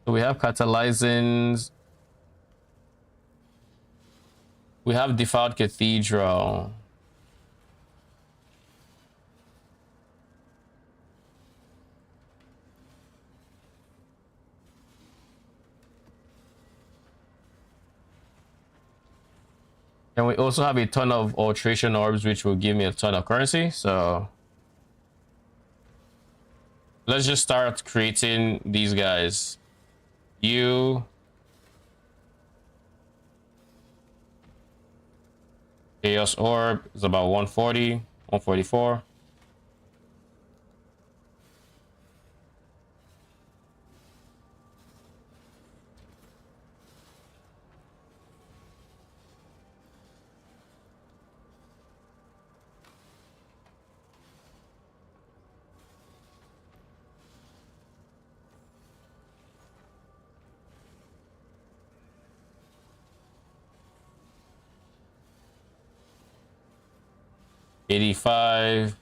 So we have catalyzings. We have Defiled Cathedral. And we also have a ton of alteration orbs, which will give me a ton of currency. So let's just start creating these guys. You, Chaos Orb is about 140, 144. $85.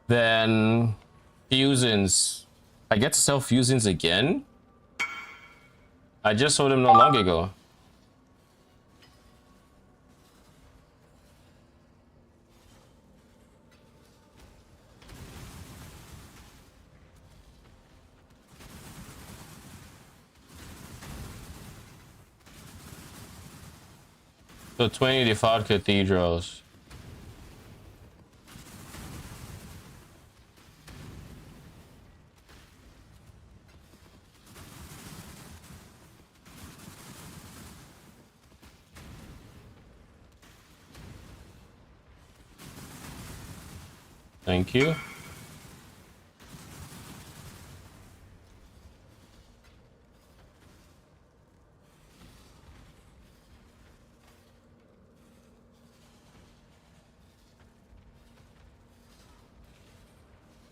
Then fusions. I get to sell fusions again. I just sold them not long ago. So 20 Defiled Cathedrals. Thank you.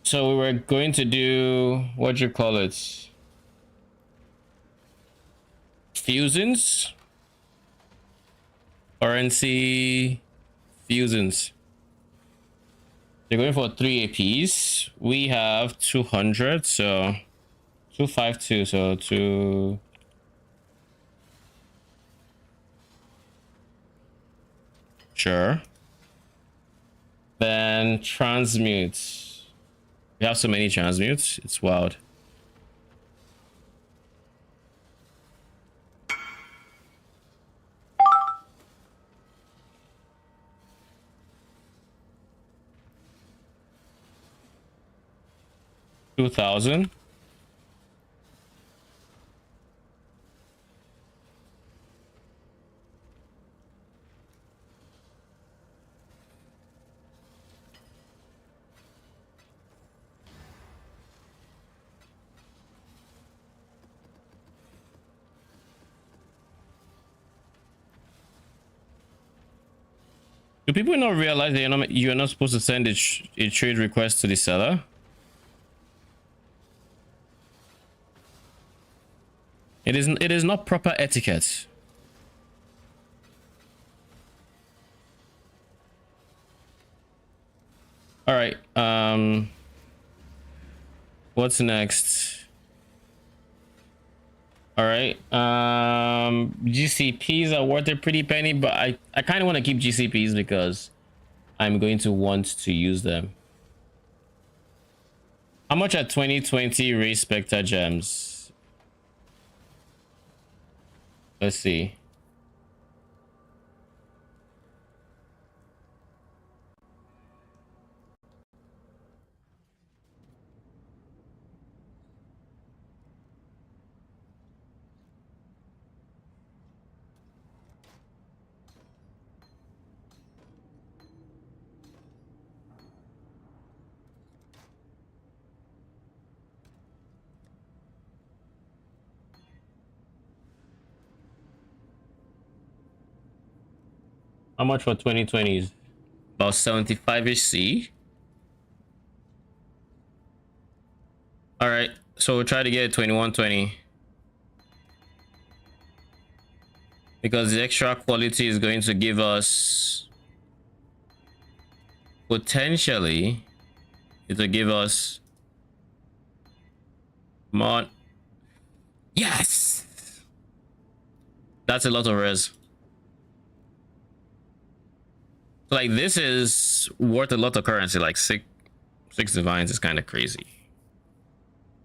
So we were going to do, what do you call it? Fusions? Currency fusions. They're going for 3 APs. We have 200, so 252, so 2. Sure. Then transmute. We have so many transmutes, it's wild. $2,000. Do people not realize that you're not supposed to send a trade request to the seller? It is not proper etiquette. All right. What's next? All right. GCPs are worth a pretty penny, but I kind of want to keep GCPs because I'm going to want to use them. How much are 2020 race Spectre gems? Let's see. How much for 2020s? About 75-ish C. All right, so we'll try to get 2120 because the extra quality is going to give us potentially it'll give us more. Yes, that's a lot of res. Like this is worth a lot of currency. Like six divines is kind of crazy.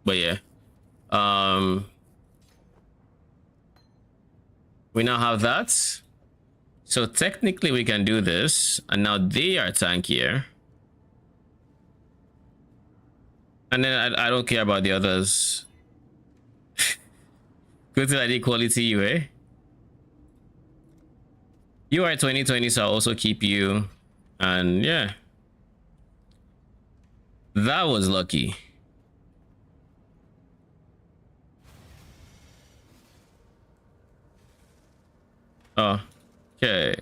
But yeah, we now have that, so technically we can do this, and now they are tankier, and then I don't care about the others. Good to that equality you, eh? You are 2020, so I'll also keep you, and yeah, that was lucky. Okay.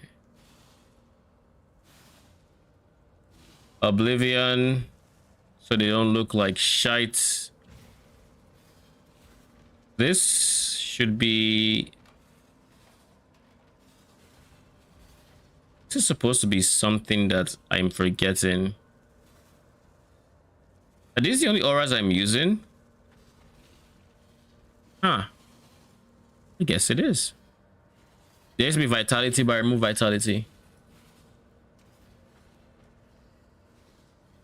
Oblivion, so they don't look like shite. This should be... This is supposed to be something that I'm forgetting. Are these the only auras I'm using? Huh. I guess it is. There used to be vitality, but I remove vitality.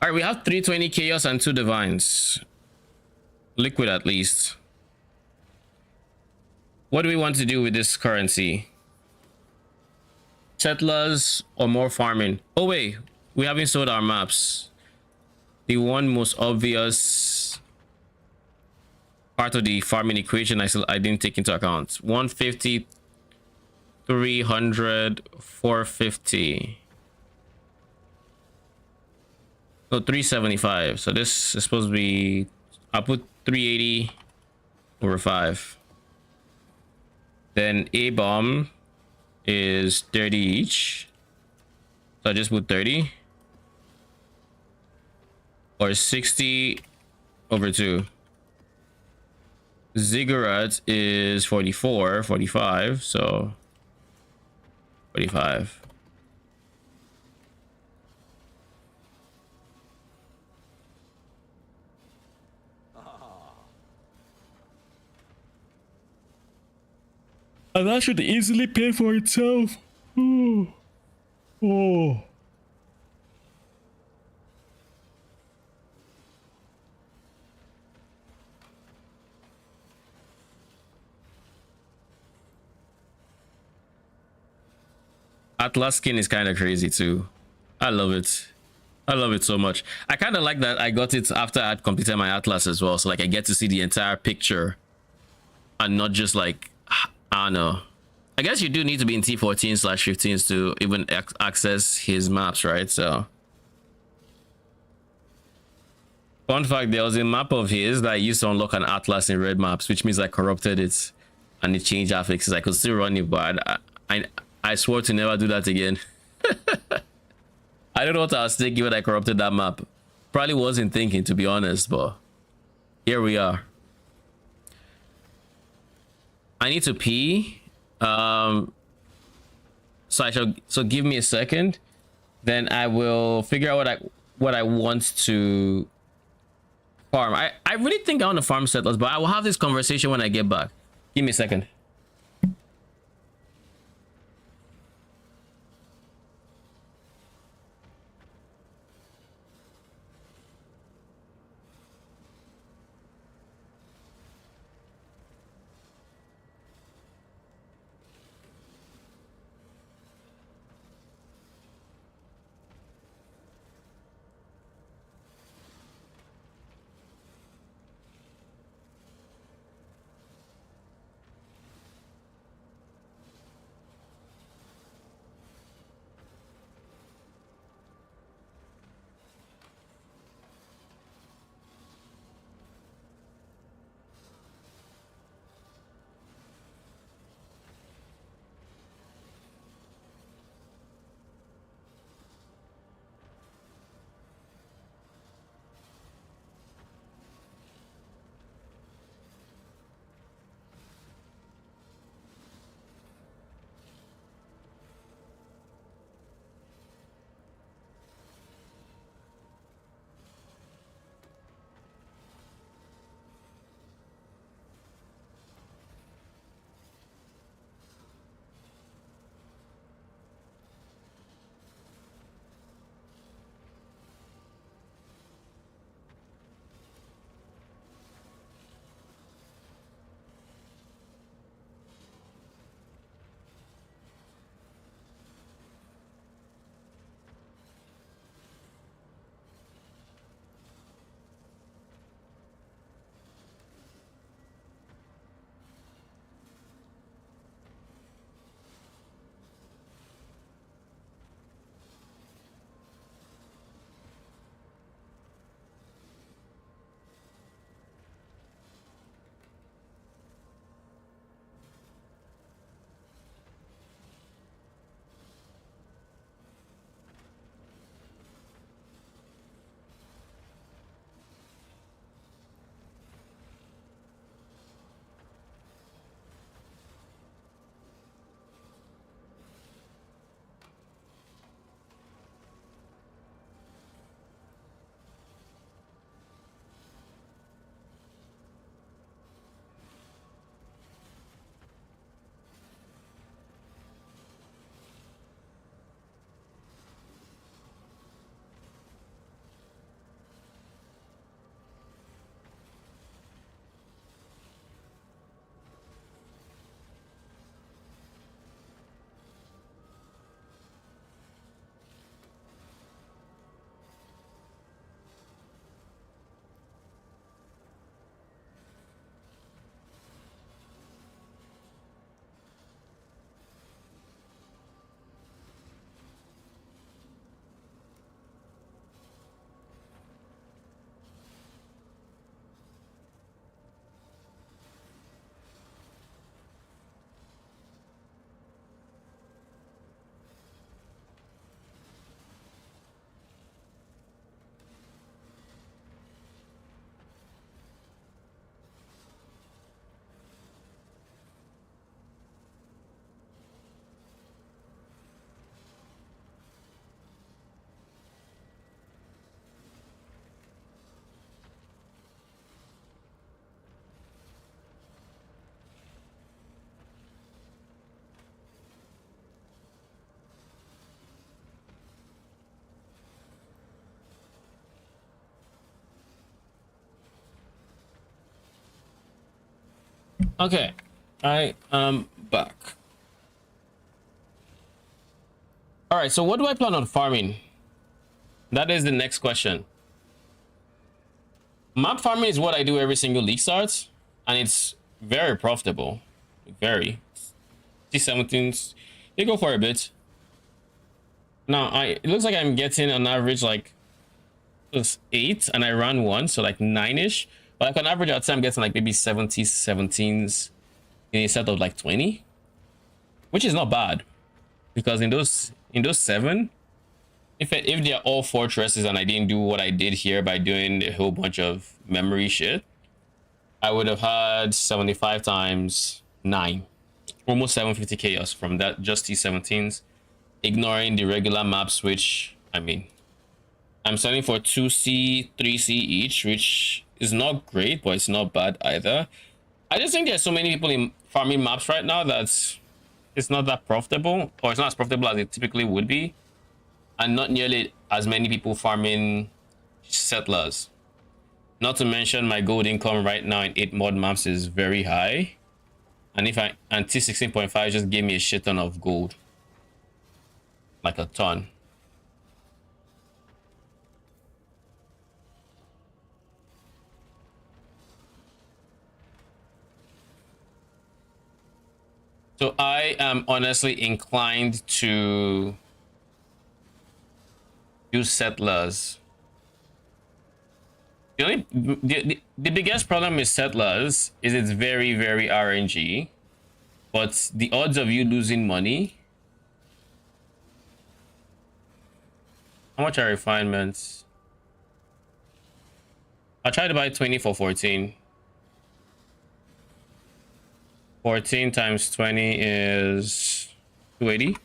All right, we have 320 chaos and 2 divines. Liquid at least. What do we want to do with this currency? Settlers or more farming? Oh wait, we haven't sold our maps. The one most obvious part of the farming equation I didn't take into account. 150, 300, 450. So 375. So this is supposed to be, I'll put 380 over 5. Then A bomb is 30 each. So I just put 30. Or 60 over 2. Ziggurat is 44, 45. So 45. And that should easily pay for itself. Oh. Oh. Atlas skin is kind of crazy too. I love it. I love it so much. I kind of like that I got it after I had completed my Atlas as well. So like I get to see the entire picture and not just like, I don't know. I guess you do need to be in T14/15s to even access his maps, right? So fun fact, there was a map of his that I used to unlock an Atlas in red maps, which means I corrupted it and it changed affixes. I could still run it, but I swore to never do that again. I don't know what I was thinking when I corrupted that map. Probably wasn't thinking, to be honest, but here we are. I need to pee. So give me a second. Then I will figure out what I want to farm. I really think I want to farm settlers, but I will have this conversation when I get back. Give me a second. Okay, I am back. All right, so what do I plan on farming? That is the next question. Map farming is what I do every single league starts, and it's very profitable. Very. T17s, they go for a bit. Now, it looks like I'm getting on average like +8, and I ran one, so like 9-ish. But like on average, I'd say I'm getting like maybe 17s in a set of like 20, which is not bad, because in those 7, if they're all fortresses and I didn't do what I did here by doing a whole bunch of memory shit, I would have had 75 times 9, almost 750 chaos from that, just T17s, ignoring the regular maps, which I mean, I'm selling for 2C, 3C each, which is not great, but it's not bad either. I just think there's so many people in farming maps right now that it's not that profitable, or it's not as profitable as it typically would be, and not nearly as many people farming settlers. Not to mention my gold income right now in 8 mod maps is very high, and if I and T16.5 just gave me a shit ton of gold, like a ton. So I am honestly inclined to use settlers. The biggest problem with settlers is it's very, very RNG, but the odds of you losing money. How much are refinements? I'll try to buy 20 for 14. 14 times 20 is 280.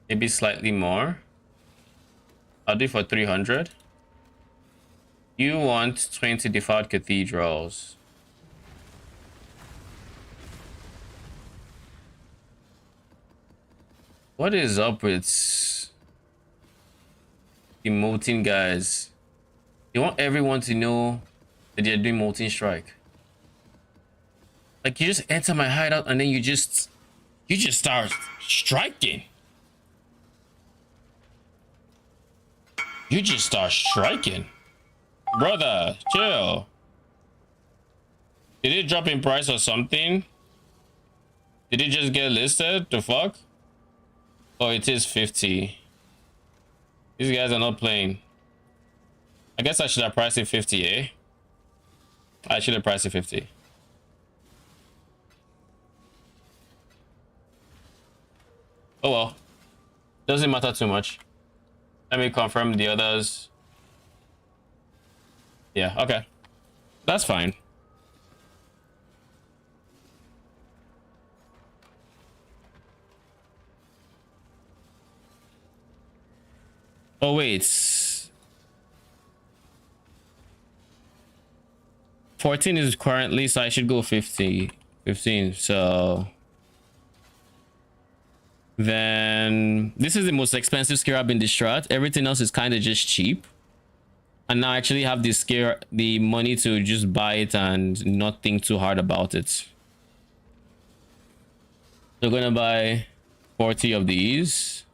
Maybe slightly more. I'll do for 300. You want 20 defiled cathedrals. What is up with the molten guys? They want everyone to know that they're doing molten strike. Like, you just enter my hideout and then you just start striking. You just start striking. Brother, chill. Did it drop in price or something? Did it just get listed? The fuck? Oh, it is 50. These guys are not playing. I guess I should have priced it 50, eh? I should have priced it 50. Oh well. Doesn't matter too much. Let me confirm the others. Yeah, okay. That's fine. Oh, wait. 14 is currently, so I should go 50. 15, so... Then... This is the most expensive scarab in the strat. Everything else is kind of just cheap. And now I actually have the money to just buy it and not think too hard about it. We're gonna buy 40 of these.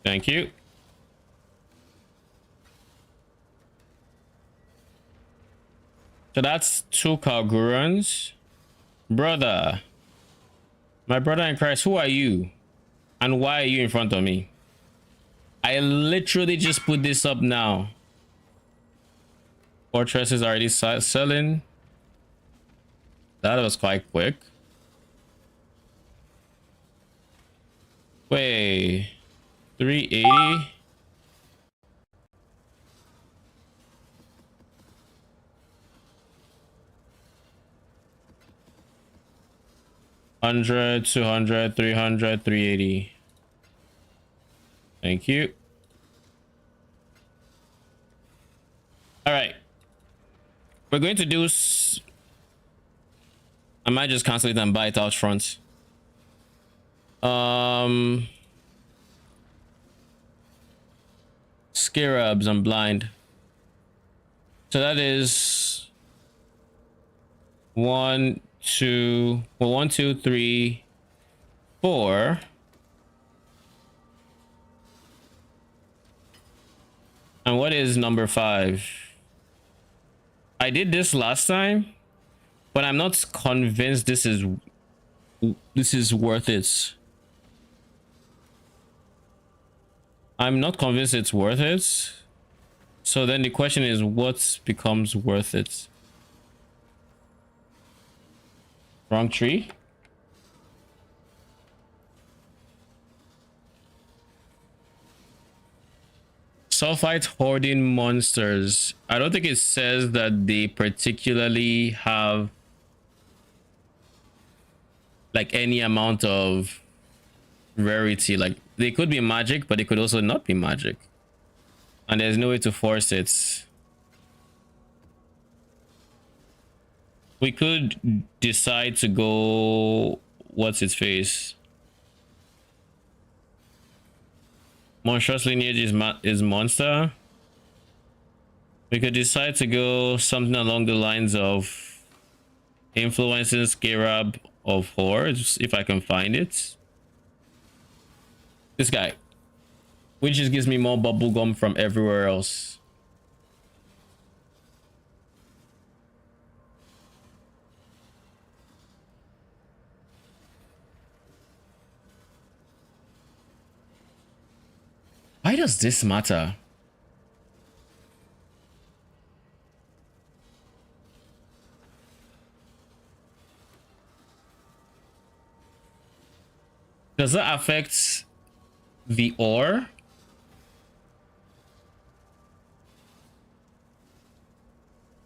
Thank you. So that's 2 Kalgurans. Brother. My brother in Christ, who are you? And why are you in front of me? I literally just put this up now. Fortress is already selling. That was quite quick. Wait. 380. $100, $200, $300, $380. Thank you. All right. We're going to do... I might just cancel it and buy it out front. Scarabs, I'm blind. So that is 1, 2, well, 1, 2, 3, 4. And what is number 5? I did this last time, but I'm not convinced this is worth it. I'm not convinced it's worth it. So then the question is, what becomes worth it? Wrong tree? Sulfite hoarding monsters. I don't think it says that they particularly have like any amount of rarity. Like they could be magic, but they could also not be magic. And there's no way to force it. We could decide to go, what's its face? Monstrous lineage is monster. We could decide to go something along the lines of influencing Scarab of Hordes, if I can find it. This guy, which just gives me more bubblegum from everywhere else. Why does this matter? Does that affect the ore?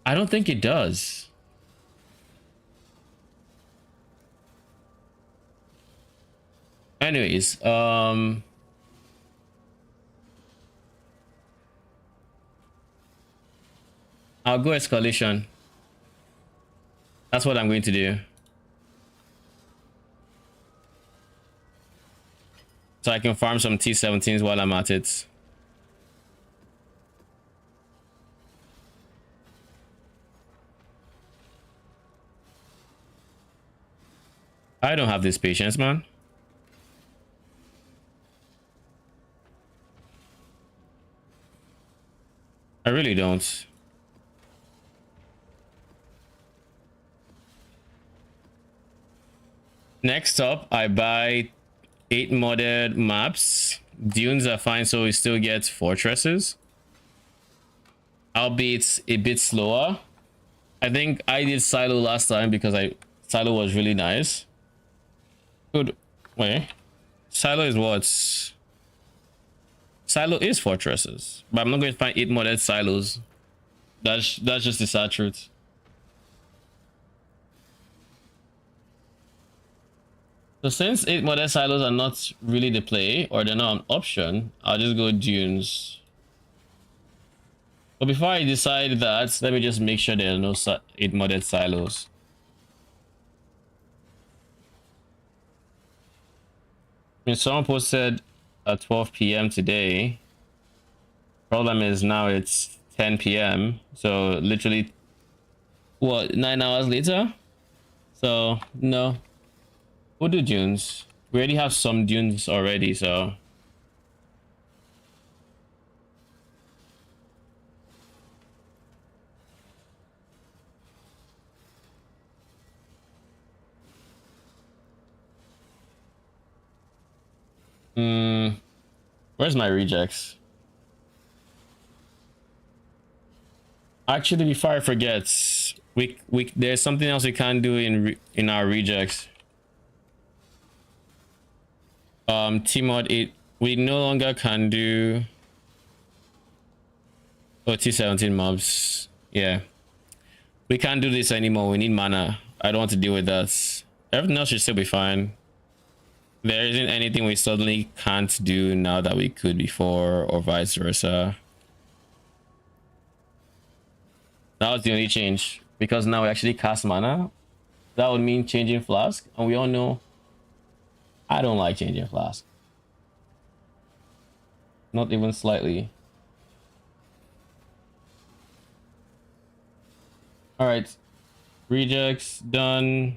I don't think it does. Anyways, I'll go escalation. That's what I'm going to do. So I can farm some T17s while I'm at it. I don't have this patience, man. I really don't. Next up, I buy 8 modded maps. Dunes are fine, so we still get fortresses. Albeit a bit slower. I think I did Silo last time because Silo was really nice. Good. Wait. Silo is what? Silo is fortresses. But I'm not going to find 8 modded silos. That's just the sad truth. So since 8 modded silos are not really the play, or they're not an option, I'll just go dunes. But before I decide that, let me just make sure there are no 8 modded silos. I mean, someone posted at 12 p.m. today. Problem is now it's 10 p.m. So literally, what, 9 hours later? So no, we'll do dunes. We already have some dunes already, so. Where's my rejects? Actually, before I forget, there's something else we can do in our rejects. Tmod 8, we no longer can do T17 mobs. Yeah, we can't do this anymore. We need mana. I don't want to deal with that. Everything else should still be fine. There isn't anything we suddenly can't do now that we could before, or vice versa. That was the only change, because now we actually cast mana. That would mean changing flask, and we all know I don't like changing flask. Not even slightly. All right, rejects done.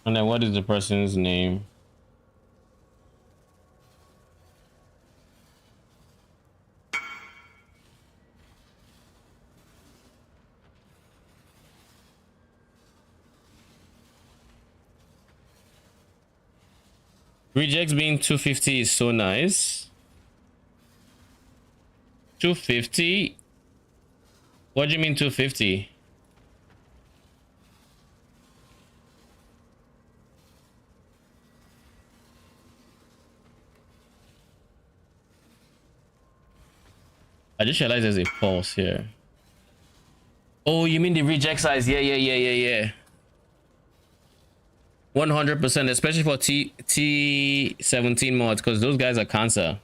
And then what is the person's name? Rejects being 250 is so nice. 250? What do you mean 250? I just realized there's a pulse here. Oh, you mean the reject size? Yeah. 100%, especially for T17 mods, because those guys are cancer.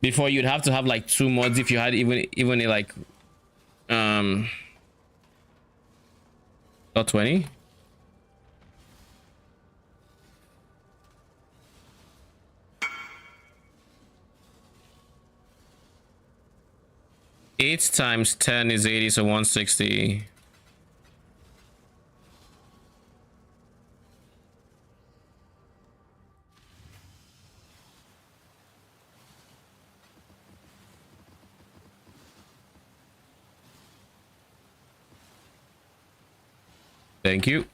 Before you'd have to have like 2 mods if you had even a like not 20. Eight times 10 is 80, so 160. Thank you.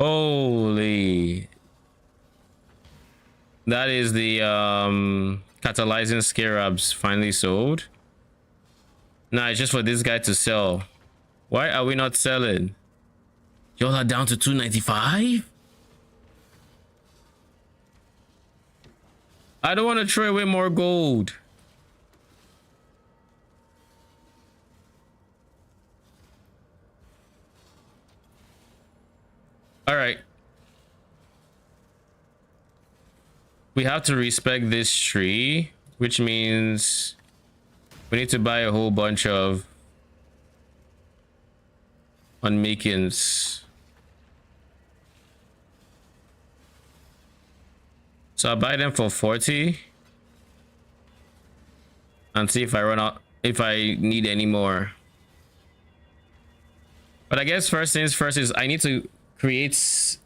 Holy. That is the catalyzing scarabs finally sold. Nah, it's just for this guy to sell. Why are we not selling? Y'all are down to 295? I don't want to throw away more gold. All right. We have to respect this tree, which means we need to buy a whole bunch of unmakings. So I'll buy them for 40 and see if I run out, if I need any more. But I guess first things first is I need to create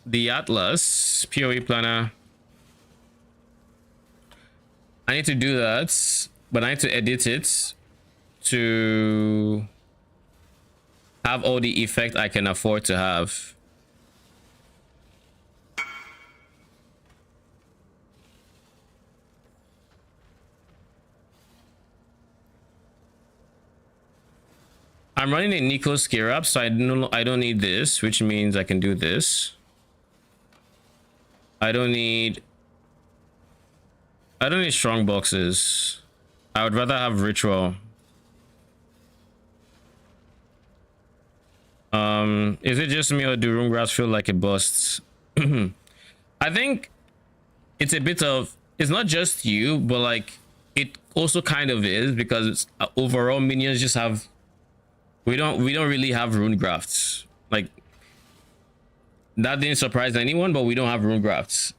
the Atlas PoE planner. I need to do that, but I need to edit it to have all the effect I can afford to have. I'm running a Nico Scarab, so I don't need this, which means I can do this. I don't need strong boxes. I would rather have ritual. Is it just me or do rune graphs feel like a bust? I think it's a bit of, it's not just you, but like it also kind of is, because overall minions just have, we don't really have rune grafts. Like that didn't surprise anyone, but we don't have rune grafts.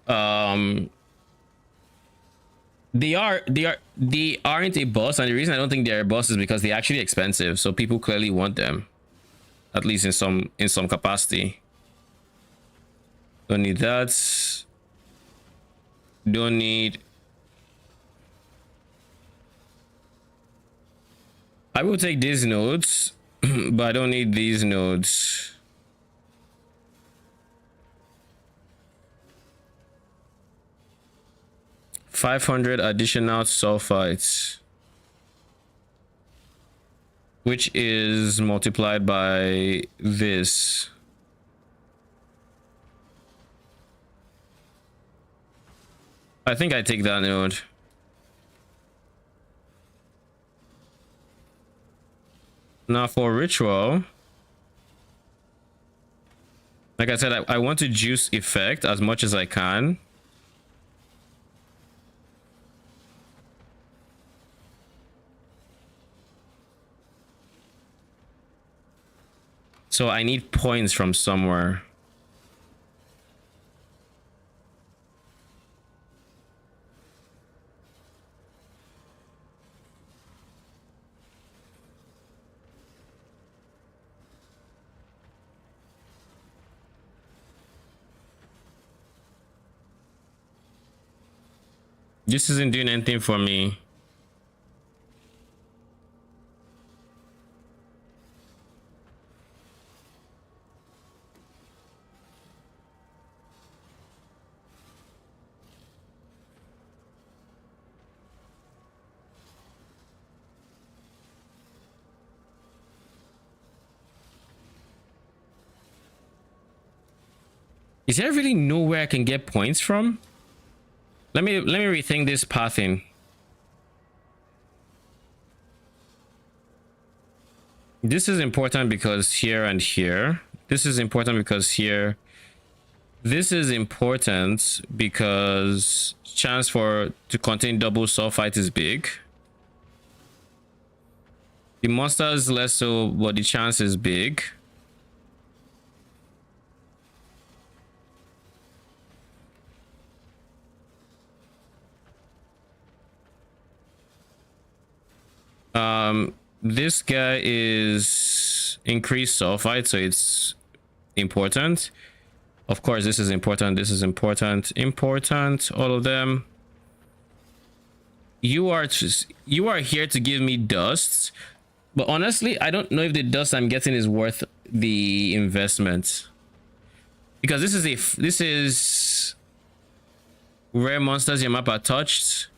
They aren't a boss, and the reason I don't think they're a boss is because they're actually expensive, so people clearly want them, at least in some capacity. Don't need that. Don't need. I will take these nodes, but I don't need these nodes. $500 additional sulfites, which is multiplied by this. I think I take that node. Now for ritual, Like I said, I want to juice effect as much as I can. So I need points from somewhere. This isn't doing anything for me. Is there really nowhere I can get points from? Let me rethink this pathing. This is important because here and here. This is important because here. This is important because chance to contain double sulfite is big. The monster is less so, but the chance is big. This guy is increased sulfite, so it's important. Of course, this is important. This is important. Important. All of them. You are here to give me dust, but honestly, I don't know if the dust I'm getting is worth the investment, because this is rare monsters your map are touched.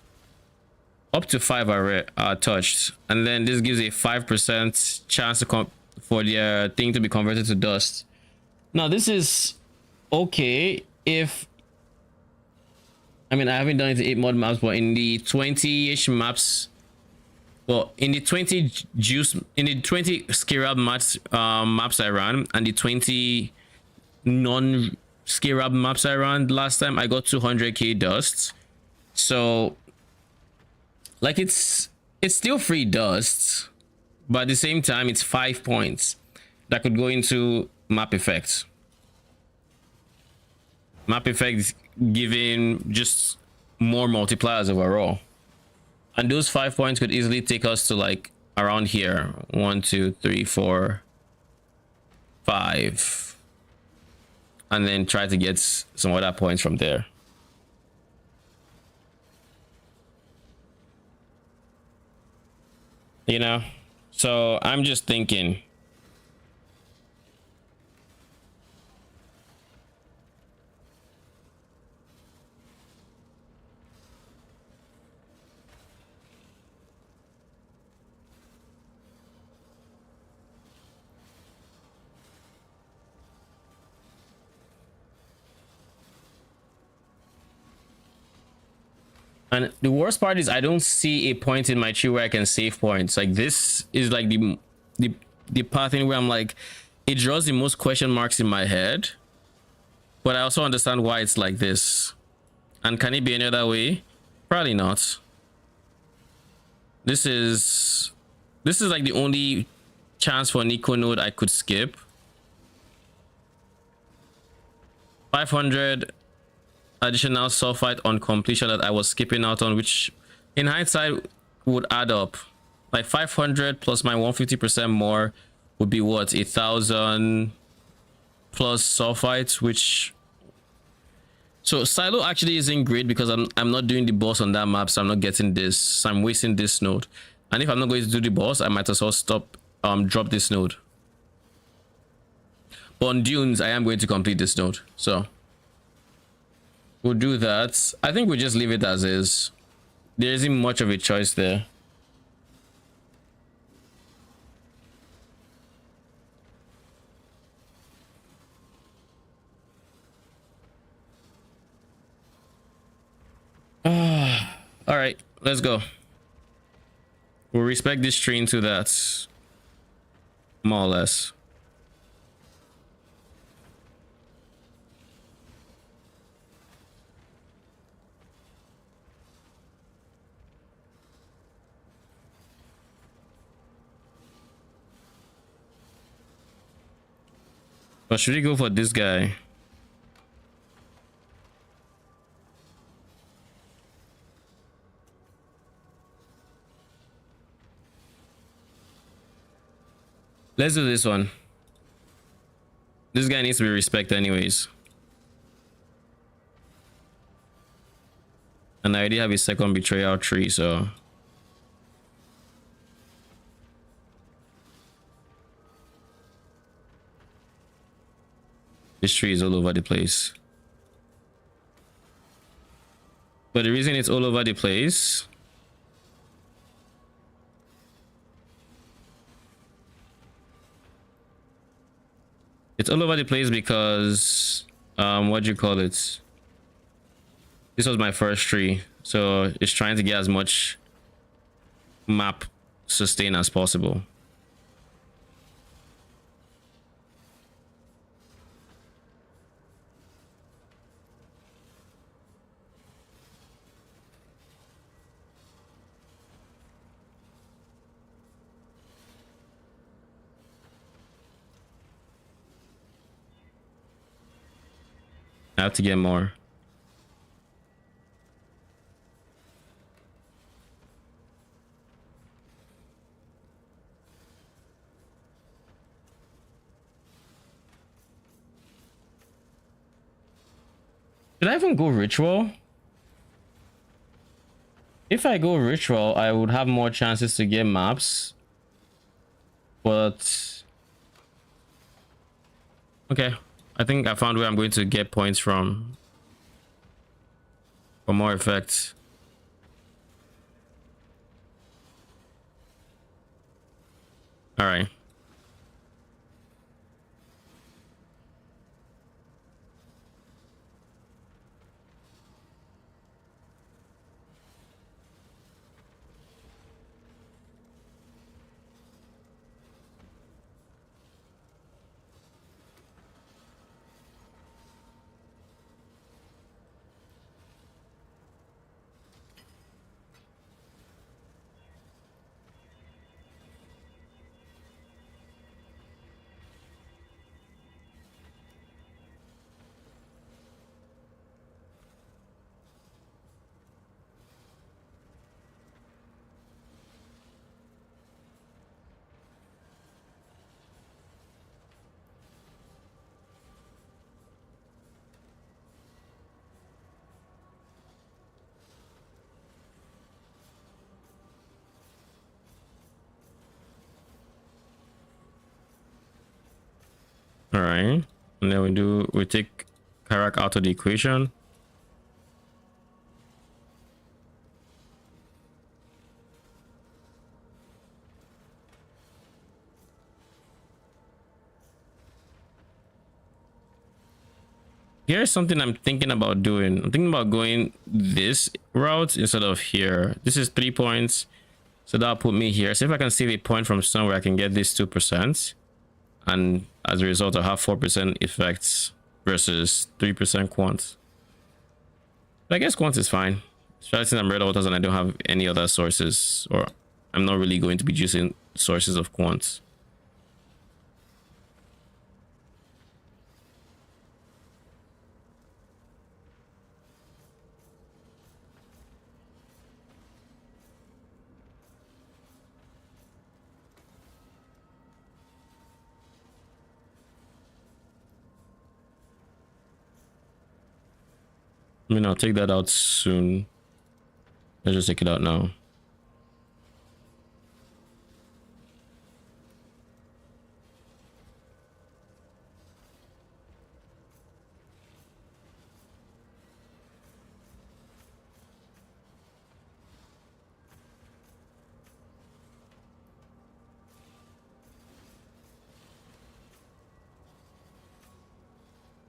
Up to 5 are touched, and then this gives a 5% chance for the thing to be converted to dust. Now this is okay if, I mean, I haven't done it to 8 mod maps, but in the 20-ish maps, well, in the 20 Skirab maps I ran, and the 20 non-Skirab maps I ran last time, I got 200k dust. So like it's still free dust, but at the same time it's 5 points that could go into map effects. Map effects giving just more multipliers overall, and those 5 points could easily take us to like around here. 1 2 3 4 5, and then try to get some other points from there. You know, so I'm just thinking. And the worst part is I don't see a point in my tree where I can save points. Like this is like the pathing where I'm like, it draws the most question marks in my head, but I also understand why it's like this. And can it be any other way? Probably not. This is like the only chance for Nico node I could skip. 500 additional sulfite on completion that I was skipping out on, which in hindsight would add up. Like 500 plus my 150% more would be what, 1,000 plus sulfite, which, so silo actually isn't great because I'm not doing the boss on that map, so I'm not getting this, so I'm wasting this node. And if I'm not going to do the boss, I might as well drop this node. But on dunes I am going to complete this node, so we'll do that. I think we'll just leave it as is. There isn't much of a choice there. All right, let's go. We'll respect this train to that, more or less. Or should we go for this guy? Let's do this one. This guy needs to be respected anyways. And I already have a second betrayal tree, so this tree is all over the place. But the reason it's all over the place because what do you call it? This was my first tree, so it's trying to get as much map sustain as possible. I have to get more. Should I even go ritual? If I go ritual, I would have more chances to get maps. But okay, I think I found where I'm going to get points from for more effects. All right. All right, and then we take Karak out of the equation. Here's something I'm thinking about doing. I'm thinking about going this route instead of here. This is 3 points, so that'll put me here. See if I can save a point from somewhere. I can get this 2%. And as a result, I'll have 4% effects versus 3% quant. But I guess quant is fine. Especially since I'm red waters and I don't have any other sources, or I'm not really going to be using sources of quant. I mean, I'll take that out soon. Let's just take it out now.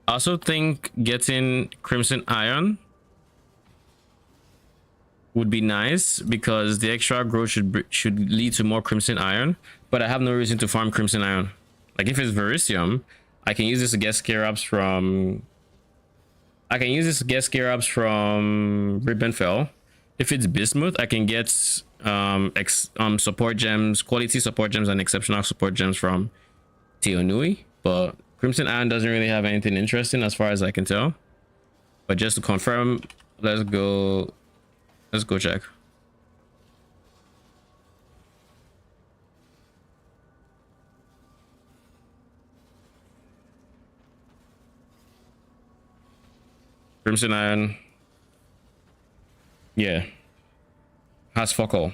I also think getting Crimson Iron would be nice because the extra growth should lead to more Crimson Iron, but I have no reason to farm Crimson Iron. Like if it's Verisium, I can use this to get Scarabs from Ribbenfell. If it's Bismuth, I can get support gems, quality support gems and exceptional support gems from Teonui, but Crimson Iron doesn't really have anything interesting as far as I can tell. But just to confirm, let's go check. Crimson Iron. Yeah. Has fuck all.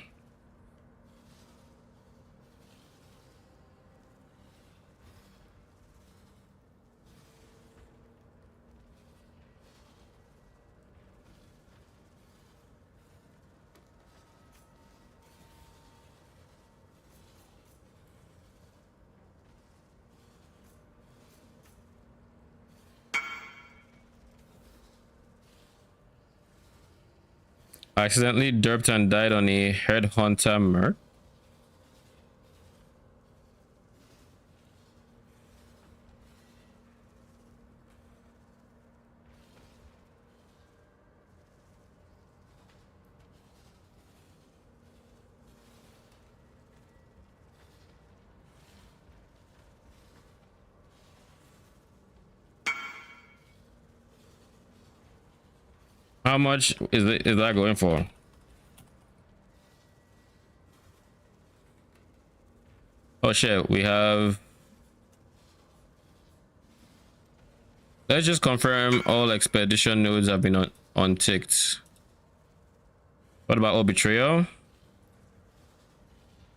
I accidentally derped and died on a headhunter merc. How much is that going for? Oh shit, we have. Let's just confirm all expedition nodes have been unticked. What about all betrayal?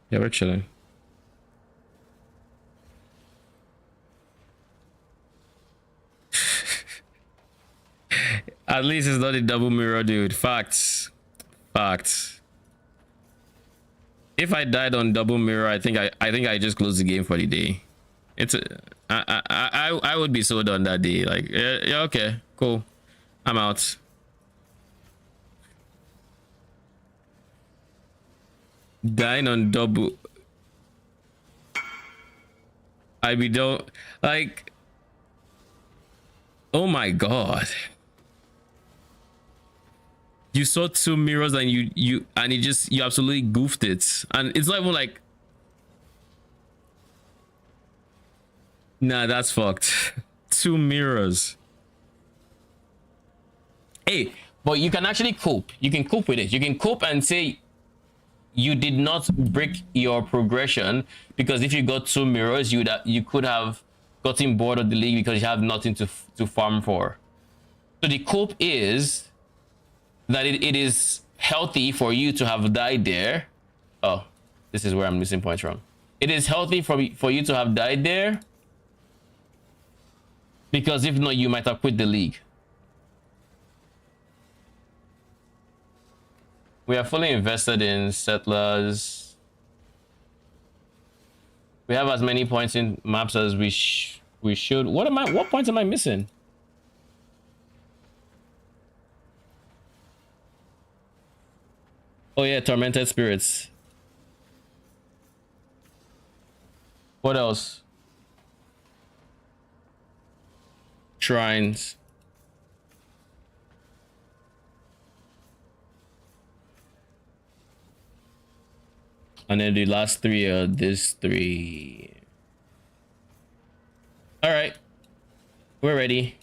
Yeah, we're chilling. At least it's not a double mirror, dude. Facts. Facts. If I died on double mirror, I think I just closed the game for the day. It's I would be so done that day. Like yeah, okay, cool. I'm out. Dying on double. I be don't like. Oh my god. You saw two mirrors and you absolutely goofed it, and it's not even like, nah, that's fucked. Two mirrors. Hey, but you can actually cope. You can cope with it. You can cope and say you did not break your progression, because if you got two mirrors, you could have gotten bored of the league because you have nothing to farm for. So the cope is that it is healthy for you to have died there. Oh, this is where I'm missing points from. It is healthy for you to have died there, because if not, you might have quit the league. We are fully invested in settlers. We have as many points in maps as we should. What points am I missing? Oh yeah, tormented spirits. What else? Shrines. And then the last three are these three. All right, we're ready.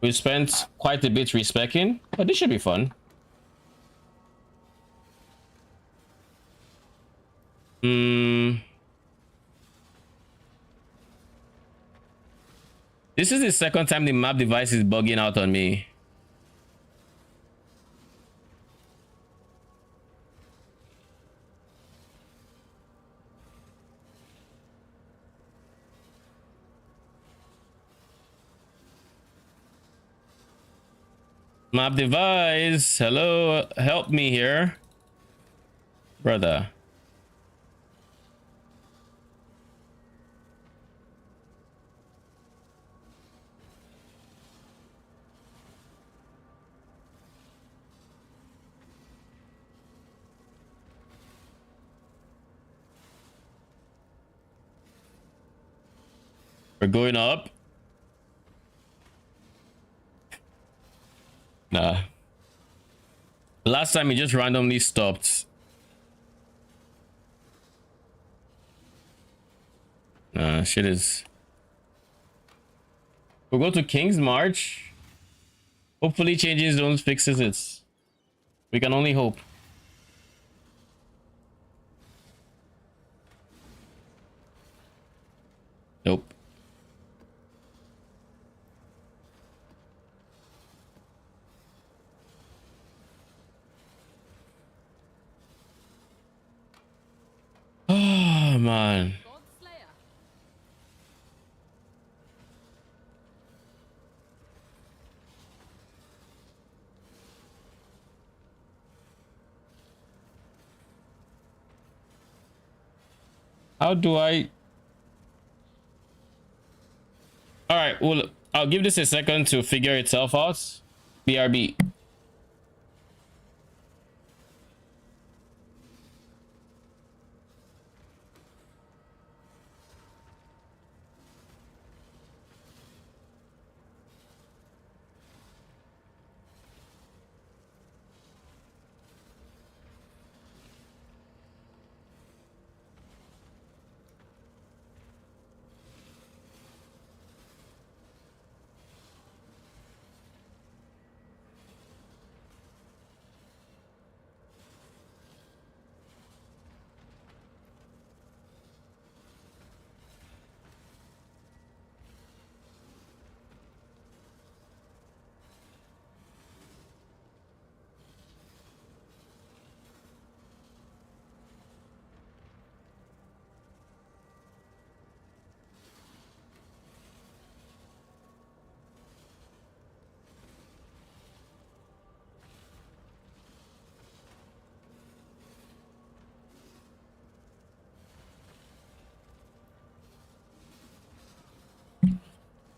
We spent quite a bit respecing, but this should be fun. This is the second time the map device is bugging out on me. Map device, hello, help me here, brother. We're going up. Nah. Last time it just randomly stopped. Shit is. We'll go to King's March. Hopefully changing zones fixes it. We can only hope. Nope. Oh man. How do I? All right, well, I'll give this a second to figure itself out. BRB.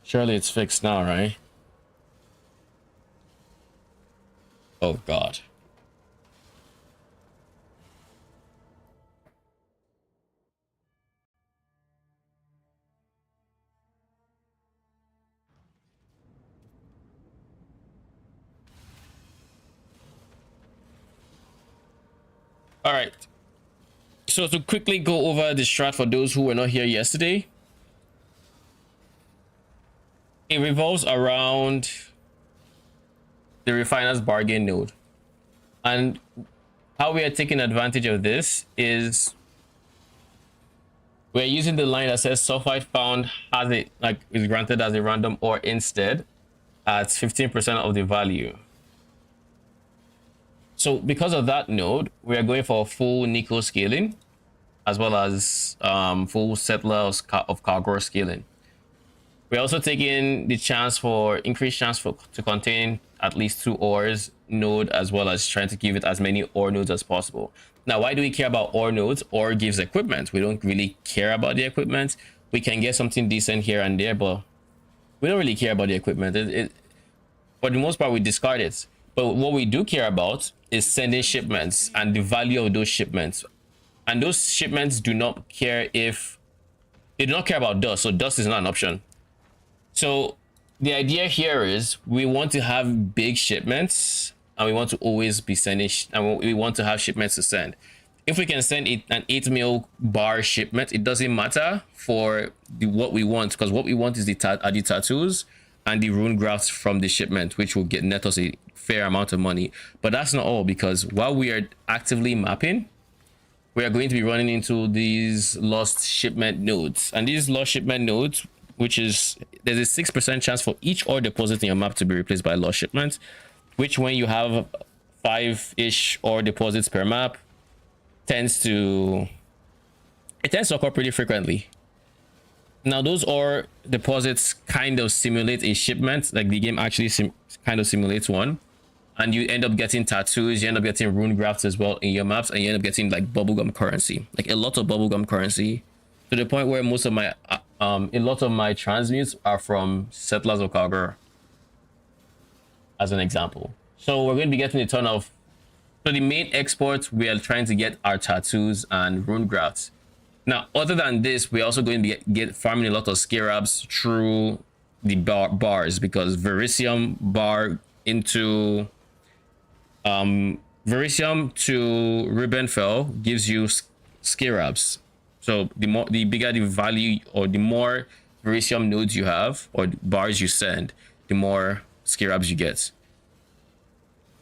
Surely it's fixed now, right? Oh God. All right. So to quickly go over the strat for those who were not here yesterday, it revolves around the refiner's bargain node. And how we are taking advantage of this is we're using the line that says sulfide found has it like is granted as a random ore instead at 15% of the value. So because of that node, we are going for full nickel scaling as well as full settler of cargo scaling. We're also taking the chance for increased chance to contain at least 2 ores node, as well as trying to give it as many ore nodes as possible. Now, why do we care about ore nodes? Ore gives equipment. We don't really care about the equipment. We can get something decent here and there, but we don't really care about the equipment. For the most part, we discard it. But what we do care about is sending shipments and the value of those shipments. And those shipments do not care if they do not care about dust. So dust is not an option. So the idea here is we want to have big shipments and we want to always be sending and we want to have shipments to send. If we can send an 8 mil bar shipment, it doesn't matter for what we want, because what we want is the tattoos and the rune grafts from the shipment, which will get net us a fair amount of money. But that's not all, because while we are actively mapping, we are going to be running into these lost shipment nodes, and these lost shipment nodes, which is there's a 6% chance for each ore deposit in your map to be replaced by lost shipment, which when you have 5-ish ore deposits per map tends to occur pretty frequently. Now those ore deposits kind of simulate a shipment, like the game actually kind of simulates one, and you end up getting tattoos, you end up getting rune grafts as well in your maps, and you end up getting like bubblegum currency, like a lot of bubblegum currency, to the point where most of my a lot of my transmutes are from Settlers of Cargo, as an example. So we're going to be getting a ton of, so the main exports, we are trying to get our tattoos and rune grafts. Now, other than this, we're also going to be farming a lot of scarabs through the bars, because Verisium bar into Verisium to Ribbonfell gives you Scarabs. So the bigger the value, or the more Verisium nodes you have, or bars you send, the more Scarabs you get.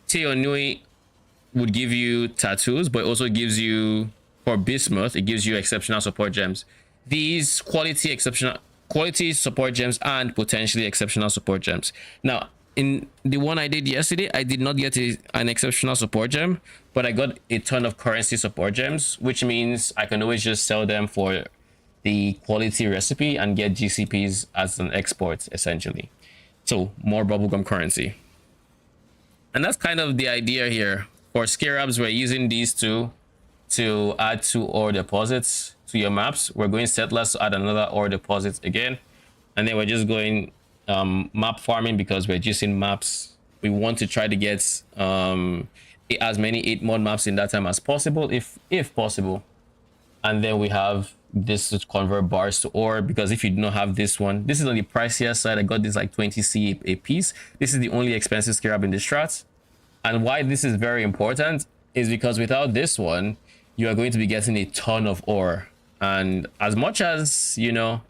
Teonui would give you tattoos, but also gives you, for Bismuth, it gives you exceptional support gems. These quality support gems and potentially exceptional support gems. Now, in the one I did yesterday, I did not get an exceptional support gem, but I got a ton of currency support gems, which means I can always just sell them for the quality recipe and get GCPs as an export, essentially. So more bubblegum currency. And that's kind of the idea here. For Scarabs, we're using these two to add 2 ore deposits to your maps. We're going Settlers to add another ore deposit again. And then we're just going map farming, because we're just in maps. We want to try to get as many 8 mod maps in that time as possible, if possible. And then we have this to convert bars to ore, because if you do not have this one, this is on the pricier side. I got this like 20C a piece. This is the only expensive Scarab in the strat. And why this is very important is because without this one, you are going to be getting a ton of ore. And as much as, you know,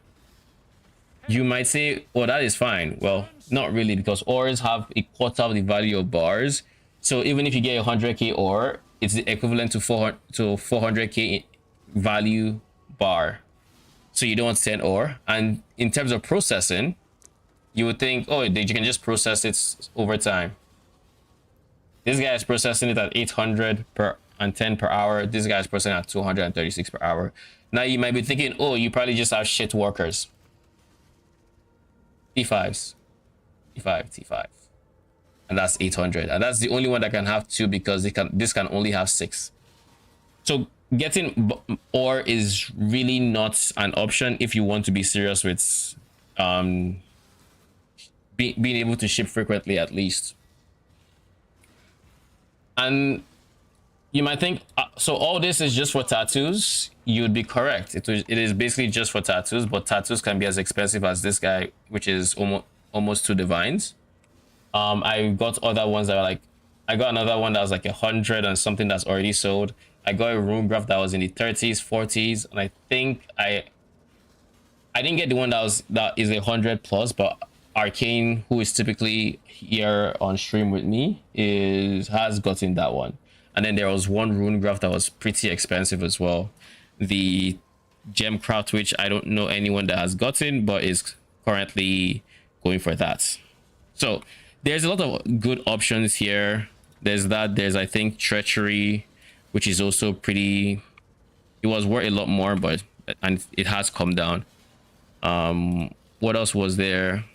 you might say, oh, that is fine. Well, not really, because ores have a quarter of the value of bars. So even if you get 100k ore, it's the equivalent to 400k value bar. So you don't send ore. And in terms of processing, you would think, oh, you can just process it over time. This guy is processing it at 800 per and 10 per hour. This guy is processing at 236 per hour. Now you might be thinking, oh, you probably just have shit workers. T5s, T5, and that's 800, and that's the only one that can have 2, because this can only have 6. So getting ore is really not an option if you want to be serious with being able to ship frequently, at least. And you might think, so all this is just for tattoos. You'd be correct. It is basically just for tattoos, but tattoos can be as expensive as this guy, which is almost 2 divines. I got other ones that were like, I got another one that was like 100 and something that's already sold. I got a rune graph that was in the 30s, 40s, and I think I didn't get the one that is 100 plus, but Arcane, who is typically here on stream with me, has gotten that one. And then there was one rune graph that was pretty expensive as well. The Gemcraft, which I don't know anyone that has gotten, but is currently going for that. So there's a lot of good options here. There's that. There's, I think, Treachery, which is also pretty. It was worth a lot more, but and it has come down. What else was there?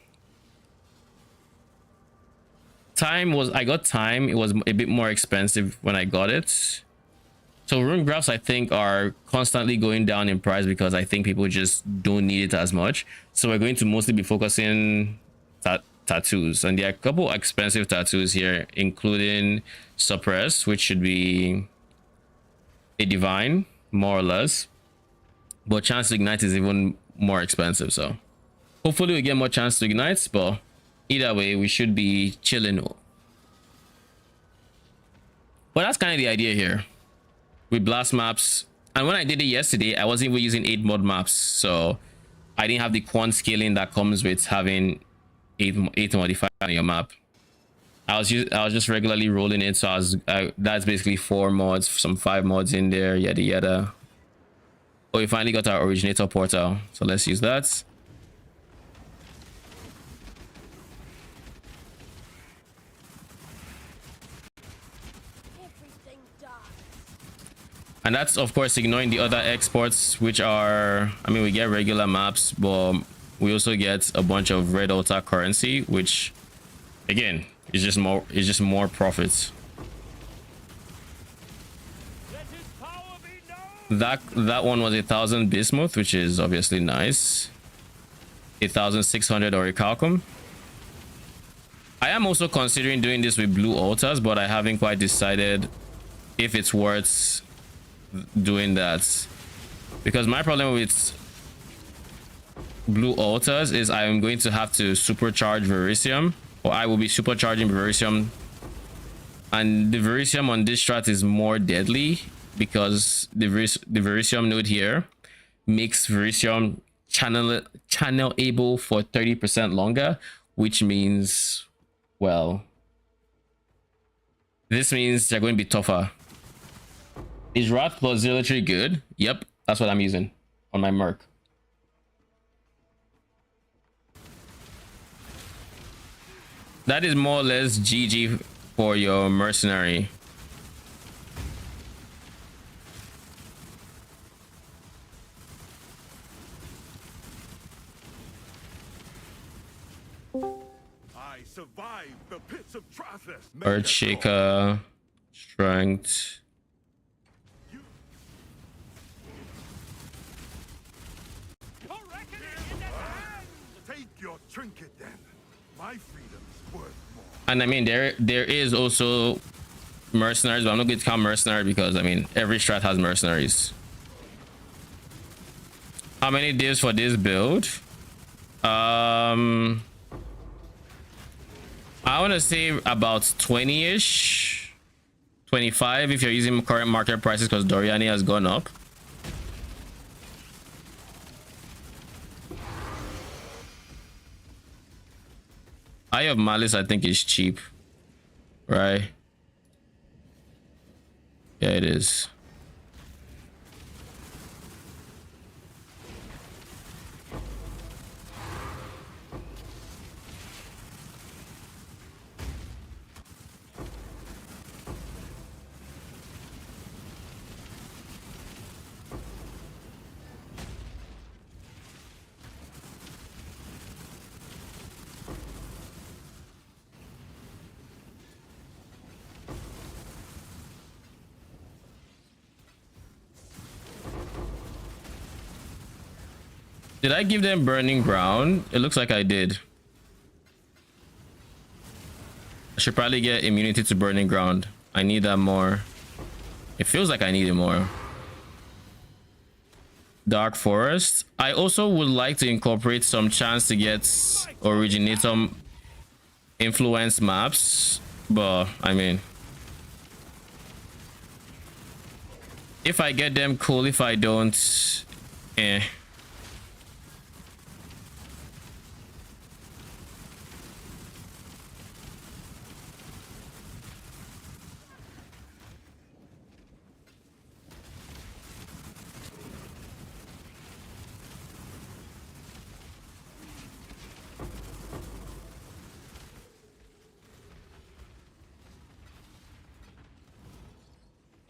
I got time. It was a bit more expensive when I got it. So rune graphs, I think, are constantly going down in price because I think people just don't need it as much. So we're going to mostly be focusing tattoos, and there are a couple expensive tattoos here, including Suppress, which should be a divine, more or less, but Chance to Ignite is even more expensive. So hopefully we get more Chance to Ignite, but either way we should be chilling. But that's kind of the idea here with blast maps. And when I did it yesterday, I wasn't even using 8 mod maps, so I didn't have the quant scaling that comes with having 8 modifiers on your map. I was just regularly rolling it, so that's basically 4 mods, some 5 mods in there, yada yada. Oh, we finally got our originator portal, so let's use that. And that's, of course, ignoring the other exports, which are, I mean, we get regular maps, but we also get a bunch of red altar currency, which again is just more profits. That one was 1,000 bismuth, which is obviously nice. 1,600 orichalcum. I am also considering doing this with blue altars, but I haven't quite decided if it's worth doing that, because my problem with blue altars is I am going to have to supercharge Verisium, or I will be supercharging Verisium And the Verisium on this strat is more deadly because the Verisium node here makes Verisium channel able for 30% longer, which means, well, this means they're going to be tougher. Is Wrath plus Zealotry good? Yep, that's what I'm using on my Merc. That is more or less GG for your mercenary. I survived the pits of Trathless. Earthshaker, Strength. Take your trinket then. My freedom's worth more. And I mean, there is also mercenaries, but I'm not going to count mercenary because I mean every strat has mercenaries. How many divs for this build? I want to say about 20-ish, 25 if you're using current market prices because Doryani has gone up. Eye of Malice I think is cheap, right? Yeah, it is. Did I give them burning ground? It looks like I did. I should probably get immunity to burning ground. I need that more. It feels like I need it more. Dark Forest. I also would like to incorporate some chance to get originator influence maps, but I mean, if I get them, cool. If I don't, eh.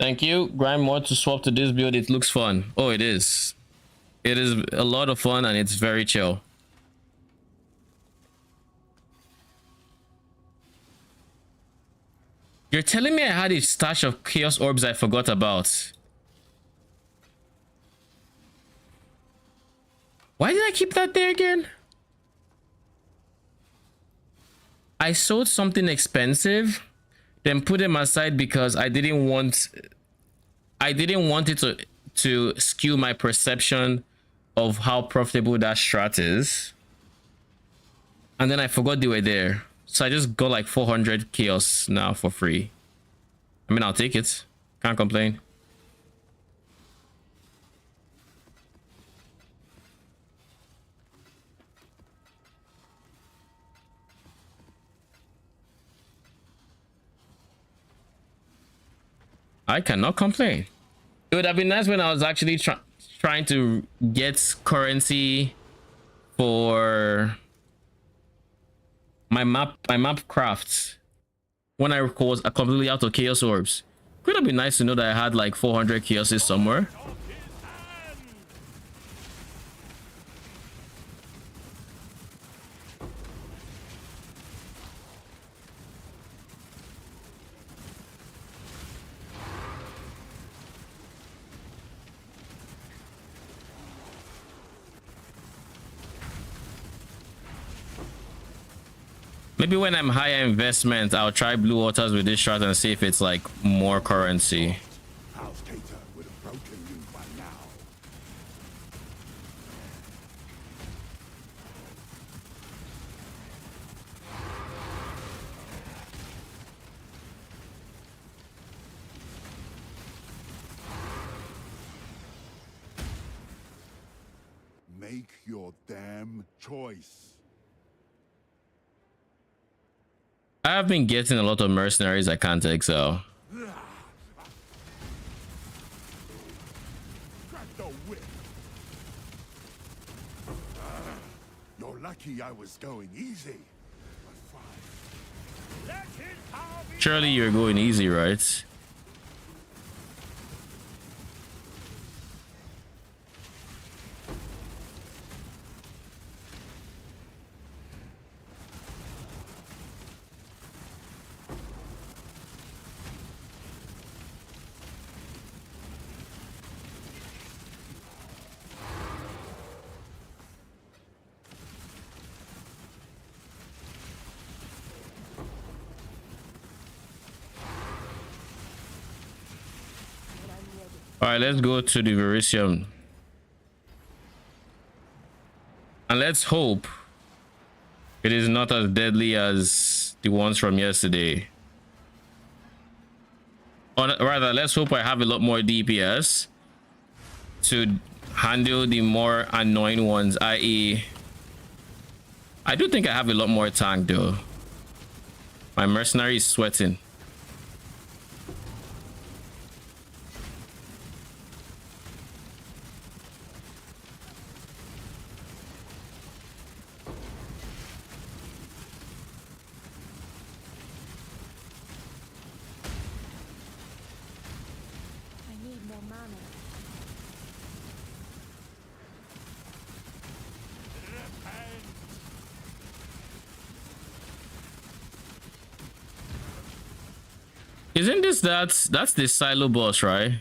Thank you. Grind more to swap to this build. It looks fun. Oh, it is. It is a lot of fun and it's very chill. You're telling me I had a stash of Chaos Orbs I forgot about. Why did I keep that there again? I sold something expensive, then put them aside because I didn't want it to skew my perception of how profitable that strat is. And then I forgot they were there. So I just got like 400 chaos now for free. I mean, I'll take it. Can't complain. I cannot complain. It would have been nice when I was actually trying to get currency for my map crafts when I was completely out of chaos orbs. Could have been nice to know that I had like 400 chaoses somewhere. Maybe when I'm higher investment, I'll try Blue Waters with this shot and see if it's like more currency. House Cater would have broken you by now. Make your damn choice. I've been getting a lot of mercenaries I can't exile. Crack the whip. You're lucky I was going easy. But fine. Let his power be Surely you're going easy, right? All right, let's go to the Verisium. And let's hope it is not as deadly as the ones from yesterday. Or rather, let's hope I have a lot more DPS to handle the more annoying ones, i.e. I do think I have a lot more tank though. My mercenary is sweating. Isn't this that's the silo boss, right?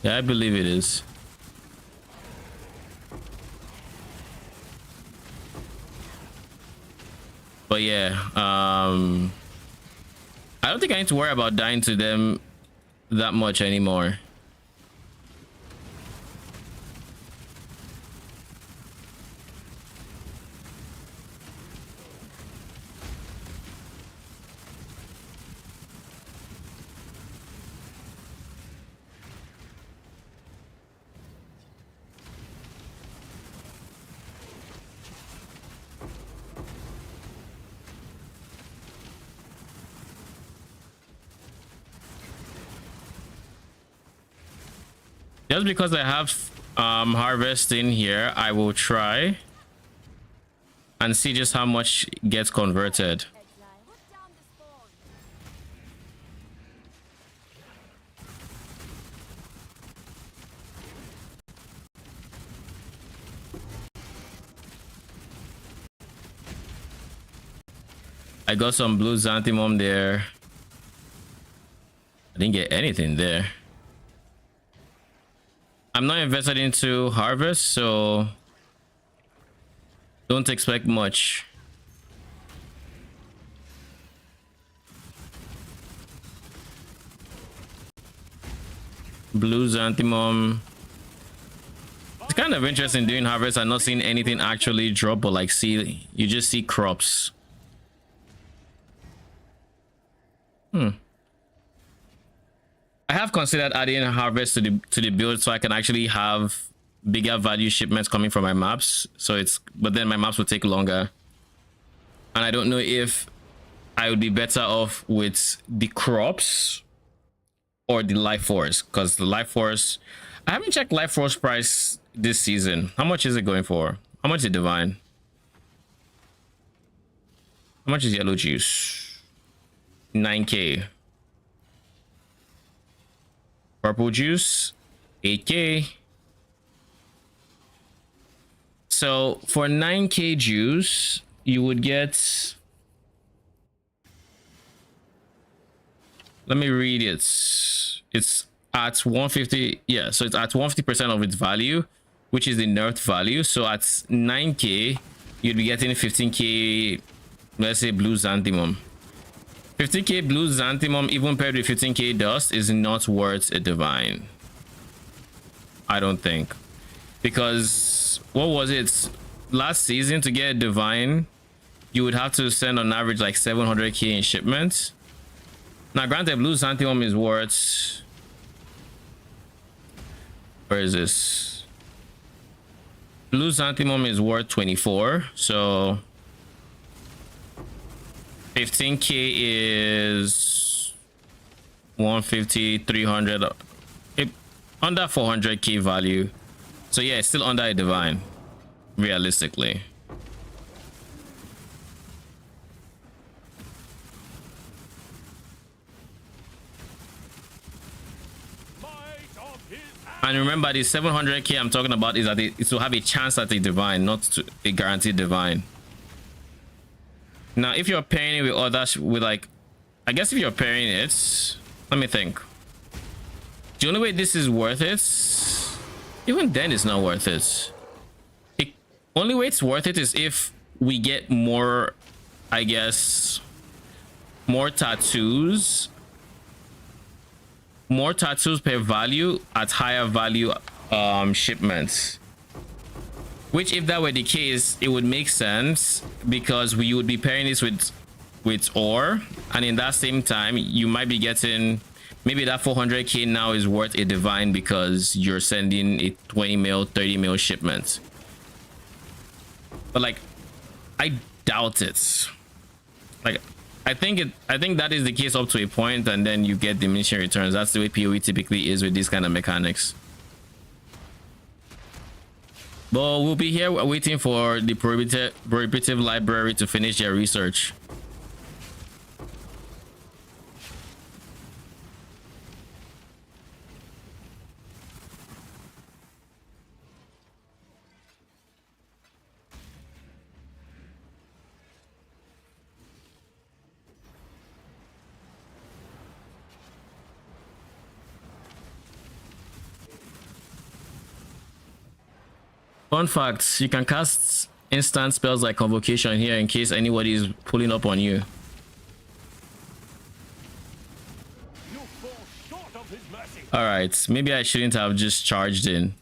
Yeah, I believe it is. But yeah, I don't think I need to worry about dying to them that much anymore. Just because I have harvest in here, I will try and see just how much gets converted. I got some blue xanthimum there. I didn't get anything there. I'm not invested into harvest, so don't expect much. Blue xanthimum. It's kind of interesting doing harvest and not seeing anything actually drop, but like see, you just see crops. I have considered adding harvest to the build so I can actually have bigger value shipments coming from my maps. So it's, but then my maps will take longer. And I don't know if I would be better off with the crops or the life force, because the life force, I haven't checked life force price this season. How much is it going for? How much is divine? How much is yellow juice? 9k. Purple juice 8k. So for 9k juice you would get, let me read it, it's at 150. Yeah, so it's at 150% of its value, which is the nerfed value. So at 9k you'd be getting 15k, let's say blue xanthimum. 50k blue xanthimum even paired with 15k dust is not worth a divine, I don't think, because what was it last season? To get a divine you would have to send on average like 700k in shipments. Now granted, blue xanthimum is worth, where is this, Blue Xanthemum is worth 24, so 15k is 150, 300, under 400k value. So yeah, it's still under a divine, realistically. And remember, the 700k I'm talking about is that it's to have a chance at a divine, not to a guaranteed divine. Now, if you're pairing it with others, with like, I guess if you're pairing it, let me think. The only way this is worth it, even then it's not worth it. The only way it's worth it is if we get more, I guess, more tattoos per value at higher value shipments, which if that were the case, it would make sense, because we would be pairing this with ore, and in that same time you might be getting, maybe that 400k now is worth a divine because you're sending a 20 mil 30 mil shipment. But like, I doubt it. Like, I think that is the case up to a point, and then you get diminishing returns. That's the way PoE typically is with these kind of mechanics. But we'll be here waiting for the prohibitive library to finish their research. Fun fact, you can cast instant spells like Convocation here in case anybody is pulling up on you. All right, maybe I shouldn't have just charged in.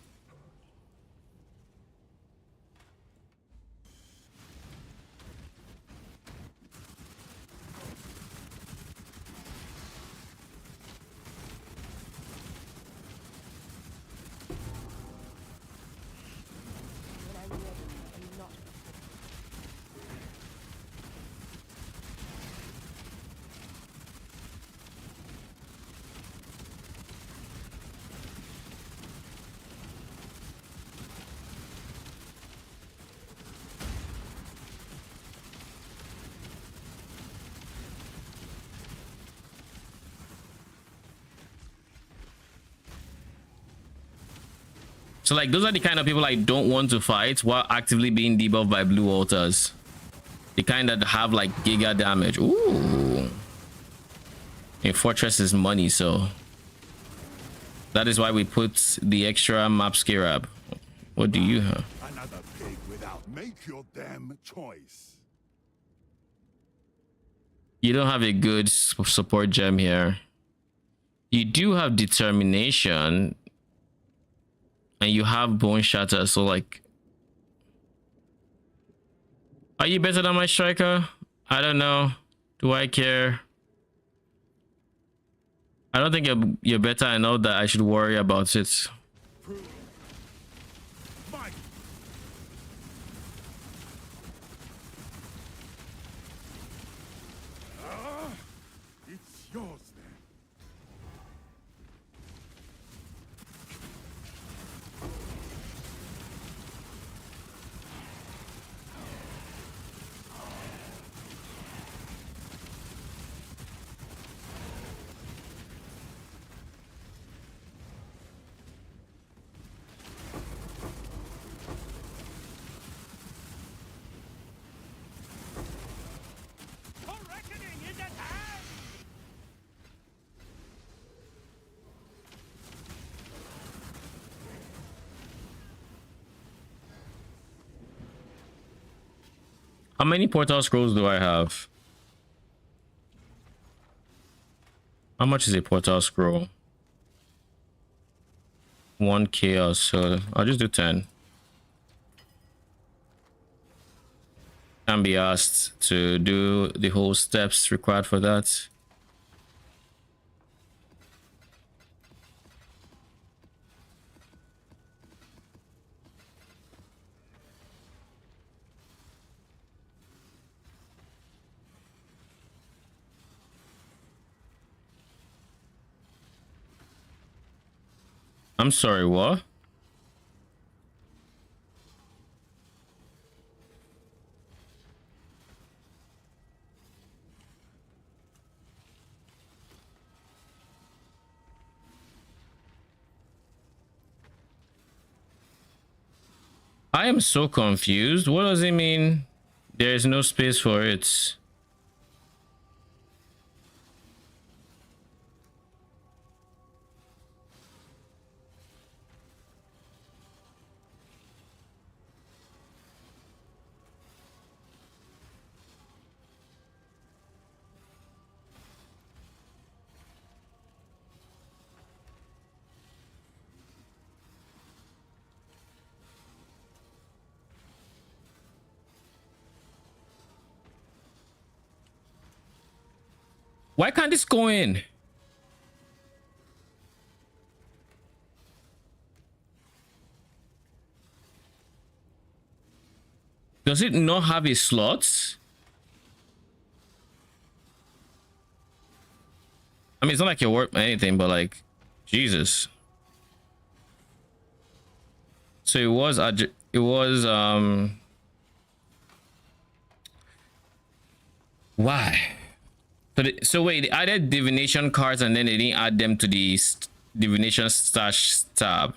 So like, those are the kind of people I don't want to fight while actively being debuffed by blue altars. The kind that have like giga damage. Ooh. And Fortress is money, so that is why we put the extra map scarab. What do you have? Another pig without. Make your damn choice. You don't have a good support gem here. You do have determination. And you have bone shatter, so like, are you better than my striker? I don't know. Do I care? I don't think you're better. I know that I should worry about it. It's yours then. How many portal scrolls do I have? How much is a portal scroll? 1k or so. I'll just do 10. Can be asked to do the whole steps required for that. I'm sorry, what? I am so confused. What does it mean? There is no space for it. Why can't this go in? Does it not have a slot? I mean, it's not like it worked or anything, but like, Jesus. So why? So wait, they added divination cards and then they didn't add them to the divination stash tab.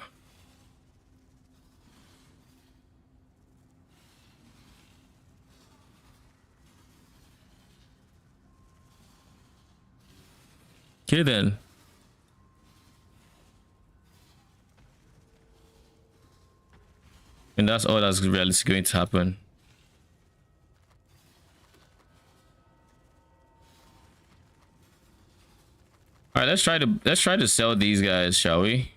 Okay then. And that's all that's really going to happen. All right, let's try to sell these guys, shall we?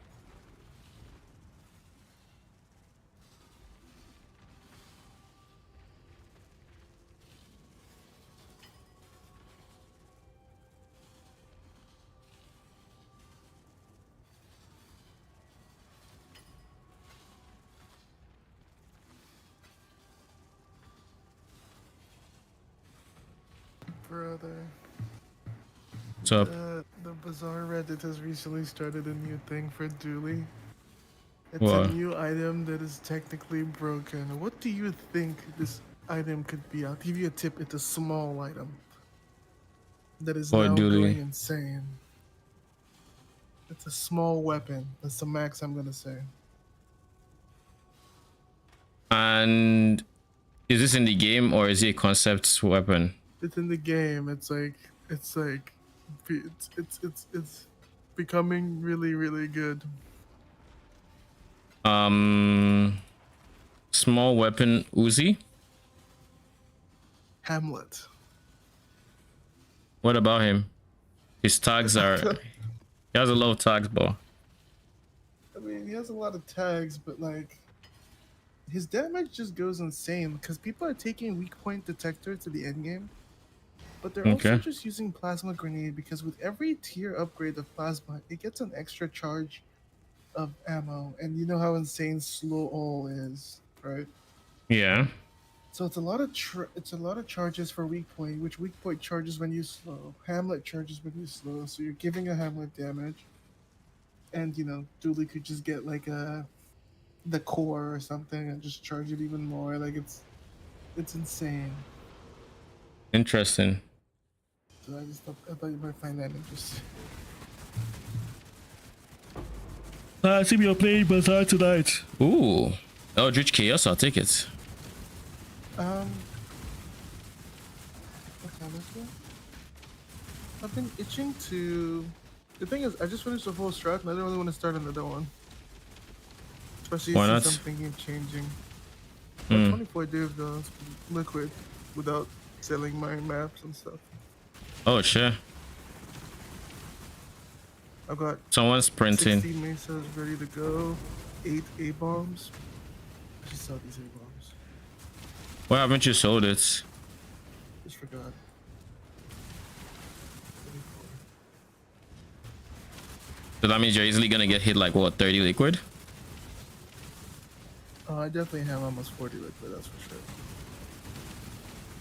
Brother. So The Bazaar Reddit has recently started a new thing for Dooley. It's what? a new item that is technically broken. What do you think this item could be? I'll give you a tip. It's a small item that is What now Dooley? going insane. It's a small weapon. That's the max I'm gonna say. And is this in the game or is it a concept weapon? It's in the game. It's becoming really, really good. Small weapon Uzi. Hamlet. What about him? His tags are. He has a lot of tags, bro. I mean, he has a lot of tags, but like, his damage just goes insane because people are taking weak point detector to the end game, but they're also just using plasma grenade because with every tier upgrade of plasma, it gets an extra charge of ammo, and you know how insane slow all is, right? Yeah. So it's a lot of charges for weak point, which weak point charges when you slow. Hamlet charges when you slow, so you're giving a Hamlet damage, and you know Dooley could just get like the core or something and just charge it even more. Like it's insane. Interesting. So I thought you might find that interesting. I see you're playing Bazaar tonight. Ooh. Eldritch Chaos, I'll take it. What time is it? I've been itching to. The thing is, I just finished the whole strat and I don't really want to start another one. Especially Why not? since I'm thinking of changing. 24 div though, it's liquid without selling my maps and stuff. Oh, sure. I've got Someone's printing. 16 mesas ready to go, 8 A-bombs. I should sell these A-bombs. Why haven't you sold it? Just forgot. So that means you're easily gonna get hit like what, 30 liquid? Oh, I definitely have almost 40 liquid, that's for sure.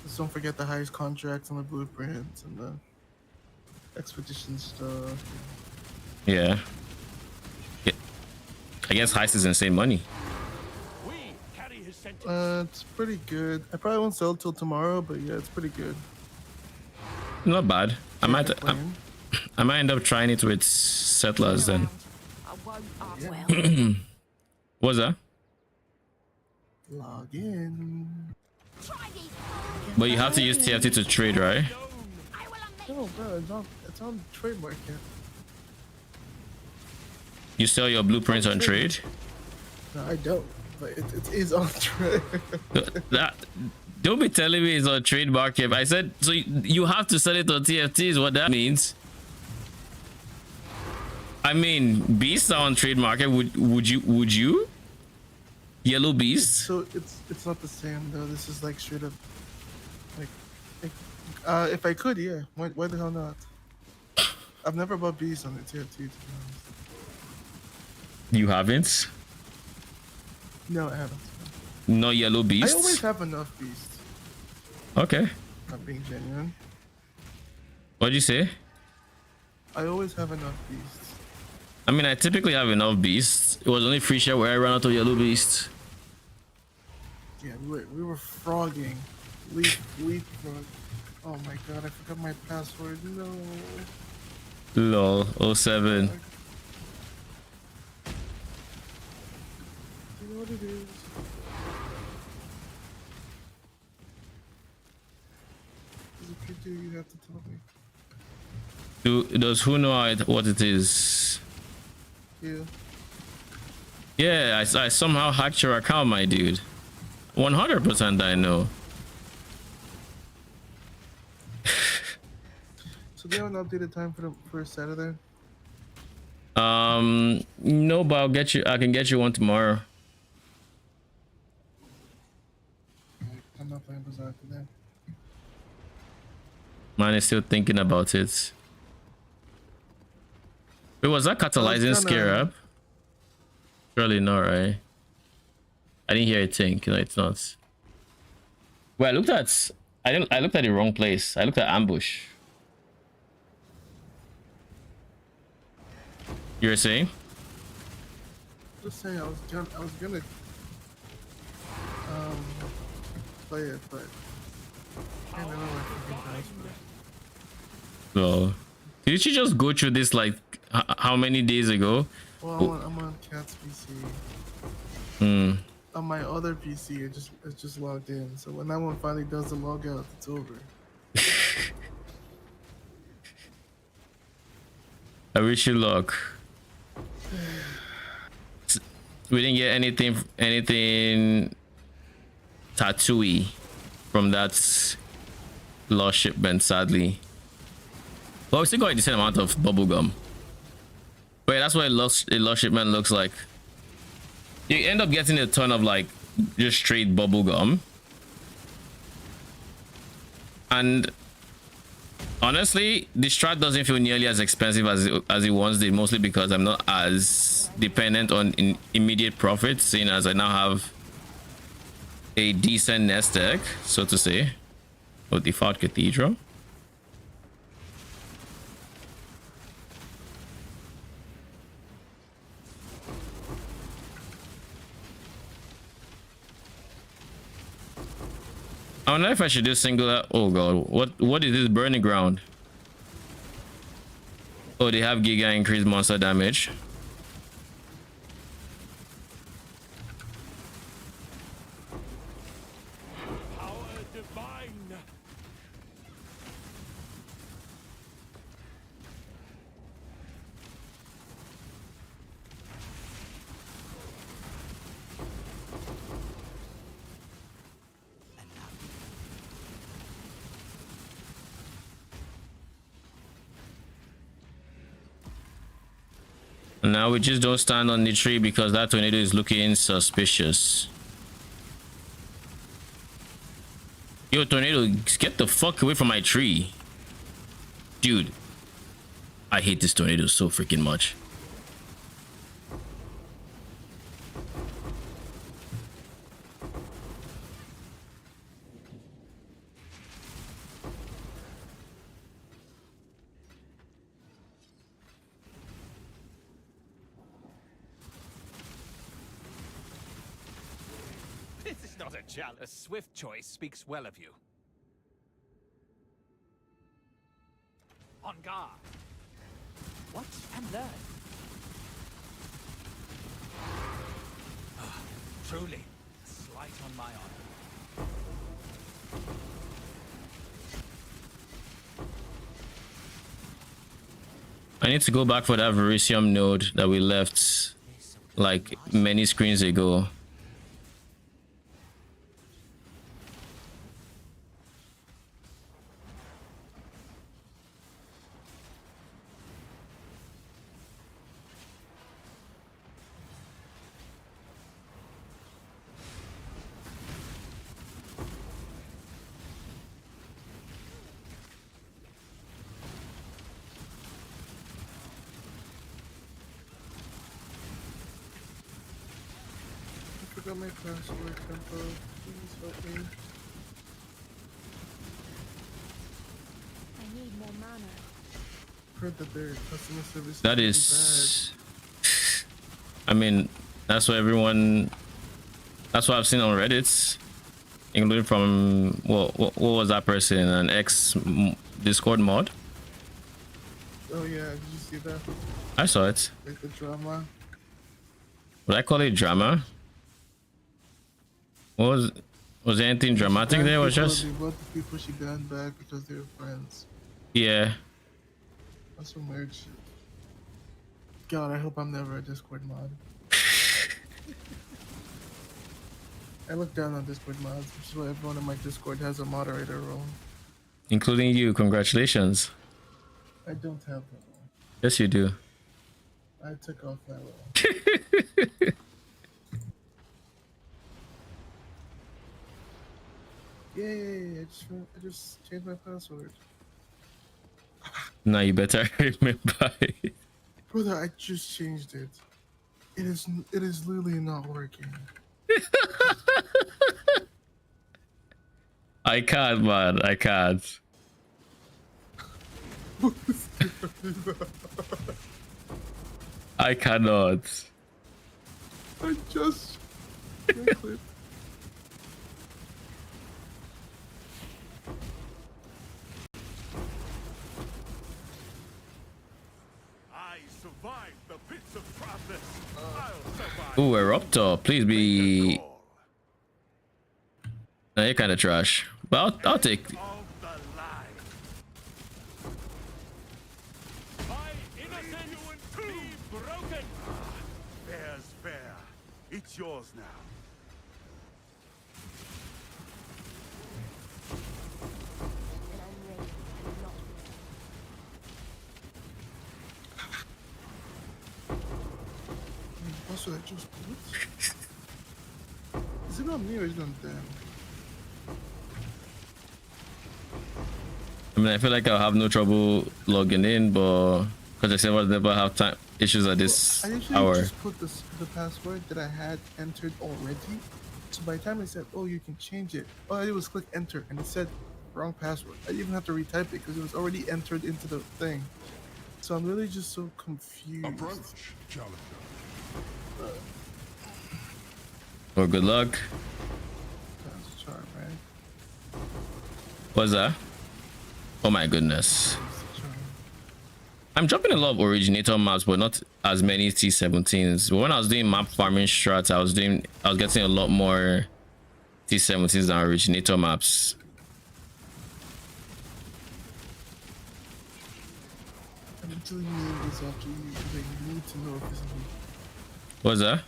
Just don't forget the highest contracts and the blueprints and the expedition stuff. Yeah. I guess heist is insane money. We carry his sentence. It's pretty good. I probably won't sell till tomorrow, but yeah, it's pretty good. Not bad. I might complain. I might end up trying it with settlers then. I won't up well. What's that? Log in. Try these. But you have to use TFT to trade, right? I will unleash. No, bro, it's on trade market. You sell your blueprints on trade? No, I don't. But it is on trade. Don't be telling me it's on trade market. I said so. You have to sell it on TFT. Is what that means. I mean, beasts are on trade market. Would you? Yellow beasts. So it's not the same though. This is like straight up. Like, if I could, yeah. Why the hell not? I've never bought beasts on the TFT. To be honest. You haven't? No, I haven't. No yellow beasts. I always have enough beasts. Okay. Not being genuine. What'd you say? I always have enough beasts. I mean, I typically have enough beasts. It was only free share where I ran out of yellow beasts. Yeah, we were frogging. Leap frog. Oh my god, I forgot my password. No. Lol. 07. You know what it is. If you do, you have to tell me. Does who know what it is? Yeah. Yeah, I somehow hacked your account, my dude. 100% I know. So do you have an updated time for Saturday? No, but I can get you one tomorrow. I'm not playing Bazaar today. Man is still thinking about it. Wait, was that catalyzing scare up? Surely not, right? I didn't hear it think. No, it's not. Well, I looked at the wrong place. I looked at ambush. You were saying? Just saying, I was gonna play it, but I can't remember my freaking password. No. Did you just go through this like how many days ago? Well, I'm on Cat's PC. On my other PC, it's just logged in. So when that one finally does the log out, it's over. I wish you luck. We didn't get anything tattooey from that lost shipment, sadly. But we still got a decent amount of bubblegum. But yeah, that's what a lost shipment looks like. You end up getting a ton of like just straight bubblegum. And honestly, the strat doesn't feel nearly as expensive as it once did, mostly because I'm not as dependent on immediate profits, seeing as I now have a decent nest egg, so to say, of default cathedral. I wonder if I should do singular. Oh god, what is this burning ground? Oh, they have giga increased monster damage. Power divine. Now we just don't stand on the tree because that tornado is looking suspicious. Yo, tornado, get the fuck away from my tree. Dude, I hate this tornado so freaking much. not a challenge. A swift choice speaks well of you. On guard. Watch and learn. Truly, a slight on my honor. I need to go back for that Verisium node that we left like many screens ago. I forgot my password, Tempo. Please help me. I need more mana. Heard that their customer service That really is, I mean, that's what everyone, that's what I've seen on Reddit, including from, what was that person, an ex Discord mod? bad. Oh yeah, did you see that? I saw it. Like the drama. Would I call it drama? Was there anything dramatic there? Was just, Both the people she banned back because they were friends. yeah. That's some weird shit. God, I hope I'm never a Discord mod. I look down on Discord mods, which is why everyone in my Discord has a moderator role. Including you, congratulations. I don't have that role. Yes, you do. I took off that role. Yay! I just changed my password. Now you better remember it. Brother, I just changed it. It is literally not working. I can't, man. I can't. I cannot. I just clicked. I survived the pits of process. I'll survive. Ooh, Eruptor, please be. Nah, you're kind of trash, but I'll take. Of the line. My innocence be broken. Fair's fair. It's yours now. Also, I just is it on me or is it on them? I mean, I feel like I'll have no trouble logging in, but because I said I'll never have time issues at this I usually hour. just put the password that I had entered already. So by the time I said, "Oh, you can change it," all I did was click enter, and it said wrong password. I didn't even have to retype it because it was already entered into the thing. So I'm really just so confused. Approach, challenger. Well, good luck. That's a charm, right? What's that? Oh my goodness. That's a charm. I'm dropping a lot of originator maps, but not as many T17s. But when I was doing map farming strats, I was getting a lot more T17s than originator maps. I'm telling you this after you, because I need to know if this is me. What's that?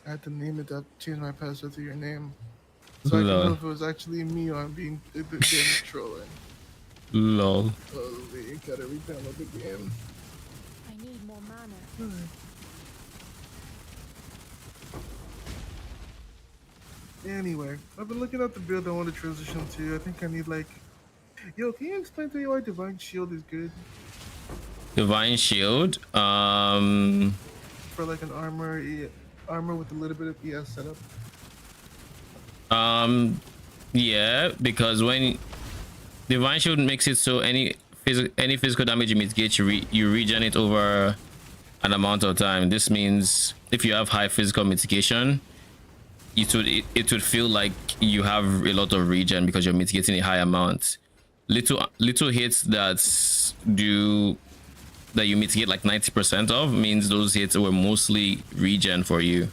I had to name it up, change my password to your name. So I can know if it was actually me or I'm being trolling. Lol. Holy, gotta re-download the game. I need more mana. Anyway, I've been looking at the build I want to transition to. I think I need like... Yo, can you explain to me why Divine Shield is good? Divine Shield. For like an armor with a little bit of ES setup. Yeah, because when Divine Shield makes it so any physical damage you mitigate, you regen it over an amount of time. This means if you have high physical mitigation, it would feel like you have a lot of regen because you're mitigating a high amount. Little hits that you mitigate like 90% of means those hits were mostly regen for you.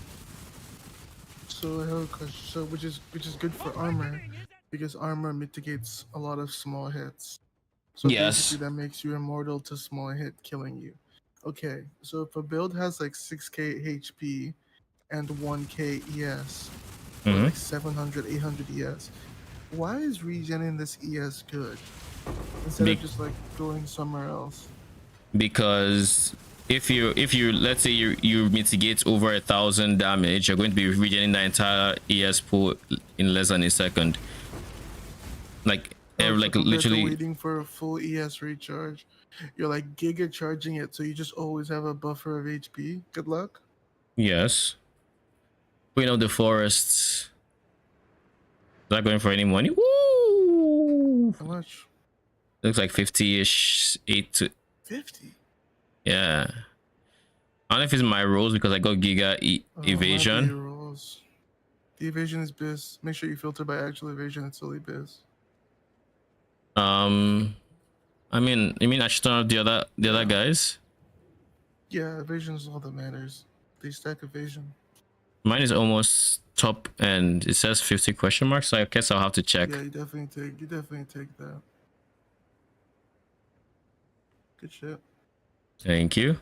So I have a question. So which is good for armor, because armor mitigates a lot of small hits. So Yes. basically that makes you immortal to small hit killing you. Okay, so if a build has like 6k HP and 1k ES, or like 700, 800 ES, why is regenerating this ES good instead of just like going somewhere else? Because if you let's say you mitigate over 1,000 damage, you're going to be regenerating the entire ES pool in less than a second. Like like literally waiting for a full ES recharge, you're like giga charging it, so you just always have a buffer of HP. Good luck. Yes. Queen of the Forests. Not going for any money. Woo! How much? Looks like 50-ish, 8 to 50. Yeah. I don't know if it's my rolls because I got Giga evasion. Rolls. The evasion is biz. Make sure you filter by actual evasion. It's only biz. I mean, you mean I should turn off the other guys? Yeah, evasion is all that matters. They stack evasion. Mine is almost top and it says 50 question marks, so I guess I'll have to check. Yeah, you definitely take that. Good shit. Thank you.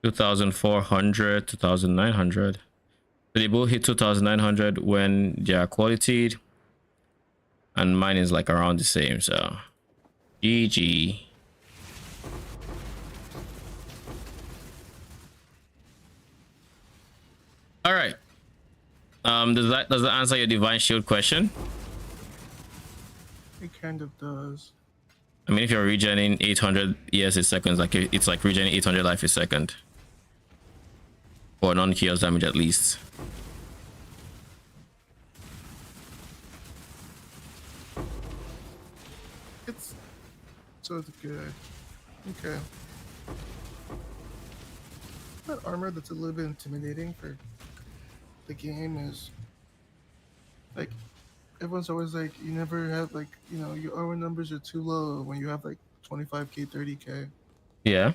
2,400, 2,900. So they both hit 2,900 when they are qualityed, and mine is like around the same. So, GG. All right. Does that answer your divine shield question? It kind of does. I mean, if you're regenerating 800 ES a second, like it's like regenerating 800 life a second, or non-chaos damage at least. It's good. Okay. That armor that's a little bit intimidating for the game is like everyone's always like, you never have like, you know, your armor numbers are too low when you have like 25k, 30k. Yeah.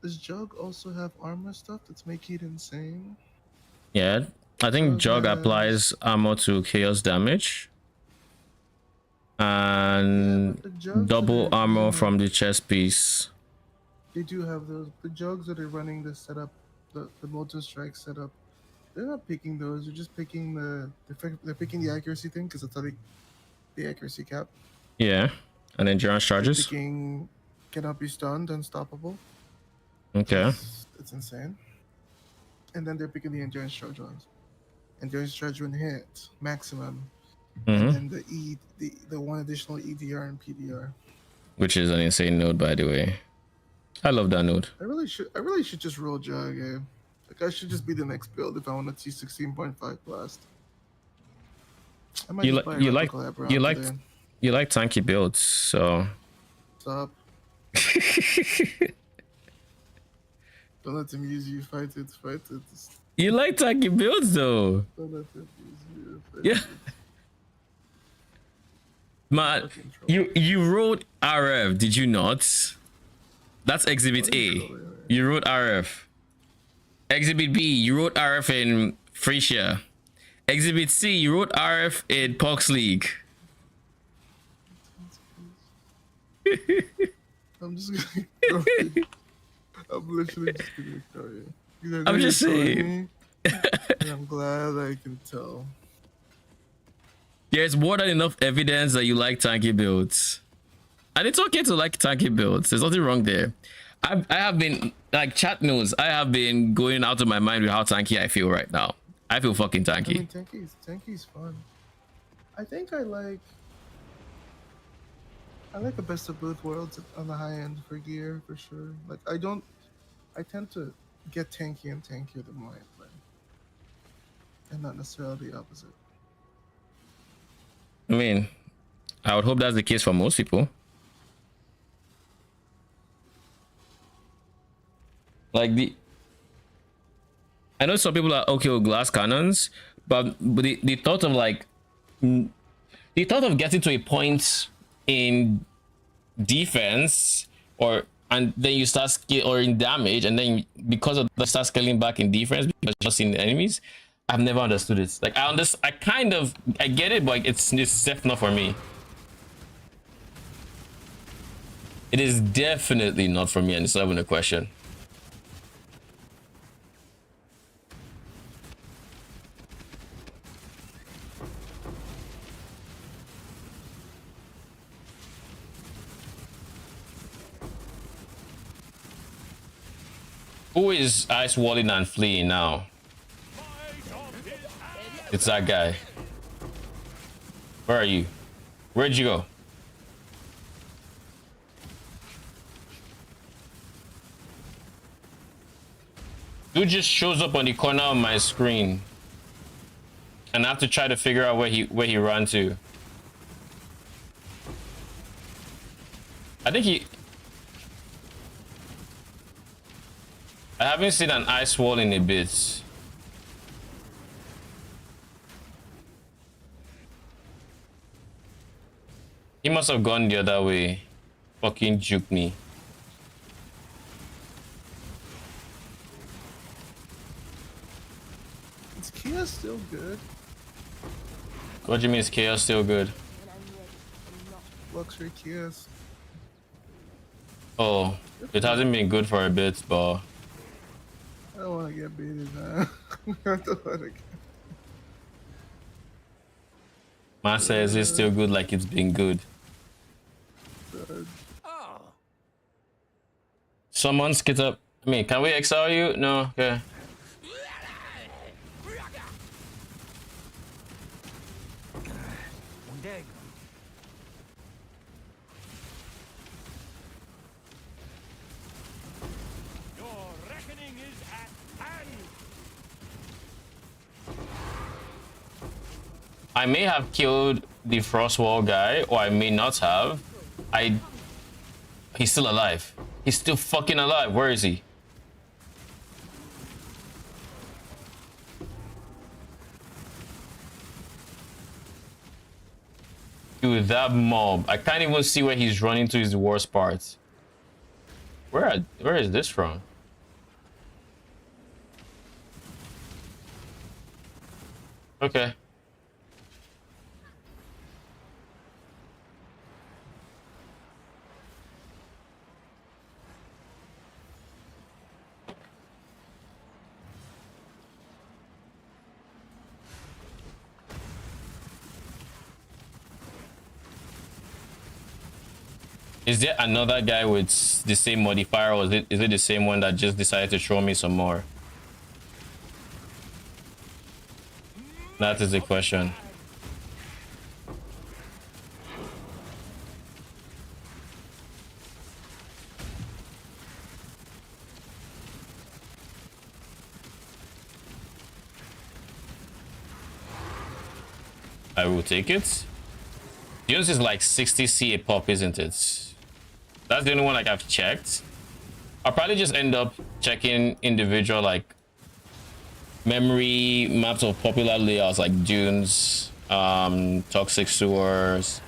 Does Jug also have armor stuff that's making it insane? Yeah, I think Jug applies armor to chaos damage and double armor from the chest piece. They do have those. The Jugs that are running this setup, the Molten Strike setup, they're not picking those. They're just picking they're picking the accuracy thing because it's like the accuracy cap. Yeah, and endurance charges. They're picking cannot be stunned, unstoppable. Okay. It's insane. And then they're picking the endurance charge ones. Endurance charge when hit maximum, and then the one additional EDR and PDR, which is an insane node, by the way. I love that node. I really should just roll Jug. Like I should just be the next build if I want to see 16.5 blast. I might you like tanky builds, so. Stop. Don't let them use you. Fight it. You like tanky builds though. Don't let them use you. Yeah. Man, you wrote RF, did you not? That's Exhibit A. You wrote RF. Exhibit B, you wrote RF in Frisia. Exhibit C, you wrote RF in Pox League. I'm just gonna ignore you. I'm literally just gonna ignore you. I'm just saying. And I'm glad I can tell. There's more than enough evidence that you like tanky builds. And it's okay to like tanky builds. There's nothing wrong there. I have been, like chat knows, I have been going out of my mind with how tanky I feel right now. I feel fucking tanky. I mean, tanky's fun. I think I like a best of both worlds on the high end for gear, for sure. Like, I tend to get tanky and tankier the more I play. And not necessarily the opposite. I mean, I would hope that's the case for most people. Like I know some people are okay with glass cannons, but the thought of like the thought of getting to a point in defense and then you start or in damage, and then because of the start scaling back in defense because you're just in the enemies. I've never understood it. Like I kind of get it, but it's definitely not for me. It is definitely not for me, and it's not even a question. Who is ice walling and fleeing now? It's that guy. Where are you? Where'd you go? Dude just shows up on the corner of my screen, and I have to try to figure out where he ran to. I think I haven't seen an ice wall in a bit. He must have gone the other way. Fucking juke me. Is Chaos still good? What do you mean is Chaos still good? Luxury Chaos. Oh, it hasn't been good for a bit, but I don't want to get baited now. I don't want to get... man says it's still good like it's been good. Someone skit up. I mean, can we exile you? No, okay. I may have killed the Frostwall guy, or I may not have. He's still alive. He's still fucking alive. Where is he? Dude, that mob. I can't even see where he's running to his worst parts. Where is this from? Okay. Is there another guy with the same modifier, or is it the same one that just decided to show me some more? That is the question. I will take it. Yours is like 60C a pop, isn't it? That's the only one like I've checked. I'll probably just end up checking individual like memory maps of popular layouts like dunes, toxic sewers,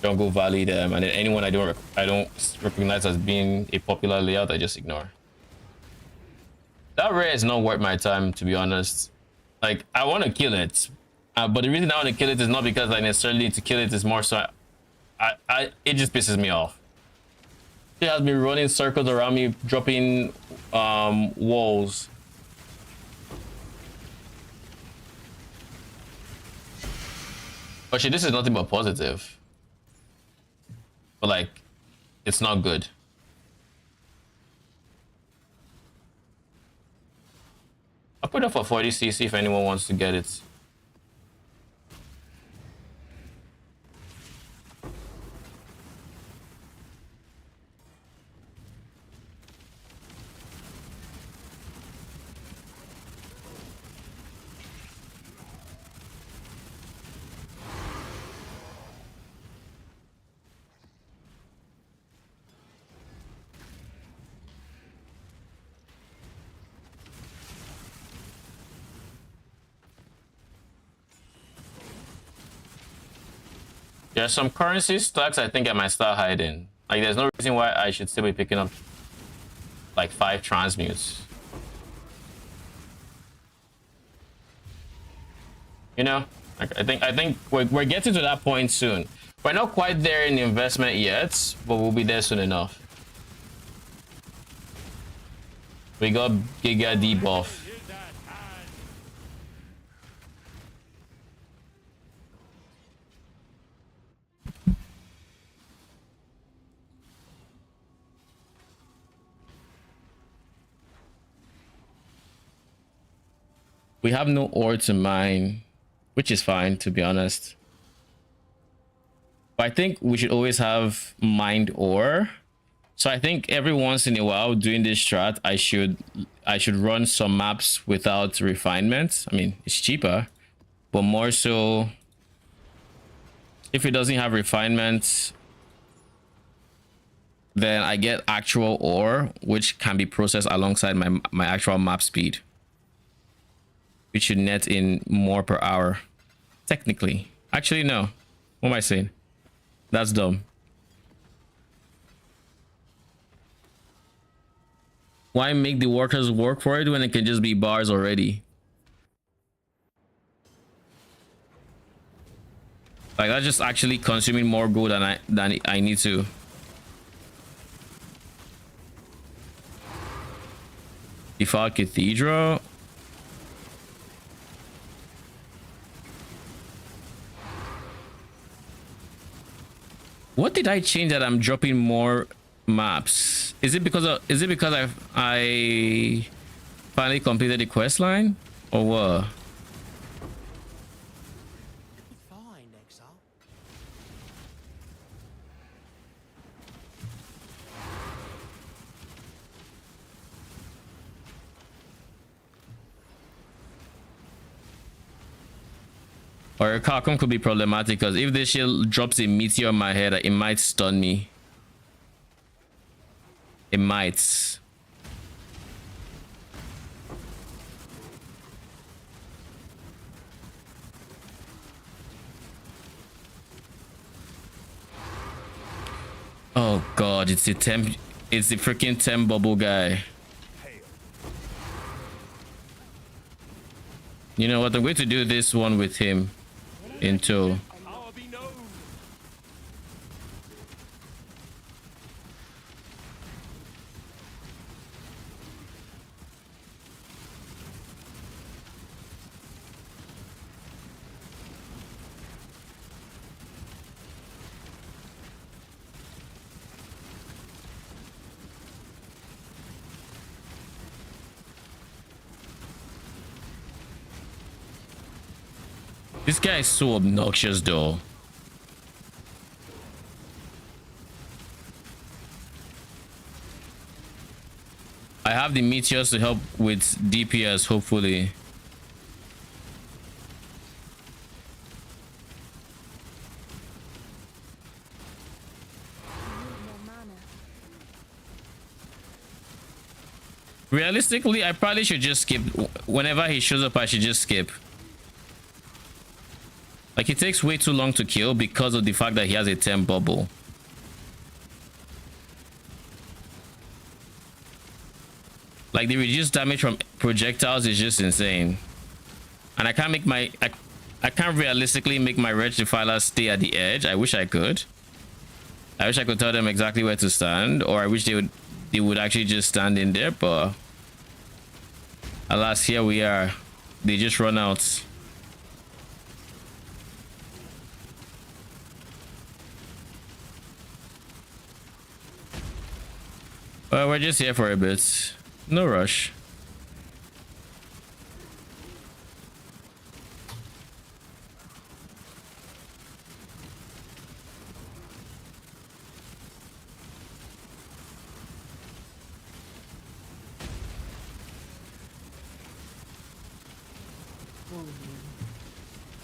jungle valley, them, and then anyone I don't recognize as being a popular layout, I just ignore. That rare is not worth my time, to be honest. Like, I want to kill it, but the reason I want to kill it is not because I necessarily need to kill it. Is more so it just pisses me off. It has been running circles around me, dropping walls. Actually, this is nothing but positive. But like, it's not good. I'll put it up for 40cc if anyone wants to get it. There's some currency stacks I think I might start hiding. Like, there's no reason why I should still be picking up like 5 transmutes. You know, like, I think we're getting to that point soon. We're not quite there in the investment yet, but we'll be there soon enough. We got Giga debuff. We have no ore to mine, which is fine, to be honest. But I think we should always have mined ore. So I think every once in a while doing this strat, I should run some maps without refinement. I mean, it's cheaper, but more so if it doesn't have refinement, then I get actual ore, which can be processed alongside my actual map speed, which should net in more per hour. Technically. Actually, no. What am I saying? That's dumb. Why make the workers work for it when it can just be bars already? Like, that's just actually consuming more gold than I need to. Default Cathedral. What did I change that I'm dropping more maps? Is it because I finally completed the quest line, or what? Fine, Exile. Or a Kalkum could be problematic because if this shield drops a meteor on my head, it might stun me. It might. Oh god, it's the freaking temp bubble guy. You know what? I'm going to do this one with him in tow. This guy is so obnoxious though. I have the meteors to help with DPS, hopefully. Realistically, I probably should just skip. Whenever he shows up, I should just skip. Like, it takes way too long to kill because of the fact that he has a temp bubble. Like, the reduced damage from projectiles is just insane. And I can't make my... I can't realistically make my Wretched Defiler stay at the edge. I wish I could. I wish I could tell them exactly where to stand. Or I wish they would actually just stand in there. But alas, here we are. They just run out. Well, we're just here for a bit. No rush.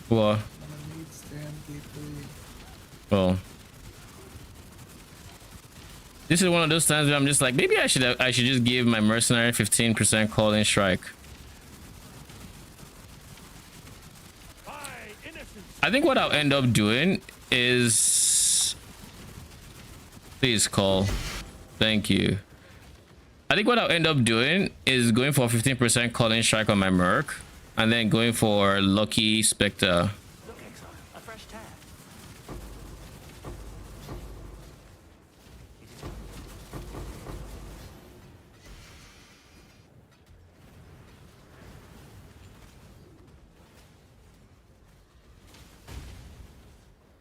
What? Well, this is one of those times where I'm just like, maybe I should just give my mercenary 15% call-in strike. I think what I'll end up doing is... Please call. Thank you. I think what I'll end up doing is going for 15% calling strike on my Merc, and then going for Lucky Spectre. Look, Exile, a fresh tab.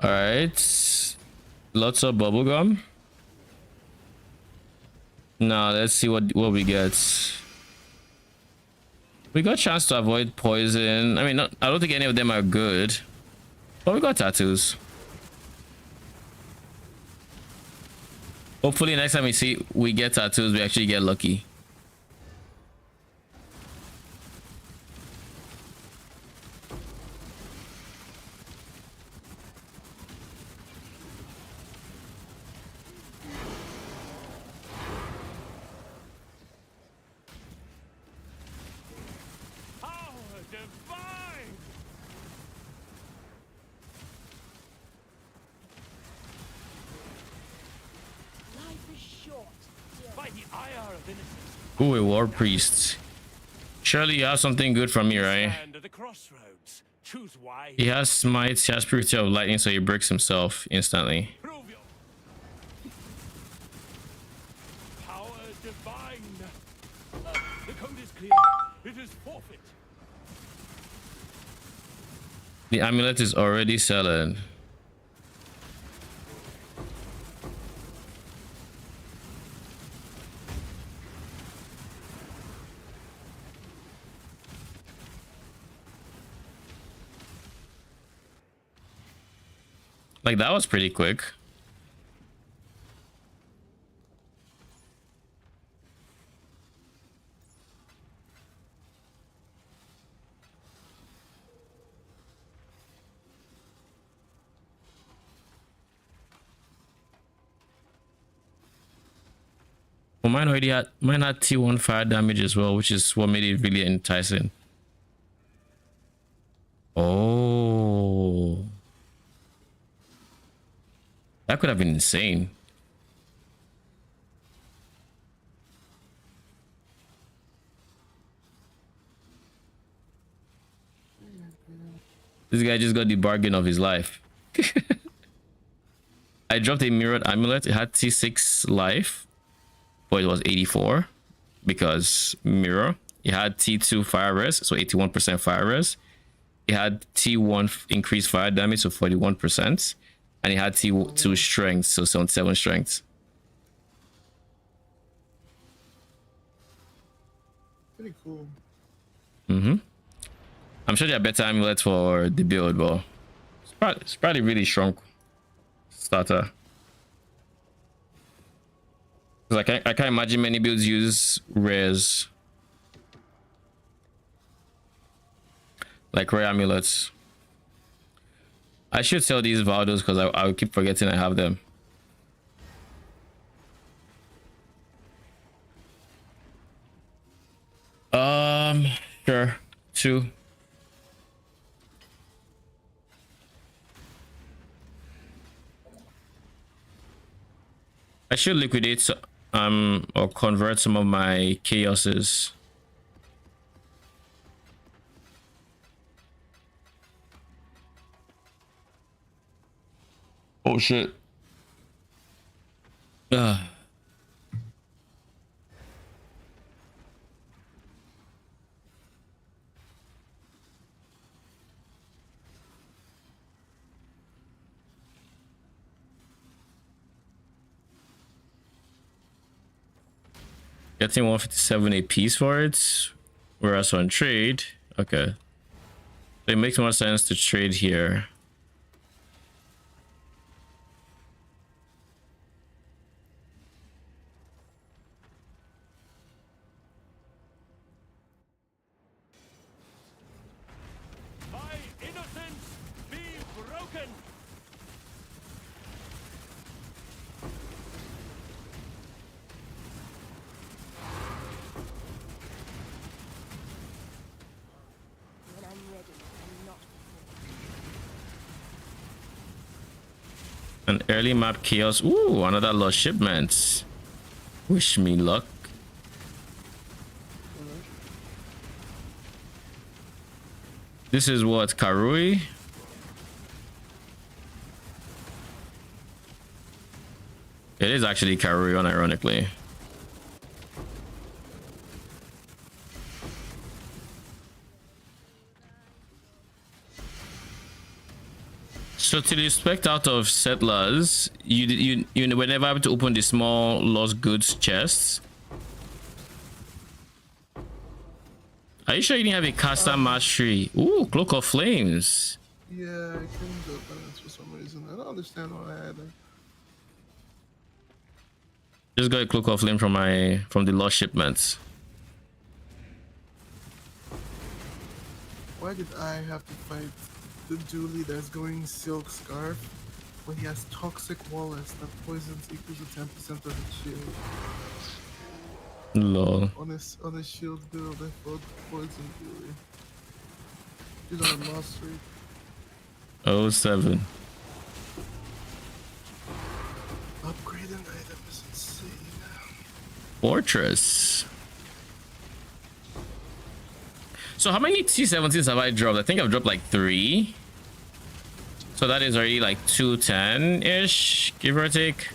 All right, lots of bubblegum. Now let's see what we get. We got a chance to avoid poison. I mean, I don't think any of them are good, but we got tattoos. Hopefully next time we get tattoos, we actually get lucky. Ooh, a war priest. Surely you have something good from me, right? He has smites, he has purity of lightning, so he breaks himself instantly. Power divine. The code is clear. It is forfeit. The amulet is already selling. Like, that was pretty quick. Well, mine had T1 fire damage as well, which is what made it really enticing. Oh. That could have been insane. This guy just got the bargain of his life. I dropped a mirrored amulet. It had T6 life, but it was 84 because mirror. It had T2 fire res, so 81% fire res. It had T1 increased fire damage, so 41%. And he had T2 strength, so 77 strength. Pretty cool. I'm sure there are better amulets for the build, but it's probably really strong starter. Like I can't imagine many builds use rares, like rare amulets. I should sell these Valdos because I keep forgetting I have them. Sure. 2. I should liquidate or convert some of my chaoses. Oh shit. Getting 157 a piece for it, whereas on trade, okay. So it makes more sense to trade here. An early map chaos. Ooh, another lost shipment. Wish me luck. This is what, Karui? It is actually Karui, unironically. So to the respect out of settlers, you were never able to open the small lost goods chests. Are you sure you didn't have a caster mastery? Ooh, Cloak of Flames. Yeah, I couldn't open it for some reason. I don't understand why I had it. Just got a Cloak of Flame from the lost shipments. Why did I have to fight the dually that's going Silk Scarf when he has Toxic Wallace that poisons equals to 10% of his shield? Lol. On his shield build, I fought Poison Dually. He's on a mastery. 07. Upgrading item is insane. Fortress. So how many T17s have I dropped? I think I've dropped like 3. So that is already like 210-ish, give or take.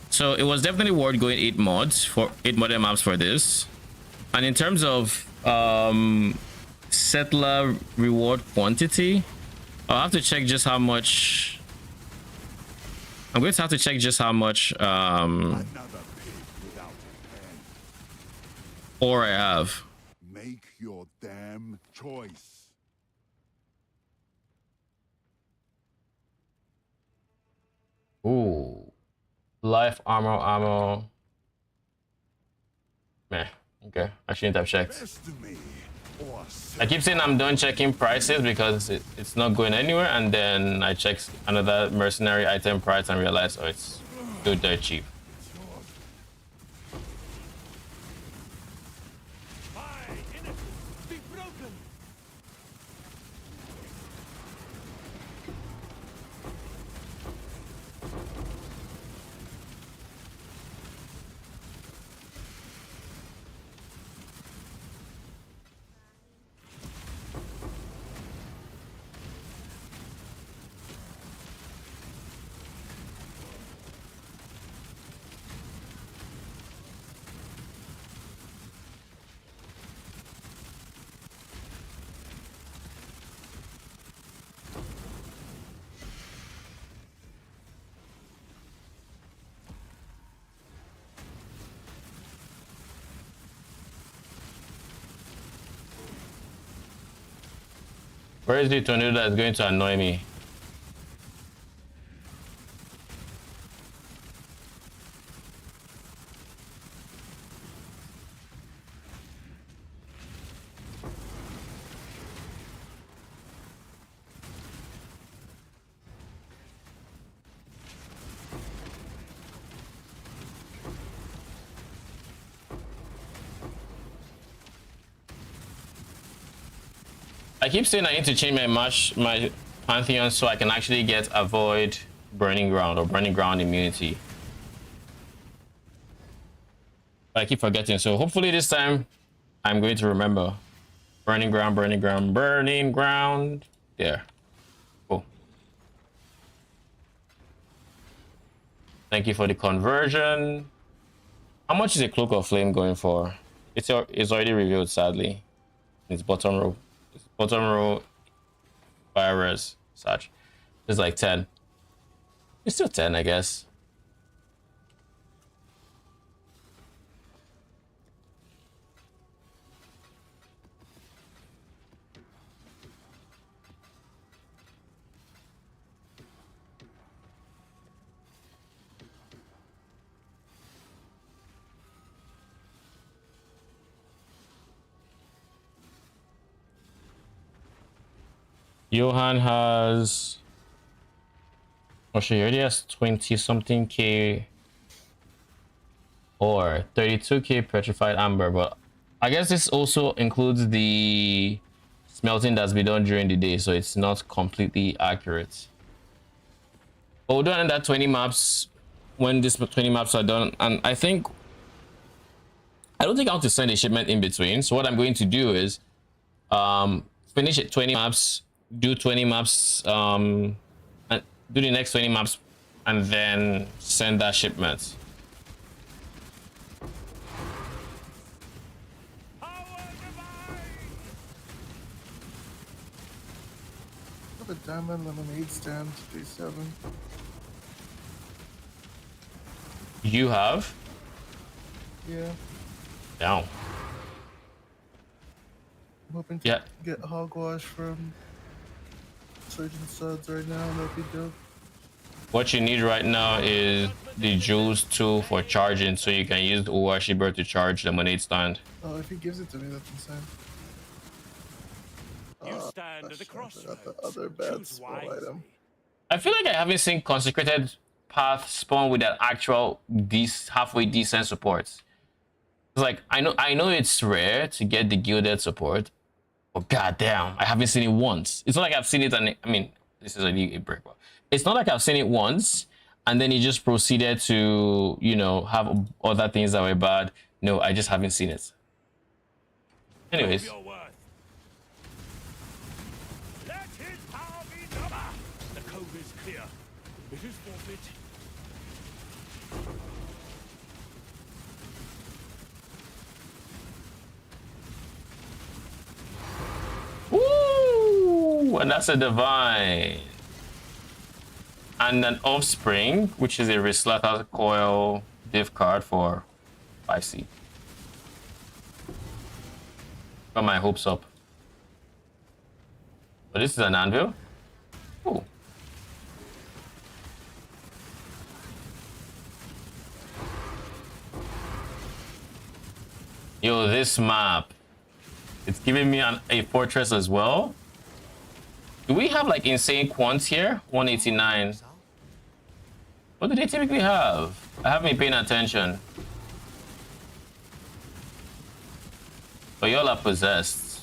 So it was definitely worth going 8 mods for 8 modern maps for this. And in terms of settler reward quantity, I'll have to check just how much. I'm going to have to check just how much ore I have. Make your damn choice. Ooh. Life armor. Meh. Okay. I shouldn't have checked. I keep saying I'm done checking prices because it's not going anywhere, and then I check another mercenary item price and realize, oh, it's still dirt cheap. Where is the tornado that's going to annoy me? I keep saying I need to change my Pantheon so I can actually get avoid burning ground or burning ground immunity. But I keep forgetting, so hopefully this time I'm going to remember. Burning ground, burning ground, burning ground. There. Cool. Thank you for the conversion. How much is a Cloak of Flame going for? It's already revealed, sadly. It's bottom row. Bottom row virus such. It's like 10. It's still 10, I guess. Johan has, oh, she already has 20 something K or 32K petrified amber, but I guess this also includes the smelting that's been done during the day, so it's not completely accurate. But we'll do another 20 maps when these 20 maps are done. And I don't think I want to send a shipment in between. So what I'm going to do is finish it 20 maps, do 20 maps, and do the next 20 maps, and then send that shipment. The diamond lemonade stand, 3-7. You have? Yeah. Down. I'm hoping to get hogwash from Surgeon Suds right now. That'd be dope. What you need right now is the Juice tool for charging, so you can use the Uwashi bird to charge the lemonade stand. Oh, if he gives it to me, that's insane. You stand at the crossroads. The other bad small item. I feel like I haven't seen consecrated path spawn with that actual halfway decent support. It's like I know it's rare to get the gilded support, but goddamn, I haven't seen it once. It's not like I've seen it, and I mean, this is a break. It's not like I've seen it once, and then he just proceeded to, you know, have other things that were bad. No, I just haven't seen it. Anyways. It is forfeit. Woo! And that's a divine. And an offspring, which is a Reslata coil div card for 5C. Got my hopes up. But this is an anvil. Ooh. Yo, this map, it's giving me a fortress as well. Do we have like insane quants here? 189. What do they typically have? I haven't been paying attention. But y'all are possessed.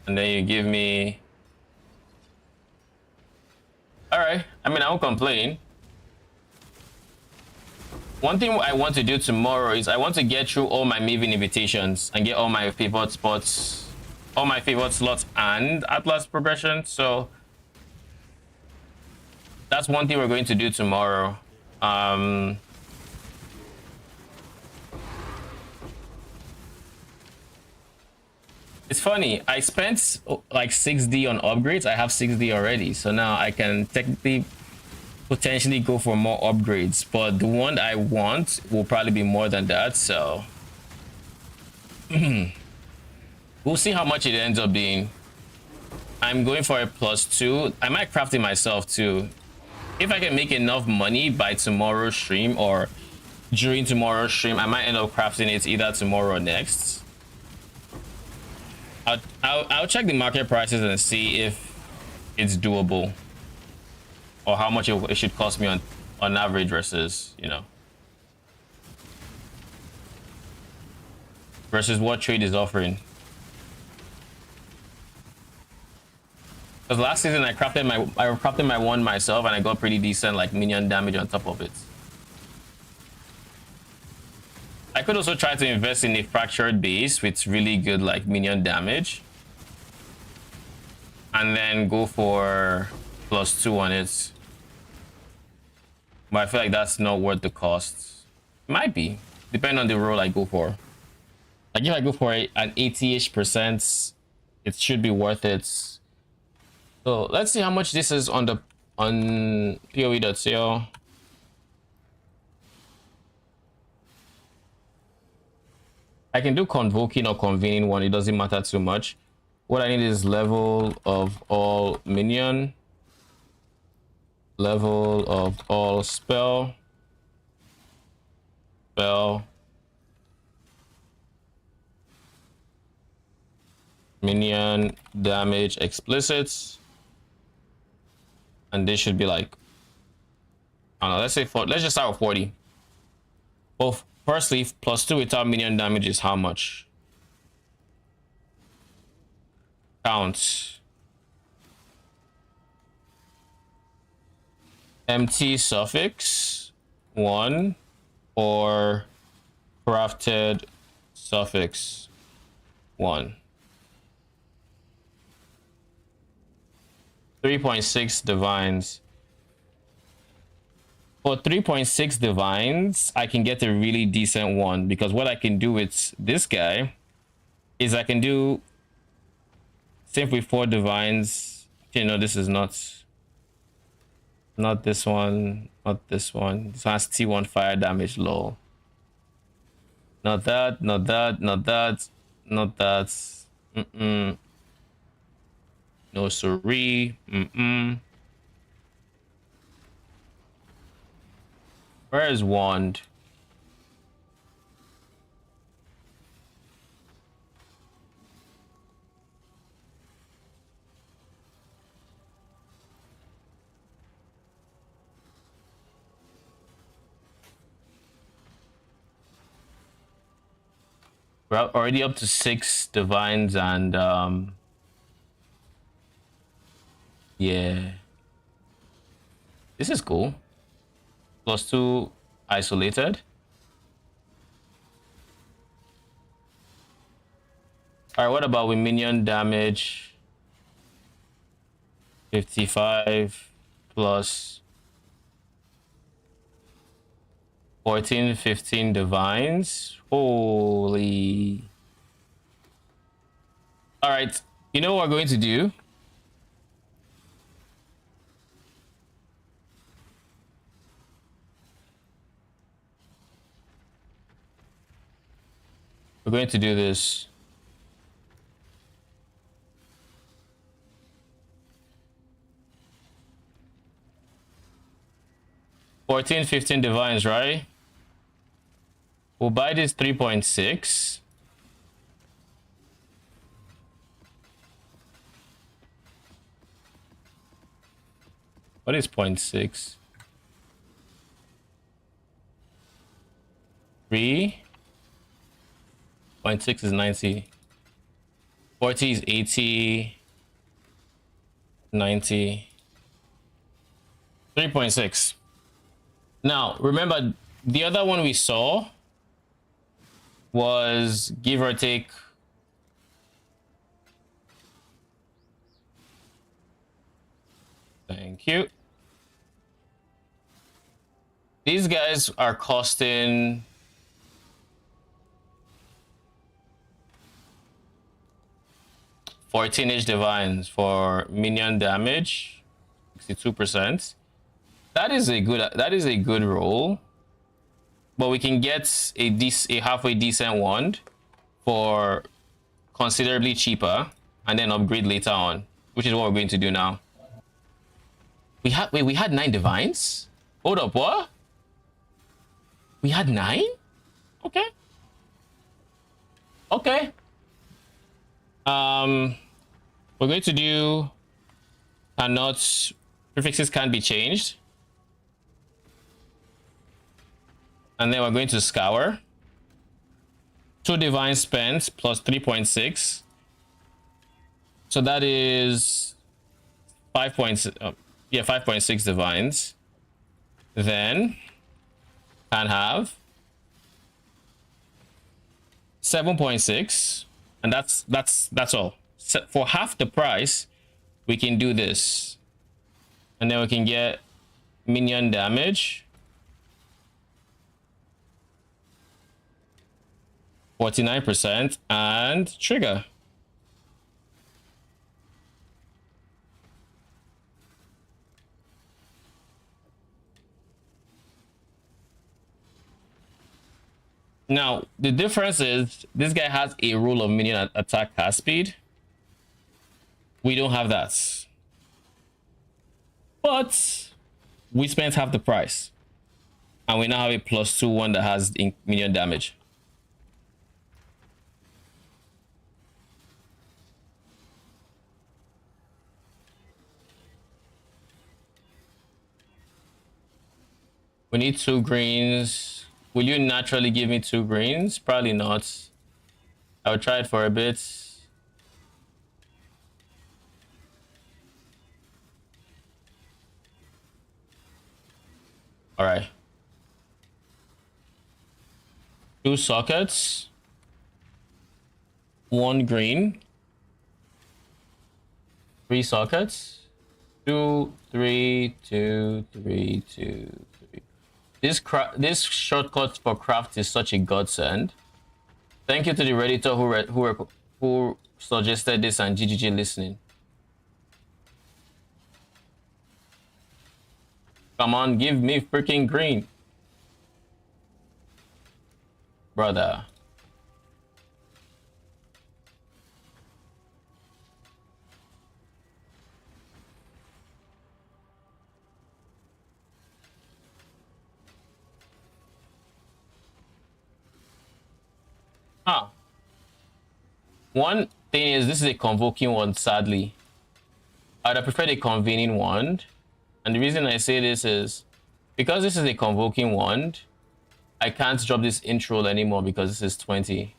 And then you give me... Alright, I mean, I won't complain. One thing I want to do tomorrow is I want to get through all my Maven invitations and get all my favorite spots, all my favorite slots and Atlas progression. So that's one thing we're going to do tomorrow. It's funny, I spent like 6D on upgrades. I have 6D already, so now I can technically potentially go for more upgrades, but the one I want will probably be more than that, so we'll see how much it ends up being. I'm going for a +2. I might craft it myself too. If I can make enough money by tomorrow's stream or during tomorrow's stream, I might end up crafting it either tomorrow or next. I'll check the market prices and see if it's doable, or how much it should cost me on average versus, you know, versus what trade is offering. Because last season I crafted my one myself and I got pretty decent like minion damage on top of it. I could also try to invest in a fractured base with really good like minion damage, and then go for +2 on it. But I feel like that's not worth the cost. Might be, depending on the role I go for. Like if I go for an 80-ish%, it should be worth it. So let's see how much this is on PoE.co. I can do convoking or convening one, it doesn't matter too much. What I need is level of all minion, level of all spell, minion damage explicit, and this should be like, I don't know, let's say let's just start with 40. Well, firstly, +2 without minion damage is how much? Count. empty suffix 1 or crafted suffix 1. 3.6 divines. For 3.6 divines, I can get a really decent one, because what I can do with this guy is I can do simply 4 divines. You know, this is not this one, not this one. This has T1 fire damage low. Not that, not that, not that, not that. No siree. Where is wand? We're already up to 6 divines and yeah. This is cool. +2 isolated. Alright, what about with minion damage? 55 plus 14, 15 divines. Holy. Alright, you know what we're going to do? We're going to do this. $14, 15 divines, right? We'll buy this 3.6. What is 0.6? 3. 0.6 is 90. 40 is 80. 90. 3.6. Now, remember, the other one we saw was give or take thank you. These guys are costing 14-ish divines for minion damage, 62%. That is a good roll. But we can get a halfway decent wand for considerably cheaper and then upgrade later on, which is what we're going to do now. We had 9 divines? Hold up, what? We had 9? Okay. Okay. We're going to do prefixes can't be changed. And then we're going to scour. 2 divine spent plus 3.6. So that is 5.6 divines. Then can have 7.6, and that's all. So for half the price, we can do this, and then we can get minion damage. 49% and trigger. Now, the difference is this guy has a rule of minion attack cast speed. We don't have that. But we spent half the price. And we now have a +2 one that has minion damage. We need 2 greens. Will you naturally give me 2 greens? Probably not. I'll try it for a bit. All right. 2 sockets. 1 green. 3 sockets. 2, 3, 2, 3, 2, 3. This shortcut for craft is such a godsend. Thank you to the Redditor who suggested this, and GGG listening. Come on, give me freaking green. Brother. Huh. One thing is, this is a convoking one, sadly. I'd have preferred a convening wand. And the reason I say this is because this is a convoking wand, I can't drop this intro anymore because this is 20.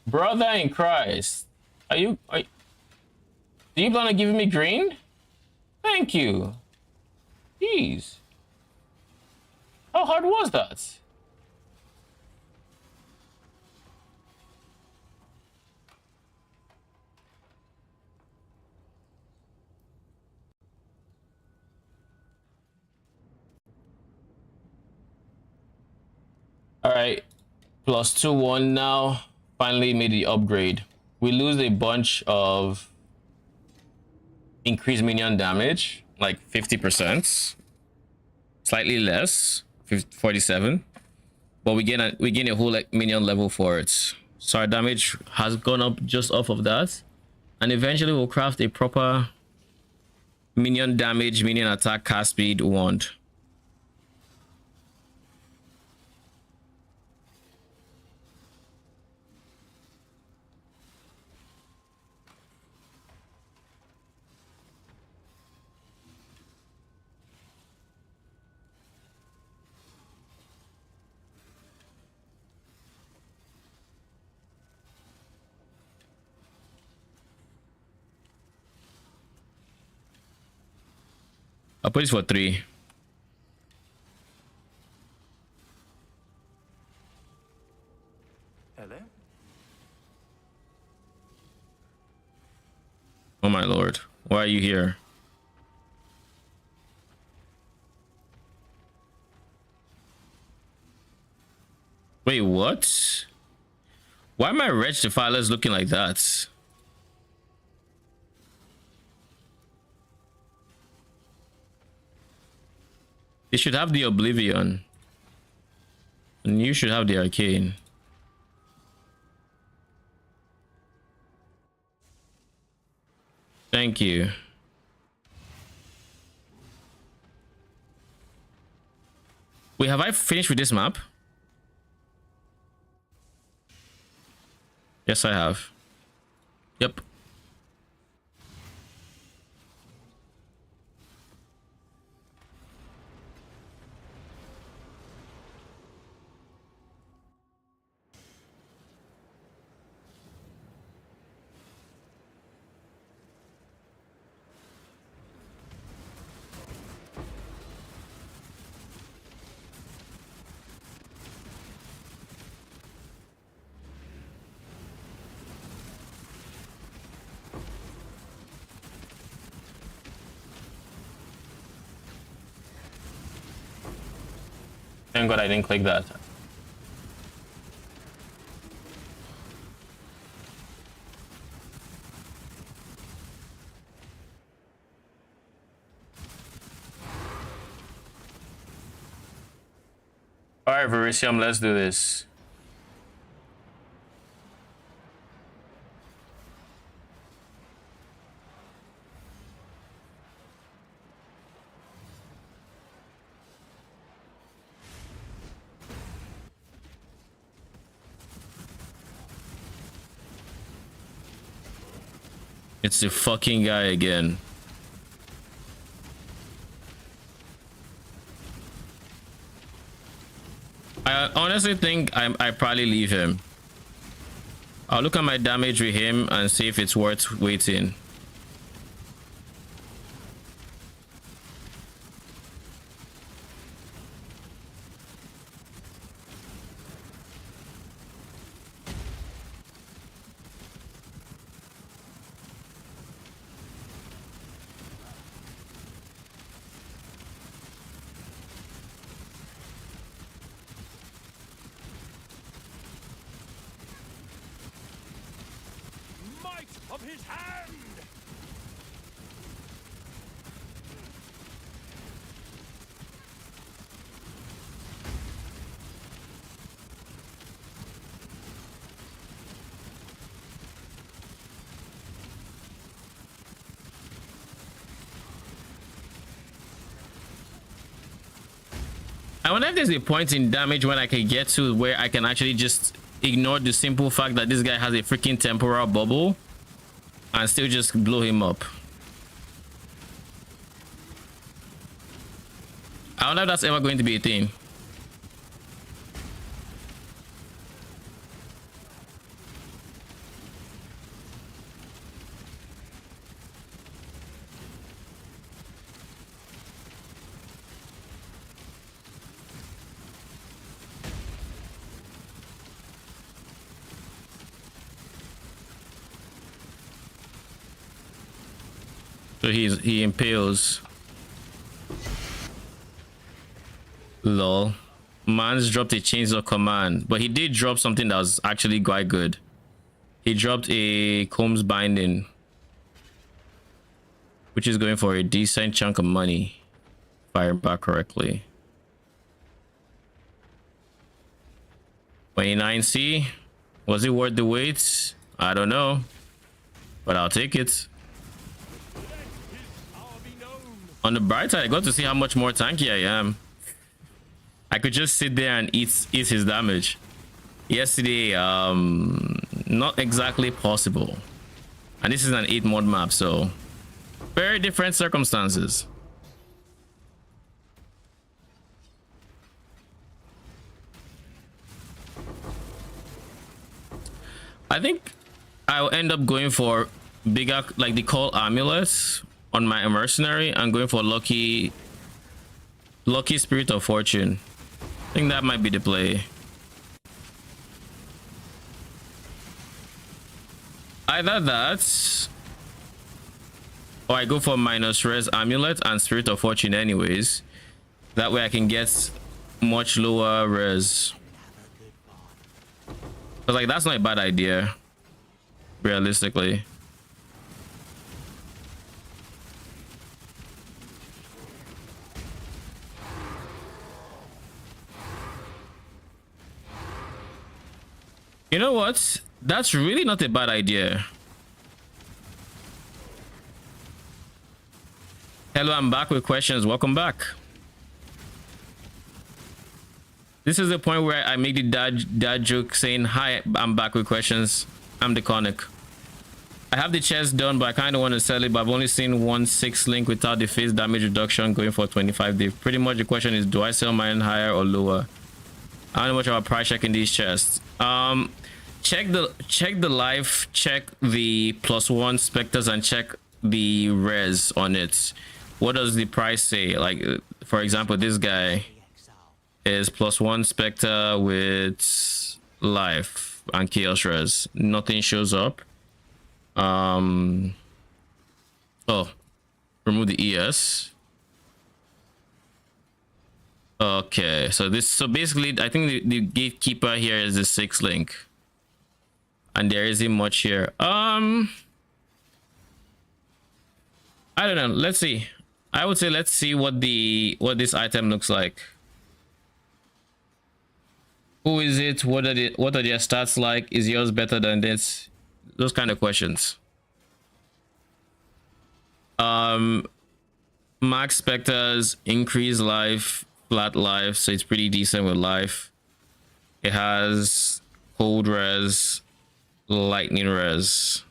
Brother in Christ, do you plan on giving me green? Thank you. Jeez. How hard was that? All right, +2-1 now. Finally made the upgrade. We lose a bunch of increased minion damage, like 50%, slightly less, 47, but we gain a whole like minion level for it. So our damage has gone up just off of that, and eventually we'll craft a proper minion damage, minion attack, cast speed wand. I'll put this for 3. Hello? Oh my lord, why are you here? Wait, what? Why are my Wretched Defilers looking like that? They should have the Oblivion. And you should have the Arcane. Thank you. Wait, have I finished with this map? Yes, I have. Yep. Thank God I didn't click that. Alright, Verisium, let's do this. It's the fucking guy again. I honestly think I probably leave him. I'll look at my damage with him and see if it's worth waiting. his hand! I wonder if there's a point in damage when I can get to where I can actually just ignore the simple fact that this guy has a freaking temporal bubble and still just blow him up. I wonder if that's ever going to be a thing. So he impales. Lol. Man's dropped a chainsaw command, but he did drop something that was actually quite good. He dropped a Combs binding, which is going for a decent chunk of money, if I remember correctly. 29C. Was it worth the wait? I don't know, but I'll take it. On the bright side, I got to see how much more tanky I am. I could just sit there and eat his damage. Yesterday, not exactly possible. And this is an 8 mod map, so very different circumstances. I think I'll end up going for bigger, like the call amulets on my mercenary. I'm going for lucky spirit of fortune. I think that might be the play. Either that, or I go for minus res amulet and spirit of fortune anyways. That way I can get much lower res. But like, that's not a bad idea, realistically. You know what? That's really not a bad idea. Hello, I'm back with questions. Welcome back. This is the point where I make the dad joke saying, hi, I'm back with questions. I'm the conic. I have the chest done, but I kind of want to sell it, but I've only seen 1/6 link without the face damage reduction going for 25 days. Pretty much the question is, do I sell mine higher or lower? I don't know much about price checking these chests. Check the life, check the +1 specters, and check the res on it. What does the price say? Like, for example, this guy is +1 specter with life and chaos res. Nothing shows up. Oh, remove the ES. Okay, so basically I think the gatekeeper here is the 6 link, and there isn't much here. I don't know, let's see. I would say let's see what this item looks like. Who is it? What are their stats like? Is yours better than this? Those kind of questions. Max specters, increase life, flat life, so it's pretty decent with life. It has cold res, lightning res,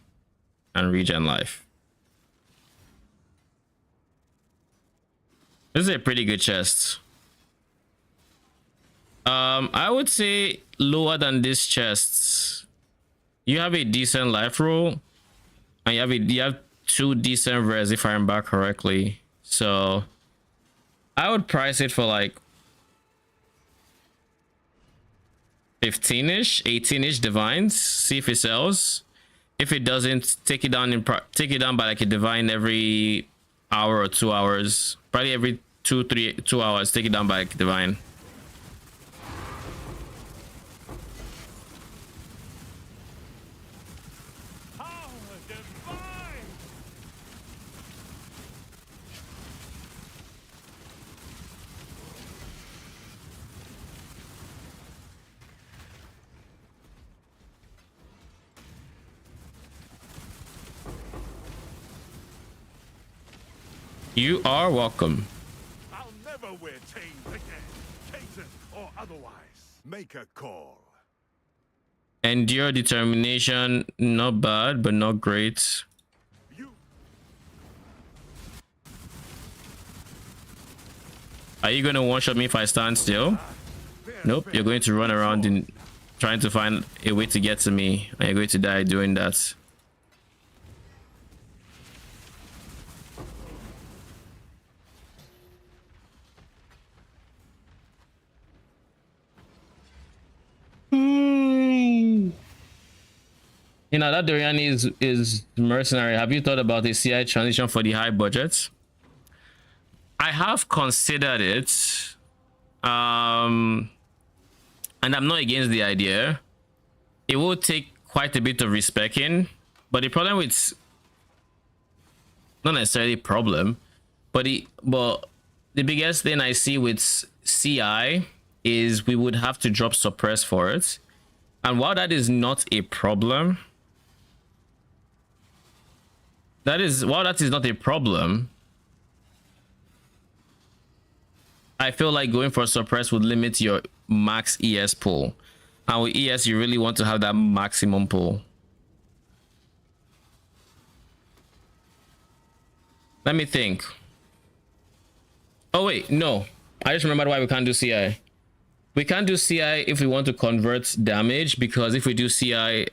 and regen life. This is a pretty good chest. I would say lower than this chest. You have a decent life roll, and you have 2 decent res if I remember correctly. So I would price it for like 15ish, 18ish divines. See if it sells. If it doesn't, take it down by like a divine every hour or 2 hours. Probably every 2 hours. Take it down by like a divine. Power You are welcome. I'll never wear chains again, cases or otherwise. Make a call. Endure determination, not bad, but not great. Are you gonna one-shot me if I stand still? Nope, you're going to run around in trying to find a way to get to me, and you're going to die doing that. You know, that Doryani is mercenary. Have you thought about a CI transition for the high budgets? I have considered it. And I'm not against the idea. It will take quite a bit of respecing, but the problem with, not necessarily a problem, but the biggest thing I see with CI is we would have to drop suppress for it. And while that is not a problem, while that is not a problem, I feel like going for suppress would limit your max ES pool. And with ES, you really want to have that maximum pool. Let me think. Oh wait, no. I just remembered why we can't do CI. We can't do CI if we want to convert damage, because if we do CI,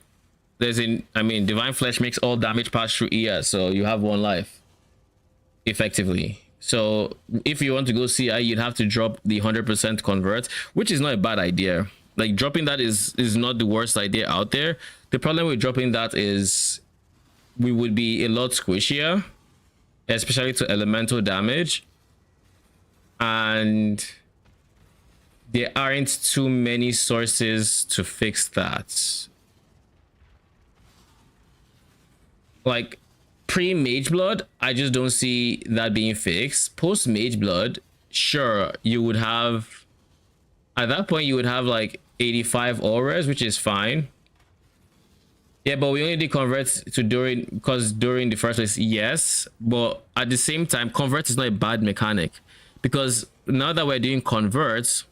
Divine Flesh makes all damage pass through ES, so you have one life, effectively. So if you want to go CI, you'd have to drop the 100% convert, which is not a bad idea. Like, dropping that is not the worst idea out there. The problem with dropping that is we would be a lot squishier, especially to elemental damage. And there aren't too many sources to fix that. Like, pre-Mage Blood, I just don't see that being fixed. Post-Mage Blood, sure, you would have, at that point, you would have like 85 auras, which is fine. Yeah, but we only did convert to during, because during the first place, yes. But at the same time, convert is not a bad mechanic, because now that we're doing converts,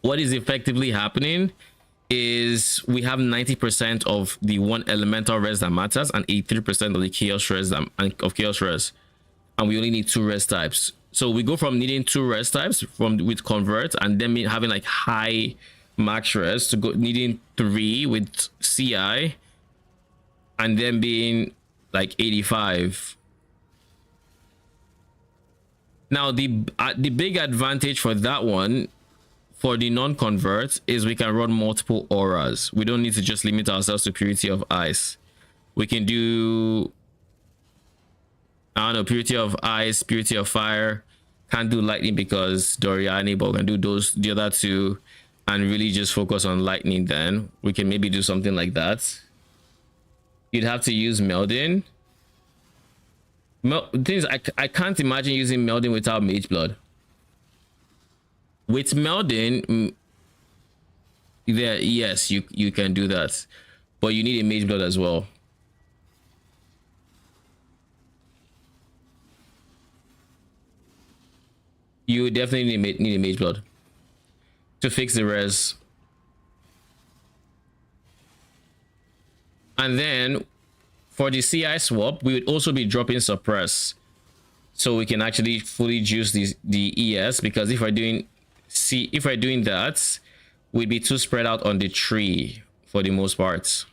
what is effectively happening is we have 90% of the one elemental res that matters and 83% of the chaos res of chaos res, and we only need 2 res types. So we go from needing 2 res types with convert, and then having like high max res, to go needing 3 with CI, and then being like 85. Now the big advantage for that one, for the non-convert, is we can run multiple auras. We don't need to just limit ourselves to Purity of Ice. We can do, I don't know, Purity of Ice, Purity of Fire. Can't do Lightning because Doryani, but we can do the other 2 and really just focus on Lightning. Then we can maybe do something like that. You'd have to use Melding. Things I can't imagine using Melding without Mage Blood. With Melding, yes, you can do that, but you need a Mage Blood as well. You definitely need a Mage Blood to fix the res. And then for the CI swap, we would also be dropping suppress, so we can actually fully juice the ES, because if we're doing that, we'd be too spread out on the tree for the most part.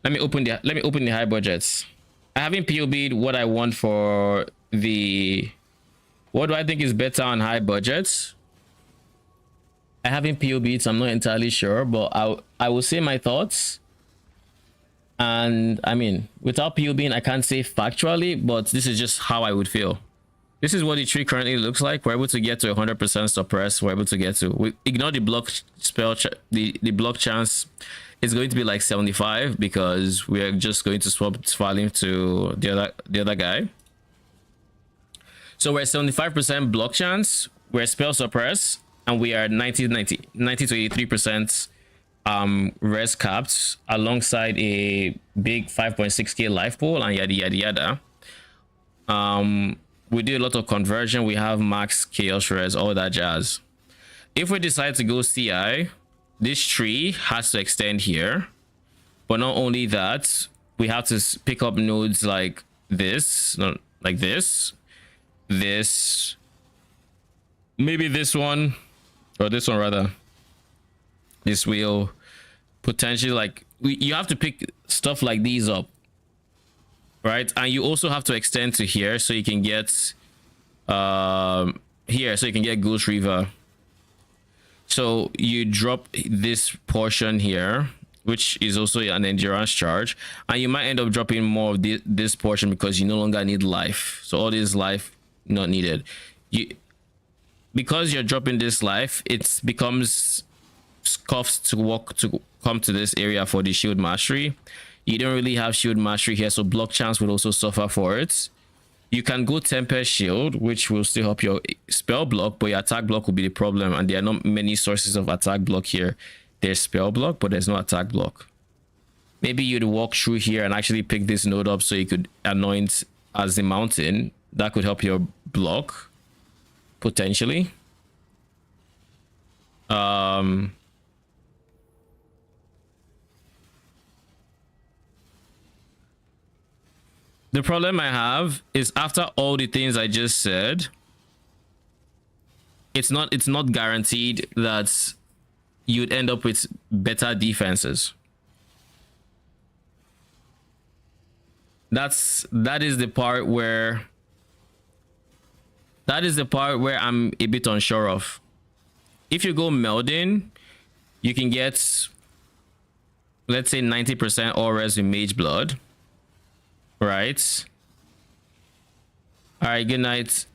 Let me open the high budgets. I haven't POB'd what I want for the, what do I think is better on high budgets. I haven't POB'd, so I'm not entirely sure, but I will say my thoughts. And I mean, without POBing, I can't say factually, but this is just how I would feel. This is what the tree currently looks like. We're able to get to 100% suppress. We're able to get to, we ignore the block spell, the block chance. It's going to be like 75 because we're just going to swap Svalim to the other guy. So we're 75% block chance, we're spell suppress, and we are 90 to 83% res capped alongside a big 5.6k life pool and yada yada yada. We do a lot of conversion. We have max chaos res, all that jazz. If we decide to go CI, this tree has to extend here. But not only that, we have to pick up nodes like this, like this, maybe this one, or this one rather. This will potentially, like, you have to pick stuff like these up. Right, and you also have to extend to here so you can get here so you can get Ghost Reaver. So you drop this portion here, which is also an endurance charge, and you might end up dropping more of this portion because you no longer need life. So all this life not needed. Because you're dropping this life, it becomes scuffed to come to this area for the shield mastery. You don't really have shield mastery here, so block chance will also suffer for it. You can go Tempest Shield, which will still help your spell block, but your attack block will be the problem, and there are not many sources of attack block here. There's spell block, but there's no attack block. Maybe you'd walk through here and actually pick this node up so you could anoint as the mountain. That could help your block, potentially. The problem I have is after all the things I just said, it's not guaranteed that you'd end up with better defenses. That is the part where I'm a bit unsure of. If you go Melding, you can get, let's say, 90% all res with Mage Blood. Right. All right, good night.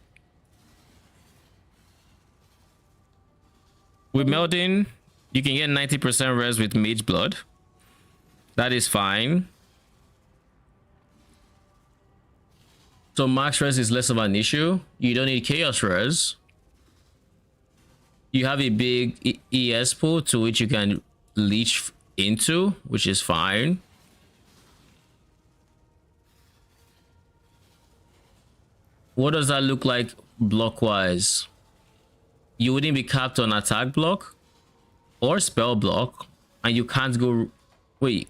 With Melding, you can get 90% res with Mage Blood. That is fine. So max res is less of an issue. You don't need chaos res. You have a big ES pool to which you can leech into, which is fine. What does that look like block wise? You wouldn't be capped on attack block or spell block, and you can't go, wait,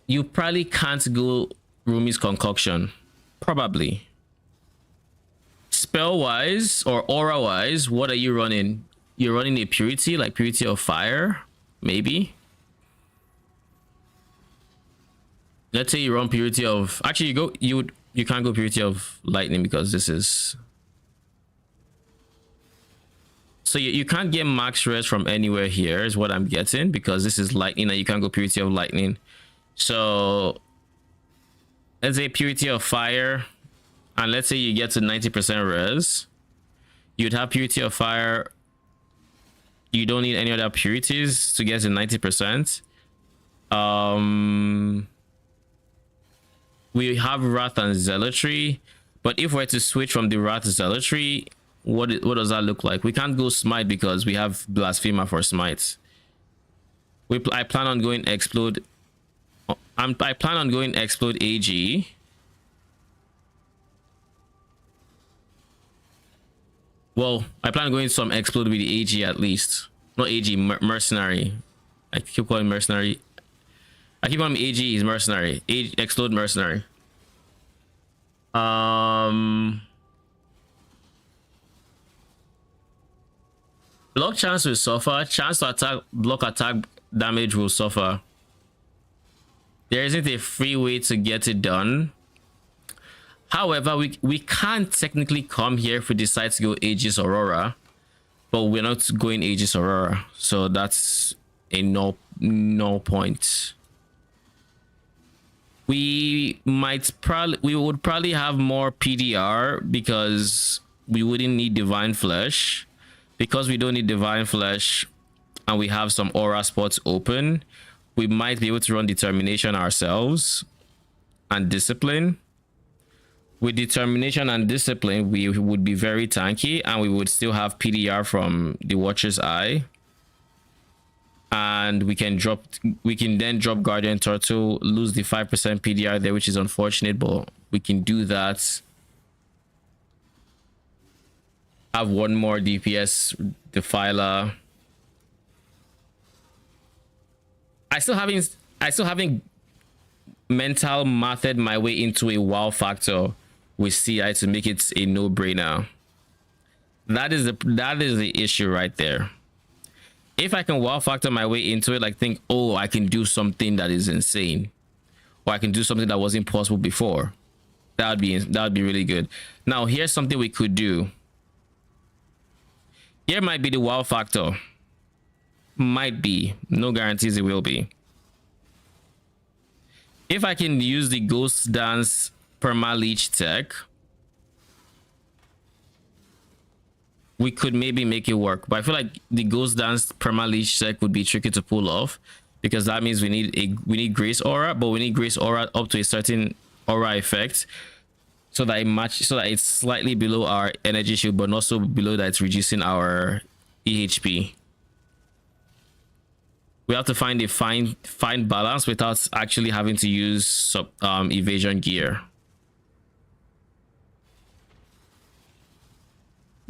you probably can't go Rumi's Concoction, probably. Spell wise or aura wise, what are you running? You're running a purity, like Purity of Fire, maybe. Let's say you run Purity of, actually you can't go Purity of Lightning because this is, so you can't get max res from anywhere here is what I'm getting, because this is lightning and you can't go Purity of Lightning. So let's say Purity of Fire, and let's say you get to 90% res, you'd have Purity of Fire. You don't need any other purities to get to 90%. We have Wrath and Zealotry, but if we're to switch from the Wrath to Zealotry, what does that look like? We can't go Smite because we have Blasphemer for Smite. I plan on going Explode. I plan on going Explode AG. Well, I plan on going some Explode with the AG at least. Not AG, Mercenary. I keep calling Mercenary. I keep on AG is Mercenary. Explode Mercenary. Block chance will suffer. Chance to attack, block attack damage will suffer. There isn't a free way to get it done. However, we can't technically come here if we decide to go Aegis Aurora, but we're not going Aegis Aurora, so that's a no point. we would probably have more PDR because we wouldn't need divine flesh. Because we don't need divine flesh and we have some aura spots open, we might be able to run determination ourselves and discipline. With determination and discipline, we would be very tanky and we would still have PDR from the Watcher's Eye. And we can then drop Guardian Turtle, lose the 5% PDR there, which is unfortunate, but we can do that. Have one more DPS Defiler. I still haven't mental mathed my way into a wow factor with CI to make it a no-brainer. That is the issue right there. If I can wow factor my way into it, like think, oh, I can do something that is insane, or I can do something that wasn't possible before, that would be really good. Now here's something we could do. Here might be the wow factor. Might be. No guarantees it will be. If I can use the Ghost Dance Perma Leech tech, we could maybe make it work. But I feel like the Ghost Dance Perma Leech tech would be tricky to pull off, because that means we need Grace Aura, but we need Grace Aura up to a certain aura effect, so that it's slightly below our energy shield, but not so below that it's reducing our EHP. We have to find a fine balance without actually having to use evasion gear.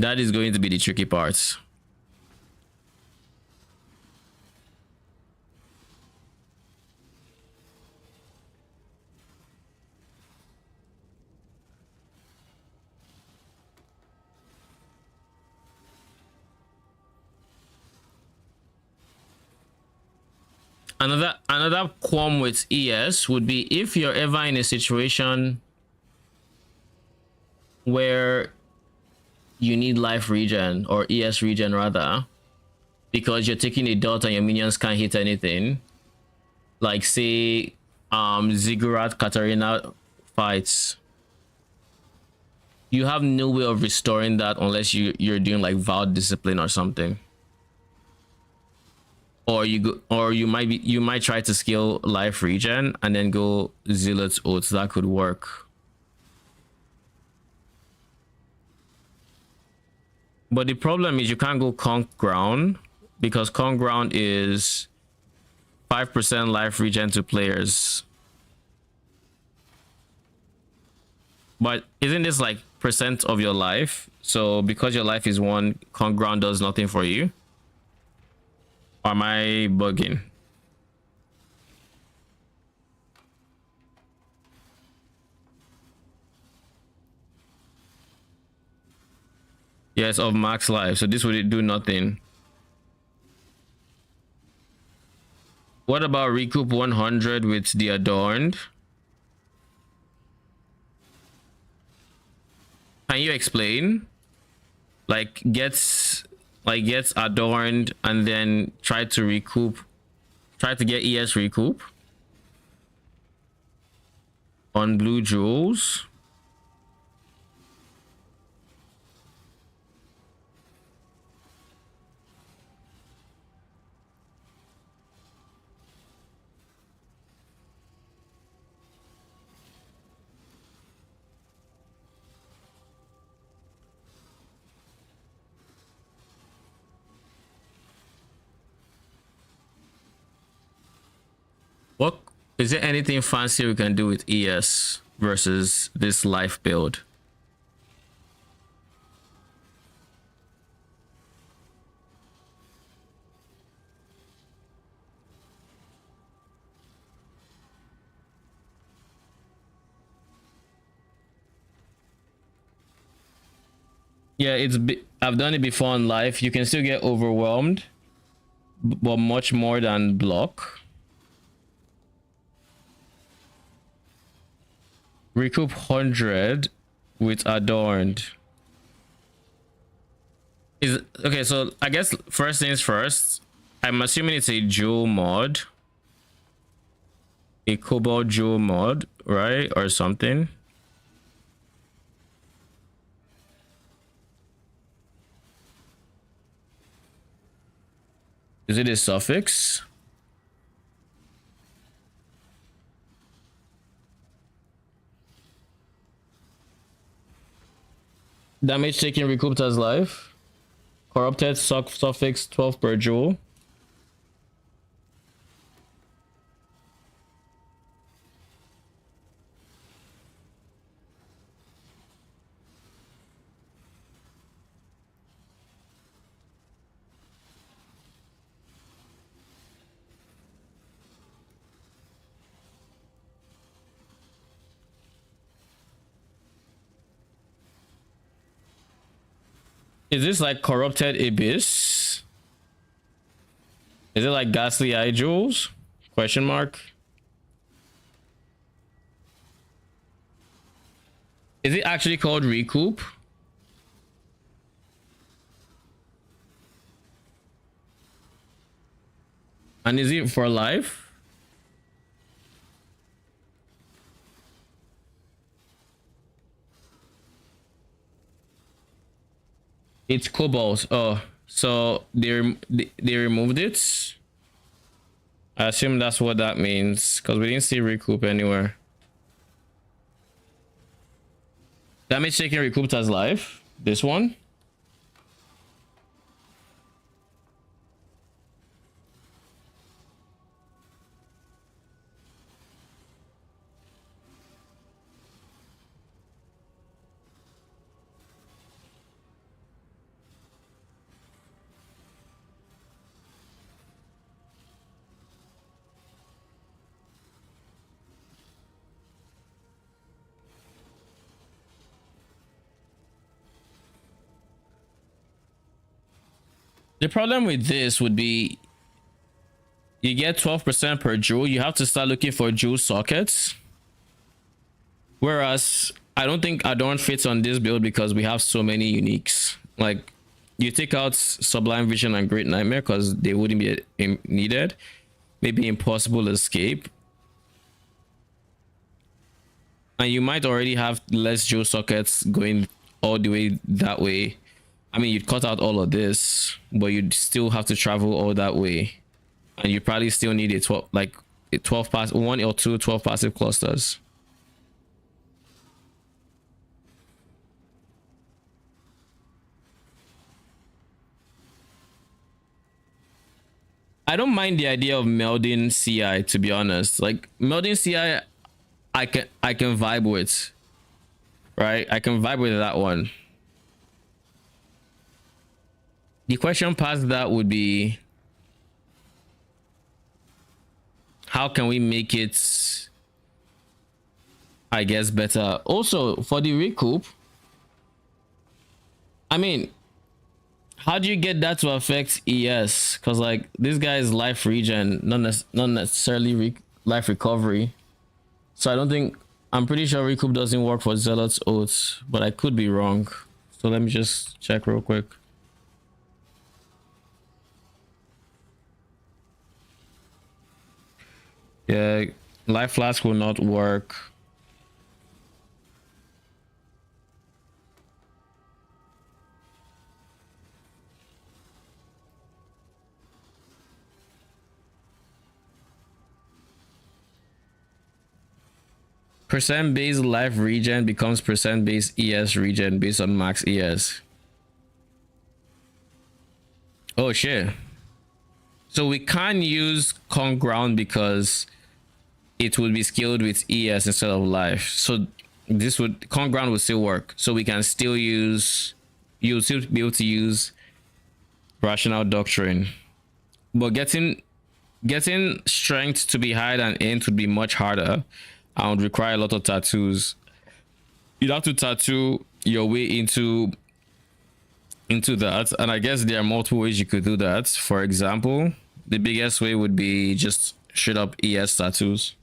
That is going to be the tricky part. Another qualm with ES would be if you're ever in a situation where you need life regen, or ES regen rather, because you're taking a dot and your minions can't hit anything, like say Ziggurat Katarina fights, you have no way of restoring that unless you're doing like Vowed Discipline or something. Or you might try to scale life regen and then go Zealot's Oath. That could work. But the problem is you can't go Conk Ground, because Conk Ground is 5% life regen to players. But isn't this like percent of your life? So because your life is 1, Conk Ground does nothing for you? Or am I bugging? Yes, of max life. So this would do nothing. What about recoup 100 with the Adorned? Can you explain? Like gets Adorned and then try to get ES recoup on blue jewels. What is there anything fancy we can do with ES versus this life build? Yeah, I've done it before in life. You can still get overwhelmed, but much more than block. Recoup 100 with Adorned. Is okay, so I guess first things first, I'm assuming it's a jewel mod. a Cobalt Jewel mod, right? Or something. Is it a suffix? Damage taken recouped as life. Corrupted suffix 12 per jewel. Is this like corrupted abyss? Is it like ghastly eye jewels? Question mark. Is it actually called recoup? And is it for life? It's cobalt. Oh, so they removed it. I assume that's what that means because we didn't see recoup anywhere. Damage taken recouped as life. This one. The problem with this would be you get 12% per jewel. You have to start looking for jewel sockets. Whereas I don't think Adorn fits on this build because we have so many uniques. Like you take out Sublime Vision and Great Nightmare because they wouldn't be needed. Maybe Impossible Escape. And you might already have less jewel sockets going all the way that way. I mean, you'd cut out all of this, but you'd still have to travel all that way. And you probably still need a 12, like a 12 pass, one or two 12 passive clusters. I don't mind the idea of melding CI, to be honest. Like melding CI, I can vibe with, right? I can vibe with that one. The question past that would be, how can we make it, I guess, better? Also, for the recoup, I mean, how do you get that to affect ES? Because like this guy's life regen, not necessarily life recovery. So I don't think, I'm pretty sure recoup doesn't work for Zealot's Oath, but I could be wrong. So let me just check real quick. Yeah, life flask will not work. Percent based life regen becomes percent based ES regen based on max ES. Oh shit. So we can't use Con Ground because it would be skilled with ES instead of life. So this would, Con Ground would still work. So we can still use, you'll still be able to use Rational Doctrine. But getting strength to be higher than int would be much harder and would require a lot of tattoos. You'd have to tattoo your way into that, and I guess there are multiple ways you could do that. For example, the biggest way would be just straight up ES tattoos.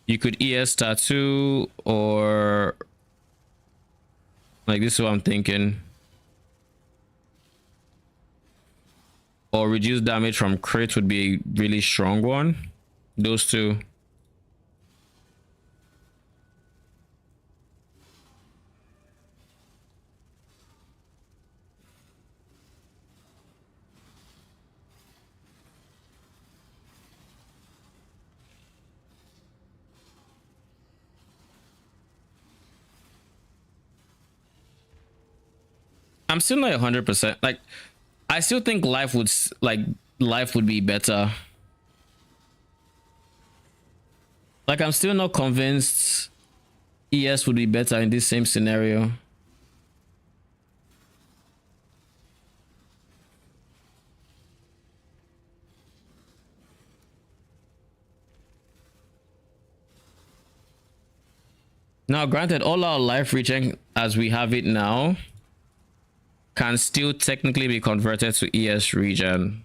You could ES tattoo, or like this is what I'm thinking. or reduce damage from crit would be a really strong one. Those two. I'm still not 100%. Like, I still think life would be better. Like, I'm still not convinced ES would be better in this same scenario. Now, granted, all our life regen as we have it now can still technically be converted to ES regen,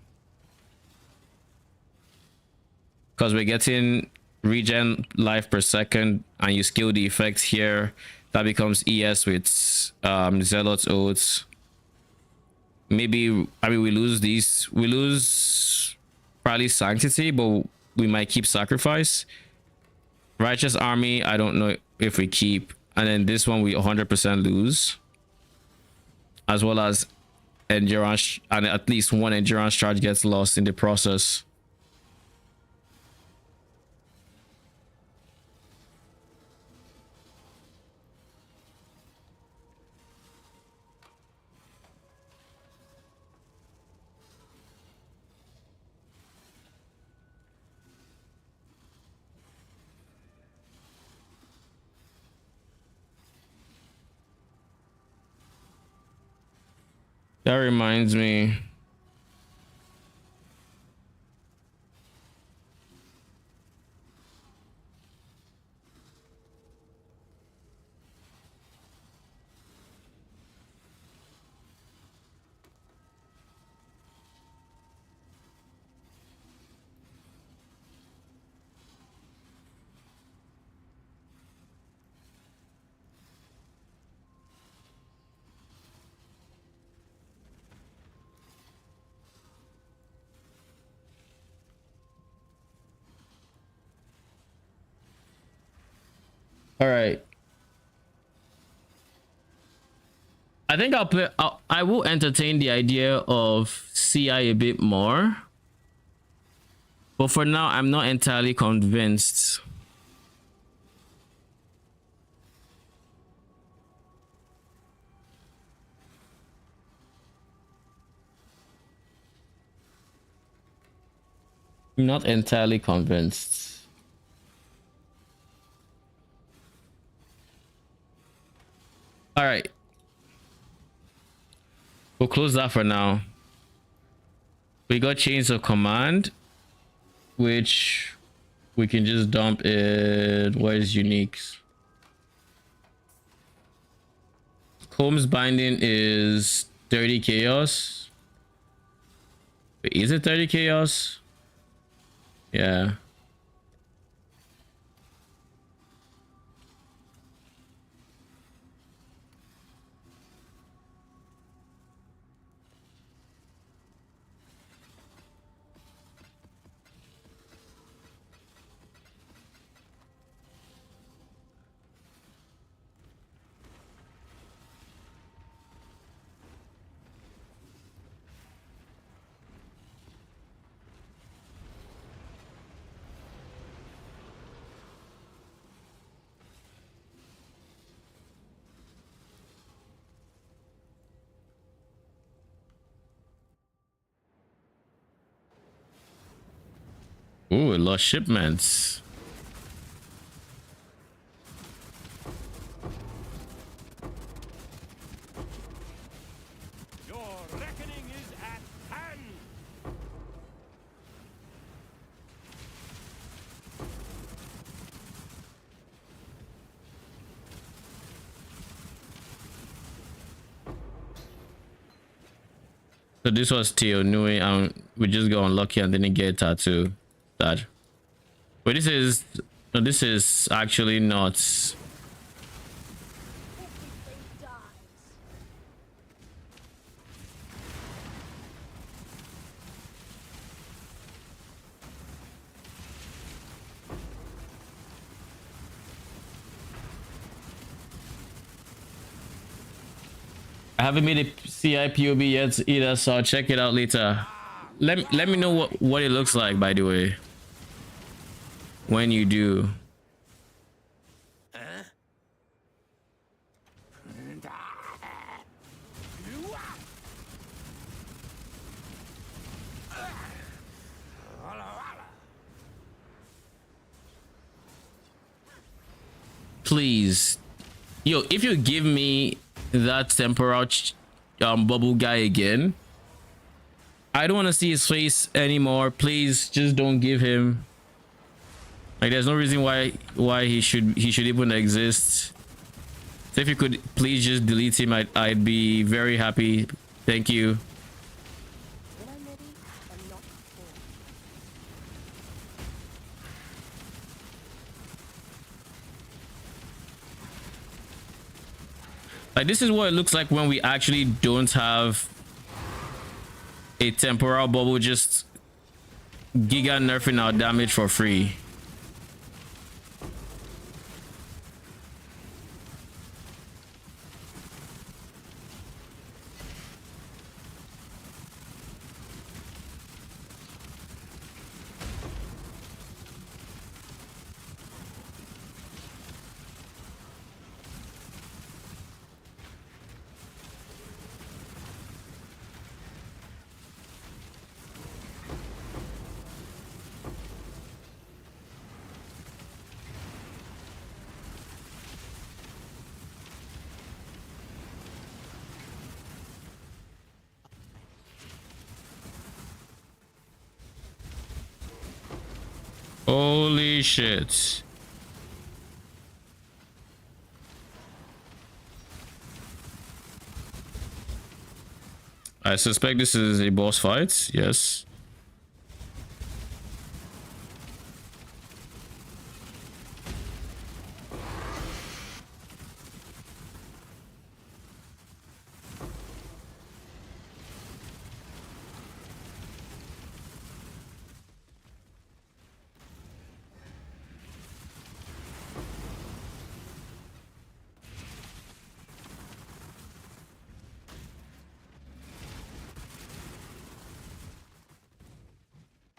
because we're getting regen life per second, and you skill the effect here, that becomes ES with Zealot's Oaths. Maybe, I mean, we lose probably Sanctity, but we might keep Sacrifice. Righteous Army, I don't know if we keep, and then this one we 100% lose, as well as endurance, and at least one endurance charge gets lost in the process. That reminds me. All right. I think I will entertain the idea of CI a bit more. But for now, I'm not entirely convinced. Not entirely convinced. All right. We'll close that for now. We got Chains of Command, which we can just dump it. What is uniques? Combs Binding is 30 chaos. Wait, is it 30 chaos? Yeah. Ooh, it lost shipments. Your reckoning is at hand. So this was Teo Nui, and we just got unlucky and didn't get a tattoo. That. But this is no, this is actually not. I haven't made a CIPOB yet either, so I'll check it out later. Let me know what it looks like, by the way, when you do. Please, yo, if you give me that temporal bubble guy again, I don't want to see his face anymore. Please, just don't give him. Like, there's no reason why he should even exist. So if you could please just delete him, I'd be very happy. Thank you. Like, this is what it looks like when we actually don't have a temporal bubble just giga nerfing our damage for free. Holy shit. I suspect this is a boss fight. Yes.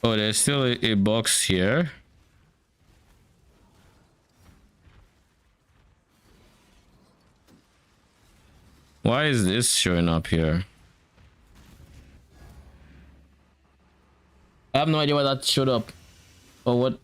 Oh, there's still a box here. Why is this showing up here? I have no idea why that showed up or what.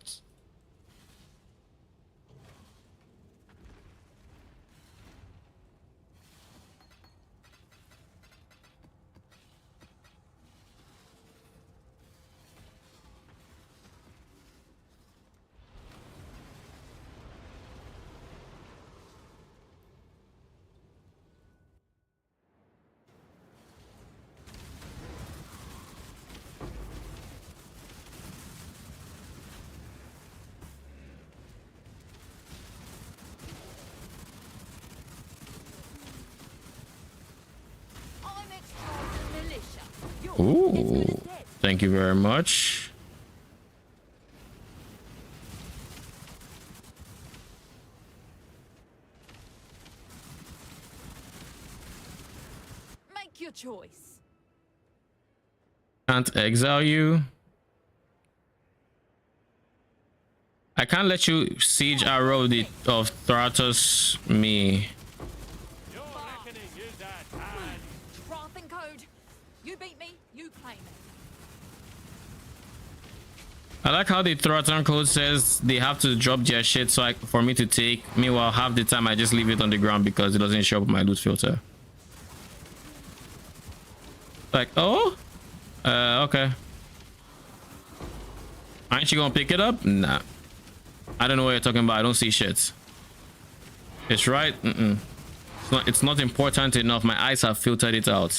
Ooh, thank you very much. Make your choice. Can't exile you. I can't let you siege arrow of Thratos me. You beat me, you claim it. I like how the Thraton code says they have to drop their shit for me to take. Meanwhile, half the time I just leave it on the ground because it doesn't show up on my loot filter. Like, oh? Okay. Aren't you gonna pick it up? Nah. I don't know what you're talking about. I don't see shit. It's right. It's not important enough. My eyes have filtered it out.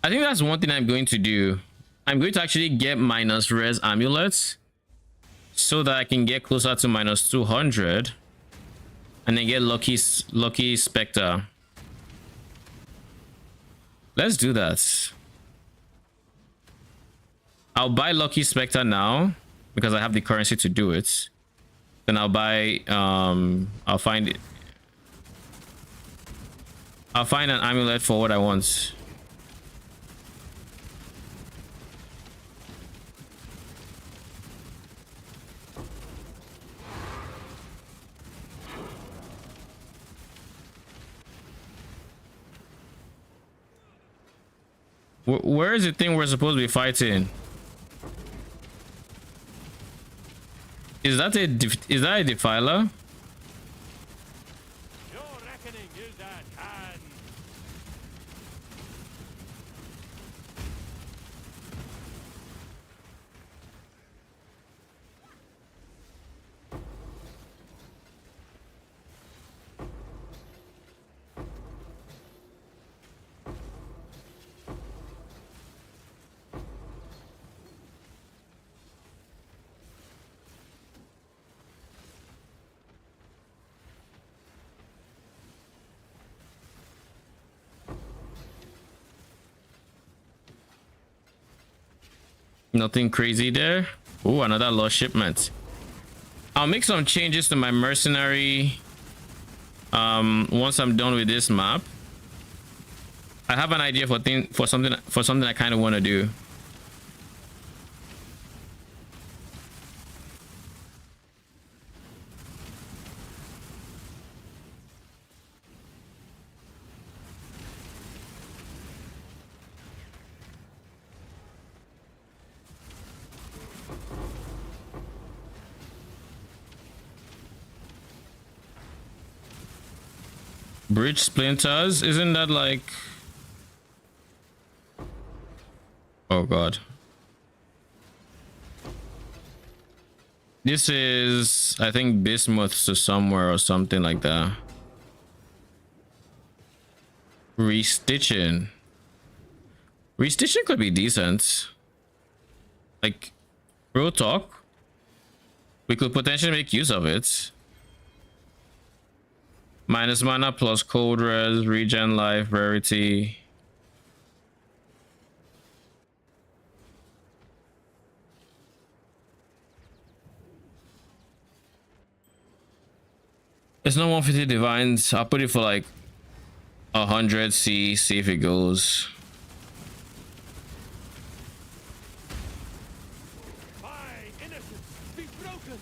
I think that's one thing I'm going to do. I'm going to actually get minus res amulets so that I can get closer to minus 200 and then get lucky Spectre. Let's do that. I'll buy lucky Spectre now because I have the currency to do it. Then I'll buy I'll find an amulet for what I want. Where is the thing we're supposed to be fighting? Is that a Defiler? Your reckoning is at hand. Nothing crazy there. Oh, another lost shipment. I'll make some changes to my mercenary once I'm done with this map. I have an idea for something I kind of want to do. Bridge splinters, isn't that like... Oh god. This is, I think, bismuth to somewhere or something like that. Restitching could be decent. Like, real talk, we could potentially make use of it. Minus mana plus cold res, regen life, rarity. It's not 150 divines. I'll put it for like 100. See if it goes. My innocence be broken.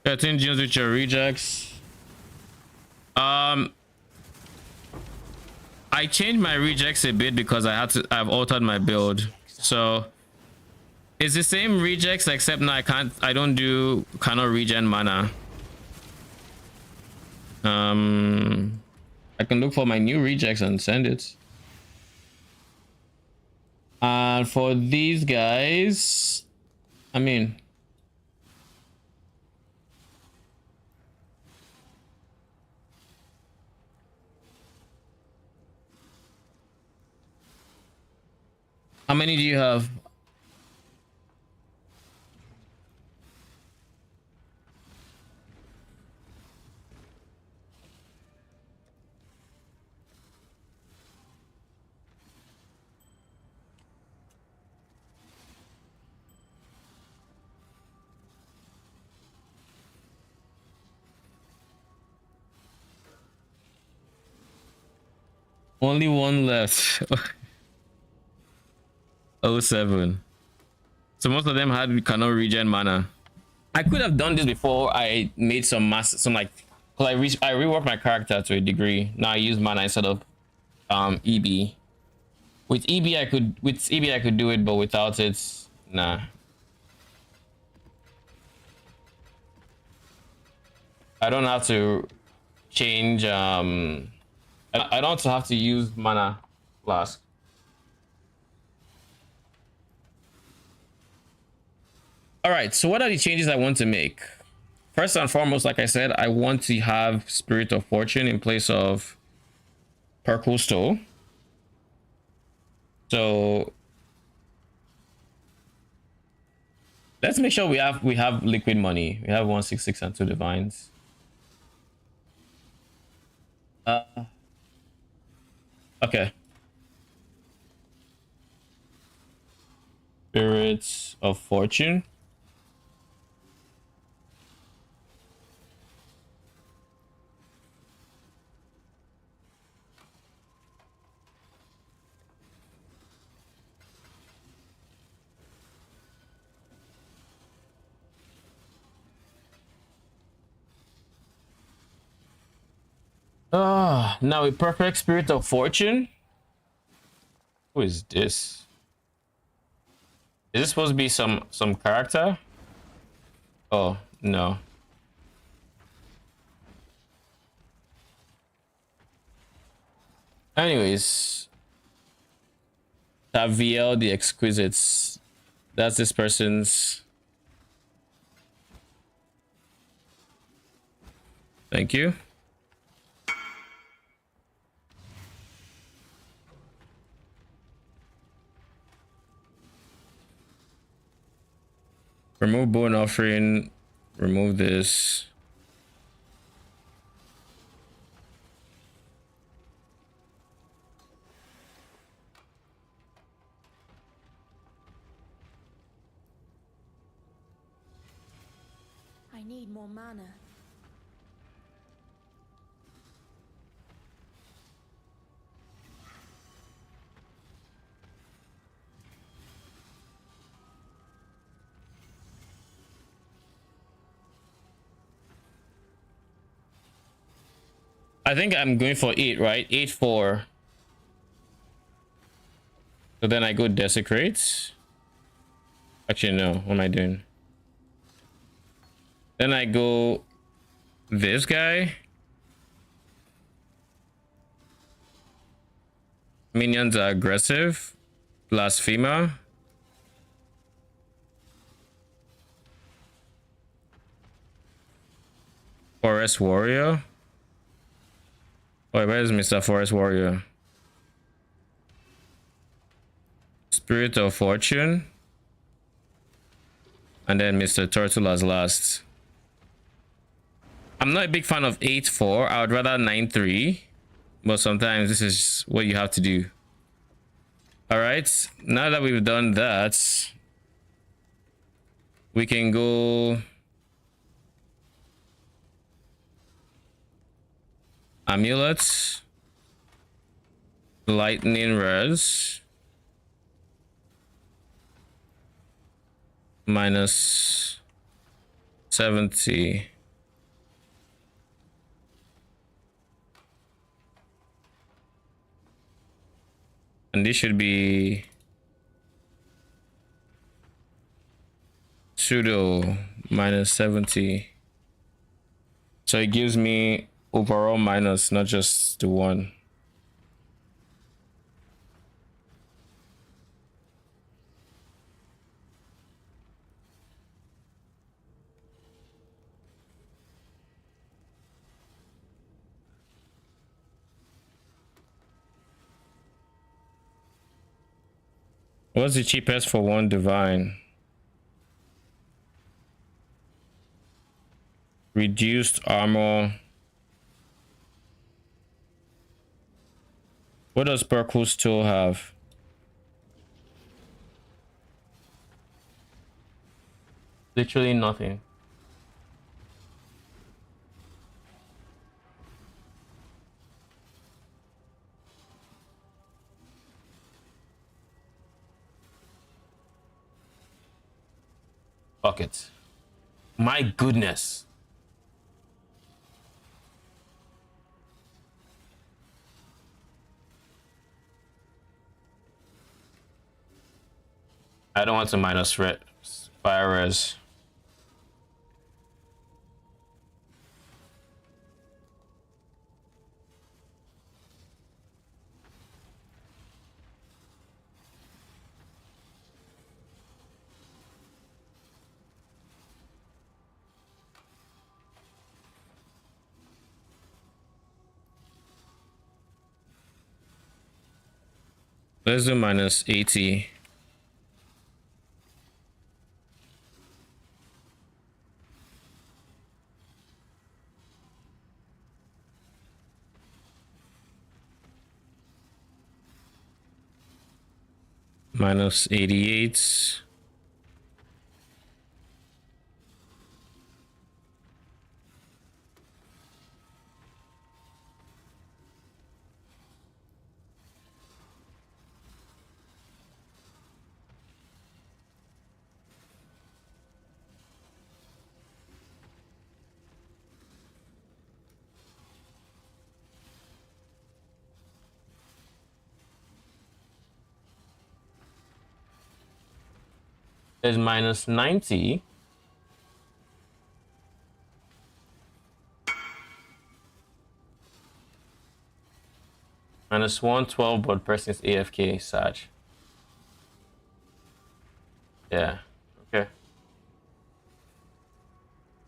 Getting gems with your rejects. I changed my rejects a bit because I've altered my build. So it's the same rejects except now I cannot regen mana. I can look for my new rejects and send it. And for these guys, I mean, how many do you have? Only one left. 07. So most of them cannot regen mana. I could have done this before I made some like, cause I reworked my character to a degree. Now I use mana instead of EB. With EB I could do it, but without it, nah. I don't have to change I don't have to use mana flask. All right, so what are the changes I want to make? First and foremost, like I said, I want to have Spirit of Fortune in place of Percosto. So let's make sure we have liquid money. We have 166 and 2 divines. Okay. Spirits of Fortune. Now a perfect Spirit of Fortune. Who is this? Is this supposed to be some character? Oh, no. Anyways, Taviel the Exquisites. That's this person's. Thank you. Remove bone offering. Remove this. I need more mana. I think I'm going for 8, right? 8-4. So then I go Desecrate. Actually, no. What am I doing? Then I go this guy. Minions are aggressive. Blasphemer. Forest Warrior. Wait, where's Mr. Forest Warrior? Spirit of Fortune. And then Mr. Turtle as last. I'm not a big fan of 8-4. I would rather 9-3. But sometimes this is what you have to do. Alright, now that we've done that, we can go Amulets, Lightning Res, minus 70. And this should be pseudo minus 70. So it gives me overall minus, not just the one. What's the cheapest for one divine? Reduced armor. What does Perkle's tool have? Literally nothing. Fuck it. My goodness. I don't want to minus fire res. Let's do minus 80. Minus 88. Is minus 90. Minus 112, but person is AFK, Sag. Yeah, okay.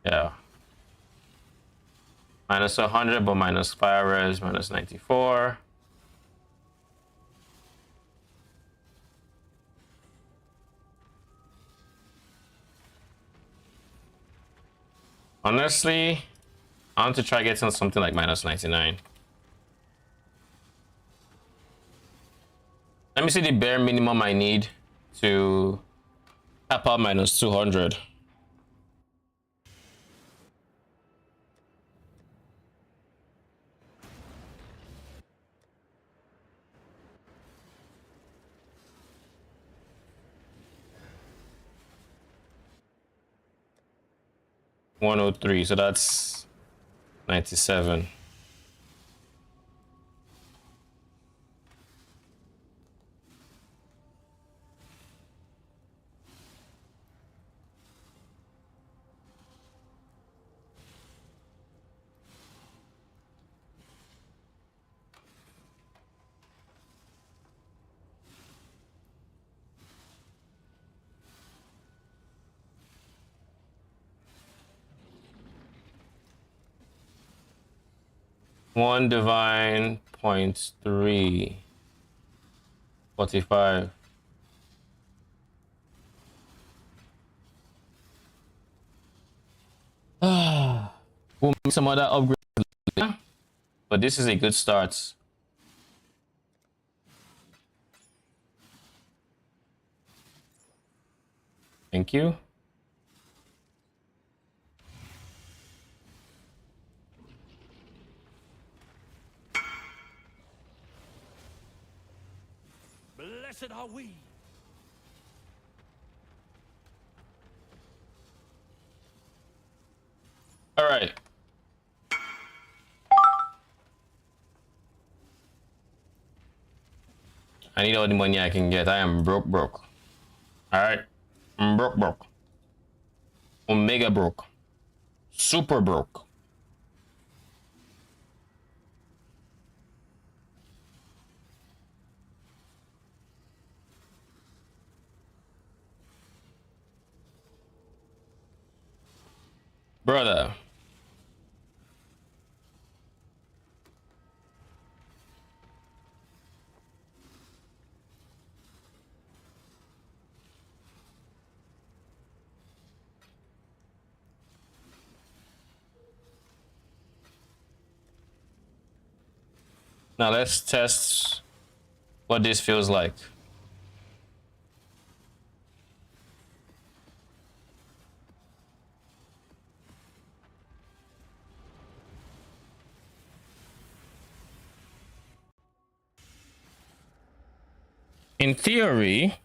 Yeah. Minus 100, but minus fire res, minus 94. Honestly, I want to try getting something like minus 99. Let me see the bare minimum I need to tap out minus 200. $103, so that's 97. One divine, 0.3. 45. We'll make some other upgrades later, but this is a good start. Thank you. Blessed are we. All right. I need all the money I can get. I am broke. All right. I'm broke. Omega broke. Super broke. Brother. Now let's test what this feels like. In theory,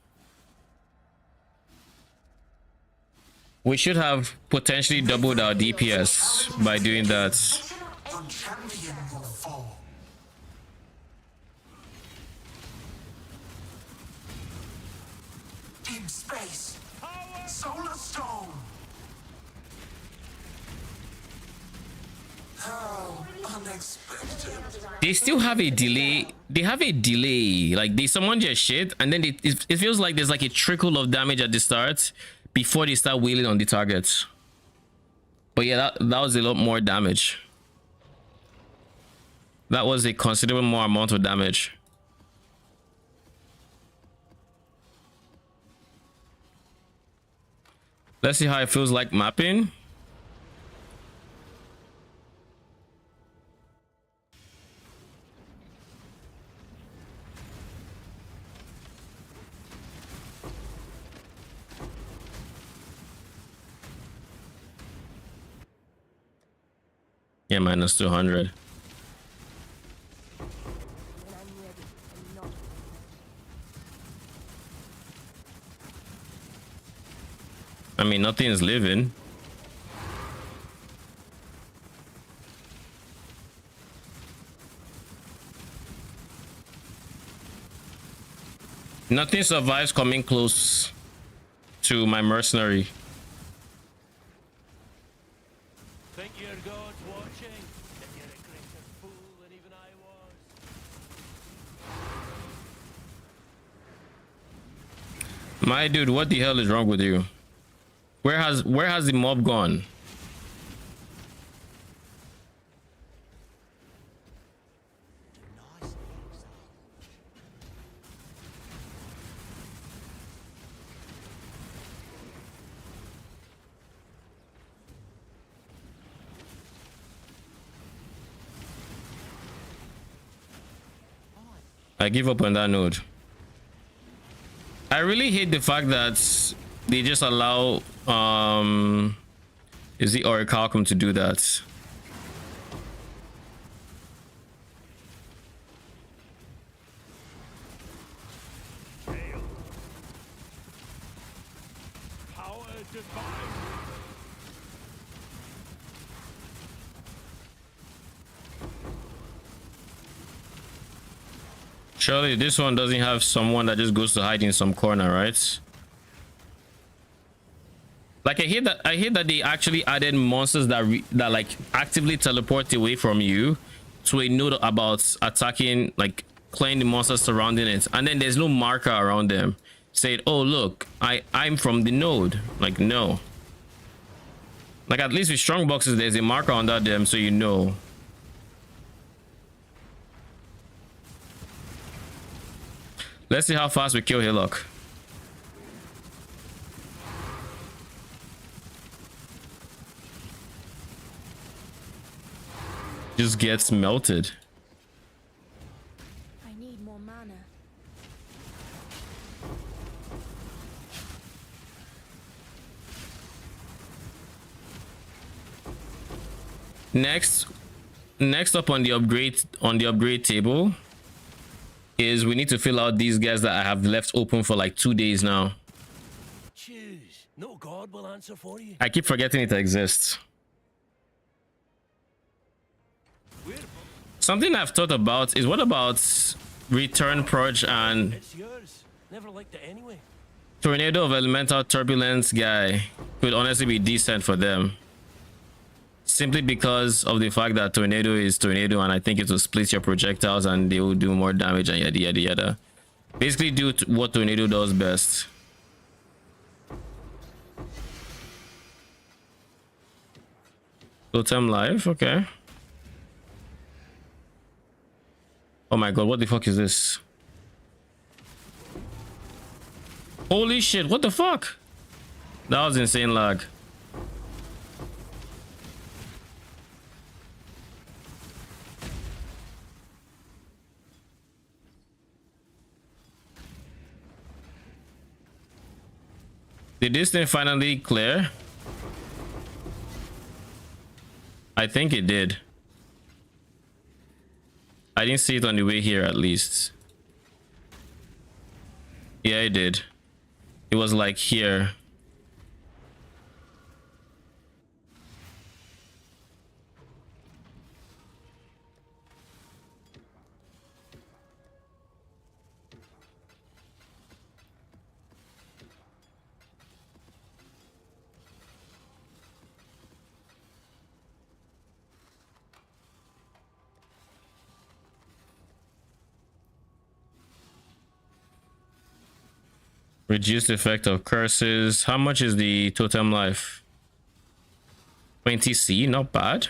we should have potentially doubled our DPS by doing that. Deep space. Solar Stone. How unexpected. They still have a delay. They have a delay. Like they summon their shit, and then it feels like there's like a trickle of damage at the start before they start wheeling on the targets. But yeah, that was a lot more damage. That was a considerable more amount of damage. Let's see how it feels like mapping. Yeah, minus 200. I mean, nothing is living. Nothing survives coming close to my mercenary. Think your God's watching? Then you're a greater fool than even I was. My dude, what the hell is wrong with you? Where has the mob gone? I give up on that node. I really hate the fact that they just allow is the Orichalcum to do that. Power divine. Surely this one doesn't have someone that just goes to hide in some corner, right? Like I hate that they actually added monsters that like actively teleport away from you to a node about attacking, like clearing the monsters surrounding it, and then there's no marker around them saying, oh look, I'm from the node. Like, no. Like, at least with strong boxes there's a marker under them so you know. Let's see how fast we kill Hillock. Just gets melted. I need more mana. Next up on the upgrade table is we need to fill out these guys that I have left open for like 2 days now. Choose. No God will answer for you. I keep forgetting it exists. Something I've thought about is, what about Return Purge and It's yours. Never liked it anyway. Tornado of Elemental Turbulence guy could honestly be decent for them. Simply because of the fact that Tornado is Tornado, and I think it will split your projectiles and they will do more damage and yada yada yada. Basically do what Tornado does best. Totem Life, okay. Oh my god, what the fuck is this? Holy shit, what the fuck? That was insane lag. Did this thing finally clear? I think it did. I didn't see it on the way here, at least. Yeah, it did. It was like here. Reduced effect of curses. How much is the totem life? 20C, not bad.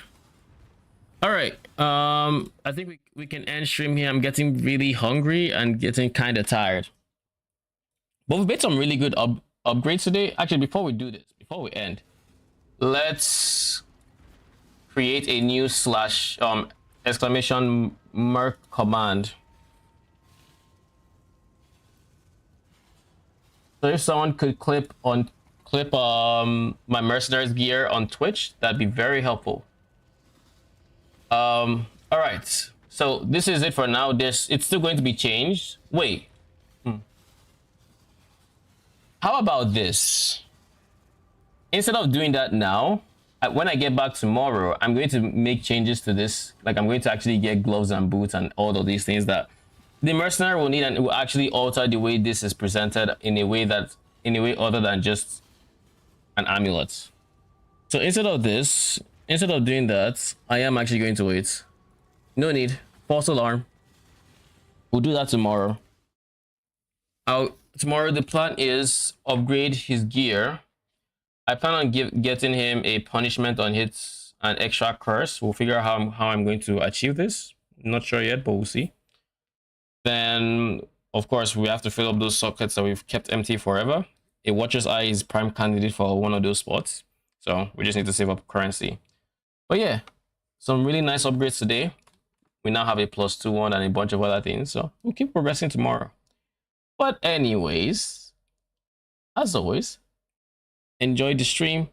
All right. I think we can end stream here. I'm getting really hungry and getting kind of tired. But we made some really good upgrades today. Actually, before we do this, before we end, let's create a new slash exclamation merc command. So if someone could clip my mercenaries gear on Twitch, that'd be very helpful. All right, so this is it for now. It's still going to be changed. Wait, how about this? Instead of doing that now, when I get back tomorrow, I'm going to make changes to this. Like, I'm going to actually get gloves and boots and all of these things that the mercenary will need, and it will actually alter the way this is presented in a way other than just an amulet. So instead of doing that, I am actually going to wait. No need. False alarm. We'll do that tomorrow. Tomorrow the plan is upgrade his gear. I plan on getting him a punishment on hits and extra curse. We'll figure out how I'm going to achieve this. Not sure yet, but we'll see. Then, of course, we have to fill up those sockets that we've kept empty forever. A Watcher's Eye is prime candidate for one of those spots. So we just need to save up currency. But yeah, some really nice upgrades today. We now have a +2/1 and a bunch of other things. So we'll keep progressing tomorrow. But anyways, as always, enjoy the stream.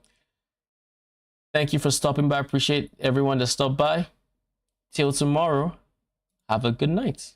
Thank you for stopping by. I appreciate everyone that stopped by. Till tomorrow, have a good night.